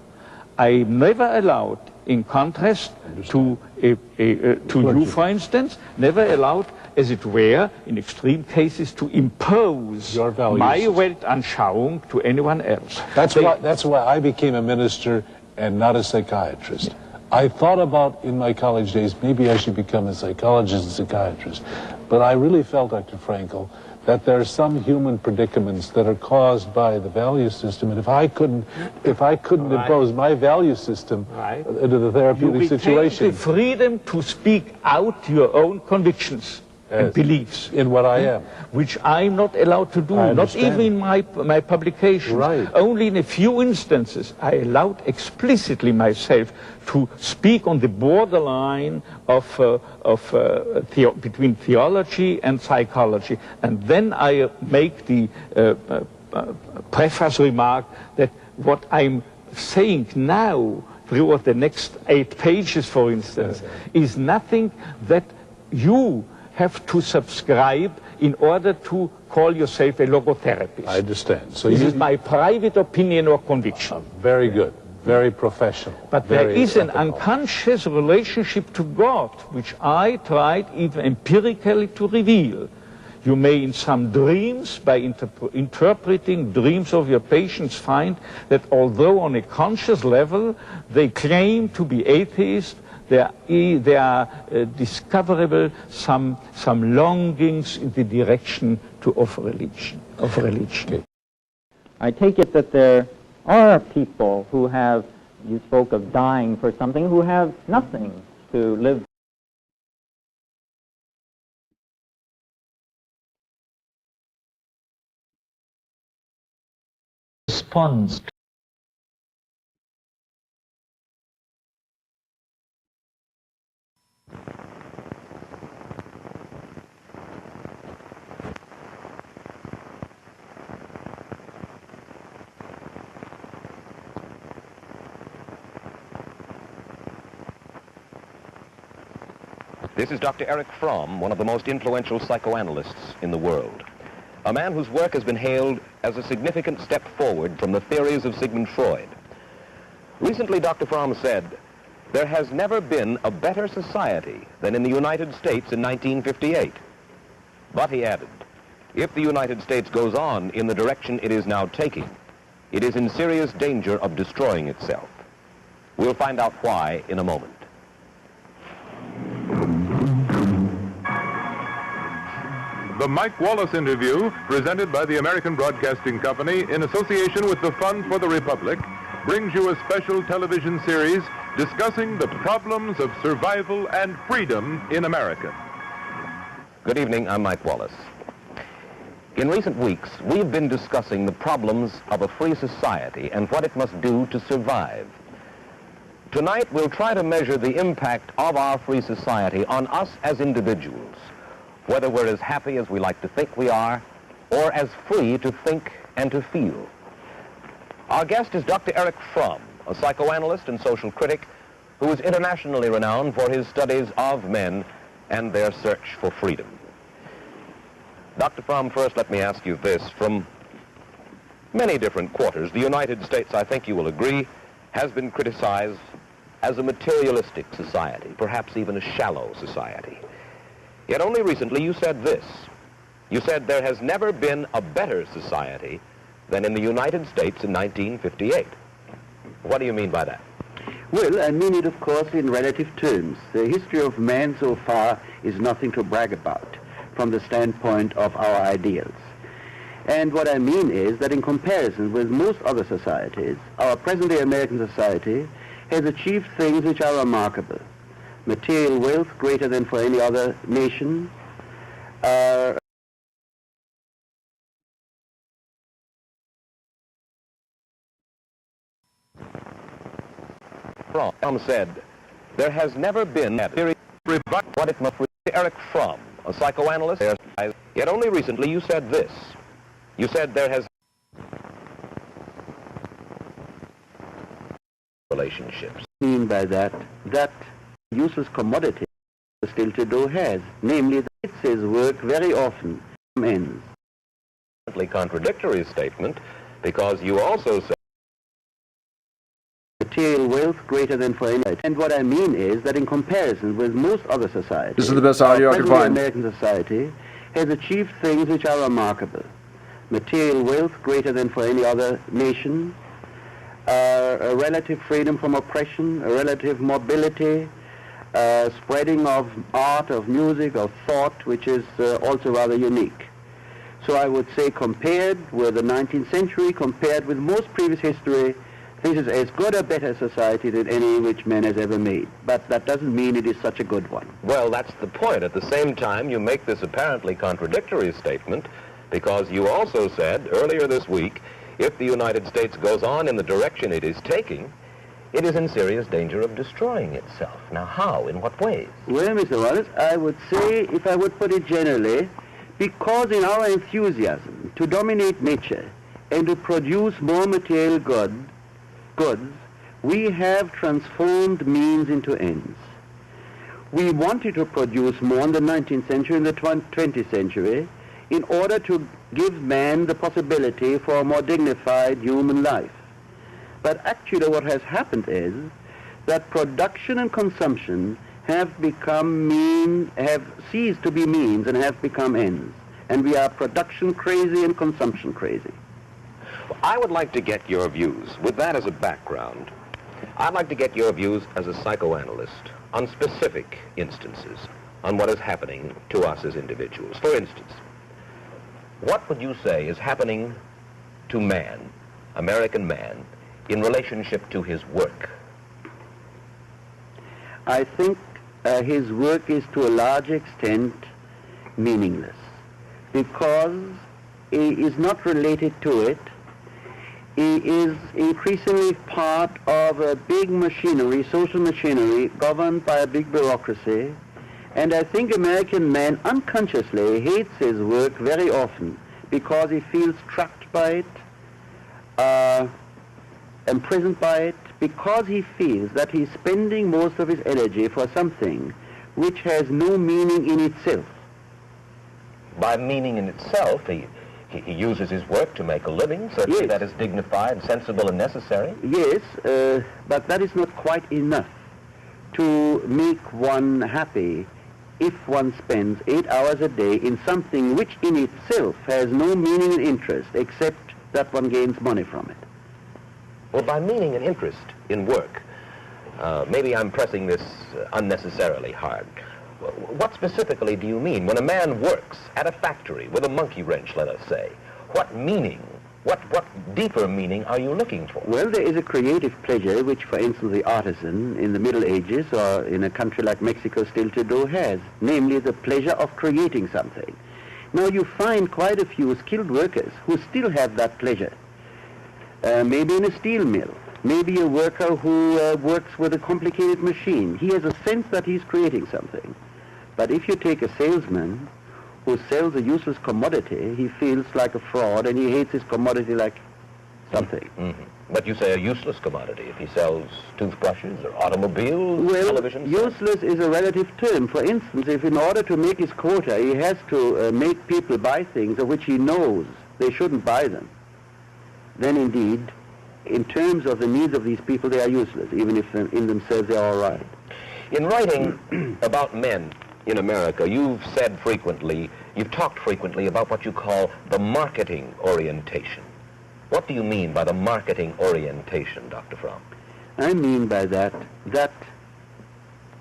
I'm never allowed, in contrast to you, for instance, never allowed, as it were, in extreme cases, to impose my Weltanschauung to anyone else. That's why I became a minister and not a psychiatrist. I thought about in my college days, maybe I should become a psychologist and psychiatrist. But I really felt, Dr. Frankl, that there are some human predicaments that are caused by the value system. And if I couldn't impose my value system into the therapeutic situation. You retain the freedom to speak out your own convictions and beliefs. In what I am. Which I'm not allowed to do, not even in my publications. Only in a few instances I allowed explicitly myself to speak on the borderline of between theology and psychology. And then I make the preface remark that what I'm saying now, throughout the next 8 pages, for instance, is nothing that you have to subscribe in order to call yourself a logotherapist. I understand. So this is my private opinion or conviction. Very good. Very professional. But there is an unconscious relationship to God, which I tried even empirically to reveal. You may in some dreams, by interpreting dreams of your patients, find that although on a conscious level they claim to be atheists, there are discoverable some longings in the direction of religion. I take it that there are people who have, you spoke of dying for something, who have nothing to live. Responds. This is Dr. Erich Fromm, one of the most influential psychoanalysts in the world. A man whose work has been hailed as a significant step forward from the theories of Sigmund Freud. Recently, Dr. Fromm said, "There has never been a better society than in the United States in 1958. But, he added, if the United States goes on in the direction it is now taking, it is in serious danger of destroying itself." We'll find out why in a moment. The Mike Wallace interview, presented by the American Broadcasting Company in association with the Fund for the Republic, brings you a special television series discussing the problems of survival and freedom in America. Good evening, I'm Mike Wallace. In recent weeks, we've been discussing the problems of a free society and what it must do to survive. Tonight, we'll try to measure the impact of our free society on us as individuals, whether we're as happy as we like to think we are, or as free to think and to feel. Our guest is Dr. Erich Fromm, a psychoanalyst and social critic who is internationally renowned for his studies of men and their search for freedom. Dr. Fromm, first let me ask you this. From many different quarters, the United States, I think you will agree, has been criticized as a materialistic society, perhaps even a shallow society. Yet only recently you said this. You said there has never been a better society than in the United States in 1958. What do you mean by that? Well, I mean it, of course, in relative terms. The history of man so far is nothing to brag about from the standpoint of our ideals. And what I mean is that in comparison with most other societies, our present-day American society has achieved things which are remarkable. Material wealth greater than for any other nation, Fromm said, there has never been a theory what it must be. Erich Fromm, a psychoanalyst, yet only recently you said this. You said there has relationships. I mean by that useless commodity still to do has, namely that it says work very often ends. Contradictory statement, because you also said material wealth greater than for any. And what I mean is that in comparison with most other societies, this is the best audio I could find. American society has achieved things which are remarkable. Material wealth greater than for any other nation, a relative freedom from oppression, a relative mobility, spreading of art, of music, of thought, which is also rather unique. So I would say compared with the 19th century, compared with most previous history, this is as good or better society than any which man has ever made. But that doesn't mean it is such a good one. Well, that's the point. At the same time, you make this apparently contradictory statement because you also said earlier this week, if the United States goes on in the direction it is taking, it is in serious danger of destroying itself. Now, how? In what ways? Well, Mr. Wallace, I would say, if I would put it generally, because in our enthusiasm to dominate nature and to produce more material goods, we have transformed means into ends. We wanted to produce more in the 19th century and the 20th century in order to give man the possibility for a more dignified human life. But actually what has happened is that production and consumption have ceased to be means and have become ends. And we are production crazy and consumption crazy. I would like to get your views, with that as a background, I'd like to get your views as a psychoanalyst on specific instances, on what is happening to us as individuals. For instance, what would you say is happening to man, American man, in relationship to his work? I think his work is to a large extent meaningless because he is not related to it. He is increasingly part of a big machinery, social machinery, governed by a big bureaucracy. And I think American man unconsciously hates his work very often because he feels trapped by it, imprisoned by it, because he feels that he's spending most of his energy for something which has no meaning in itself. By meaning in itself, he uses his work to make a living. Certainly that is dignified, sensible, and necessary. Yes, but that is not quite enough to make one happy if one spends 8 hours a day in something which in itself has no meaning and interest except that one gains money from it. Well, by meaning and interest in work, maybe I'm pressing this unnecessarily hard. What specifically do you mean? When a man works at a factory with a monkey wrench, let us say, what meaning, what deeper meaning are you looking for? Well, there is a creative pleasure which, for instance, the artisan in the Middle Ages or in a country like Mexico still today has, namely the pleasure of creating something. Now, you find quite a few skilled workers who still have that pleasure. Maybe in a steel mill, maybe a worker who works with a complicated machine. He has a sense that he's creating something. But if you take a salesman who sells a useless commodity, he feels like a fraud and he hates his commodity like something. Mm-hmm. But you say a useless commodity. If he sells toothbrushes or automobiles, well, televisions? Useless is a relative term. For instance, if in order to make his quota, he has to make people buy things of which he knows they shouldn't buy them, then indeed, in terms of the needs of these people, they are useless, even if in themselves they are all right. In writing about men in America, you've talked frequently about what you call the marketing orientation. What do you mean by the marketing orientation, Dr. Fromm? I mean by that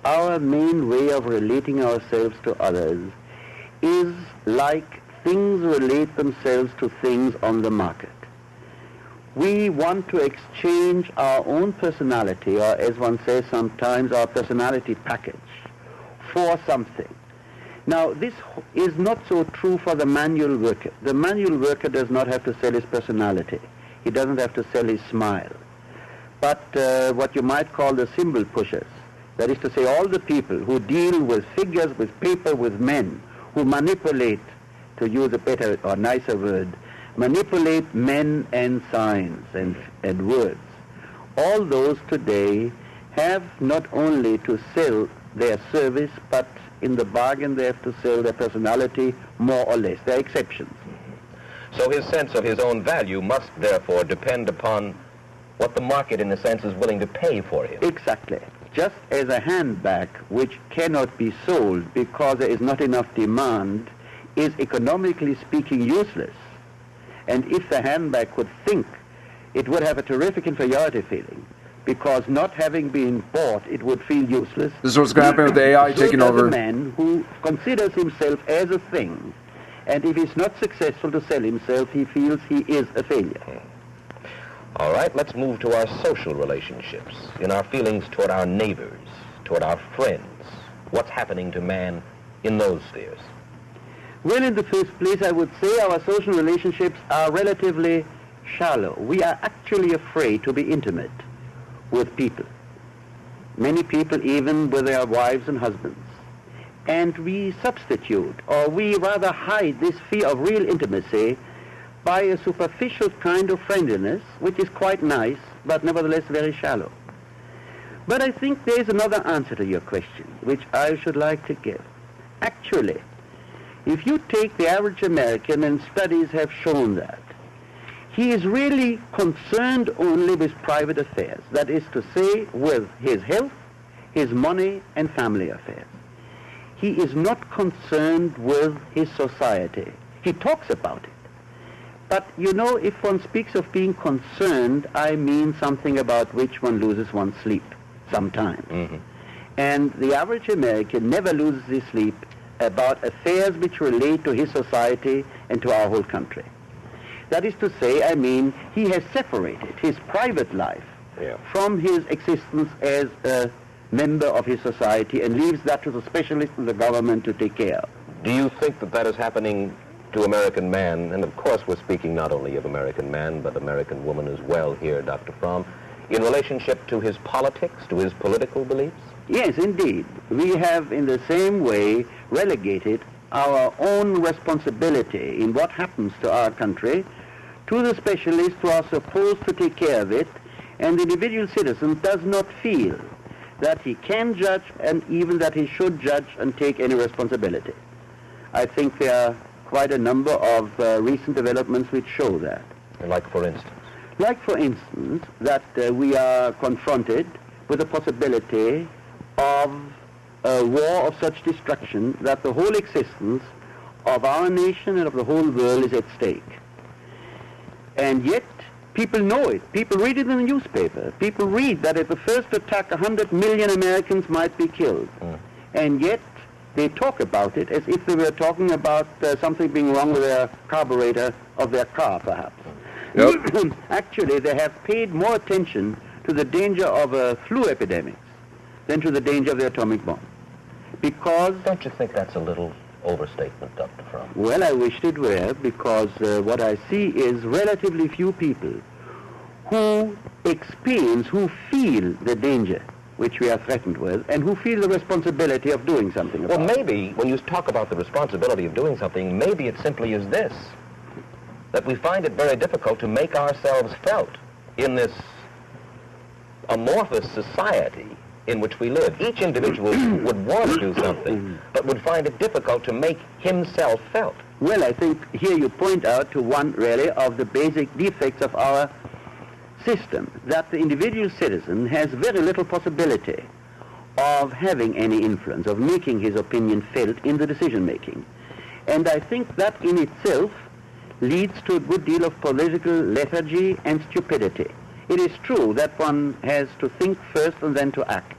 our main way of relating ourselves to others is like things relate themselves to things on the market. We want to exchange our own personality, or as one says sometimes, our personality package, for something. Now, this is not so true for the manual worker. The manual worker does not have to sell his personality. He doesn't have to sell his smile. But what you might call the symbol pushers, that is to say all the people who deal with figures, with paper, with men, who manipulate, to use a better or nicer word, manipulate men and signs and words. All those today have not only to sell their service, but in the bargain they have to sell their personality more or less. There are exceptions. So his sense of his own value must therefore depend upon what the market, in a sense, is willing to pay for him. Exactly. Just as a handbag which cannot be sold because there is not enough demand is economically speaking useless. And if the handbag could think, it would have a terrific inferiority feeling, because not having been bought, it would feel useless. This is what's going to happen with the AI taking over. A man who considers himself as a thing, and if he's not successful to sell himself, he feels he is a failure. All right, let's move to our social relationships, in our feelings toward our neighbors, toward our friends. What's happening to man in those spheres? Well, in the first place, I would say our social relationships are relatively shallow. We are actually afraid to be intimate with people. Many people even with their wives and husbands. And we substitute, or we rather hide this fear of real intimacy by a superficial kind of friendliness, which is quite nice, but nevertheless very shallow. But I think there is another answer to your question, which I should like to give. Actually, if you take the average American, and studies have shown that, he is really concerned only with private affairs, that is to say, with his health, his money, and family affairs. He is not concerned with his society. He talks about it. But, you know, if one speaks of being concerned, I mean something about which one loses one's sleep sometimes. Mm-hmm. And the average American never loses his sleep about affairs which relate to his society and to our whole country. That is to say, I mean, he has separated his private life from his existence as a member of his society and leaves that to the specialists in the government to take care of. Do you think that that is happening to American man? And of course we're speaking not only of American man, but American woman as well here, Dr. Fromm, in relationship to his politics, to his political beliefs? Yes, indeed. We have in the same way relegated our own responsibility in what happens to our country to the specialists who are supposed to take care of it, and the individual citizen does not feel that he can judge and even that he should judge and take any responsibility. I think there are quite a number of recent developments which show that. Like for instance? Like for instance, that we are confronted with the possibility of a war of such destruction that the whole existence of our nation and of the whole world is at stake. And yet, people know it. People read it in the newspaper. People read that at the first attack, 100 million Americans might be killed. And yet, they talk about it as if they were talking about something being wrong with their carburetor of their car, perhaps. Yep. Actually, they have paid more attention to the danger of a flu epidemic than to the danger of the atomic bomb. Because... Don't you think that's a little overstatement, Dr. Fromm? Well, I wished it were, because what I see is relatively few people who experience, who feel the danger which we are threatened with, and who feel the responsibility of doing something about it. Well, maybe when you talk about the responsibility of doing something, maybe it simply is this, that we find it very difficult to make ourselves felt in this amorphous society in which we live. Each individual would want to do something, but would find it difficult to make himself felt. Well, I think here you point out to one, really, of the basic defects of our system, that the individual citizen has very little possibility of having any influence, of making his opinion felt in the decision-making. And I think that in itself leads to a good deal of political lethargy and stupidity. It is true that one has to think first and then to act.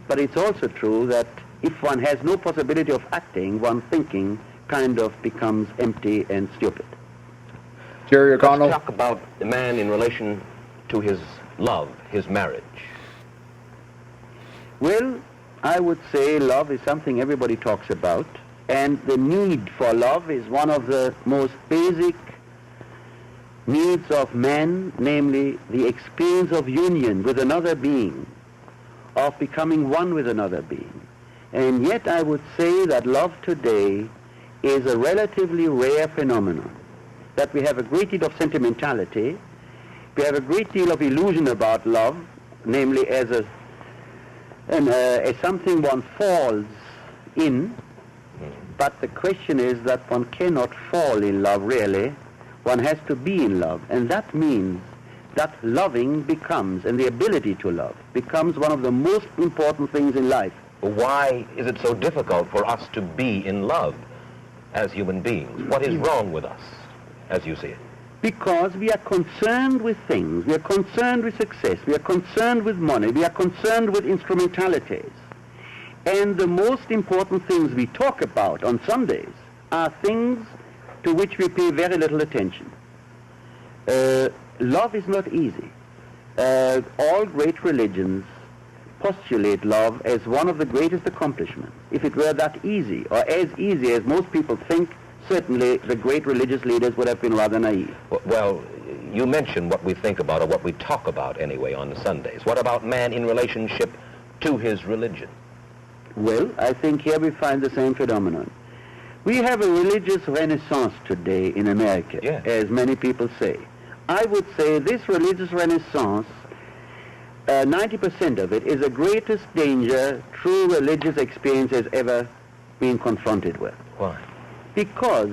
But it's also true that if one has no possibility of acting, one thinking kind of becomes empty and stupid. Jerry O'Connell? Let's talk about the man in relation to his love, his marriage. Well, I would say love is something everybody talks about, and the need for love is one of the most basic needs of man, namely the experience of union with another being, of becoming one with another being. And yet I would say that love today is a relatively rare phenomenon, that we have a great deal of sentimentality, we have a great deal of illusion about love, namely as something one falls in, but the question is that one cannot fall in love really, one has to be in love, and that means that loving becomes, and the ability to love, becomes one of the most important things in life. Why is it so difficult for us to be in love as human beings? What is wrong with us, as you see it? Because we are concerned with things, we are concerned with success, we are concerned with money, we are concerned with instrumentalities. And the most important things we talk about on Sundays are things to which we pay very little attention. Love is not easy. All great religions postulate love as one of the greatest accomplishments. If it were that easy, or as easy as most people think, certainly the great religious leaders would have been rather naive. Well, you mentioned what we think about, or what we talk about anyway on Sundays. What about man in relationship to his religion? Well, I think here we find the same phenomenon. We have a religious renaissance today in America, as many people say. I would say this religious renaissance, 90% of it is the greatest danger true religious experience has ever been confronted with. Why? Because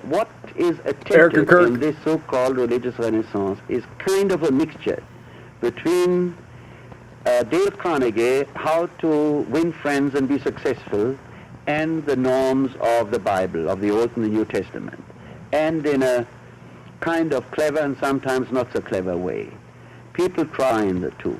what is attempted in this so-called religious renaissance is kind of a mixture between Dale Carnegie, How to Win Friends and Be Successful, and the norms of the Bible, of the Old and the New Testament, and in a kind of clever and sometimes not so clever way. People try in the two.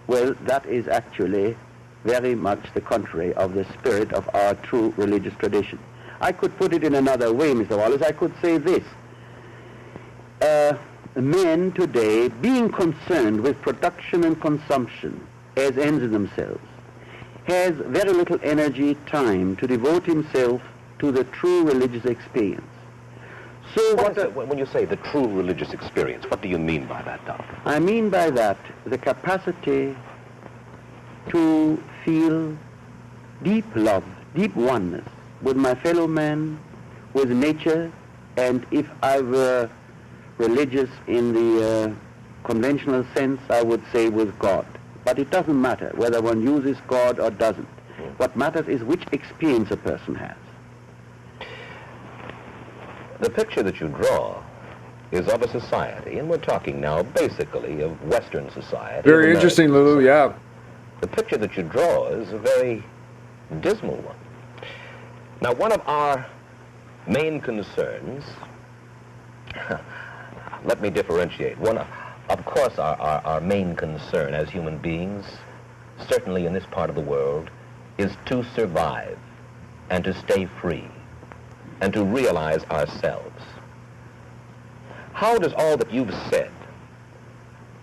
Well, that is actually very much the contrary of the spirit of our true religious tradition. I could put it in another way, Mr. Wallace. I could say this. Men today, being concerned with production and consumption as ends in themselves, has very little energy, time to devote himself to the true religious experience. So when you say the true religious experience, what do you mean by that, Doctor? I mean by that the capacity to feel deep love, deep oneness with my fellow man, with nature, and if I were religious in the conventional sense, I would say with God. But it doesn't matter whether one uses God or doesn't. What matters is which experience a person has. The picture that you draw is of a society, and we're talking now basically of Western society. Very interesting, Lulu, yeah. The picture that you draw is a very dismal one. Now, one of our main concerns, let me differentiate. Of course, our main concern as human beings, certainly in this part of the world, is to survive and to stay free and to realize ourselves. How does all that you've said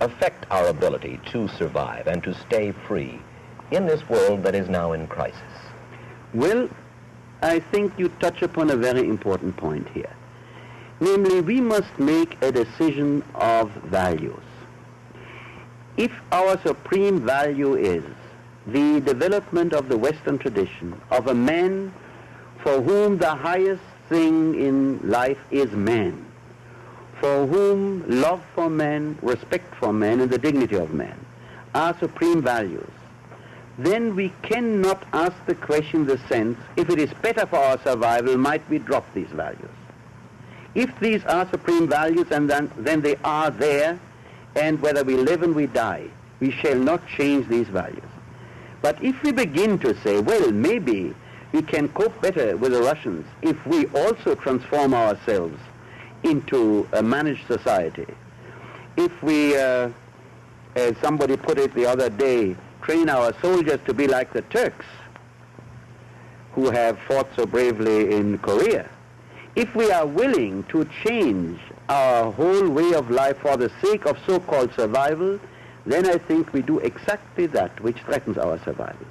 affect our ability to survive and to stay free in this world that is now in crisis? Well, I think you touch upon a very important point here. Namely, we must make a decision of values. If our supreme value is the development of the Western tradition of a man for whom the highest thing in life is man, for whom love for man, respect for man, and the dignity of man are supreme values, then we cannot ask the question in the sense, if it is better for our survival, might we drop these values? If these are supreme values, and then they are there, and whether we live and we die, we shall not change these values. But if we begin to say, well, maybe we can cope better with the Russians if we also transform ourselves into a managed society, if we, as somebody put it the other day, train our soldiers to be like the Turks who have fought so bravely in Korea, if we are willing to change our whole way of life for the sake of so-called survival, then I think we do exactly that which threatens our survival.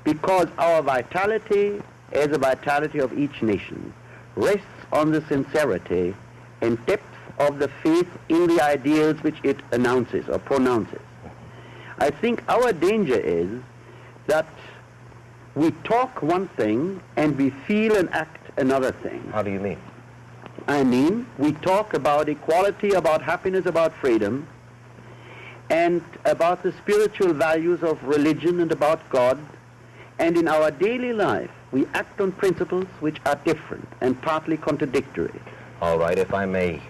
Because our vitality, as the vitality of each nation, rests on the sincerity and depth of the faith in the ideals which it announces or pronounces. I think our danger is that we talk one thing and we feel and act another thing. How do you mean? I mean, we talk about equality, about happiness, about freedom, and about the spiritual values of religion and about God, and in our daily life we act on principles which are different and partly contradictory. All right, if I may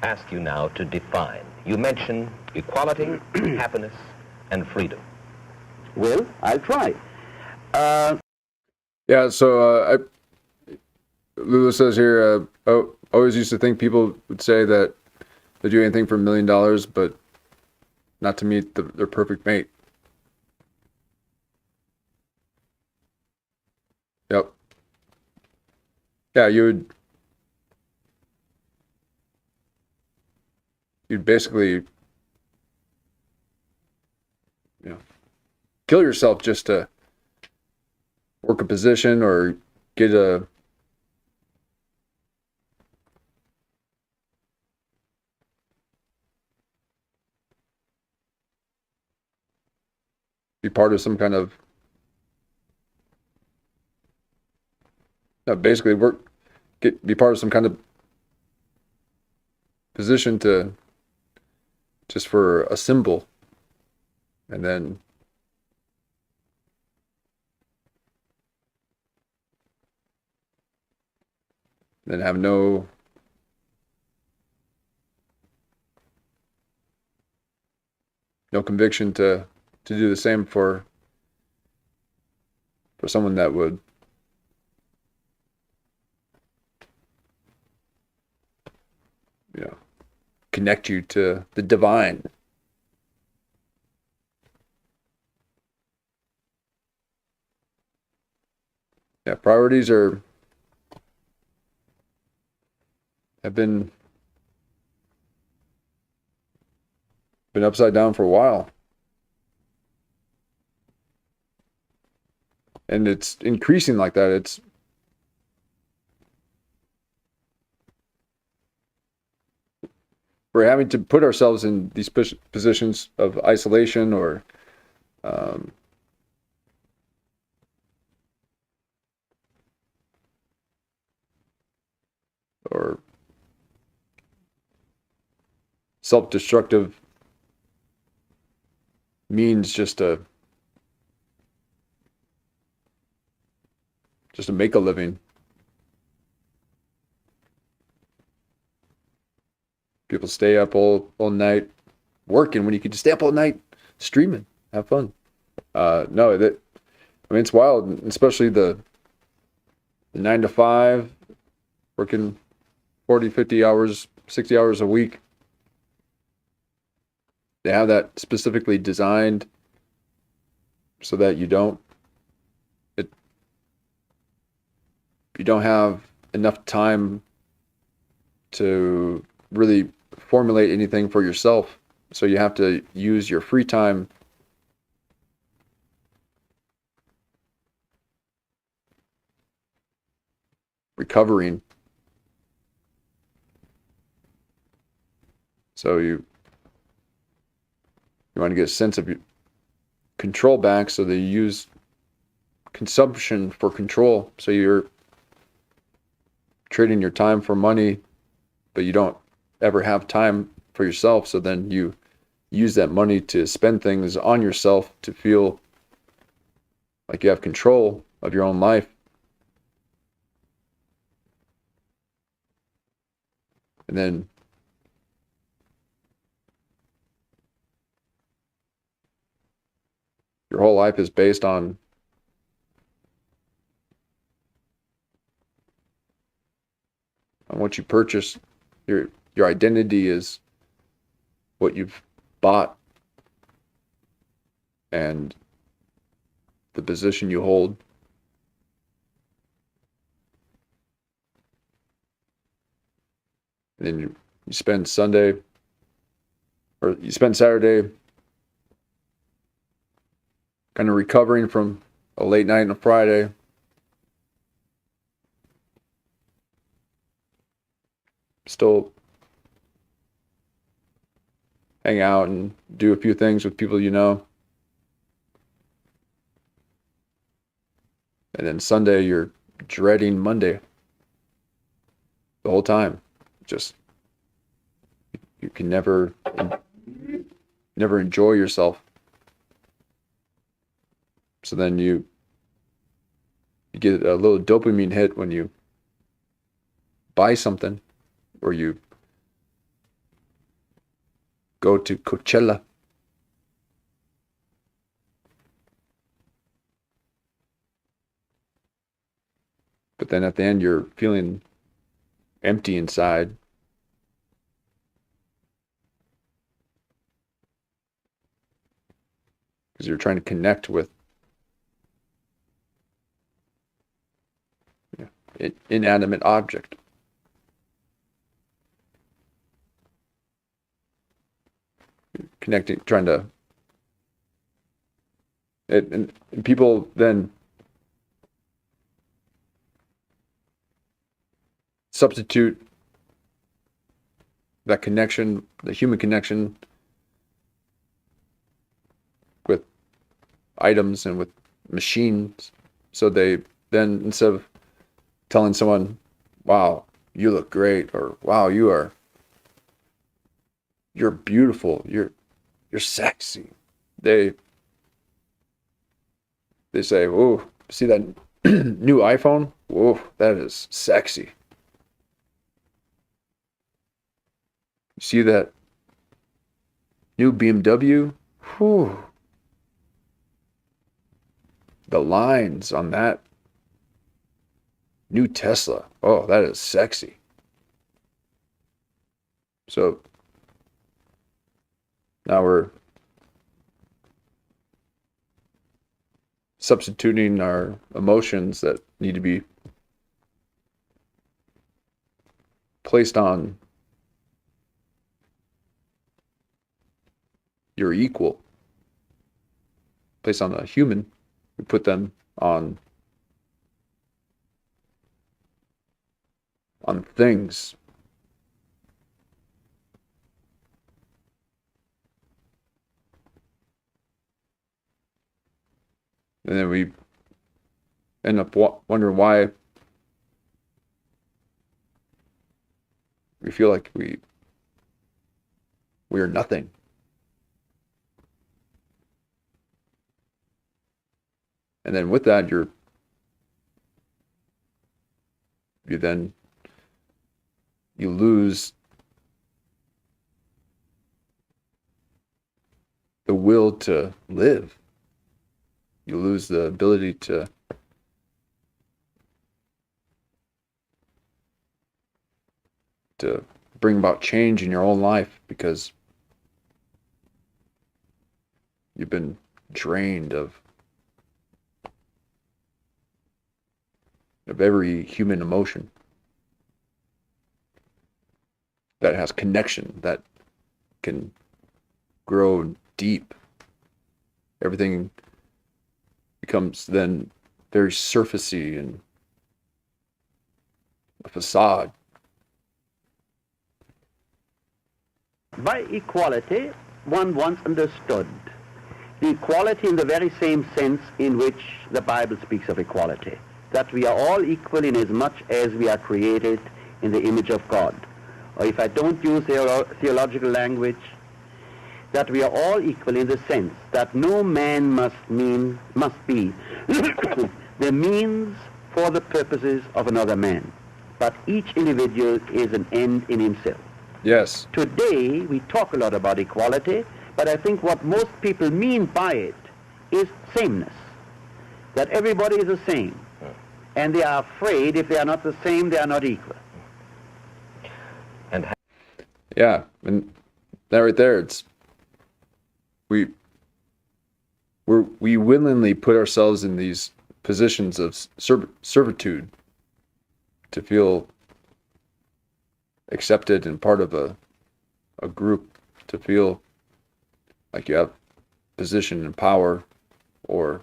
ask you now to define. You mention equality, happiness, and freedom. Well, I'll try. Yeah, so Lula says here, always used to think people would say that they'd do anything for $1 million, but not to meet their perfect mate. Yep. Yeah, you'd basically, kill yourself just to work a position or get be part of some kind of basically be part of some kind of position to just for a symbol, and then have no conviction to do the same for someone that would connect you to the divine. Yeah, priorities have been upside down for a while. And it's increasing like that. We're having to put ourselves in these positions of isolation or self-destructive means just to make a living. People stay up all night working when you could just stay up all night streaming, have fun. It's wild, especially the 9 to 5, working 40, 50 hours, 60 hours a week. They have that specifically designed so that you don't have enough time to really formulate anything for yourself. So you have to use your free time recovering. So You want to get a sense of your control back, so that you use consumption for control. So you're trading your time for money, but you don't ever have time for yourself. So then you use that money to spend things on yourself to feel like you have control of your own life. And then your whole life is based on what you purchase. Your identity is what you've bought and the position you hold. And then you spend Saturday kind of recovering from a late night on a Friday. Still hang out and do a few things with people you know. And then Sunday, you're dreading Monday the whole time. Just, you can never enjoy yourself. So then you get a little dopamine hit when you buy something, or you go to Coachella. But then at the end, you're feeling empty inside. Because you're trying to connect with an inanimate object. Connecting, trying to... And people then substitute that connection, the human connection, with items and with machines. So they then, instead of telling someone, wow, you look great, or wow, you're beautiful, you're sexy, they say, oh, see that new iPhone? Whoa, that is sexy. See that new BMW? Whew. The lines on that new Tesla. Oh, that is sexy. So now we're substituting our emotions that need to be placed on your equal, placed on a human. We put them on things. And then we end up wondering why we feel like we are nothing. And then with that, you lose the will to live. You lose the ability to bring about change in your own life, because you've been drained of every human emotion that has connection, that can grow deep. Everything becomes then very surfacey and a facade. By equality, one once understood the equality in the very same sense in which the Bible speaks of equality, that we are all equal in as much as we are created in the image of God. Or if I don't use theological language, that we are all equal in the sense that no man must be the means for the purposes of another man, but each individual is an end in himself. Yes. Today, we talk a lot about equality, but I think what most people mean by it is sameness, that everybody is the same, and they are afraid if they are not the same, they are not equal. And yeah, and that right there, it's we willingly put ourselves in these positions of servitude to feel accepted and part of a group, to feel like you have position and power or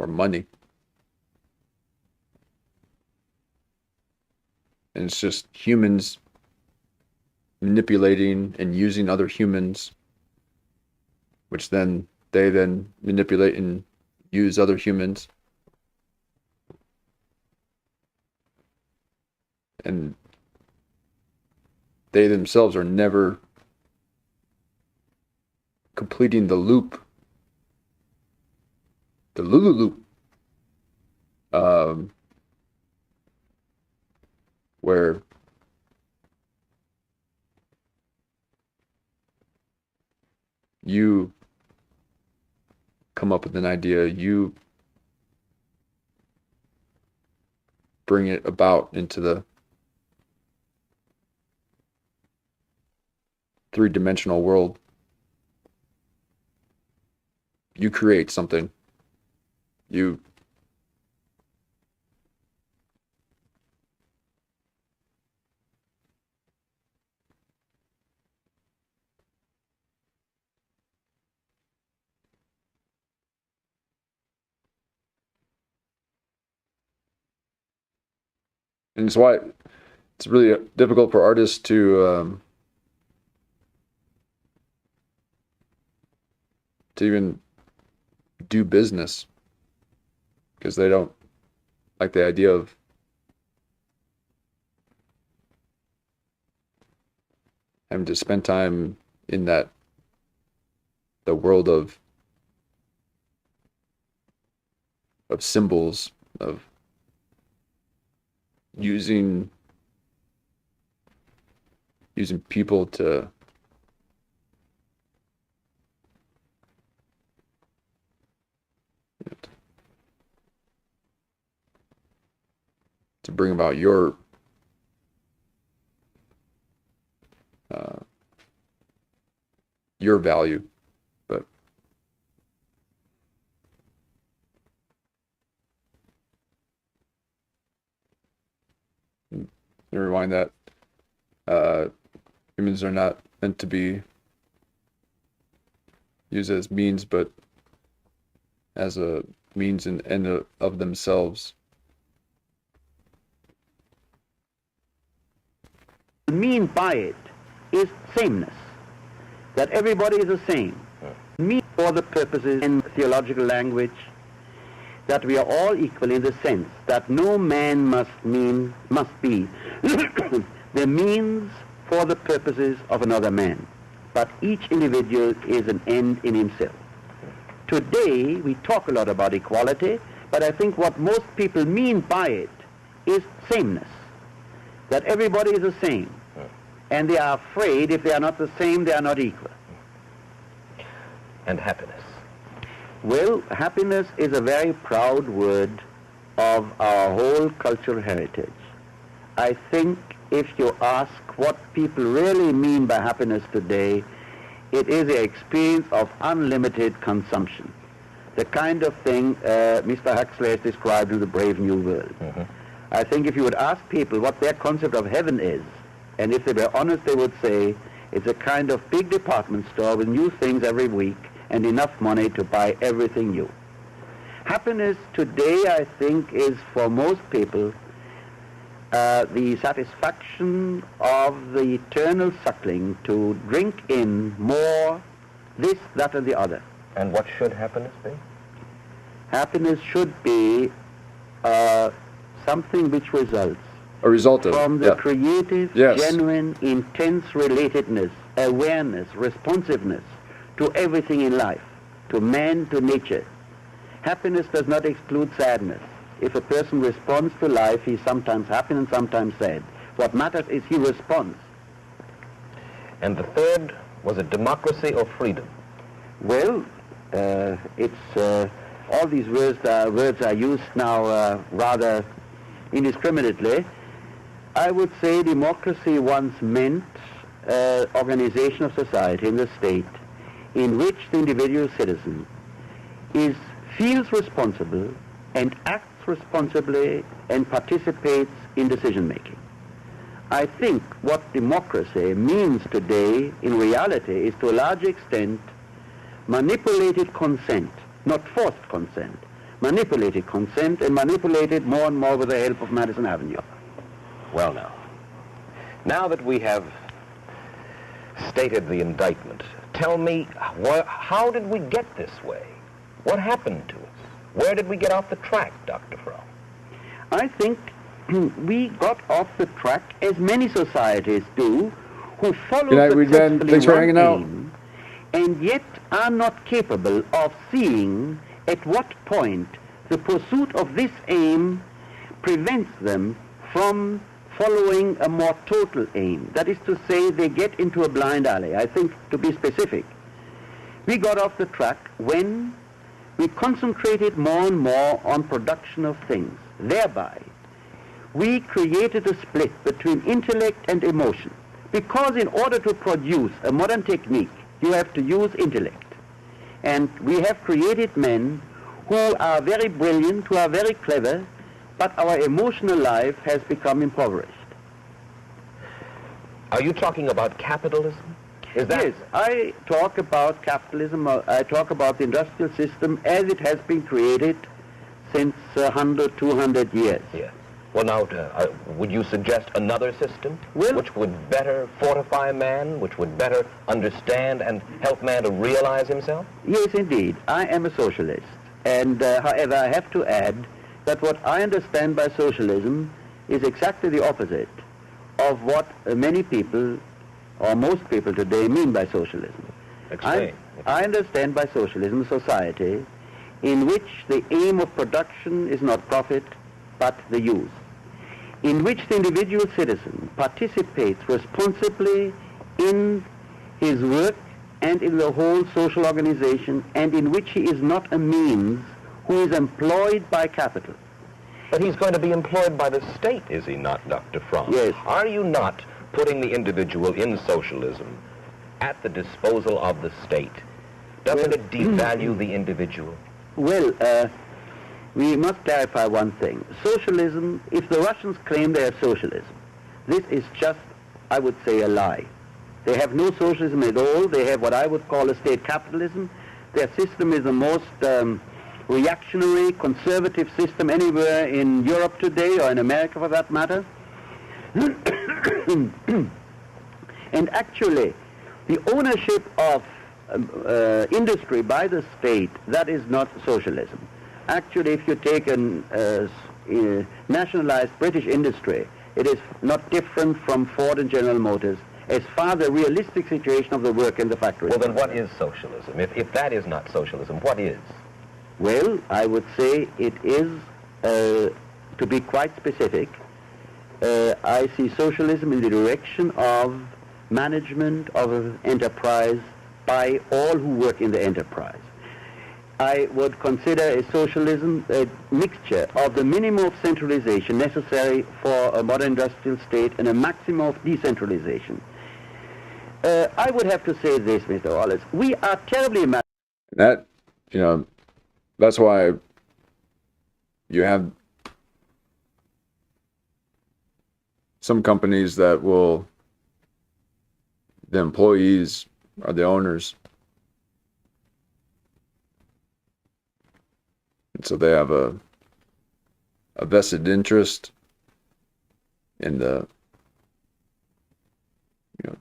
money. And it's just humans manipulating and using other humans, which then they then manipulate and use other humans. And they themselves are never completing the loop, the Lulu loop, where you come up with an idea, you bring it about into the three-dimensional world. You create something. You and it's why it's really difficult for artists to even do business, because they don't like the idea of having to spend time in the world of symbols, of using people to bring about your value. But rewind that humans are not meant to be used as means, but as a means and end of themselves. Mean by it is sameness, that everybody is the same. Mean for the purposes in theological language, that we are all equal in the sense that no man must be the means for the purposes of another man, but each individual is an end in himself. Today, we talk a lot about equality, but I think what most people mean by it is sameness, that everybody is the same, and they are afraid if they are not the same, they are not equal. And happiness. Well, happiness is a very proud word of our whole cultural heritage. I think if you ask what people really mean by happiness today, it is the experience of unlimited consumption, the kind of thing Mr. Huxley has described in The Brave New World. I think if you would ask people what their concept of heaven is, and if they were honest, they would say it's a kind of big department store with new things every week and enough money to buy everything new. Happiness today, I think, is for most people the satisfaction of the eternal suckling to drink in more, this, that, and the other. And what should happiness be? Happiness should be something which results A result of from the creative, Yes. genuine, intense relatedness, awareness, responsiveness to everything in life, to man, to nature. Happiness does not exclude sadness. If a person responds to life, he's sometimes happy and sometimes sad. What matters is he responds. And the third, was it democracy or freedom? Well, it's all these words are used now rather indiscriminately. I would say democracy once meant organization of society in the state in which the individual citizen feels responsible and acts responsibly and participates in decision making. I think what democracy means today in reality is to a large extent manipulated consent, not forced consent, manipulated consent, and manipulated more and more with the help of Madison Avenue. Well now that we have stated the indictment, tell me, how did we get this way? What happened to us? Where did we get off the track, Dr. Fromm? I think we got off the track, as many societies do, who follow successfully Thanks for hanging one out. aim, and yet are not capable of seeing at what point the pursuit of this aim prevents them from following a more total aim. That is to say, they get into a blind alley. I think, to be specific, we got off the track when we concentrated more and more on production of things. Thereby, we created a split between intellect and emotion. Because in order to produce a modern technique, you have to use intellect. And we have created men who are very brilliant, who are very clever, but our emotional life has become impoverished. Are you talking about capitalism? Yes, I talk about capitalism, I talk about the industrial system as it has been created since 100, 200 years. Yes. Well, now, would you suggest another system which would better fortify man, which would better understand and help man to realize himself? Yes, indeed. I am a socialist. And however, I have to add that what I understand by socialism is exactly the opposite of what many people, or most people today, mean by socialism. Explain. I understand by socialism a society in which the aim of production is not profit, but the use, in which the individual citizen participates responsibly in his work and in the whole social organization, and in which he is not a means who is employed by capital. But he's going to be employed by the state, is he not, Dr. Fromm? Yes. Are you not putting the individual in socialism at the disposal of the state? Doesn't it devalue the individual? Well, we must clarify one thing. Socialism, if the Russians claim they have socialism, this is just, I would say, a lie. They have no socialism at all. They have what I would call a state capitalism. Their system is the most reactionary, conservative system anywhere in Europe today, or in America for that matter. And actually, the ownership of industry by the state, that is not socialism. Actually, if you take a nationalized British industry, it is not different from Ford and General Motors as far the realistic situation of the work in the factory. Well, then what is socialism? If that is not socialism, what is? Well, I would say it is, to be quite specific, I see socialism in the direction of management of an enterprise by all who work in the enterprise. I would consider a socialism a mixture of the minimum of centralization necessary for a modern industrial state and a maximum of decentralization. I would have to say this, Mr. Wallace. We are terribly... That, you know, that's why you have some companies that will, the employees are the owners. And so they have a vested interest in the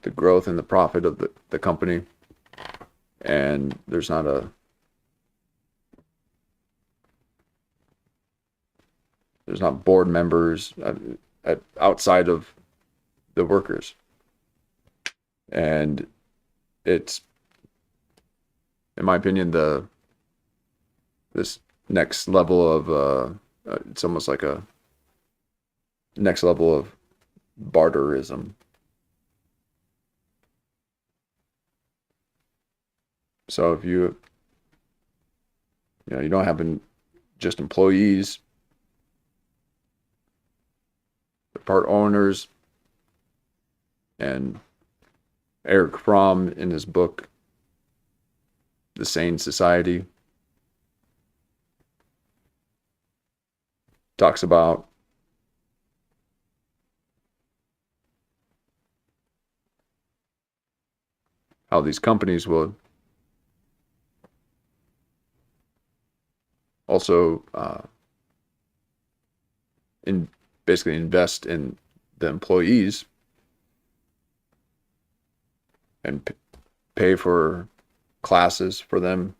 the growth and the profit of the company, and there's not board members outside of the workers. And it's, in my opinion, this next level of it's almost like a next level of barterism. So if you don't have just employees, they're part owners. And Erich Fromm, in his book, The Sane Society, talks about how these companies will also basically invest in the employees and pay for classes for them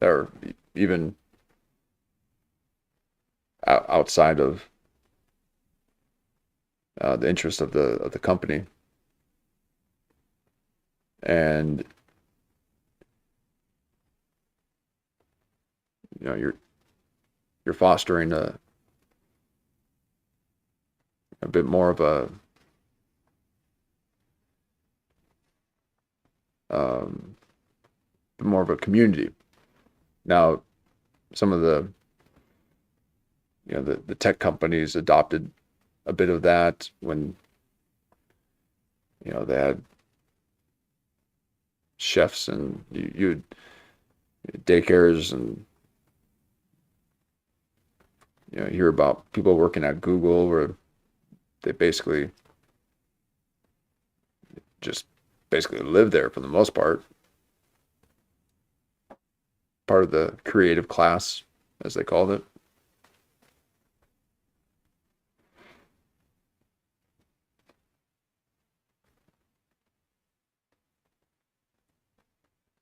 that are even outside of the interest of the company. And you're fostering a bit more of a community. Now, some of the tech companies adopted a bit of that when they had chefs and you daycares, and you hear about people working at Google where they basically live there for the most part of the creative class, as they called it.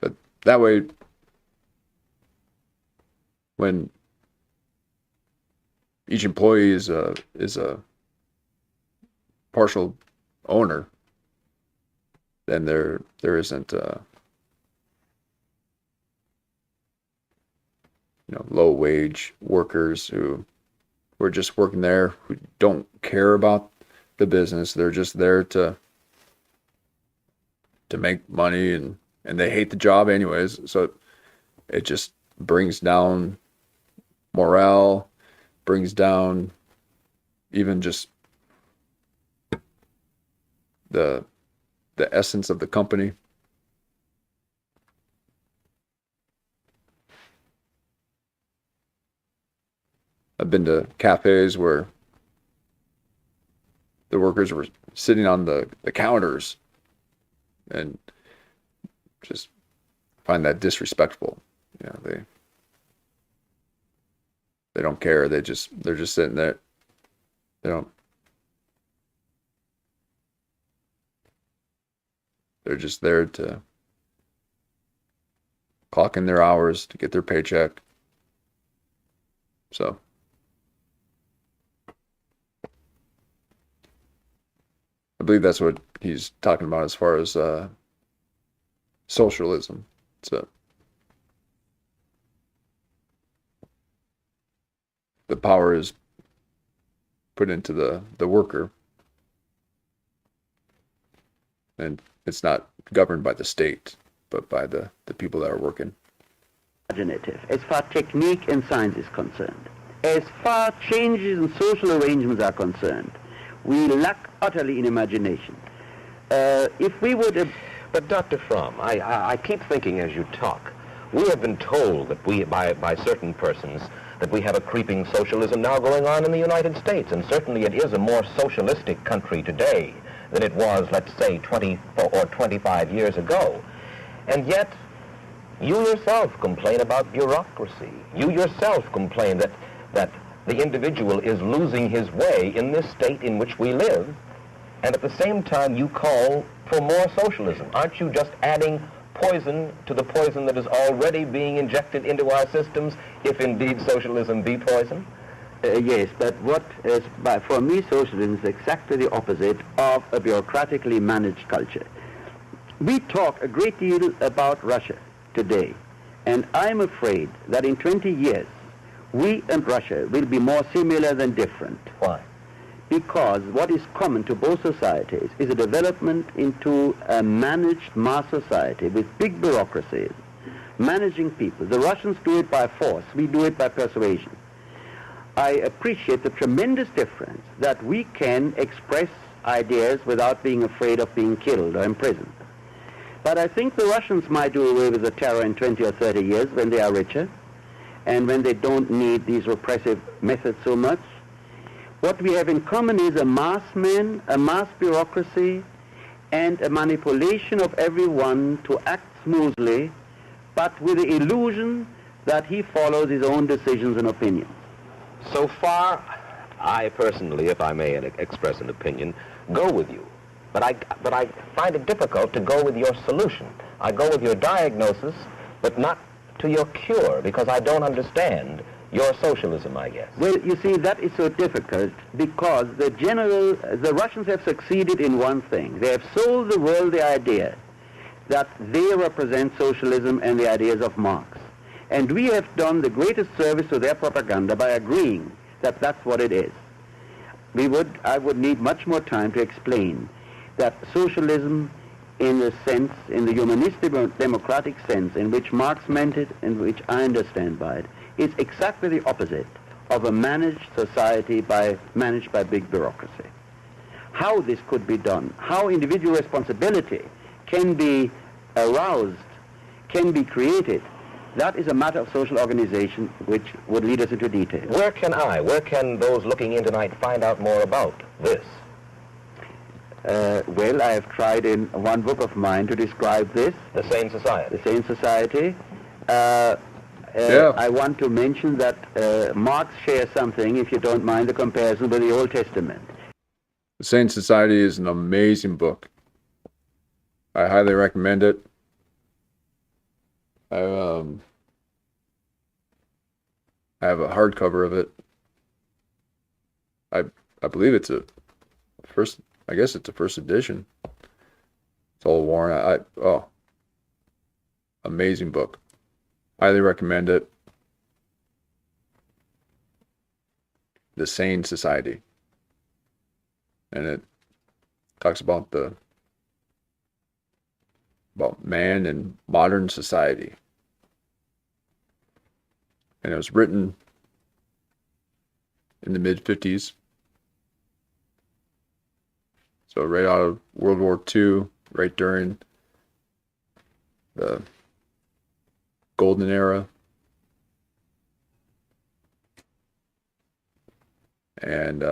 But that way, when each employee is a partial owner, then there isn't low wage workers who are just working there, who don't care about the business. They're just there to make money, and they hate the job anyways. So it just brings down morale, brings down even just the essence of the company. I've been to cafes where the workers were sitting on the counters, and just find that disrespectful. They don't care. They're just sitting there. They're just there to clock in their hours to get their paycheck. So I believe that's what he's talking about as far as socialism. So the power is put into the worker, and it's not governed by the state, but by the people that are working. As far technique and science is concerned, as far changes in social arrangements are concerned, we lack utterly in imagination. If we would... But Dr. Fromm, I keep thinking as you talk, we have been told that by certain persons, that we have a creeping socialism now going on in the United States, and certainly it is a more socialistic country today than it was, let's say, 20 or 25 years ago. And yet, You yourself complain about bureaucracy. You yourself complain that the individual is losing his way in this state in which we live, and at the same time you call for more socialism. Aren't you just adding poison to the poison that is already being injected into our systems, if indeed socialism be poison? Yes, but for me, socialism is exactly the opposite of a bureaucratically managed culture. We talk a great deal about Russia today, and I'm afraid that in 20 years, we and Russia will be more similar than different. Why? Because what is common to both societies is a development into a managed mass society with big bureaucracies, managing people. The Russians do it by force, we do it by persuasion. I appreciate the tremendous difference that we can express ideas without being afraid of being killed or imprisoned. But I think the Russians might do away with the terror in 20 or 30 years when they are richer and when they don't need these repressive methods so much. What we have in common is a mass man, a mass bureaucracy, and a manipulation of everyone to act smoothly, but with the illusion that he follows his own decisions and opinions. So far, I personally, if I may express an opinion, go with you. But I find it difficult to go with your solution. I go with your diagnosis, but not to your cure, because I don't understand your socialism, I guess. Well, you see, that is so difficult because the Russians have succeeded in one thing. They have sold the world the idea that they represent socialism and the ideas of Marx. And we have done the greatest service to their propaganda by agreeing that that's what it is. I would need much more time to explain that socialism in the humanistic democratic sense in which Marx meant it and which I understand by it, is exactly the opposite of a managed society managed by big bureaucracy. How this could be done, how individual responsibility can be aroused, can be created, that is a matter of social organization which would lead us into detail. Where can those looking in tonight find out more about this? Well, I have tried in one book of mine to describe this. The Sane Society. The Sane Society. I want to mention that Marx shares something, if you don't mind the comparison, with the Old Testament. The Sane Society is an amazing book. I highly recommend it. I have a hardcover of it. I believe it's a first. I guess it's a first edition. It's all worn. Amazing book. Highly recommend it. The Sane Society. And it talks about man and modern society. And it was written in the mid-50s. So right out of World War II, right during the golden era. And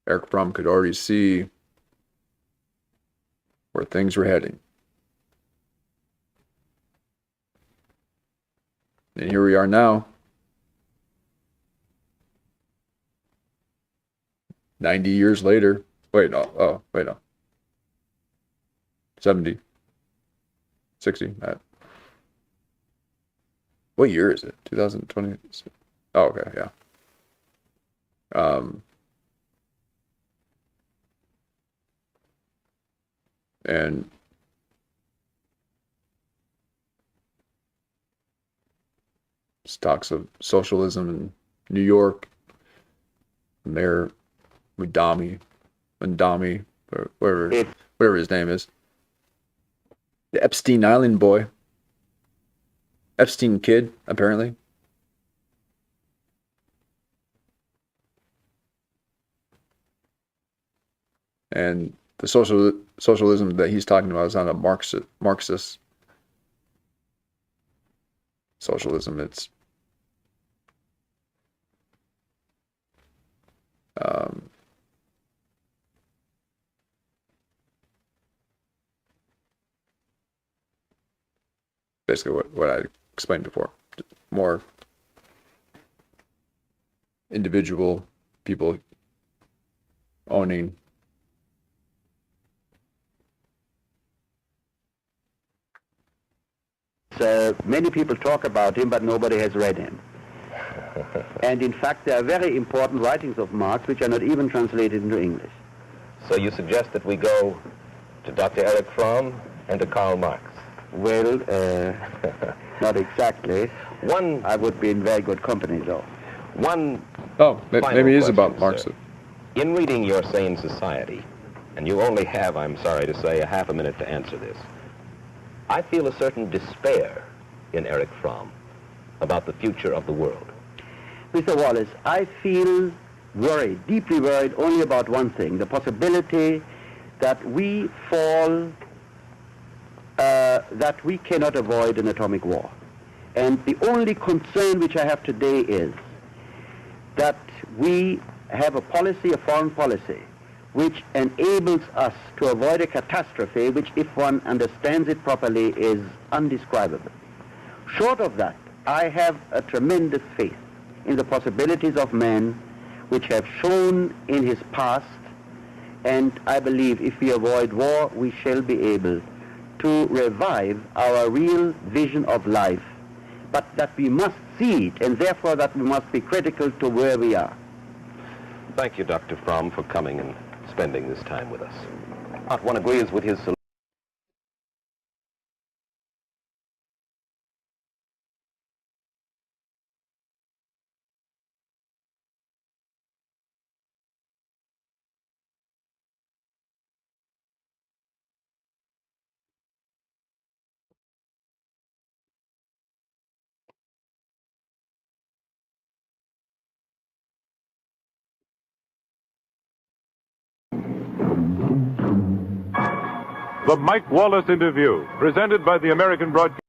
Erich Fromm could already see where things were heading. And here we are now, 90 years later. Wait, no. 70, 60. What year is it? 2020? Oh, okay, yeah. And this talks of socialism in New York. Mayor Mandami, or whatever his name is. The Epstein Island boy. Epstein kid, apparently. And the socialism that he's talking about is not a Marxist socialism. It's basically what I explained before. More individual people owning. Many people talk about him, but nobody has read him. And in fact, there are very important writings of Marx which are not even translated into English. So you suggest that we go to Dr. Erich Fromm and to Karl Marx? Well, not exactly. I would be in very good company, though. Maybe it is about Marx. In reading your Sane Society, and you only have, I'm sorry to say, a half a minute to answer this, I feel a certain despair in Erich Fromm about the future of the world. Mr. Wallace, I feel worried, deeply worried, only about one thing, the possibility that we fall, that we cannot avoid an atomic war. And the only concern which I have today is that we have a policy, a foreign policy, which enables us to avoid a catastrophe which, if one understands it properly, is undescribable. Short of that, I have a tremendous faith in the possibilities of man which have shown in his past, and I believe if we avoid war, we shall be able to revive our real vision of life, but that we must see it, and therefore that we must be critical to where we are. Thank you, Dr. Fromm, for coming and spending this time with us. Not one agrees with his solution. The Mike Wallace Interview, presented by the American Broadcasting.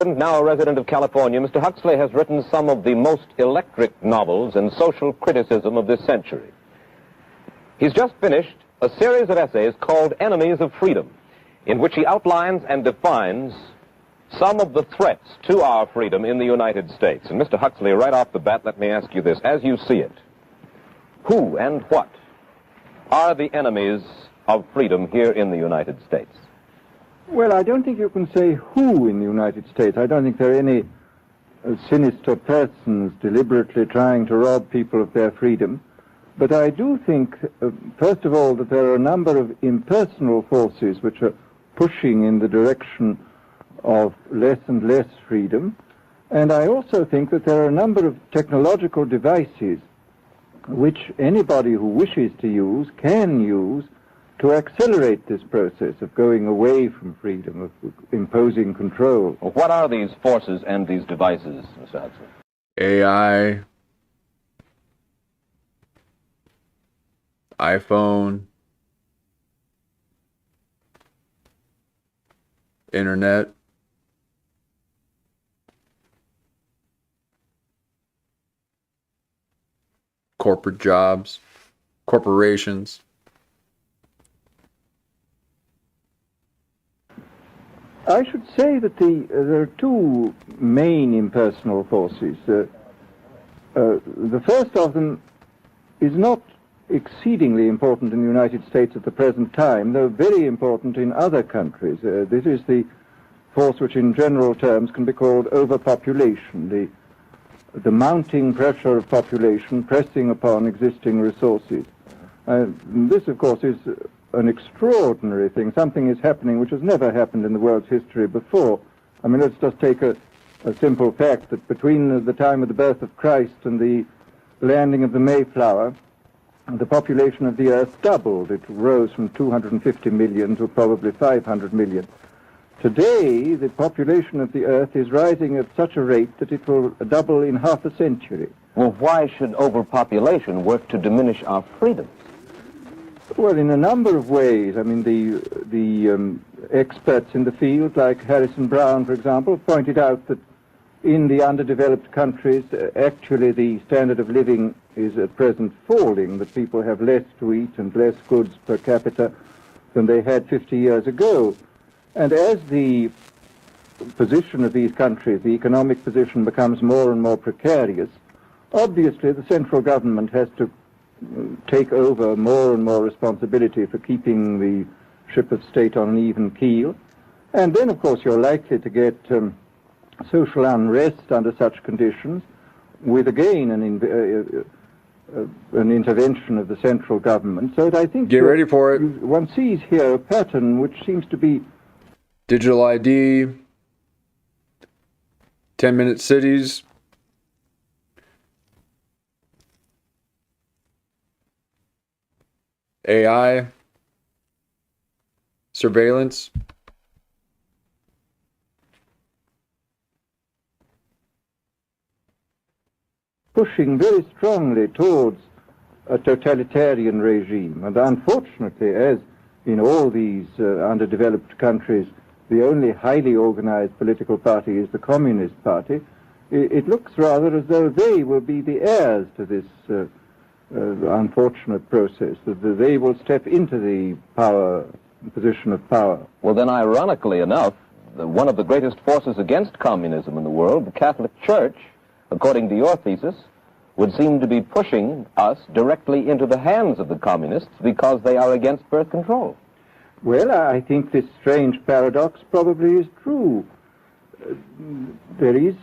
Now a resident of California, Mr. Huxley has written some of the most electric novels in social criticism of this century. He's just finished a series of essays called Enemies of Freedom, in which he outlines and defines some of the threats to our freedom in the United States. And Mr. Huxley, right off the bat, let me ask you this. As you see it, who and what are the enemies of freedom here in the United States? Well, I don't think you can say who in the United States. I don't think there are any sinister persons deliberately trying to rob people of their freedom. But I do think, first of all, that there are a number of impersonal forces which are pushing in the direction of less and less freedom. And I also think that there are a number of technological devices which anybody who wishes to use can use to accelerate this process of going away from freedom, of imposing control. Well, what are these forces and these devices, Mr. Huxley? AI, iPhone, internet, corporate jobs, corporations. I should say that there are two main impersonal forces. The first of them is not exceedingly important in the United States at the present time, though very important in other countries. This is the force which in general terms can be called overpopulation, the mounting pressure of population pressing upon existing resources. This, of course, is an extraordinary thing. Something is happening which has never happened in the world's history before. I mean, let's just take a simple fact that between the time of the birth of Christ and the landing of the Mayflower, the population of the Earth doubled. It rose from 250 million to probably 500 million. Today, the population of the Earth is rising at such a rate that it will double in half a century. Well, why should overpopulation work to diminish our freedom? Well, in a number of ways. I mean, the experts in the field, like Harrison Brown, for example, pointed out that in the underdeveloped countries, actually the standard of living is at present falling, that people have less to eat and less goods per capita than they had 50 years ago. And as the position of these countries, the economic position, becomes more and more precarious, obviously the central government has to take over more and more responsibility for keeping the ship of state on an even keel. And then, of course, you're likely to get social unrest under such conditions, with again an intervention of the central government. So I think get ready for it. One sees here a pattern which seems to be digital ID, 10-minute cities, AI, surveillance. pushing very strongly towards a totalitarian regime. And unfortunately, as in all these underdeveloped countries, the only highly organized political party is the Communist Party, it looks rather as though they will be the heirs to this unfortunate process, that they will step into the position of power. Well, then, ironically enough, one of the greatest forces against communism in the world, the Catholic Church, according to your thesis, would seem to be pushing us directly into the hands of the communists because they are against birth control. Well, I think this strange paradox probably is true. There is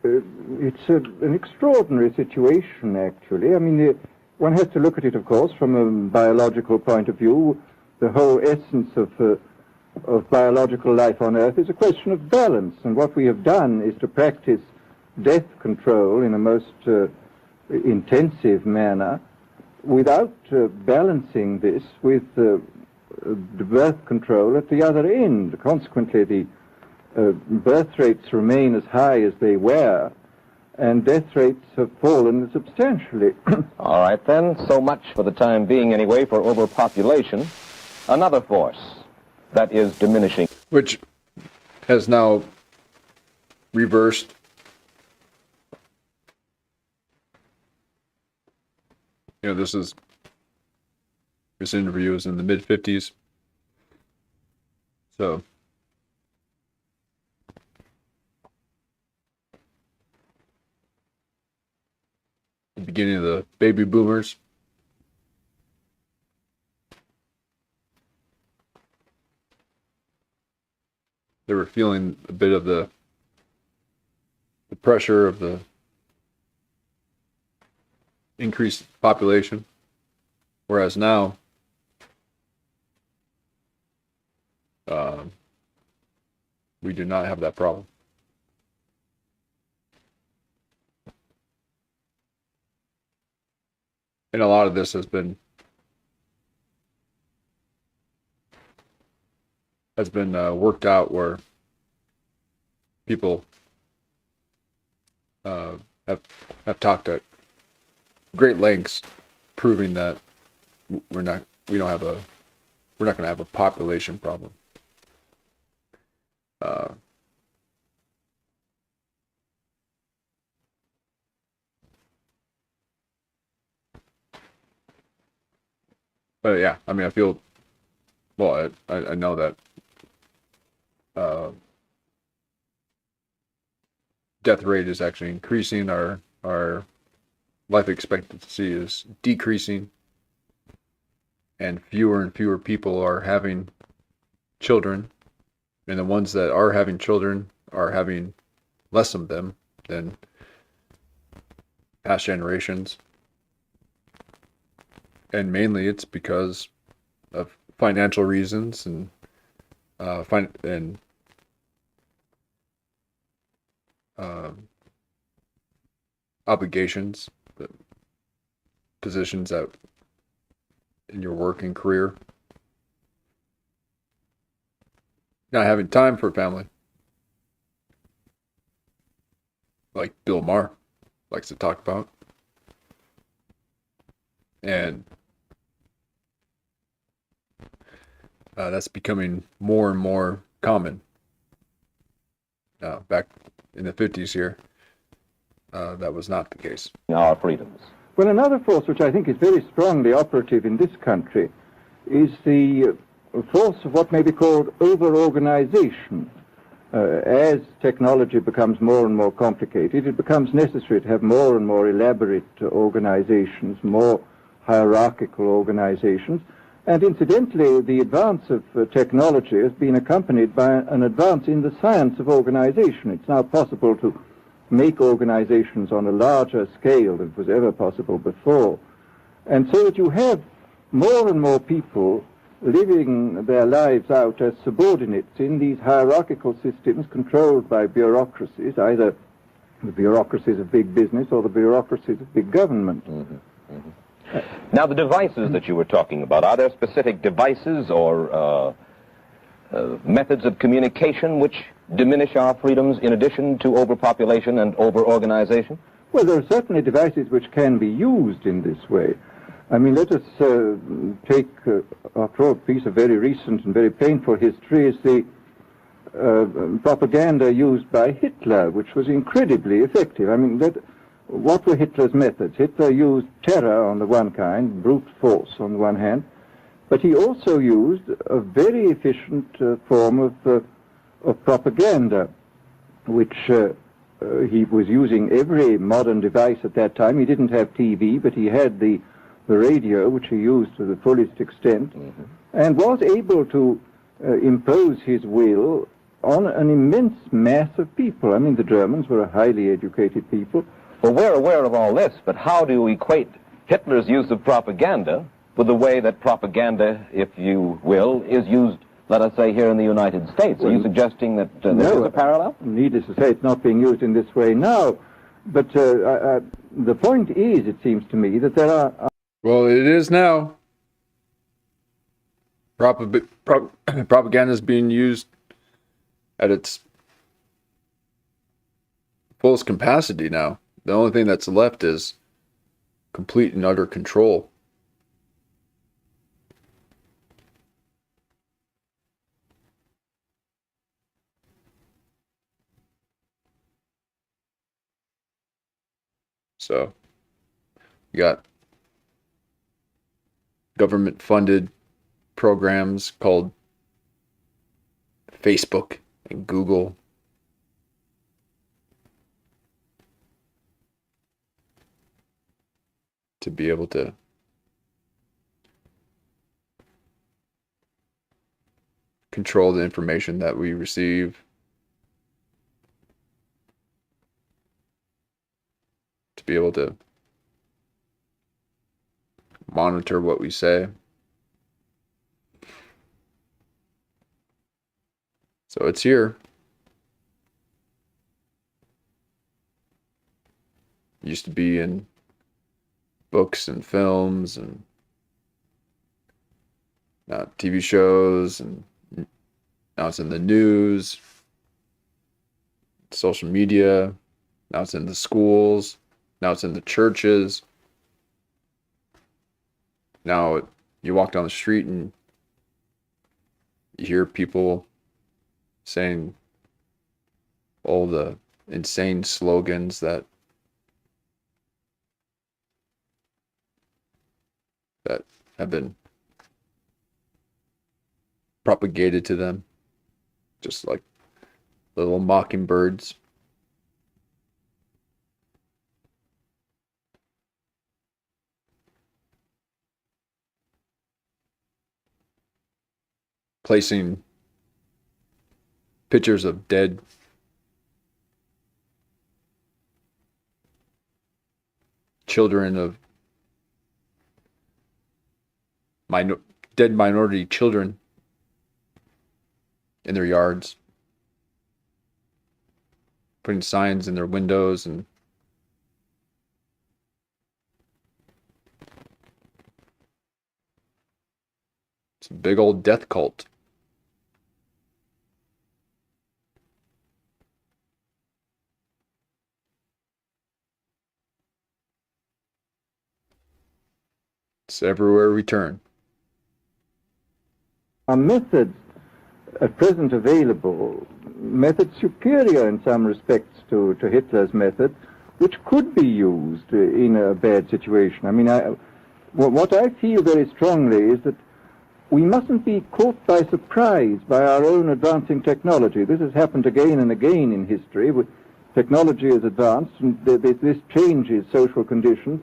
it's an extraordinary situation, actually. I mean, one has to look at it, of course, from a biological point of view. The whole essence of biological life on Earth is a question of balance, and what we have done is to practice death control in a most intensive manner without balancing this with the birth control at the other end. Consequently, the birth rates remain as high as they were, and death rates have fallen substantially. All right, then. So much for the time being, anyway, for overpopulation. Another force that is diminishing, which has now reversed. You know, this interview is in the mid-50s. So the beginning of the baby boomers. They were feeling a bit of the pressure of the increased population, whereas now we do not have that problem. And a lot of this has been worked out where people have talked at great lengths, proving that we're not going to have a population problem. But yeah, I mean, I feel, well, I know that death rate is actually increasing. Our life expectancy is decreasing, and fewer people are having children, and the ones that are having children are having less of them than past generations. And mainly it's because of financial reasons and obligations, positions that in your working career, not having time for family, like Bill Maher likes to talk about. And that's becoming more and more common. Back in the 50s here, that was not the case. Our freedoms. Well, another force which I think is very strongly operative in this country is the force of what may be called over-organization. as technology becomes more and more complicated, it becomes necessary to have more and more elaborate organizations, more hierarchical organizations. And incidentally, the advance of technology has been accompanied by an advance in the science of organization. It's now possible to make organizations on a larger scale than was ever possible before. And so that you have more and more people living their lives out as subordinates in these hierarchical systems controlled by bureaucracies, either the bureaucracies of big business or the bureaucracies of big government. Now, the devices that you were talking about, are there specific devices or methods of communication which diminish our freedoms in addition to overpopulation and over-organization? Well, there are certainly devices which can be used in this way. I mean, let us take, after all, a piece of very recent and very painful history is the propaganda used by Hitler, which was incredibly effective. I mean, what were Hitler's methods? Hitler used terror on the one kind, brute force on the one hand, but he also used a very efficient form of propaganda, which he was using every modern device at that time. He didn't have TV, but he had the radio, which he used to the fullest extent, and was able to impose his will on an immense mass of people. I mean, the Germans were a highly educated people. Well, we're aware of all this, but how do you equate Hitler's use of propaganda with the way that propaganda, if you will, is used, let us say, here in the United States? Are you suggesting that there is a parallel? Needless to say, it's not being used in this way now. But the point is, it seems to me, that there are... Well, it is now. Propaganda is being used at its fullest capacity now. The only thing that's left is complete and utter control. So, you got government-funded programs called Facebook and Google. To be able to control the information that we receive, to be able to monitor what we say. So it's here. It used to be in books and films and TV shows, and now it's in the news, social media, now it's in the schools, now it's in the churches. Now you walk down the street and you hear people saying all the insane slogans that have been propagated to them, just like little mockingbirds. Placing pictures of dead children of dead minority children in their yards, putting signs in their windows, and it's a big old death cult. It's everywhere we turn. Are methods at present available, methods superior in some respects to Hitler's method, which could be used in a bad situation. I mean, what I feel very strongly is that we mustn't be caught by surprise by our own advancing technology. This has happened again and again in history. Technology has advanced, and this changes social conditions,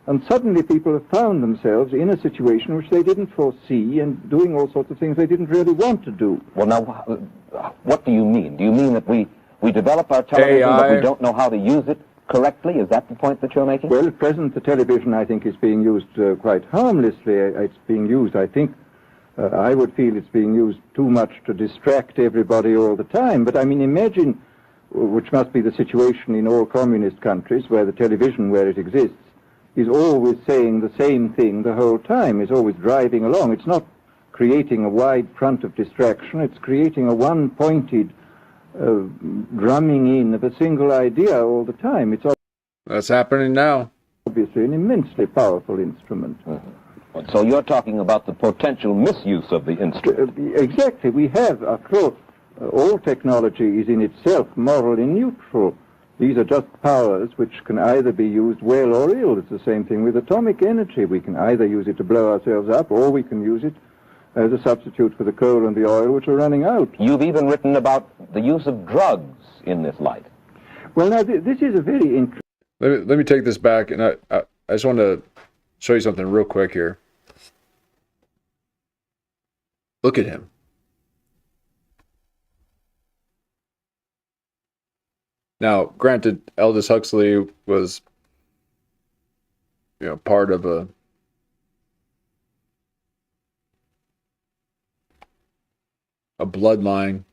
and suddenly people have found themselves in a situation which they didn't foresee and doing all sorts of things they didn't really want to do. Well, now, what do you mean? Do you mean that we develop our television, but we don't know how to use it correctly? Is that the point that you're making? Well, at present, the television, I think, is being used quite harmlessly. It's being used, I think, I would feel it's being used too much to distract everybody all the time. But, I mean, imagine, which must be the situation in all communist countries, where the television, where it exists, is always saying the same thing the whole time, is always driving along. It's not creating a wide front of distraction, it's creating a one-pointed drumming in of a single idea all the time. It's That's happening now. Obviously an immensely powerful instrument. So you're talking about the potential misuse of the instrument. Exactly. We have, after all technology is in itself morally neutral. These are just powers which can either be used well or ill. It's the same thing with atomic energy. We can either use it to blow ourselves up, or we can use it as a substitute for the coal and the oil which are running out. You've even written about the use of drugs in this light. Well, now, this is a very interesting... Let me take this back, and I just want to show you something real quick here. Look at him. Now, granted, Aldous Huxley was, part of a bloodline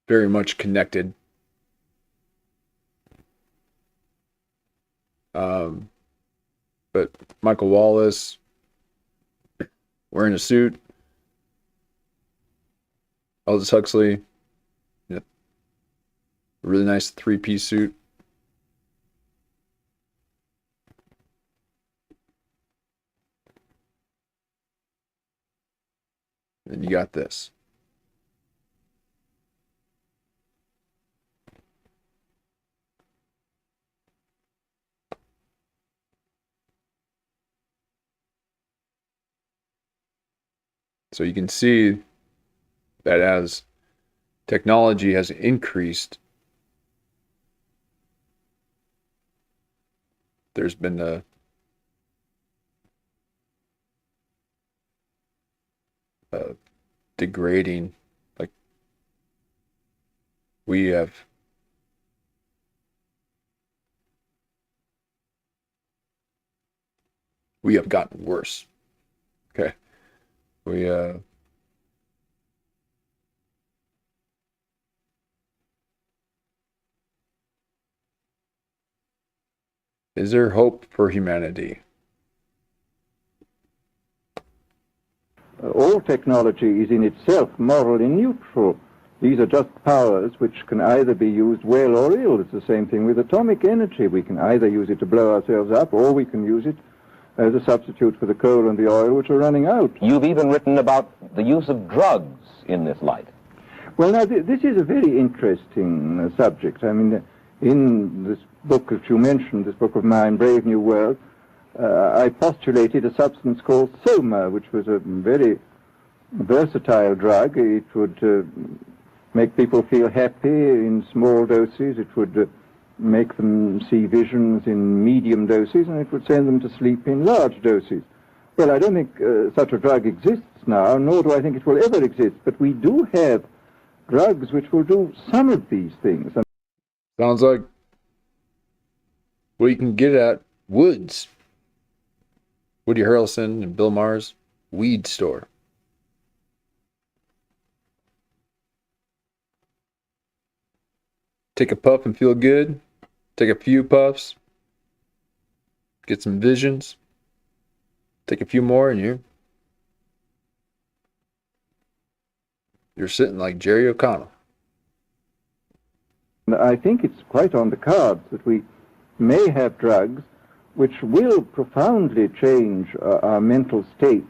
very much connected. But Michael Wallace wearing a suit, Aldous Huxley, a really nice three-piece suit. And you got this. So you can see that as technology has increased, there's been a degrading, like we have gotten worse. Okay. Is there hope for humanity? All technology is in itself morally neutral. These are just powers which can either be used well or ill. It's the same thing with atomic energy. We can either use it to blow ourselves up, or we can use it as a substitute for the coal and the oil which are running out. You've even written about the use of drugs in this light. Well, now, this is a very interesting subject. I mean, in this book that you mentioned, this book of mine, Brave New World, I postulated a substance called soma, which was a very versatile drug. It would make people feel happy in small doses. It would make them see visions in medium doses, and it would send them to sleep in large doses. Well, I don't think such a drug exists now, nor do I think it will ever exist, but we do have drugs which will do some of these things. Sounds like what you can get at Woods. Woody Harrelson and Bill Maher's weed store. Take a puff and feel good. Take a few puffs. Get some visions. Take a few more and you're sitting like Jerry O'Connell. I think it's quite on the cards that we may have drugs which will profoundly change our mental states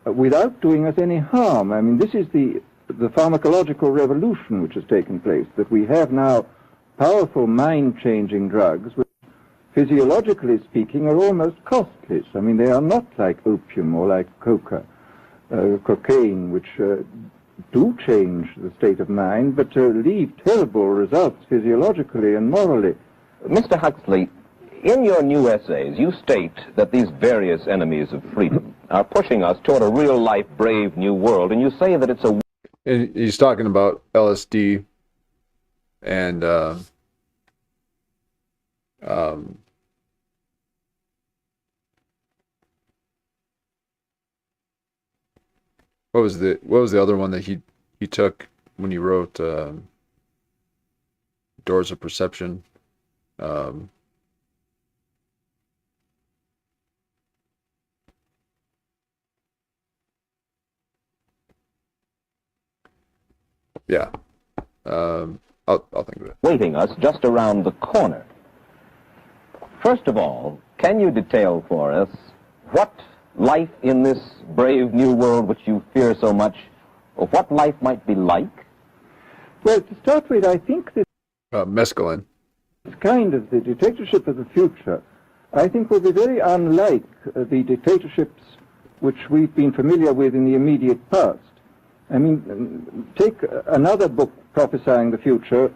without doing us any harm. I mean, this is the pharmacological revolution which has taken place, that we have now powerful mind-changing drugs, which, physiologically speaking, are almost costless. I mean, they are not like opium or like cocaine, which do change the state of mind, but leave terrible results physiologically and morally. Mr. Huxley, in your new essays, you state that these various enemies of freedom are pushing us toward a real-life, brave new world, and you say that it's a... And he's talking about LSD and what was the other one that he took when he wrote Doors of Perception? Yeah. I'll think of it. Waiting us just around the corner. First of all, can you detail for us what life in this brave new world which you fear so much, or what life might be like? Well, to start with, I think that mescaline. This kind of the dictatorship of the future, I think, will be very unlike the dictatorships which we've been familiar with in the immediate past. I mean, take another book prophesying the future,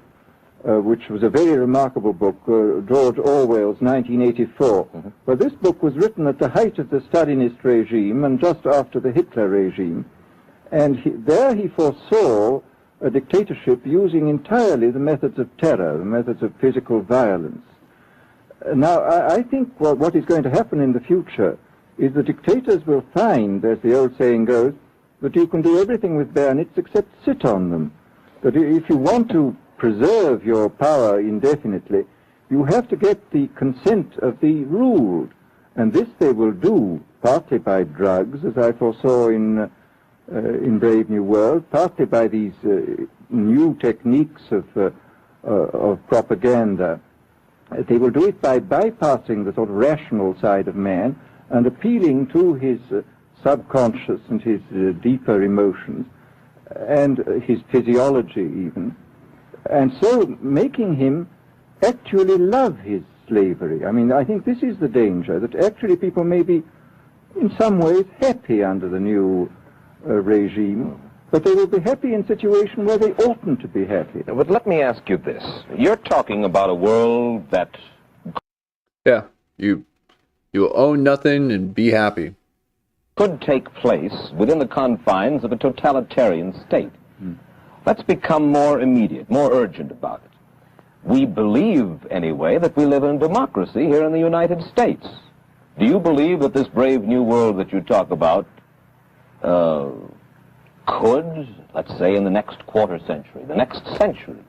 which was a very remarkable book, George Orwell's 1984. Well, this book was written at the height of the Stalinist regime and just after the Hitler regime. And there he foresaw a dictatorship using entirely the methods of terror, the methods of physical violence. Now, I think what is going to happen in the future is the dictators will find, as the old saying goes, that you can do everything with bayonets except sit on them. That if you want to preserve your power indefinitely, you have to get the consent of the ruled. And this they will do partly by drugs, as I foresaw in Brave New World, partly by these new techniques of propaganda. They will do it by bypassing the sort of rational side of man and appealing to his subconscious and his deeper emotions and his physiology even, and so making him actually love his slavery. I mean, I think this is the danger, that actually people may be in some ways happy under the new regime, but they will be happy in a situation where they oughtn't to be happy. But let me ask you this. You're talking about a world that... Yeah, you'll own nothing and be happy. ...could take place within the confines of a totalitarian state. Let's become more immediate, more urgent about it. We believe, anyway, that we live in democracy here in the United States. Do you believe that this brave new world that you talk about could, let's say in the next quarter century, the next century,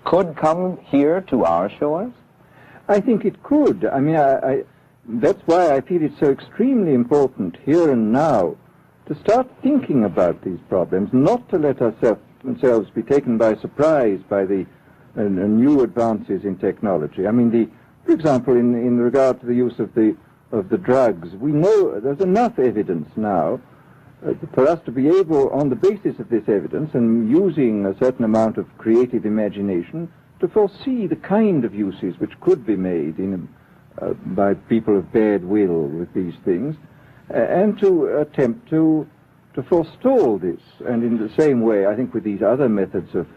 could come here to our shores? I think it could. I mean, that's why I feel it's so extremely important here and now to start thinking about these problems, not to let ourselves be taken by surprise by the new advances in technology. I mean, for example, in regard to the use of the drugs, we know there's enough evidence now for us to be able, on the basis of this evidence and using a certain amount of creative imagination, to foresee the kind of uses which could be made by people of bad will with these things, and to attempt to forestall this. And in the same way, I think with these other methods of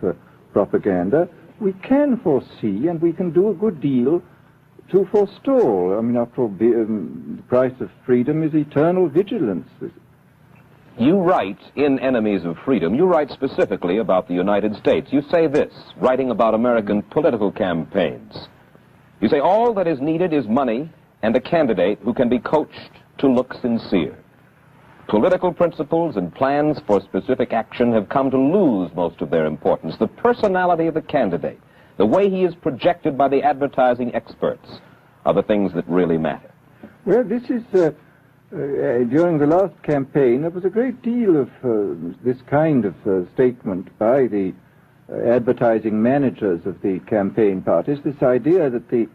propaganda, we can foresee and we can do a good deal to forestall. I mean, after all, the price of freedom is eternal vigilance. You write in Enemies of Freedom, you write specifically about the United States. You say this, writing about American political campaigns. You say, all that is needed is money and a candidate who can be coached to look sincere. Political principles and plans for specific action have come to lose most of their importance. The personality of the candidate, the way he is projected by the advertising experts, are the things that really matter. Well, this is, during the last campaign, there was a great deal of this kind of statement by the advertising managers of the campaign parties, this idea that the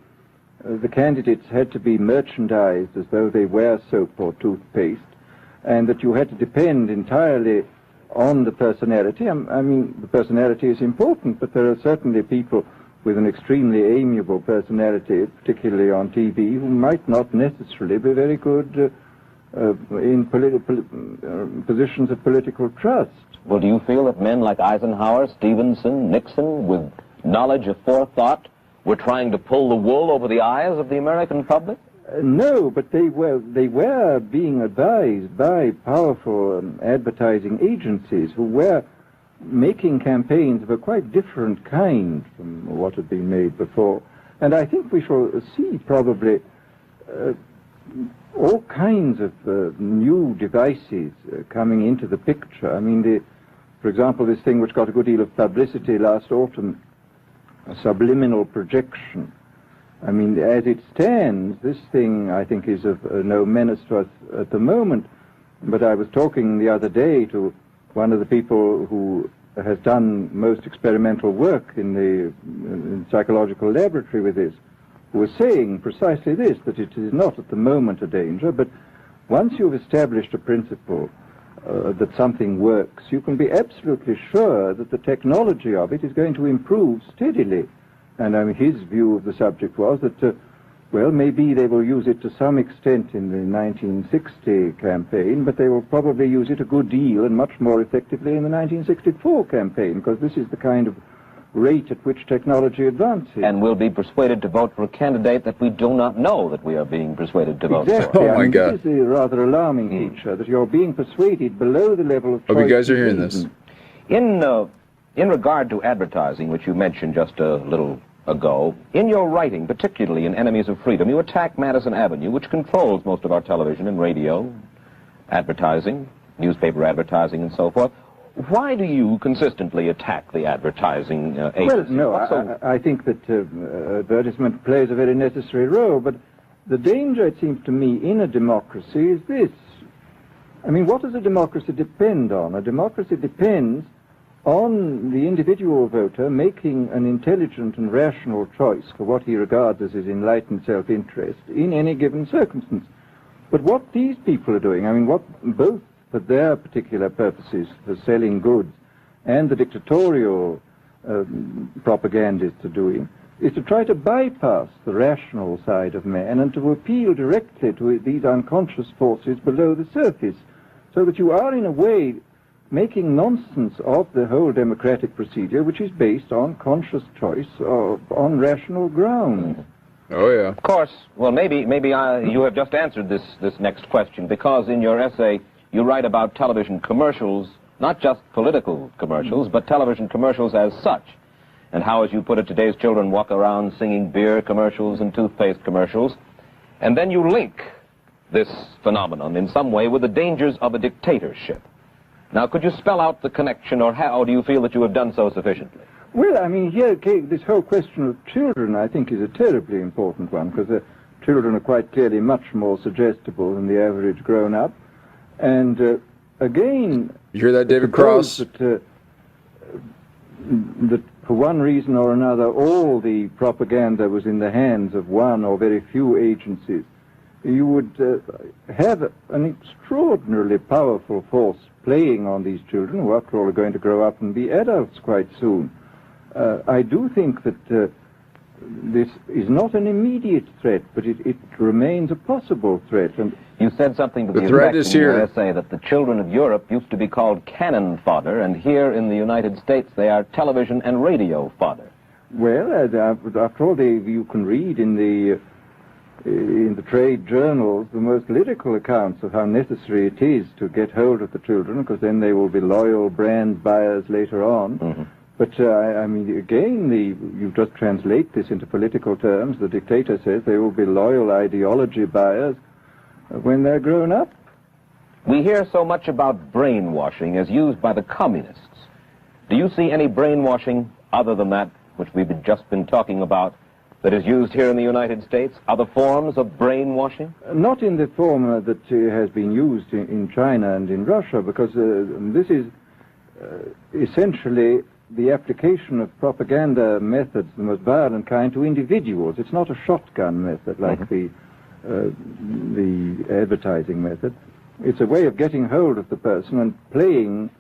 candidates had to be merchandised as though they were soap or toothpaste, and that you had to depend entirely on the personality. I mean, the personality is important, but there are certainly people with an extremely amiable personality, particularly on TV, who might not necessarily be very good in positions of political trust. Well, do you feel that men like Eisenhower, Stevenson, Nixon, with knowledge of forethought, were trying to pull the wool over the eyes of the American public? No, but they were being advised by powerful advertising agencies who were making campaigns of a quite different kind from what had been made before. And I think we shall see probably all kinds of new devices coming into the picture. I mean, for example, this thing which got a good deal of publicity last autumn, a subliminal projection. I mean, as it stands, this thing, I think, is of no menace to us at the moment. But I was talking the other day to one of the people who has done most experimental work in the psychological laboratory with this, who was saying precisely this, that it is not at the moment a danger, but once you've established a principle that something works, you can be absolutely sure that the technology of it is going to improve steadily. And I mean, his view of the subject was that, well, maybe they will use it to some extent in the 1960 campaign, but they will probably use it a good deal and much more effectively in the 1964 campaign, because this is the kind of rate at which technology advances. And we'll be persuaded to vote for a candidate that we do not know that we are being persuaded to vote Exactly. for. Oh, my God. This is a rather alarming feature, that you're being persuaded below the level of choice. Hope you guys are hearing this. In regard to advertising, which you mentioned just a little ago, in your writing, particularly in Enemies of Freedom, you attack Madison Avenue, which controls most of our television and radio, advertising, newspaper advertising, and so forth. Why do you consistently attack the advertising agency? Well, no, I think that advertisement plays a very necessary role, but the danger, it seems to me, in a democracy is this. I mean, what does a democracy depend on? A democracy depends on the individual voter making an intelligent and rational choice for what he regards as his enlightened self-interest in any given circumstance. But what these people are doing, I mean, what both for their particular purposes, for selling goods, and the dictatorial propagandists are doing, is to try to bypass the rational side of man and to appeal directly to these unconscious forces below the surface, so that you are, in a way, making nonsense of the whole democratic procedure, which is based on conscious choice on rational grounds. Oh, yeah. Of course. Well, maybe you have just answered this next question, because in your essay you write about television commercials, not just political commercials, but television commercials as such, and how, as you put it, today's children walk around singing beer commercials and toothpaste commercials, and then you link this phenomenon in some way with the dangers of a dictatorship. Now, could you spell out the connection, or how do you feel that you have done so sufficiently? Well, I mean, here, this whole question of children, I think, is a terribly important one, because children are quite clearly much more suggestible than the average grown-up. And, again... You hear that, David Cross? That for one reason or another, all the propaganda was in the hands of one or very few agencies. You would have an extraordinarily powerful force playing on these children, who after all are going to grow up and be adults quite soon. I do think that this is not an immediate threat, but it remains a possible threat. And you said something to the effect in your essay that the children of Europe used to be called cannon fodder, and here in the United States they are television and radio fodder. Well, after all, you can read in the trade journals the most lyrical accounts of how necessary it is to get hold of the children, because then they will be loyal brand buyers later on. Mm-hmm. But, I mean, again, you just translate this into political terms. The dictator says they will be loyal ideology buyers when they're grown up. We hear so much about brainwashing as used by the communists. Do you see any brainwashing other than that which we've just been talking about that is used here in the United States? Other forms of brainwashing? Not in the form that has been used in China and in Russia, because this is essentially the application of propaganda methods, the most violent kind, to individuals. It's not a shotgun method like the advertising method. It's a way of getting hold of the person and playing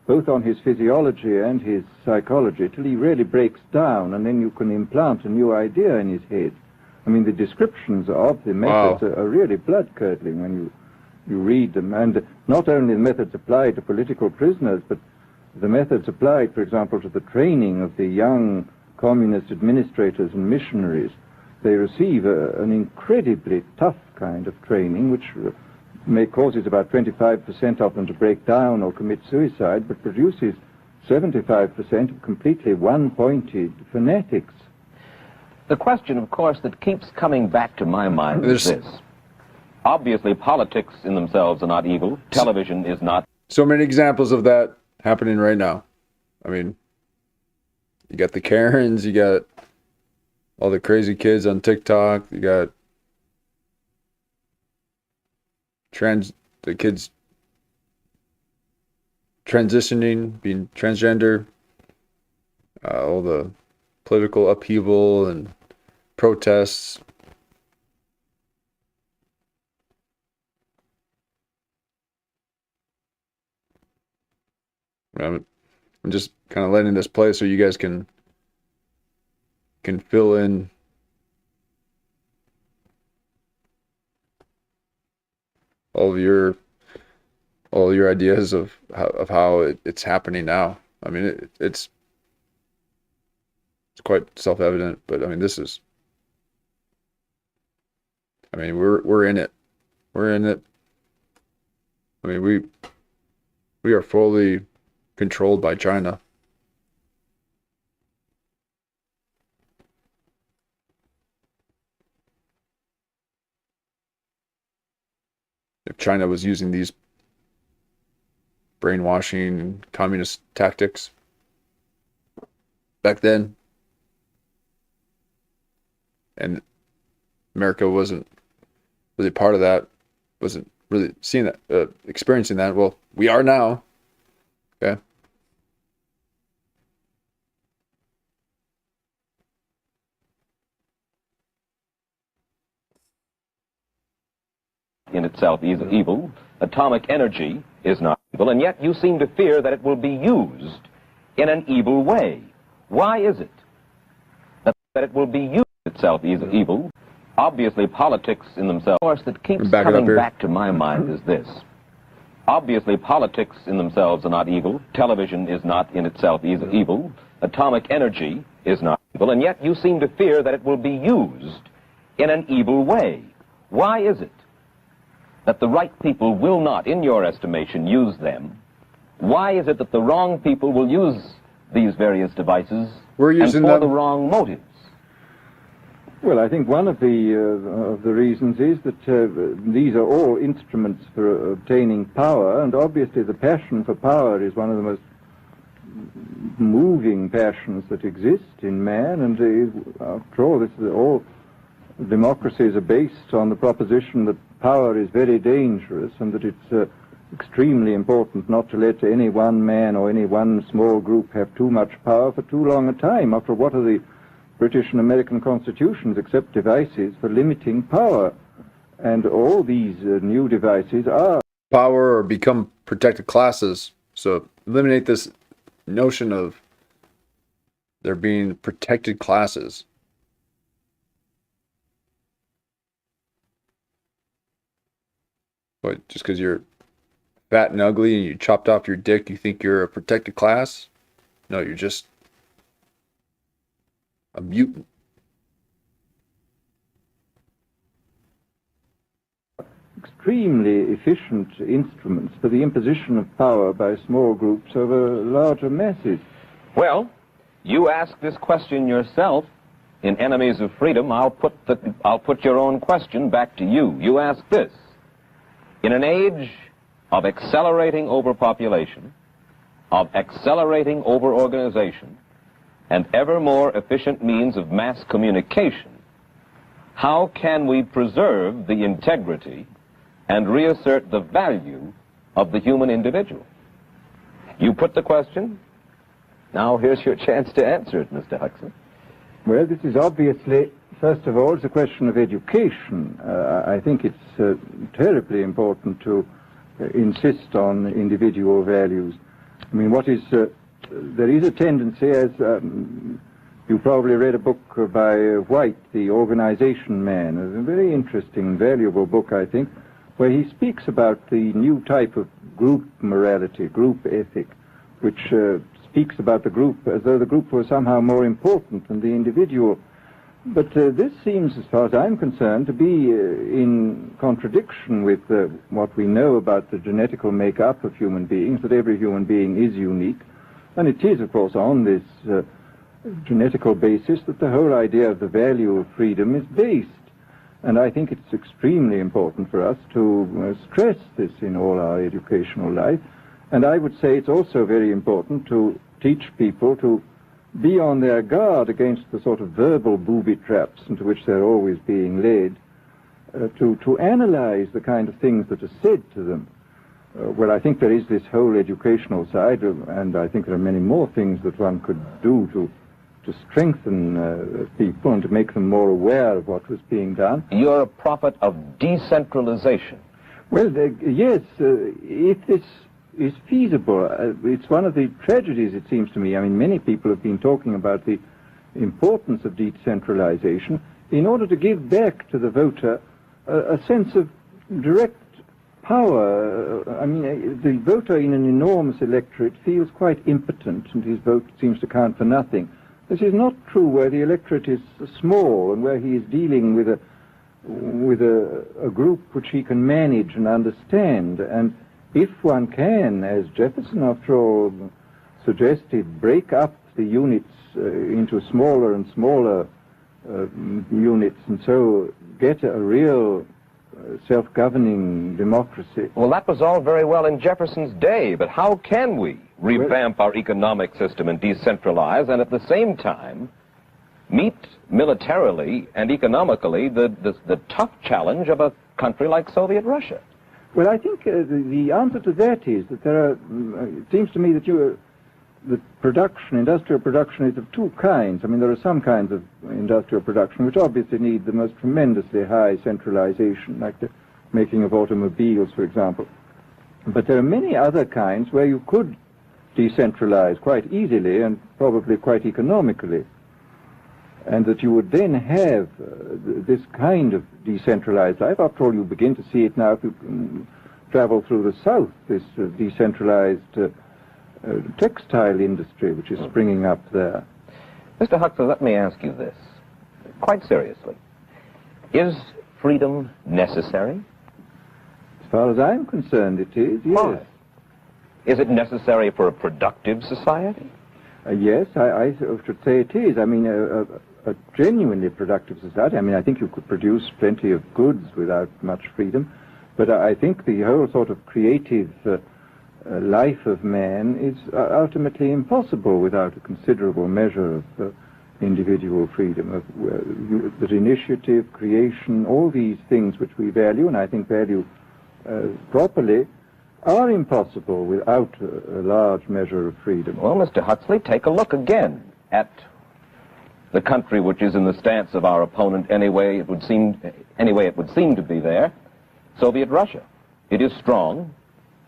both on his physiology and his psychology, till he really breaks down, and then you can implant a new idea in his head. I mean, the descriptions of the methods are really blood-curdling when you read them, and not only the methods applied to political prisoners, but the methods applied, for example, to the training of the young communist administrators and missionaries. They receive an incredibly tough kind of training, which may causes about 25% of them to break down or commit suicide, but produces 75% of completely one-pointed fanatics. The question, of course, that keeps coming back to my mind is this. Obviously, politics in themselves are not evil. Television is not. So many examples of that happening right now. I mean, you got the Karens, you got all the crazy kids on TikTok, you got the kids transitioning, being transgender, all the political upheaval and protests. I'm just kind of letting this play so you guys can fill in all your ideas of how it's happening now. I mean, it's quite self-evident, but I mean, we're in it. We're in it. I mean, we are fully controlled by China. If China was using these brainwashing communist tactics back then, and America wasn't really part of that, wasn't really seeing that, experiencing that, well, we are now. Okay. In itself is evil. Atomic energy is not evil, and yet you seem to fear that it will be used in an evil way. Why is it that it will be used itself is evil? Obviously, politics in themselves. Of course, that keeps coming back to my mind is this. Obviously, politics in themselves are not evil. Television is not in itself evil. Atomic energy is not evil, and yet you seem to fear that it will be used in an evil way. Why is it that the right people will not, in your estimation, use them? Why is it that the wrong people will use these various devices and for the wrong motives? Well, I think one of the reasons is that these are all instruments for obtaining power, and obviously the passion for power is one of the most moving passions that exist in man, and after all, all democracies are based on the proposition that power is very dangerous, and that it's extremely important not to let any one man or any one small group have too much power for too long a time. After all, what are the British and American constitutions except devices for limiting power? And all these new devices are power or become protected classes. So eliminate this notion of there being protected classes. What, just because you're fat and ugly and you chopped off your dick, you think you're a protected class? No, you're just a mutant. Extremely efficient instruments for the imposition of power by small groups over larger masses. Well, you ask this question yourself in Enemies of Freedom. I'll put your own question back to you. You ask this: in an age of accelerating overpopulation, of accelerating overorganization, and ever more efficient means of mass communication, how can we preserve the integrity and reassert the value of the human individual? You put the question. Now here's your chance to answer it, Mr. Huxley. Well, this is obviously, first of all, it's a question of education. I think it's terribly important to insist on individual values. I mean, there is a tendency, as you probably read a book by White, The Organization Man, a very interesting, valuable book, I think, where he speaks about the new type of group morality, group ethic, which speaks about the group as though the group was somehow more important than the individual. But this seems, as far as I'm concerned, to be in contradiction with what we know about the genetical makeup of human beings, that every human being is unique. And it is, of course, on this genetical basis that the whole idea of the value of freedom is based. And I think it's extremely important for us to stress this in all our educational life. And I would say it's also very important to teach people to be on their guard against the sort of verbal booby traps into which they're always being led, to analyze the kind of things that are said to them. Well, I think there is this whole educational side, and I think there are many more things that one could do to strengthen people and to make them more aware of what was being done. You're a prophet of decentralization. Well, yes, if this is feasible. It's one of the tragedies, it seems to me. I mean, many people have been talking about the importance of decentralization in order to give back to the voter a sense of direct power. I mean, the voter in an enormous electorate feels quite impotent, and his vote seems to count for nothing. This is not true where the electorate is small and where he is dealing with a group which he can manage and understand. And if one can, as Jefferson, after all, suggested, break up the units into smaller and smaller units, and so get a real self-governing democracy. Well, that was all very well in Jefferson's day, but how can we revamp our economic system and decentralize and at the same time meet militarily and economically the tough challenge of a country like Soviet Russia? Well, I think the answer to that is that there are, it seems to me that the production, industrial production, is of two kinds. I mean, there are some kinds of industrial production which obviously need the most tremendously high centralization, like the making of automobiles, for example. But there are many other kinds where you could decentralize quite easily and probably quite economically, and that you would then have this kind of decentralized life. After all, you begin to see it now if you travel through the South, this decentralized textile industry which is springing up there. Mr. Huxley, let me ask you this, quite seriously. Is freedom necessary? As far as I'm concerned, it is, yes. Why? Is it necessary for a productive society? Yes, I should say it is. I mean, a genuinely productive society. I mean, I think you could produce plenty of goods without much freedom, but I think the whole sort of creative life of man is ultimately impossible without a considerable measure of individual freedom, that initiative, creation, all these things which we value, and I think value properly, are impossible without a large measure of freedom. Well, Mr. Huxley, take a look again at the country which is in the stance of our opponent anyway it would seem to be there, Soviet Russia. It is strong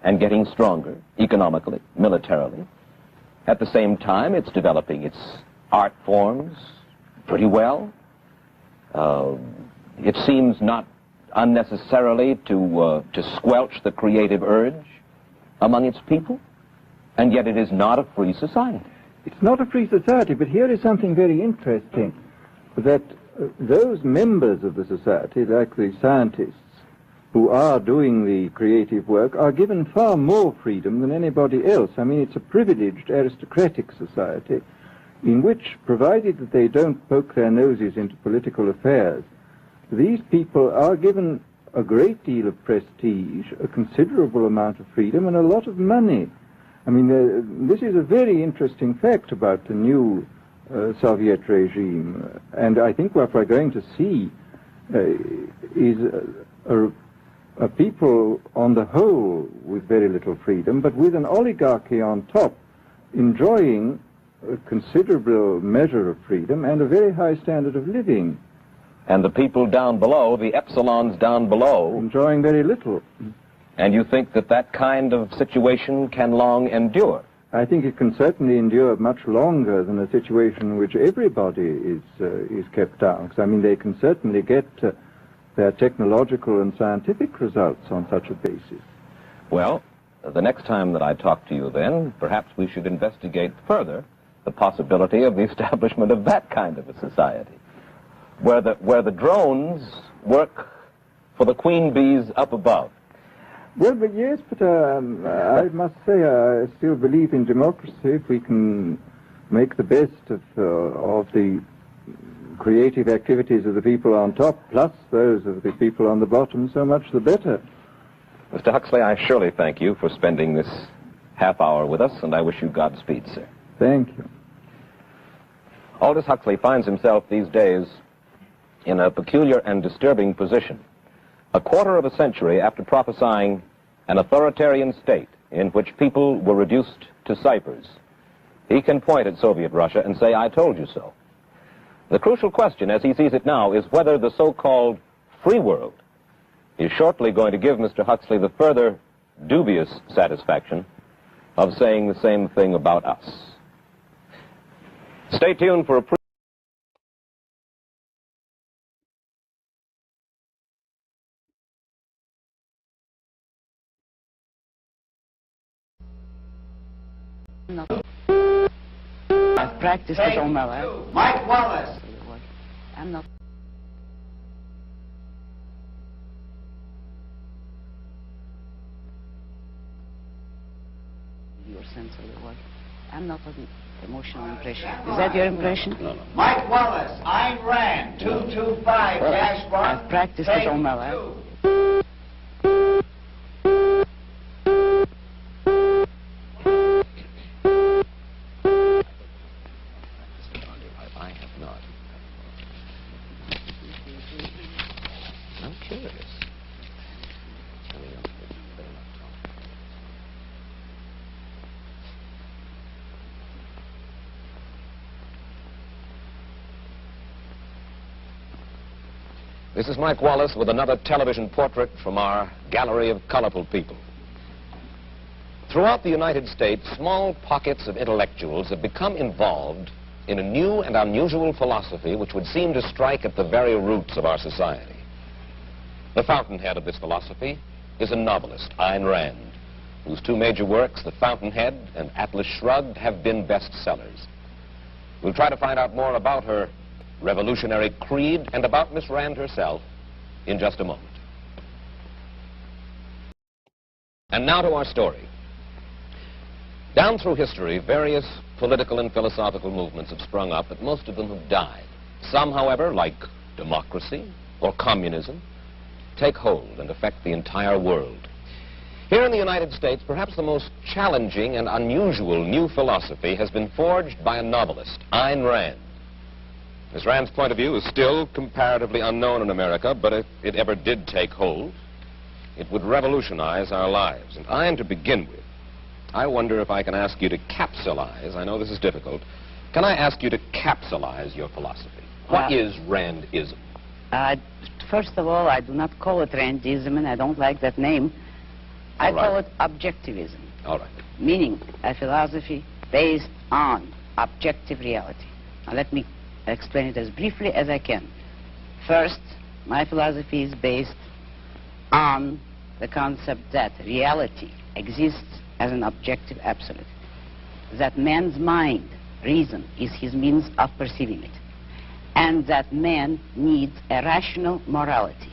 and getting stronger economically, militarily. At the same time, it's developing its art forms pretty well. It seems not unnecessarily to squelch the creative urge among its people, and yet it is not a free society. It's not a free society, but here is something very interesting, that those members of the society, like the scientists, who are doing the creative work, are given far more freedom than anybody else. I mean, it's a privileged aristocratic society in which, provided that they don't poke their noses into political affairs, these people are given a great deal of prestige, a considerable amount of freedom, and a lot of money. I mean, this is a very interesting fact about the new Soviet regime, and I think what we're going to see is a people on the whole with very little freedom, but with an oligarchy on top, enjoying a considerable measure of freedom and a very high standard of living. And the people down below, the epsilons down below, enjoying very little. And you think that that kind of situation can long endure? I think it can certainly endure much longer than a situation in which everybody is kept down. Because, I mean, they can certainly get their technological and scientific results on such a basis. Well, the next time that I talk to you then, perhaps we should investigate further the possibility of the establishment of that kind of a society, where the drones work for the queen bees up above. Well, but yes, but I must say I still believe in democracy. If we can make the best of the creative activities of the people on top, plus those of the people on the bottom, so much the better. Mr. Huxley, I surely thank you for spending this half hour with us, and I wish you Godspeed, sir. Thank you. Aldous Huxley finds himself these days in a peculiar and disturbing position. A quarter of a century after prophesying an authoritarian state in which people were reduced to ciphers, he can point at Soviet Russia and say, "I told you so." The crucial question, as he sees it now, is whether the so-called free world is shortly going to give Mr. Huxley the further dubious satisfaction of saying the same thing about us. Stay tuned for a I've practiced it all my life. Mike Wallace. I'm not. Your sense of the word. I'm not an emotional impression. Is that your impression? No. Mike Wallace, Ayn Rand, 225-1. I've practiced it all my life. I have not. I'm curious. This is Mike Wallace with another television portrait from our gallery of colorful people. Throughout the United States, small pockets of intellectuals have become involved in a new and unusual philosophy which would seem to strike at the very roots of our society. The fountainhead of this philosophy is a novelist, Ayn Rand, whose two major works, The Fountainhead and Atlas Shrugged, have been bestsellers. We'll try to find out more about her revolutionary creed and about Miss Rand herself in just a moment. And now to our story. Down through history, various political and philosophical movements have sprung up, but most of them have died. Some, however, like democracy or communism, take hold and affect the entire world. Here in the United States, perhaps the most challenging and unusual new philosophy has been forged by a novelist, Ayn Rand. Miss Rand's point of view is still comparatively unknown in America, but if it ever did take hold, it would revolutionize our lives. And Ayn, to begin with, I wonder if I can ask you to capsulize, I know this is difficult, can I ask you to capsulize your philosophy? What is Randism? First of all, I do not call it Randism, and I don't like that name. I call it Objectivism. All right. Meaning a philosophy based on objective reality. Now let me explain it as briefly as I can. First, my philosophy is based on the concept that reality exists as an objective absolute. That man's mind, reason, is his means of perceiving it. And that man needs a rational morality.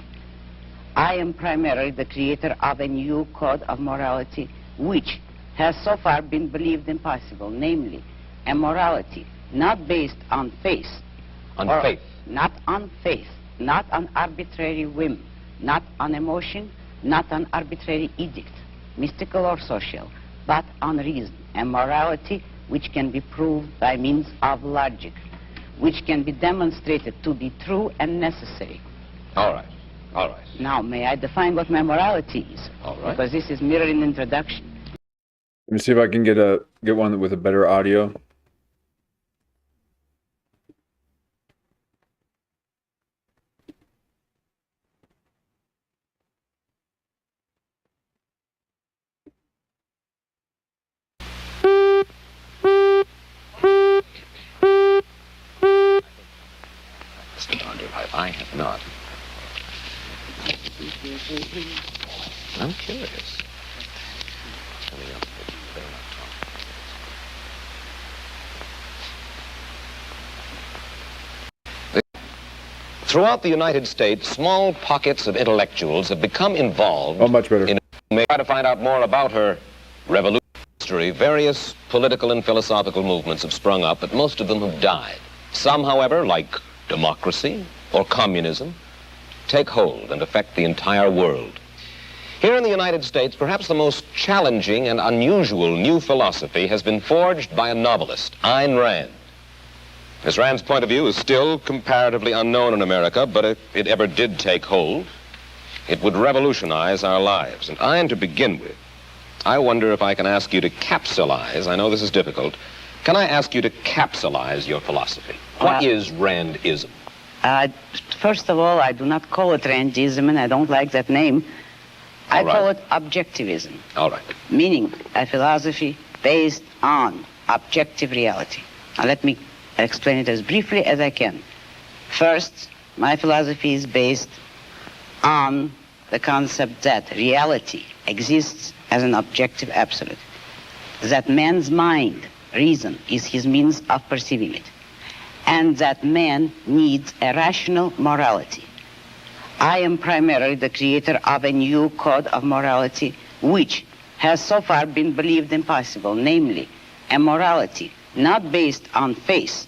I am primarily the creator of a new code of morality which has so far been believed impossible, namely a morality not based on faith. On faith? Not on faith, not on arbitrary whim, not on emotion, not on arbitrary edict, mystical or social, but on reason, a morality which can be proved by means of logic, which can be demonstrated to be true and necessary. All right, all right. Now, may I define what my morality is? All right. Because this is merely an introduction. Let me see if I can get one with a better audio. I have not. I'm curious. Coming up, better not talk. Throughout the United States, small pockets of intellectuals have become involved in try to find out more about her revolution. Various political and philosophical movements have sprung up, but most of them have died. Some, however, like democracy or communism, take hold and affect the entire world. Here in the United States, perhaps the most challenging and unusual new philosophy has been forged by a novelist, Ayn Rand. Miss Rand's point of view is still comparatively unknown in America, but if it ever did take hold, it would revolutionize our lives. And Ayn, to begin with, I wonder if I can ask you to capsulize, I know this is difficult, can I ask you to capsulize your philosophy? What is Randism? First of all, I do not call it Randism, and I don't like that name. I call it Objectivism. All right. Meaning a philosophy based on objective reality. Now let me explain it as briefly as I can. First, my philosophy is based on the concept that reality exists as an objective absolute, that man's mind, reason, is his means of perceiving it, and that man needs a rational morality. I am primarily the creator of a new code of morality which has so far been believed impossible, namely a morality not based on faith.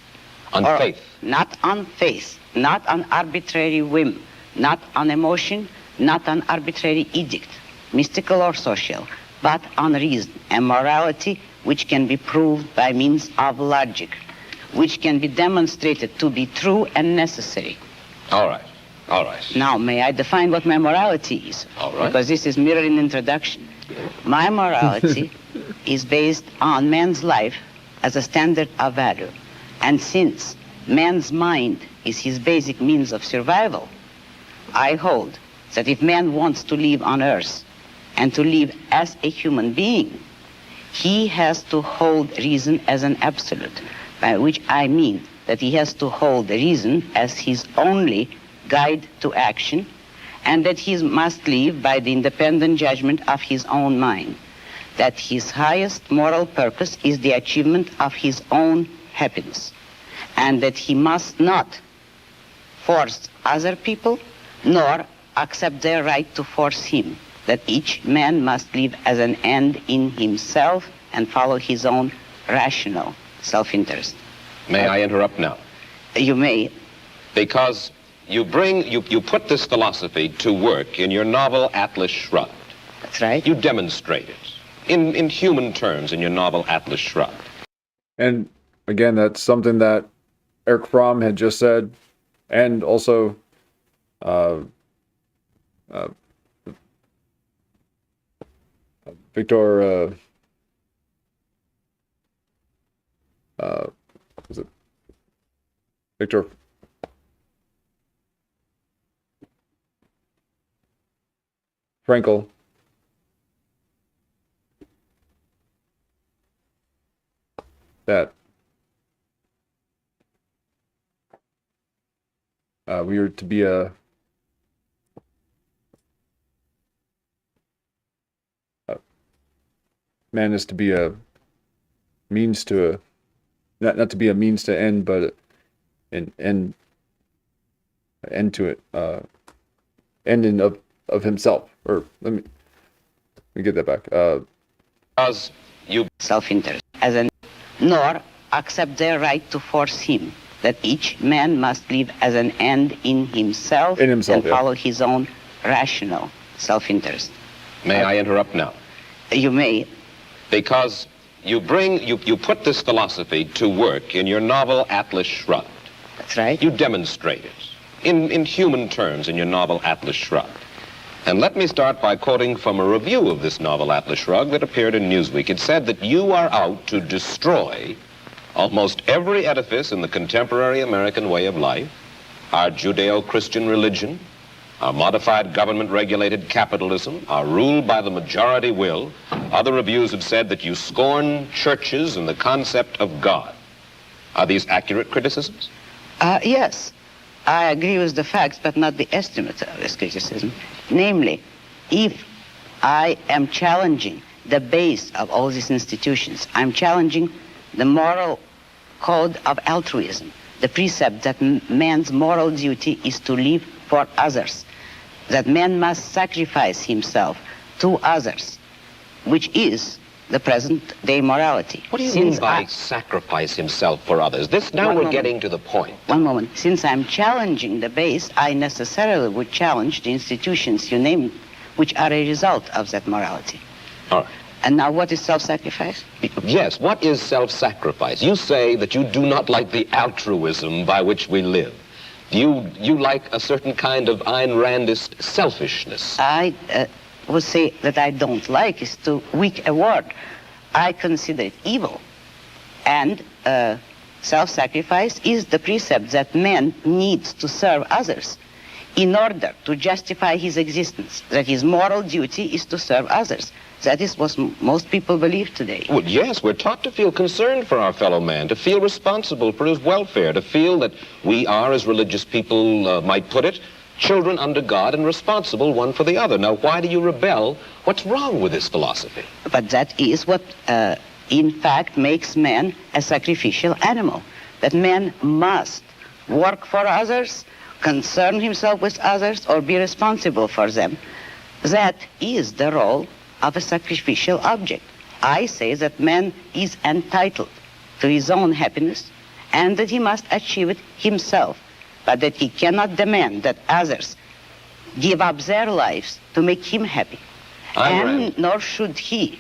Not on faith, not on arbitrary whim, not on emotion, not on arbitrary edict, mystical or social, but on reason, a morality which can be proved by means of logic, which can be demonstrated to be true and necessary. All right, all right. Now, may I define what my morality is? All right. Because this is merely an introduction. My morality is based on man's life as a standard of value. And since man's mind is his basic means of survival, I hold that if man wants to live on earth and to live as a human being, he has to hold reason as an absolute, by which I mean that he has to hold reason as his only guide to action, and that he must live by the independent judgment of his own mind, that his highest moral purpose is the achievement of his own happiness, and that he must not force other people nor accept their right to force him, that each man must live as an end in himself and follow his own rational self-interest. May I interrupt now? You may. Because you put this philosophy to work in your novel Atlas Shrugged. That's right. You demonstrate it in human terms in your novel Atlas Shrugged. And again, that's something that Erich Fromm had just said, and also Viktor was it Viktor Frankl that we are to be a man is to be a means to a not to be a means to end, but an end to it, end in of himself. Or let me get that back. Because you self-interest as an nor accept their right to force him, that each man must live as an end in himself, and follow his own rational self-interest. May I interrupt now? You may. Because you put this philosophy to work in your novel Atlas Shrugged. That's right. You demonstrate it in human terms in your novel Atlas Shrugged. And let me start by quoting from a review of this novel Atlas Shrugged that appeared in Newsweek. It said that you are out to destroy almost every edifice in the contemporary American way of life, our Judeo-Christian religion, our modified government-regulated capitalism, our rule by the majority will. Other reviews have said that you scorn churches and the concept of God. Are these accurate criticisms? Yes. I agree with the facts, but not the estimate of this criticism. Namely, if I am challenging the base of all these institutions, I'm challenging the moral code of altruism, the precept that man's moral duty is to live for others, that man must sacrifice himself to others, which is the present-day morality. What do you mean by sacrifice himself for others? We're getting to the point. One moment. Since I'm challenging the base, I necessarily would challenge the institutions you named, which are a result of that morality. All right. And now what is self-sacrifice? Yes, what is self-sacrifice? You say that you do not like the altruism by which we live. You like a certain kind of Ayn Randist selfishness. I would say that I don't like is too weak a word. I consider it evil. And self-sacrifice is the precept that man needs to serve others in order to justify his existence, that his moral duty is to serve others. That is what most people believe today. Well, yes, we're taught to feel concerned for our fellow man, to feel responsible for his welfare, to feel that we are, as religious people might put it, children under God and responsible one for the other. Now, why do you rebel? What's wrong with this philosophy? But that is what, in fact, makes man a sacrificial animal. That man must work for others, concern himself with others, or be responsible for them. That is the role of a sacrificial object. I say that man is entitled to his own happiness and that he must achieve it himself, but that he cannot demand that others give up their lives to make him happy. And nor should he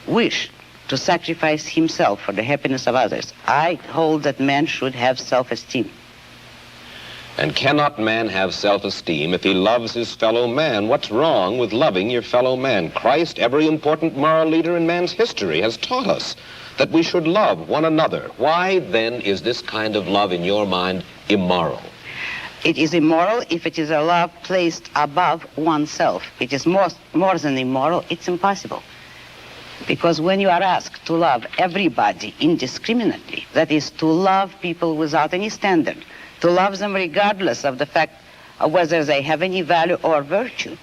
wish to sacrifice himself for the happiness of others. I hold that man should have self-esteem. And cannot man have self-esteem if he loves his fellow man? What's wrong with loving your fellow man? Christ, every important moral leader in man's history, has taught us that we should love one another. Why, then, is this kind of love, in your mind, immoral? It is immoral if it is a love placed above oneself. It is more than immoral, it's impossible. Because when you are asked to love everybody indiscriminately, that is, to love people without any standard, to love them regardless of the fact of whether they have any value or virtue,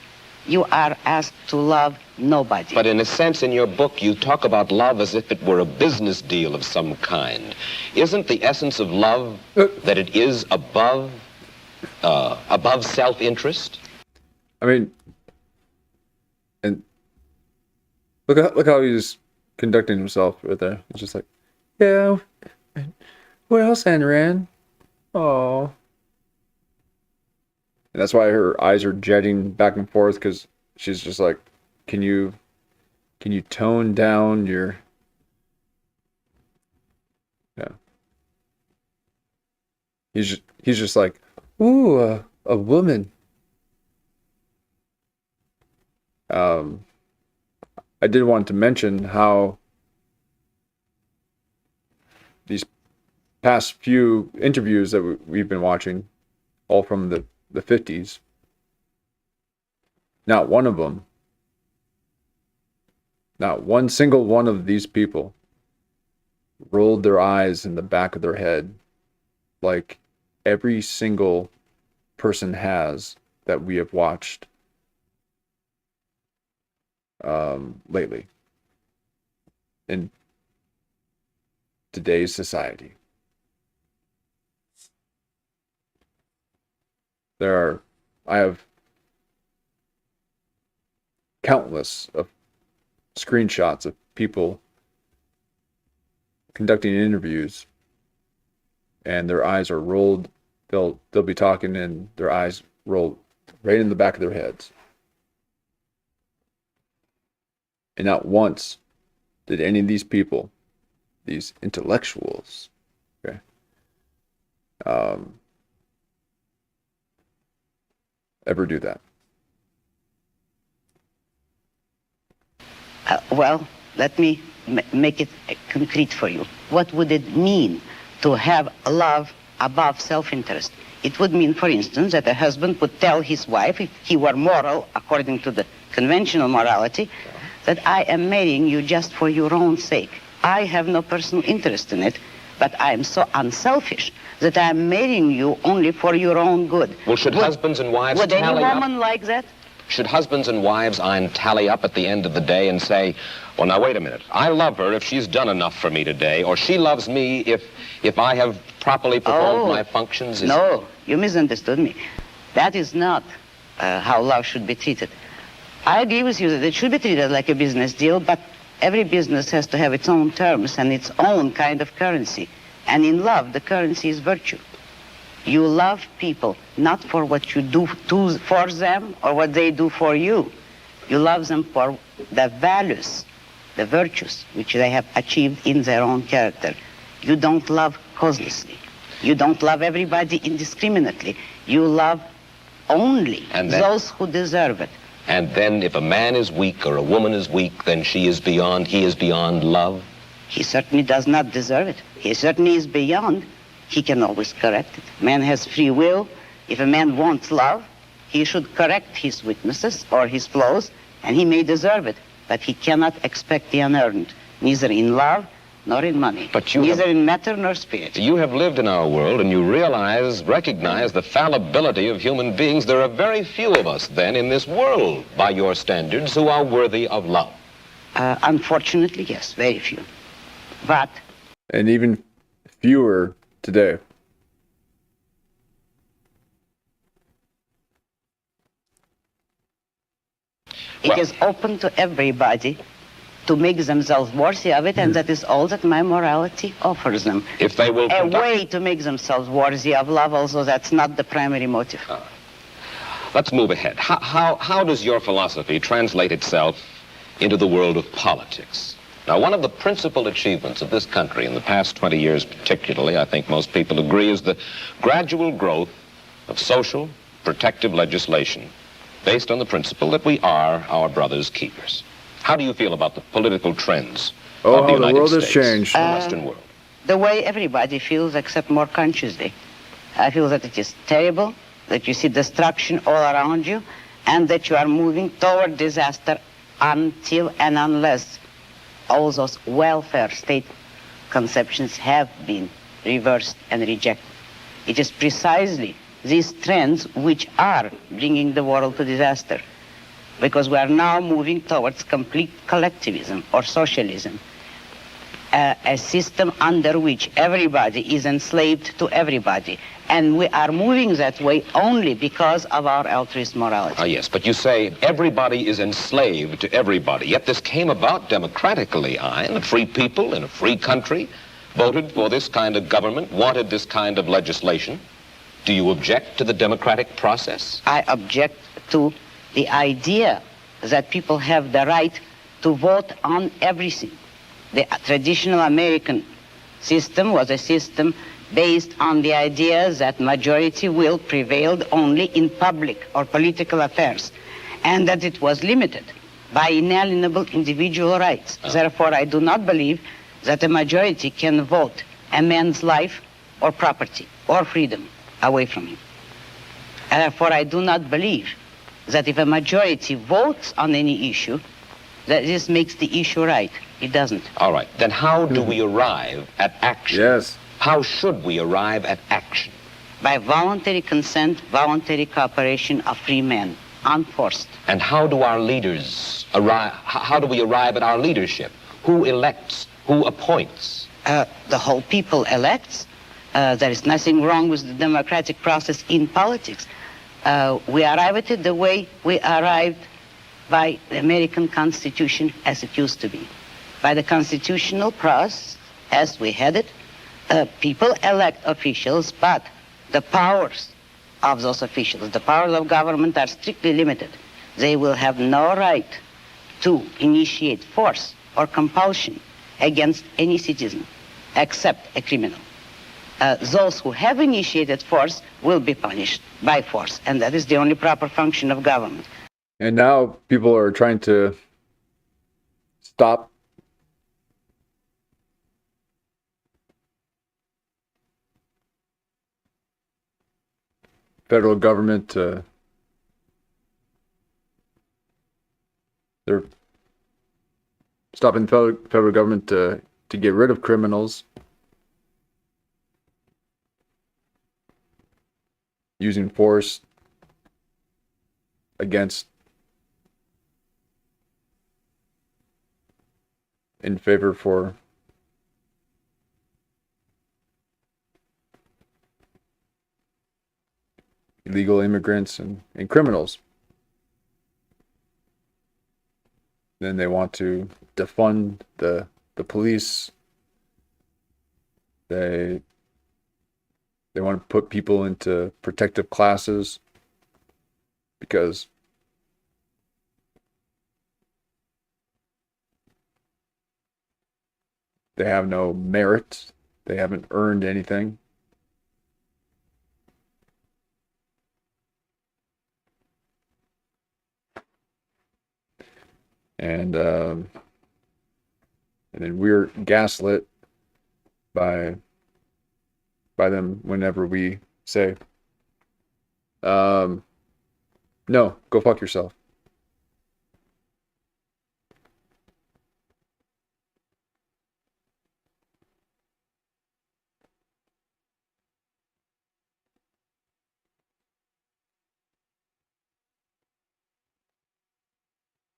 you are asked to love nobody. But in a sense, in your book, you talk about love as if it were a business deal of some kind. Isn't the essence of love that it is above self-interest? I mean, and look how he's conducting himself right there. It's just like, yeah, what else, Ayn Rand? Oh. And that's why her eyes are jetting back and forth, because she's just like, can you tone down your... Yeah. He's just like, ooh, a woman. I did want to mention how these past few interviews that we've been watching, all from the 50s, not one of them, not one single one of these people rolled their eyes in the back of their head like every single person has that we have watched lately in today's society. I have countless of screenshots of people conducting interviews, and their eyes are rolled. They'll be talking, and their eyes roll right in the back of their heads. And not once did any of these people, these intellectuals, okay, ever do that. Well, let me make it concrete for you. What would it mean to have love above self-interest? It would mean, for instance, that a husband would tell his wife, if he were moral, according to the conventional morality, that I am marrying you just for your own sake. I have no personal interest in it. but I am so unselfish that I am marrying you only for your own good. Well, should husbands and wives Would any tally up? woman like that? Should husbands and wives, Ein, tally up at the end of the day and say, well, now, wait a minute. I love her if she's done enough for me today, or she loves me if I have properly performed my functions? No, you misunderstood me. That is not how love should be treated. I agree with you that it should be treated like a business deal, but every business has to have its own terms and its own kind of currency. And in love, the currency is virtue. You love people not for what you do for them or what they do for you. You love them for the values, the virtues which they have achieved in their own character. You don't love causelessly. You don't love everybody indiscriminately. You love only those who deserve it. And then if a man is weak or a woman is weak, then he is beyond love? He certainly does not deserve it. He certainly is beyond. He can always correct it. Man has free will. If a man wants love, he should correct his weaknesses or his flaws, and he may deserve it. But he cannot expect the unearned, neither in love nor in money, neither in matter nor spirit. You have lived in our world, and you recognize the fallibility of human beings. There are very few of us, then, in this world, by your standards, who are worthy of love. Unfortunately, yes, very few. But... And even fewer today. It is open to everybody to make themselves worthy of it, and that is all that my morality offers them. If they will a way to make themselves worthy of love, although that's not the primary motive. Let's move ahead. How does your philosophy translate itself into the world of politics? Now, one of the principal achievements of this country in the past 20 years particularly, I think most people agree, is the gradual growth of social protective legislation based on the principle that we are our brother's keepers. How do you feel about the political trends of the United world States, has changed. the Western world? The way everybody feels, except more consciously. I feel that it is terrible, that you see destruction all around you, and that you are moving toward disaster until and unless all those welfare state conceptions have been reversed and rejected. It is precisely these trends which are bringing the world to disaster, because we are now moving towards complete collectivism or socialism, a system under which everybody is enslaved to everybody. And we are moving that way only because of our altruist morality. Yes, but you say everybody is enslaved to everybody, yet this came about democratically, the free people in a free country voted for this kind of government, wanted this kind of legislation. Do you object to the democratic process? I object to the idea that people have the right to vote on everything. The traditional American system was a system based on the idea that majority will prevailed only in public or political affairs, and that it was limited by inalienable individual rights. Therefore, I do not believe that a majority can vote a man's life or property or freedom away from him. Therefore, I do not believe that if a majority votes on any issue, that this makes the issue right. It doesn't. All right. Then how do we arrive at action? Yes. How should we arrive at action? By voluntary consent, voluntary cooperation of free men, unforced. And how do our leaders arrive? How do we arrive at our leadership? Who elects? Who appoints? The whole people elects. There is nothing wrong with the democratic process in politics. We arrive at it the way we arrived by the American Constitution as it used to be. By the constitutional process, as we had it, people elect officials, but the powers of those officials, the powers of government are strictly limited. They will have no right to initiate force or compulsion against any citizen, except a criminal. Those who have initiated force will be punished by force, and that is the only proper function of government. And now people are trying to stop federal government. They're stopping the federal government to get rid of criminals. using force against in favor for illegal immigrants and criminals. Then they want to defund the police. They want to put people into protective classes because they have no merit. They haven't earned anything. And then we're gaslit by them whenever we say, no, go fuck yourself.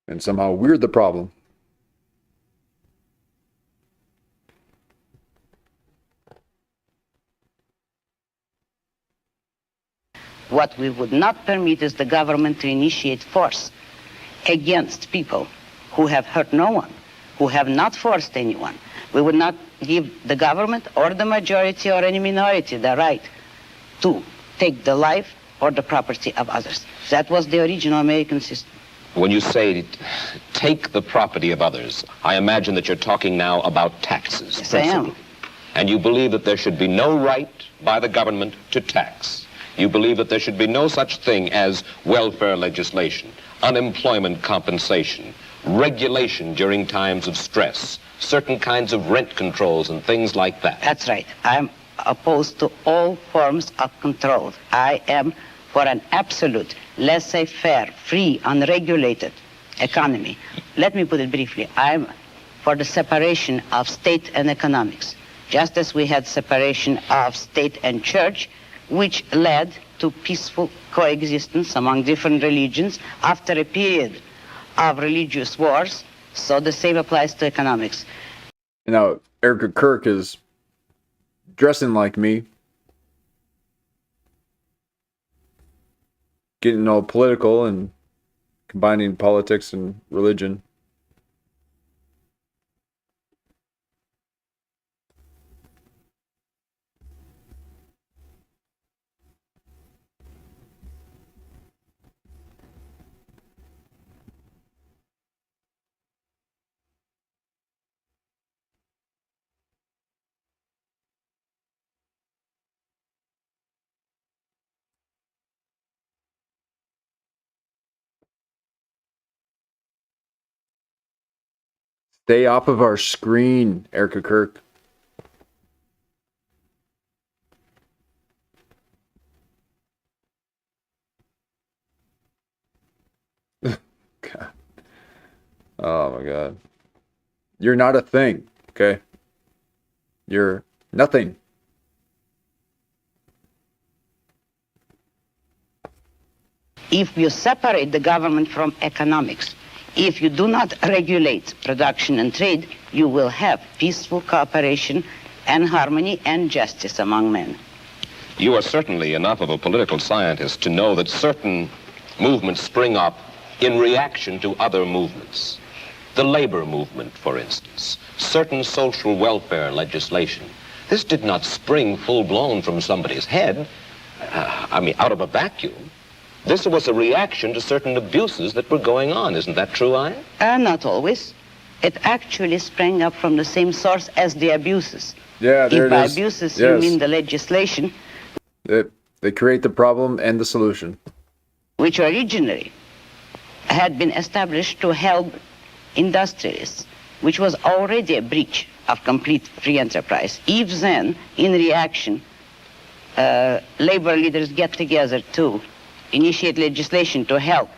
And somehow we're the problem. What we would not permit is the government to initiate force against people who have hurt no one, who have not forced anyone. We would not give the government or the majority or any minority the right to take the life or the property of others. That was the original American system. When you say take the property of others, I imagine that you're talking now about taxes. Yes, I am. And you believe that there should be no right by the government to tax. You believe that there should be no such thing as welfare legislation, unemployment compensation, regulation during times of stress, certain kinds of rent controls and things like that. That's right. I'm opposed to all forms of control. I am for an absolute, laissez-faire, free, unregulated economy. Let me put it briefly. I'm for the separation of state and economics, just as we had separation of state and church, which led to peaceful coexistence among different religions after a period of religious wars. So the same applies to economics. Now, Erich Kirk is dressing like me, getting all political and combining politics and religion. Stay off of our screen, Erich Kirk. God. Oh my God. You're not a thing, okay? You're nothing. If you separate the government from economics, if you do not regulate production and trade, you will have peaceful cooperation and harmony and justice among men. You are certainly enough of a political scientist to know that certain movements spring up in reaction to other movements. The labor movement, for instance, certain social welfare legislation. This did not spring full-blown from somebody's head, out of a vacuum. This was a reaction to certain abuses that were going on. Isn't that true, Ian? Not always. It actually sprang up from the same source as the abuses. Yeah, there it is. If by abuses you mean the legislation. They create the problem and the solution. Which originally had been established to help industrialists, which was already a breach of complete free enterprise. If then, in reaction, labor leaders get together to initiate legislation to help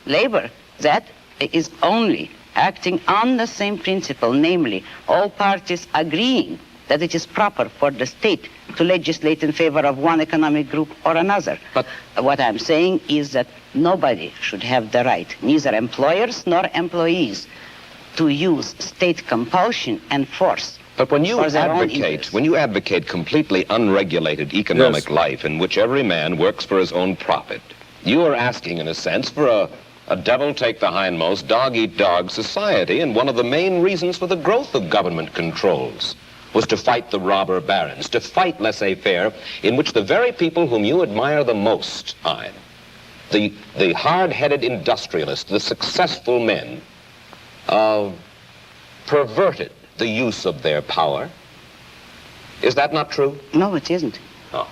labor, that is only acting on the same principle, namely all parties agreeing that it is proper for the state to legislate in favor of one economic group or another. But what I'm saying is that nobody should have the right, neither employers nor employees, to use state compulsion and force. But when you advocate completely unregulated economic life in which every man works for his own profit, you are asking, in a sense, for a devil-take-the-hindmost, dog-eat-dog society, and one of the main reasons for the growth of government controls was to fight the robber barons, to fight laissez-faire, in which the very people whom you admire the most, the hard-headed industrialists, the successful men, perverted the use of their power. Is that not true? No, it isn't. Oh.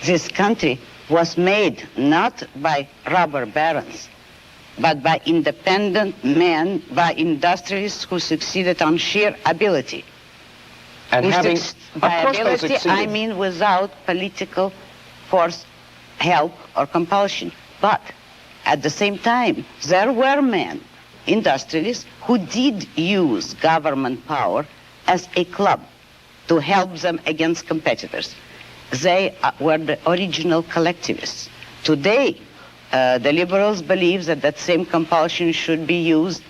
This country was made not by robber barons, but by independent men, by industrialists who succeeded on sheer ability. And by ability, I mean without political force, help, or compulsion. But at the same time, there were men, industrialists, who did use government power as a club to help them against competitors. They were the original collectivists. Today, the liberals believe that that same compulsion should be used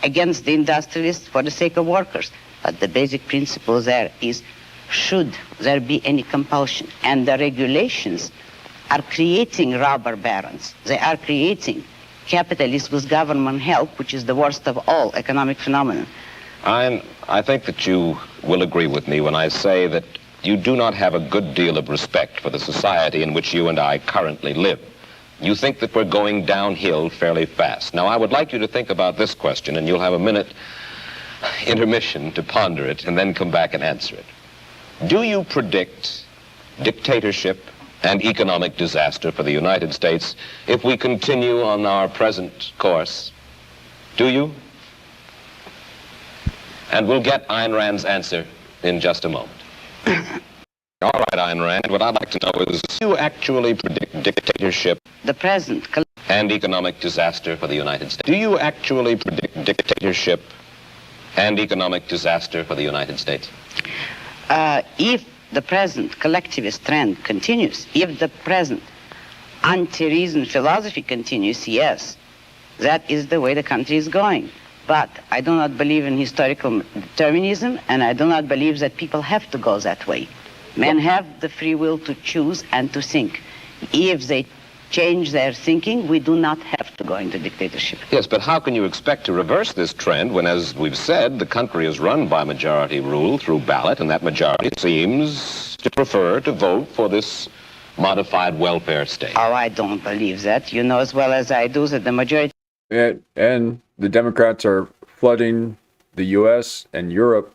against the industrialists for the sake of workers. But the basic principle there is, should there be any compulsion? And the regulations are creating robber barons. They are creating capitalists with government help, which is the worst of all economic phenomena. I think that you will agree with me when I say that you do not have a good deal of respect for the society in which you and I currently live. You think that we're going downhill fairly fast. Now, I would like you to think about this question, and you'll have a minute intermission to ponder it, and then come back and answer it. Do you predict dictatorship and economic disaster for the United States if we continue on our present course? Do you? And we'll get Ayn Rand's answer in just a moment. All right, Ayn Rand, what I'd like to know is, do you actually predict dictatorship and economic disaster for the United States? Do you actually predict dictatorship and economic disaster for the United States? If the present collectivist trend continues, if the present anti-reason philosophy continues, yes, that is the way the country is going. But I do not believe in historical determinism, and I do not believe that people have to go that way. Men have the free will to choose and to think. If they change their thinking, we do not have to go into dictatorship. Yes, but how can you expect to reverse this trend when, as we've said, the country is run by majority rule through ballot, and that majority seems to prefer to vote for this modified welfare state? Oh, I don't believe that. You know as well as I do that the majority... And the Democrats are flooding the U.S. and Europe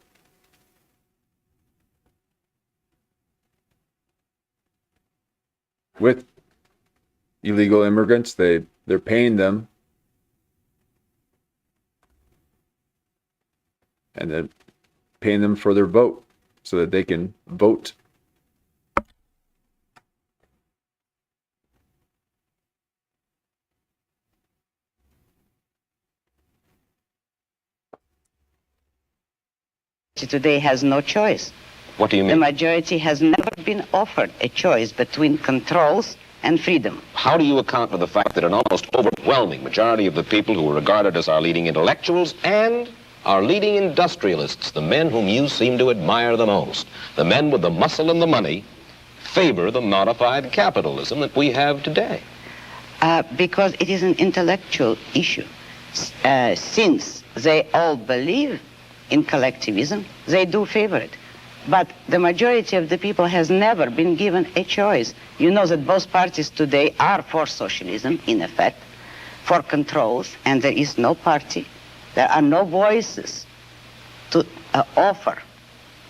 with illegal immigrants. They're paying them, and they're paying them for their vote so that they can vote. Today has no choice. What do you mean? The majority has never been offered a choice between controls and freedom. How do you account for the fact that an almost overwhelming majority of the people who are regarded as our leading intellectuals and our leading industrialists, the men whom you seem to admire the most, the men with the muscle and the money, favor the modified capitalism that we have today? Because it is an intellectual issue. Since they all believe in collectivism, they do favor it. But the majority of the people has never been given a choice. You know that both parties today are for socialism, in effect, for controls, and there is no party. There are no voices to offer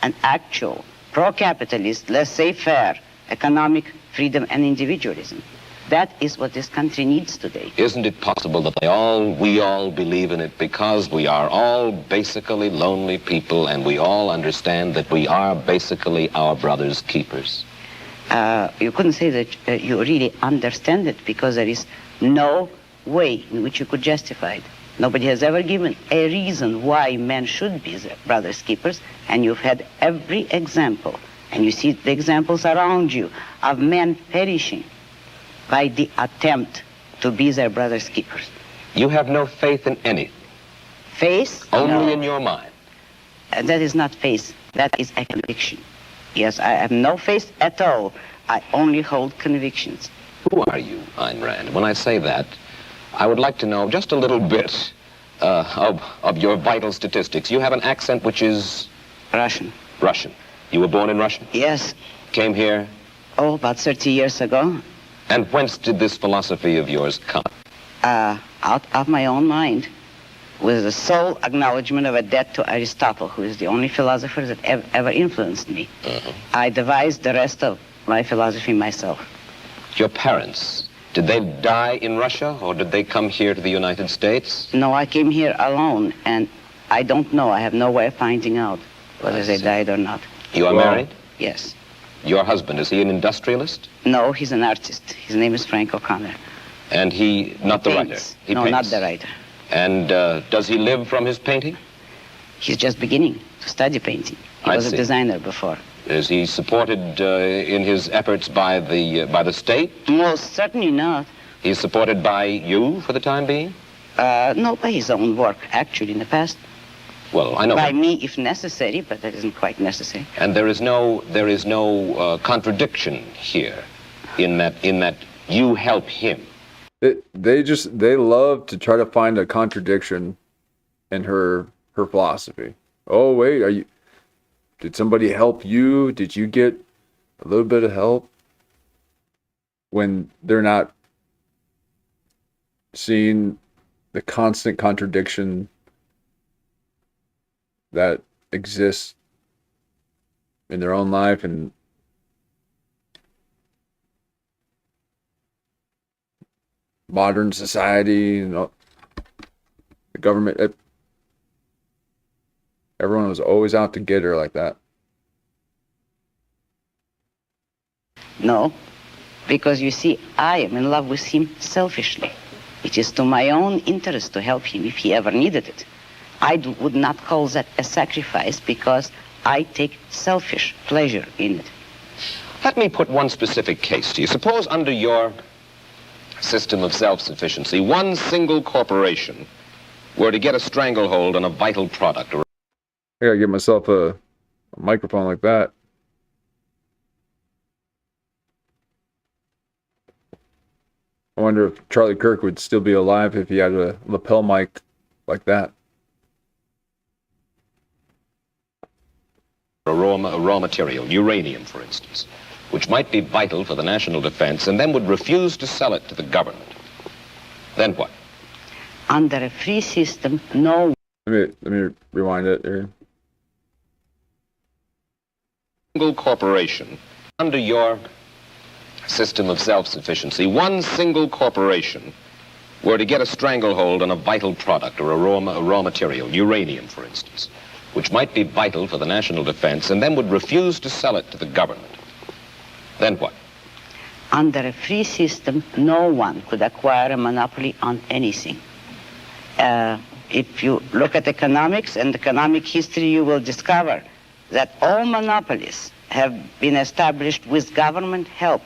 an actual pro-capitalist, laissez-faire economic freedom and individualism. That is what this country needs today. Isn't it possible that we all believe in it because we are all basically lonely people and we all understand that we are basically our brother's keepers? You couldn't say that you really understand it because there is no way in which you could justify it. Nobody has ever given a reason why men should be their brother's keepers, and you've had every example And you see the examples around you of men perishing by the attempt to be their brother's keepers. You have no faith in anything. Faith? Only No. in your mind. That is not faith. That is a conviction. Yes, I have no faith at all. I only hold convictions. Who are you, Ayn Rand? When I say that, I would like to know just a little bit of your vital statistics. You have an accent which is... Russian. Russian. You were born in Russia? Yes. Came here? Oh, about 30 years ago. And whence did this philosophy of yours come? Out of my own mind, with the sole acknowledgement of a debt to Aristotle, who is the only philosopher that ever influenced me. I devised the rest of my philosophy myself. Your parents, did they die in Russia, or did they come here to the United States? No, I came here alone, and I don't know. I have no way of finding out whether they died or not. You are married? Yes. Your husband, is he an industrialist? No, he's an artist. His name is Frank O'Connor. And he, not the writer? He No, paints. not the writer. And does he live from his painting? He's just beginning to study painting. He I was see. a designer before. Is he supported in his efforts by the state? Most certainly not. He's supported by you for the time being? No, by his own work, actually, in the past. Well, I know. By me, if necessary, but that isn't quite necessary. And there is no contradiction here, in that you help him. They love to try to find a contradiction in her philosophy. Oh wait, did somebody help you? Did you get a little bit of help? When they're not seeing the constant contradiction that exists in their own life and modern society, the government. Everyone was always out to get her like that. No, because you see, I am in love with him selfishly. It is to my own interest to help him if he ever needed it. I would not call that a sacrifice because I take selfish pleasure in it. Let me put one specific case to you. Suppose under your system of self-sufficiency, one single corporation were to get a stranglehold on a vital product. I gotta get myself a microphone like that. I wonder if Charlie Kirk would still be alive if he had a lapel mic like that. A raw material, uranium, for instance, which might be vital for the national defense, and then would refuse to sell it to the government. Then what? Under a free system, no. Let me rewind it here. Single corporation, under your system of self-sufficiency, one single corporation were to get a stranglehold on a vital product or a raw material, uranium, for instance, which might be vital for the national defense, and then would refuse to sell it to the government. Then what? Under a free system, no one could acquire a monopoly on anything. If you look at economics and economic history, you will discover that all monopolies have been established with government help,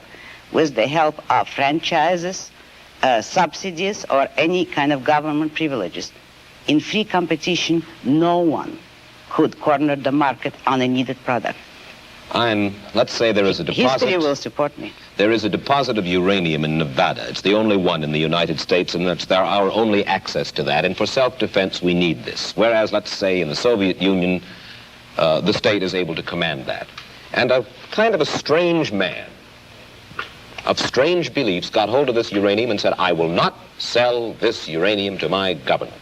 with the help of franchises, subsidies, or any kind of government privileges. In free competition, no one could corner the market on a needed product. Let's say there is a deposit. History will support me. There is a deposit of uranium in Nevada. It's the only one in the United States, and it's our only access to that. And for self-defense, we need this. Whereas, let's say, in the Soviet Union, the state is able to command that. And a kind of a strange man of strange beliefs got hold of this uranium and said, I will not sell this uranium to my government.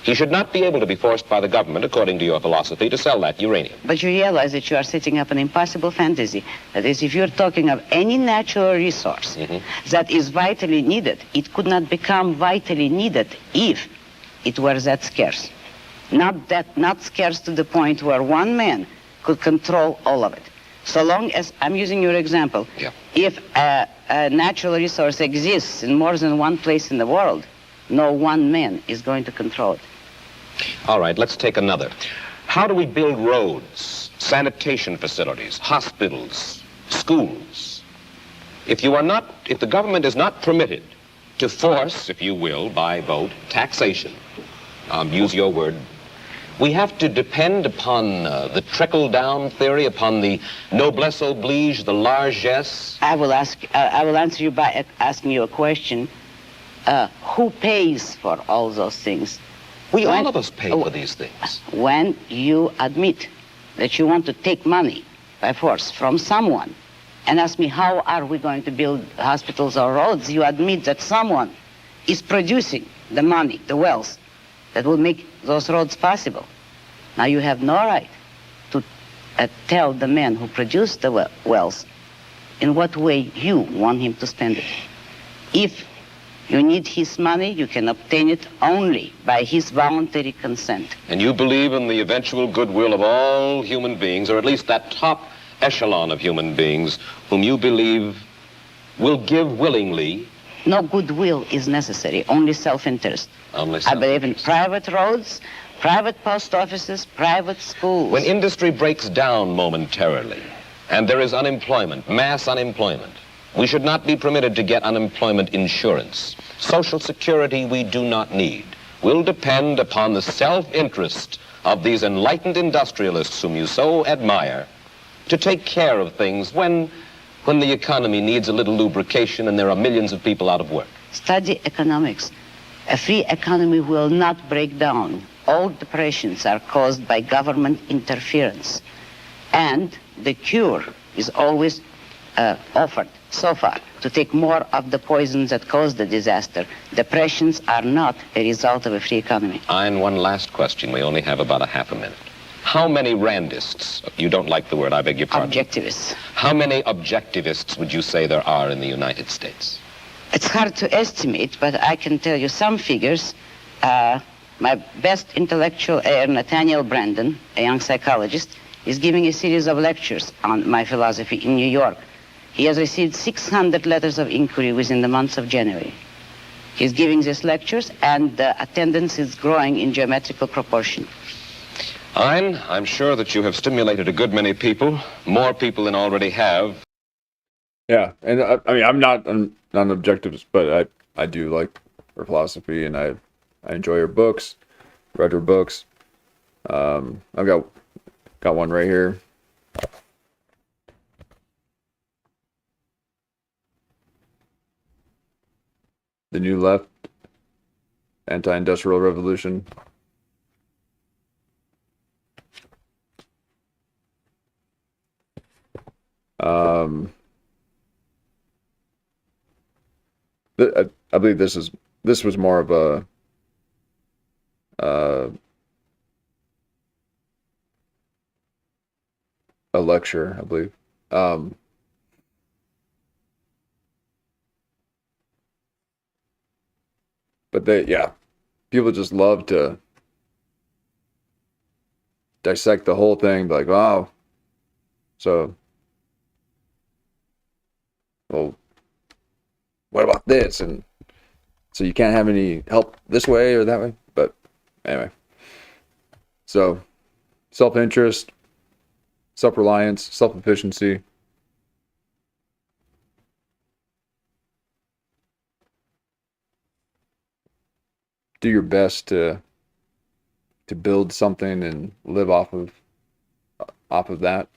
He should not be able to be forced by the government, according to your philosophy, to sell that uranium. But you realize that you are setting up an impossible fantasy. That is, if you're talking of any natural resource that is vitally needed, it could not become vitally needed if it were that scarce. Not scarce to the point where one man could control all of it. So long as, I'm using your example, if a natural resource exists in more than one place in the world, no one man is going to control it. All right, let's take another. How do we build roads sanitation facilities, hospitals, schools. If the government is not permitted to force, if you will, by vote, taxation, use your word, we have to depend upon the trickle-down theory, upon the noblesse oblige, the largesse. I will answer you by asking you a question. Who pays for all those things? All of us pay for these things. When you admit that you want to take money by force from someone and ask me how are we going to build hospitals or roads, you admit that someone is producing the money, the wealth, that will make those roads possible. Now you have no right to tell the man who produced the wealth in what way you want him to spend it. If you need his money, you can obtain it only by his voluntary consent. And you believe in the eventual goodwill of all human beings, or at least that top echelon of human beings, whom you believe will give willingly. No goodwill is necessary, only self-interest. Only I believe in private roads, private post offices, private schools. When industry breaks down momentarily, and there is unemployment, mass unemployment, we should not be permitted to get unemployment insurance. Social security we do not need. Will depend upon the self-interest of these enlightened industrialists whom you so admire to take care of things when the economy needs a little lubrication and there are millions of people out of work. Study economics. A free economy will not break down. All depressions are caused by government interference. And the cure is always offered so far to take more of the poisons that cause the disaster. Depressions are not a result of a free economy. And one last question. We only have about a half a minute. How many Randists, you don't like the word, I beg your pardon. Objectivists. How many objectivists would you say there are in the United States? It's hard to estimate, but I can tell you some figures. My best intellectual heir, Nathaniel Brandon, a young psychologist, is giving a series of lectures on my philosophy in New York. He has received 600 letters of inquiry within the month of January. He's giving these lectures, and the attendance is growing in geometrical proportion. I'm sure that you have stimulated a good many people, more people than already have. Yeah, and I mean, I'm not an objectivist, but I do like her philosophy, and I enjoy her books, read her books. I've got one right here. The New Left, Anti-Industrial Revolution. I believe this was more of a lecture, I believe. But people just love to dissect the whole thing, be like, wow. So, well, what about this? And so you can't have any help this way or that way. But anyway, so self-interest, self-reliance, self-efficiency. Do your best to build something and live off of that.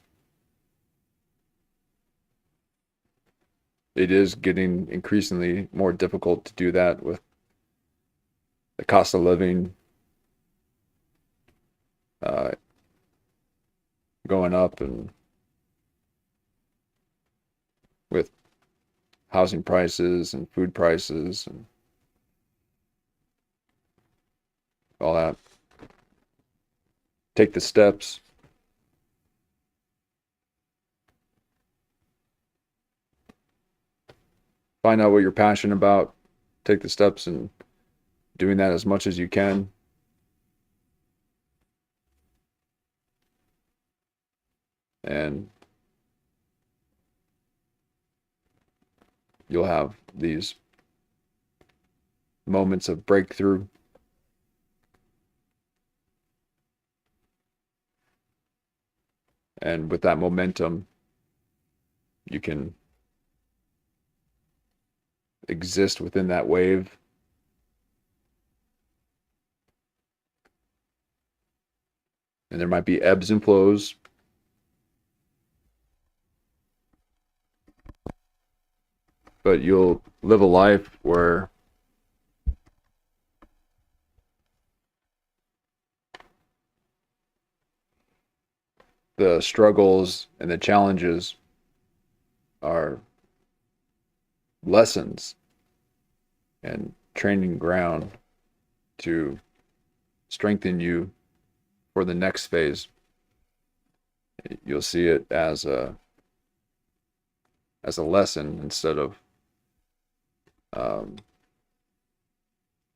It is getting increasingly more difficult to do that with the cost of living going up, and with housing prices and food prices and all that. Take the steps. Find out what you're passionate about. Take the steps in doing that as much as you can. And you'll have these moments of breakthrough. And with that momentum, you can exist within that wave. And there might be ebbs and flows. But you'll live a life where the struggles and the challenges are lessons and training ground to strengthen you for the next phase. You'll see it as a lesson instead of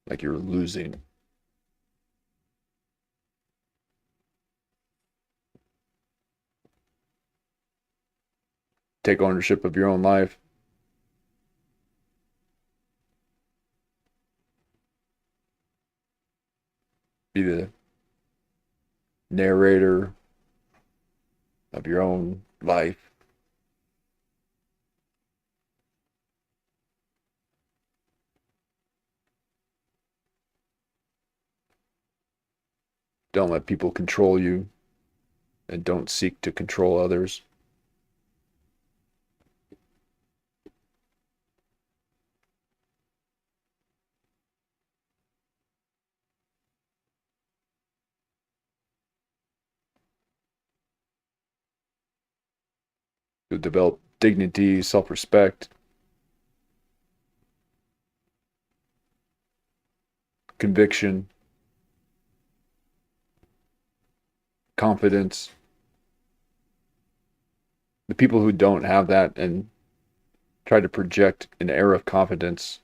like you're losing. Take ownership of your own life. Be the narrator of your own life. Don't let people control you, and don't seek to control others. You'll develop dignity, self-respect, conviction, confidence. The people who don't have that and try to project an air of confidence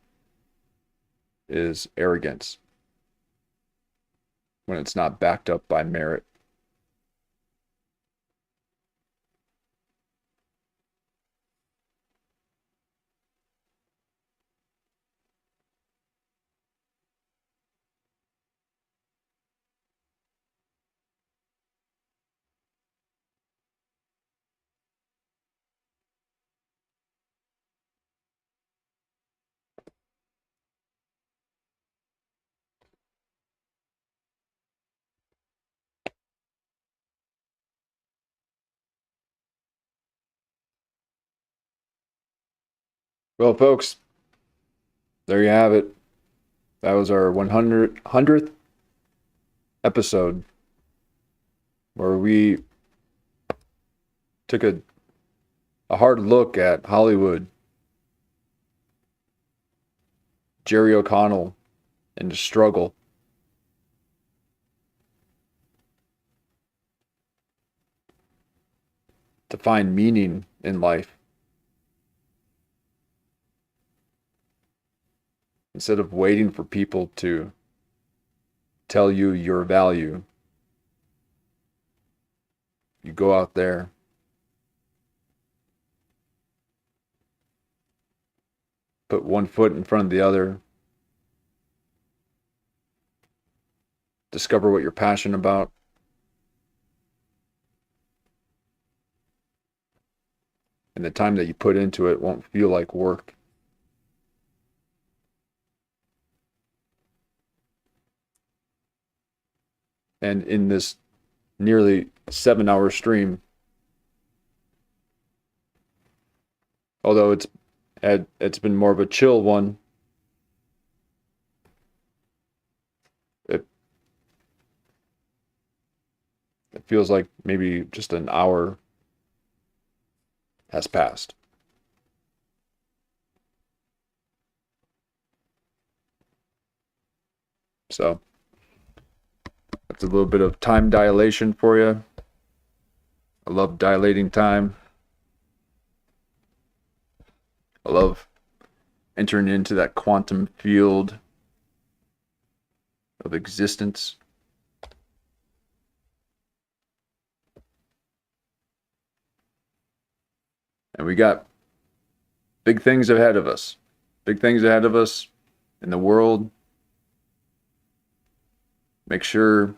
is arrogance when it's not backed up by merit. Well, folks, there you have it. That was our 100th episode where we took a hard look at Hollywood, Jerry O'Connell, and the struggle. To find meaning in life. Instead of waiting for people to tell you your value, you go out there, put one foot in front of the other, discover what you're passionate about, and the time that you put into it won't feel like work. And in this nearly 7-hour stream, although it's been more of a chill one, it feels like maybe just an hour has passed. So that's a little bit of time dilation for you. I love dilating time. I love entering into that quantum field of existence. And we got big things ahead of us. Big things ahead of us in the world. Make sure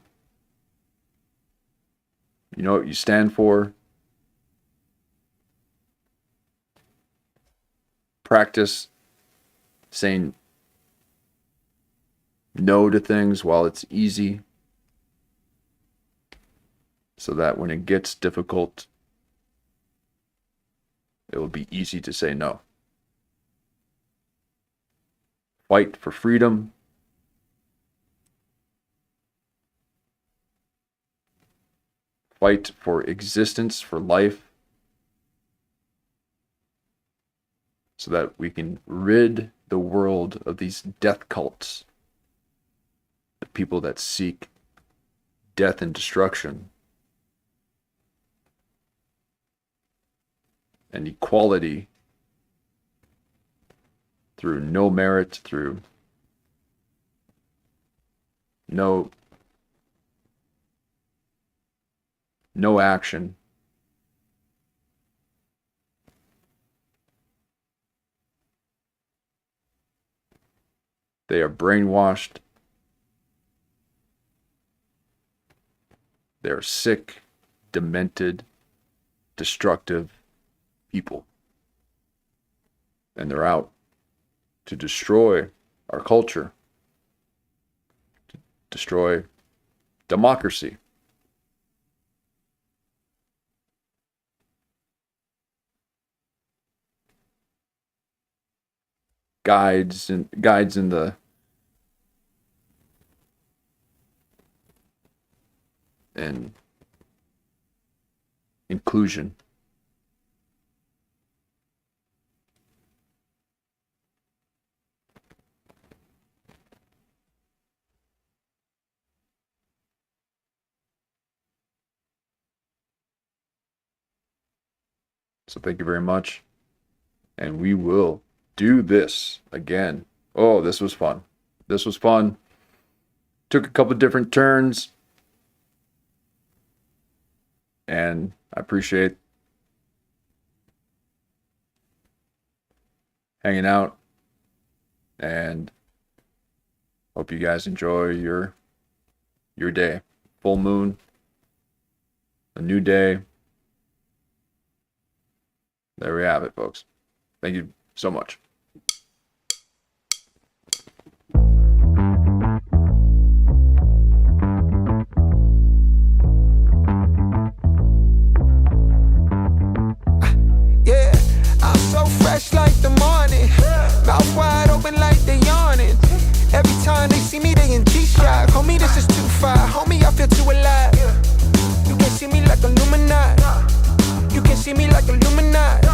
you know what you stand for. practice saying no to things while it's easy, so that when it gets difficult, it will be easy to say no. Fight for freedom. Fight for existence, for life, so that we can rid the world of these death cults, the people that seek death and destruction, and equality through no merit, through no action. They are brainwashed. They are sick, demented, destructive people. And they're out to destroy our culture, to destroy democracy. Guides in the and inclusion. So thank you very much, and we will do this again. Oh, this was fun. This was fun. Took a couple different turns, and I appreciate hanging out, and hope you guys enjoy your day. Full moon, a new day. There we have it, folks. Thank you so much. Yeah, I'm so fresh like the morning. Mouth wide open like they yawning. Every time they see me, they in G-Shock. Homie, this is too far. Homie, I feel too alive. You can see me like Illuminati. You can see me like Illuminati.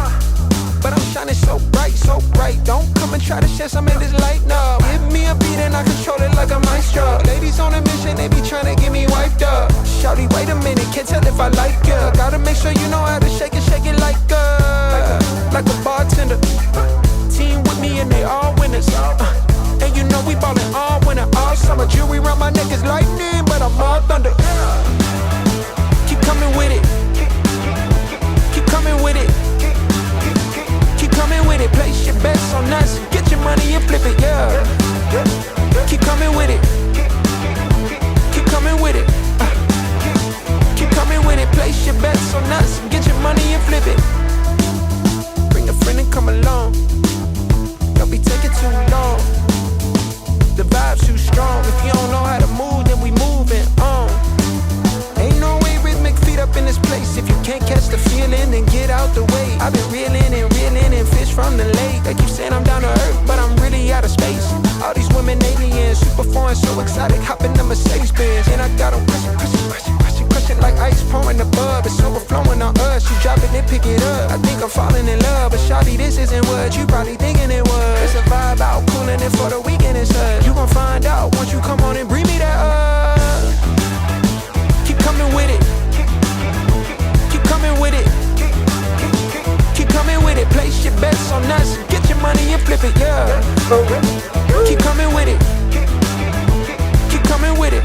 But I'm shining so bright, so bright. Don't come and try to share some of this light, no. Give me a beat and I control it like a maestro. Ladies on a mission, they be trying to get me wiped up. Shawty, wait a minute, can't tell if I like ya. Gotta make sure you know how to shake it like a bartender. Team with me and they all winners. And you know we ballin' all winter, all summer. Jewelry around my neck is lightning, but I'm all thunder. Keep coming with it. Keep coming with it. Coming with it, place your bets on us. Get your money and flip it, yeah. Keep coming with it. Keep coming with it. Keep coming with it, place your bets on us. Get your money and flip it. Bring a friend and come along. Don't be taking too long. The vibe's too strong. If you don't know how to move, then we moving on. Ain't no way rhythmic feet up in this place. If you can't catch the feeling, then get out the way. I've been reeling and fish from the lake. They keep saying I'm down to earth, but I'm really out of space. All these women aliens, super foreign, so exotic. Hop in the Mercedes Benz, and I got them question like ice pouring the bub. It's overflowing on us. You drop it, then pick it up. I think I'm falling in love, but shawty, this isn't what you probably thinking it was. It's a vibe out, cooling it for the weekend and such. You gon' find out once you come on and bring me that up. Keep coming with it. Keep coming with it. Keep coming with it. Place your bets on us. Get your money and flip it, yeah. Keep coming with it. Keep coming with it.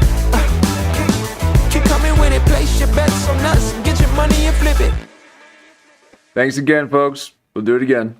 Keep coming with it. Place your bets on us. Get your money and flip it. Thanks again, folks. We'll do it again.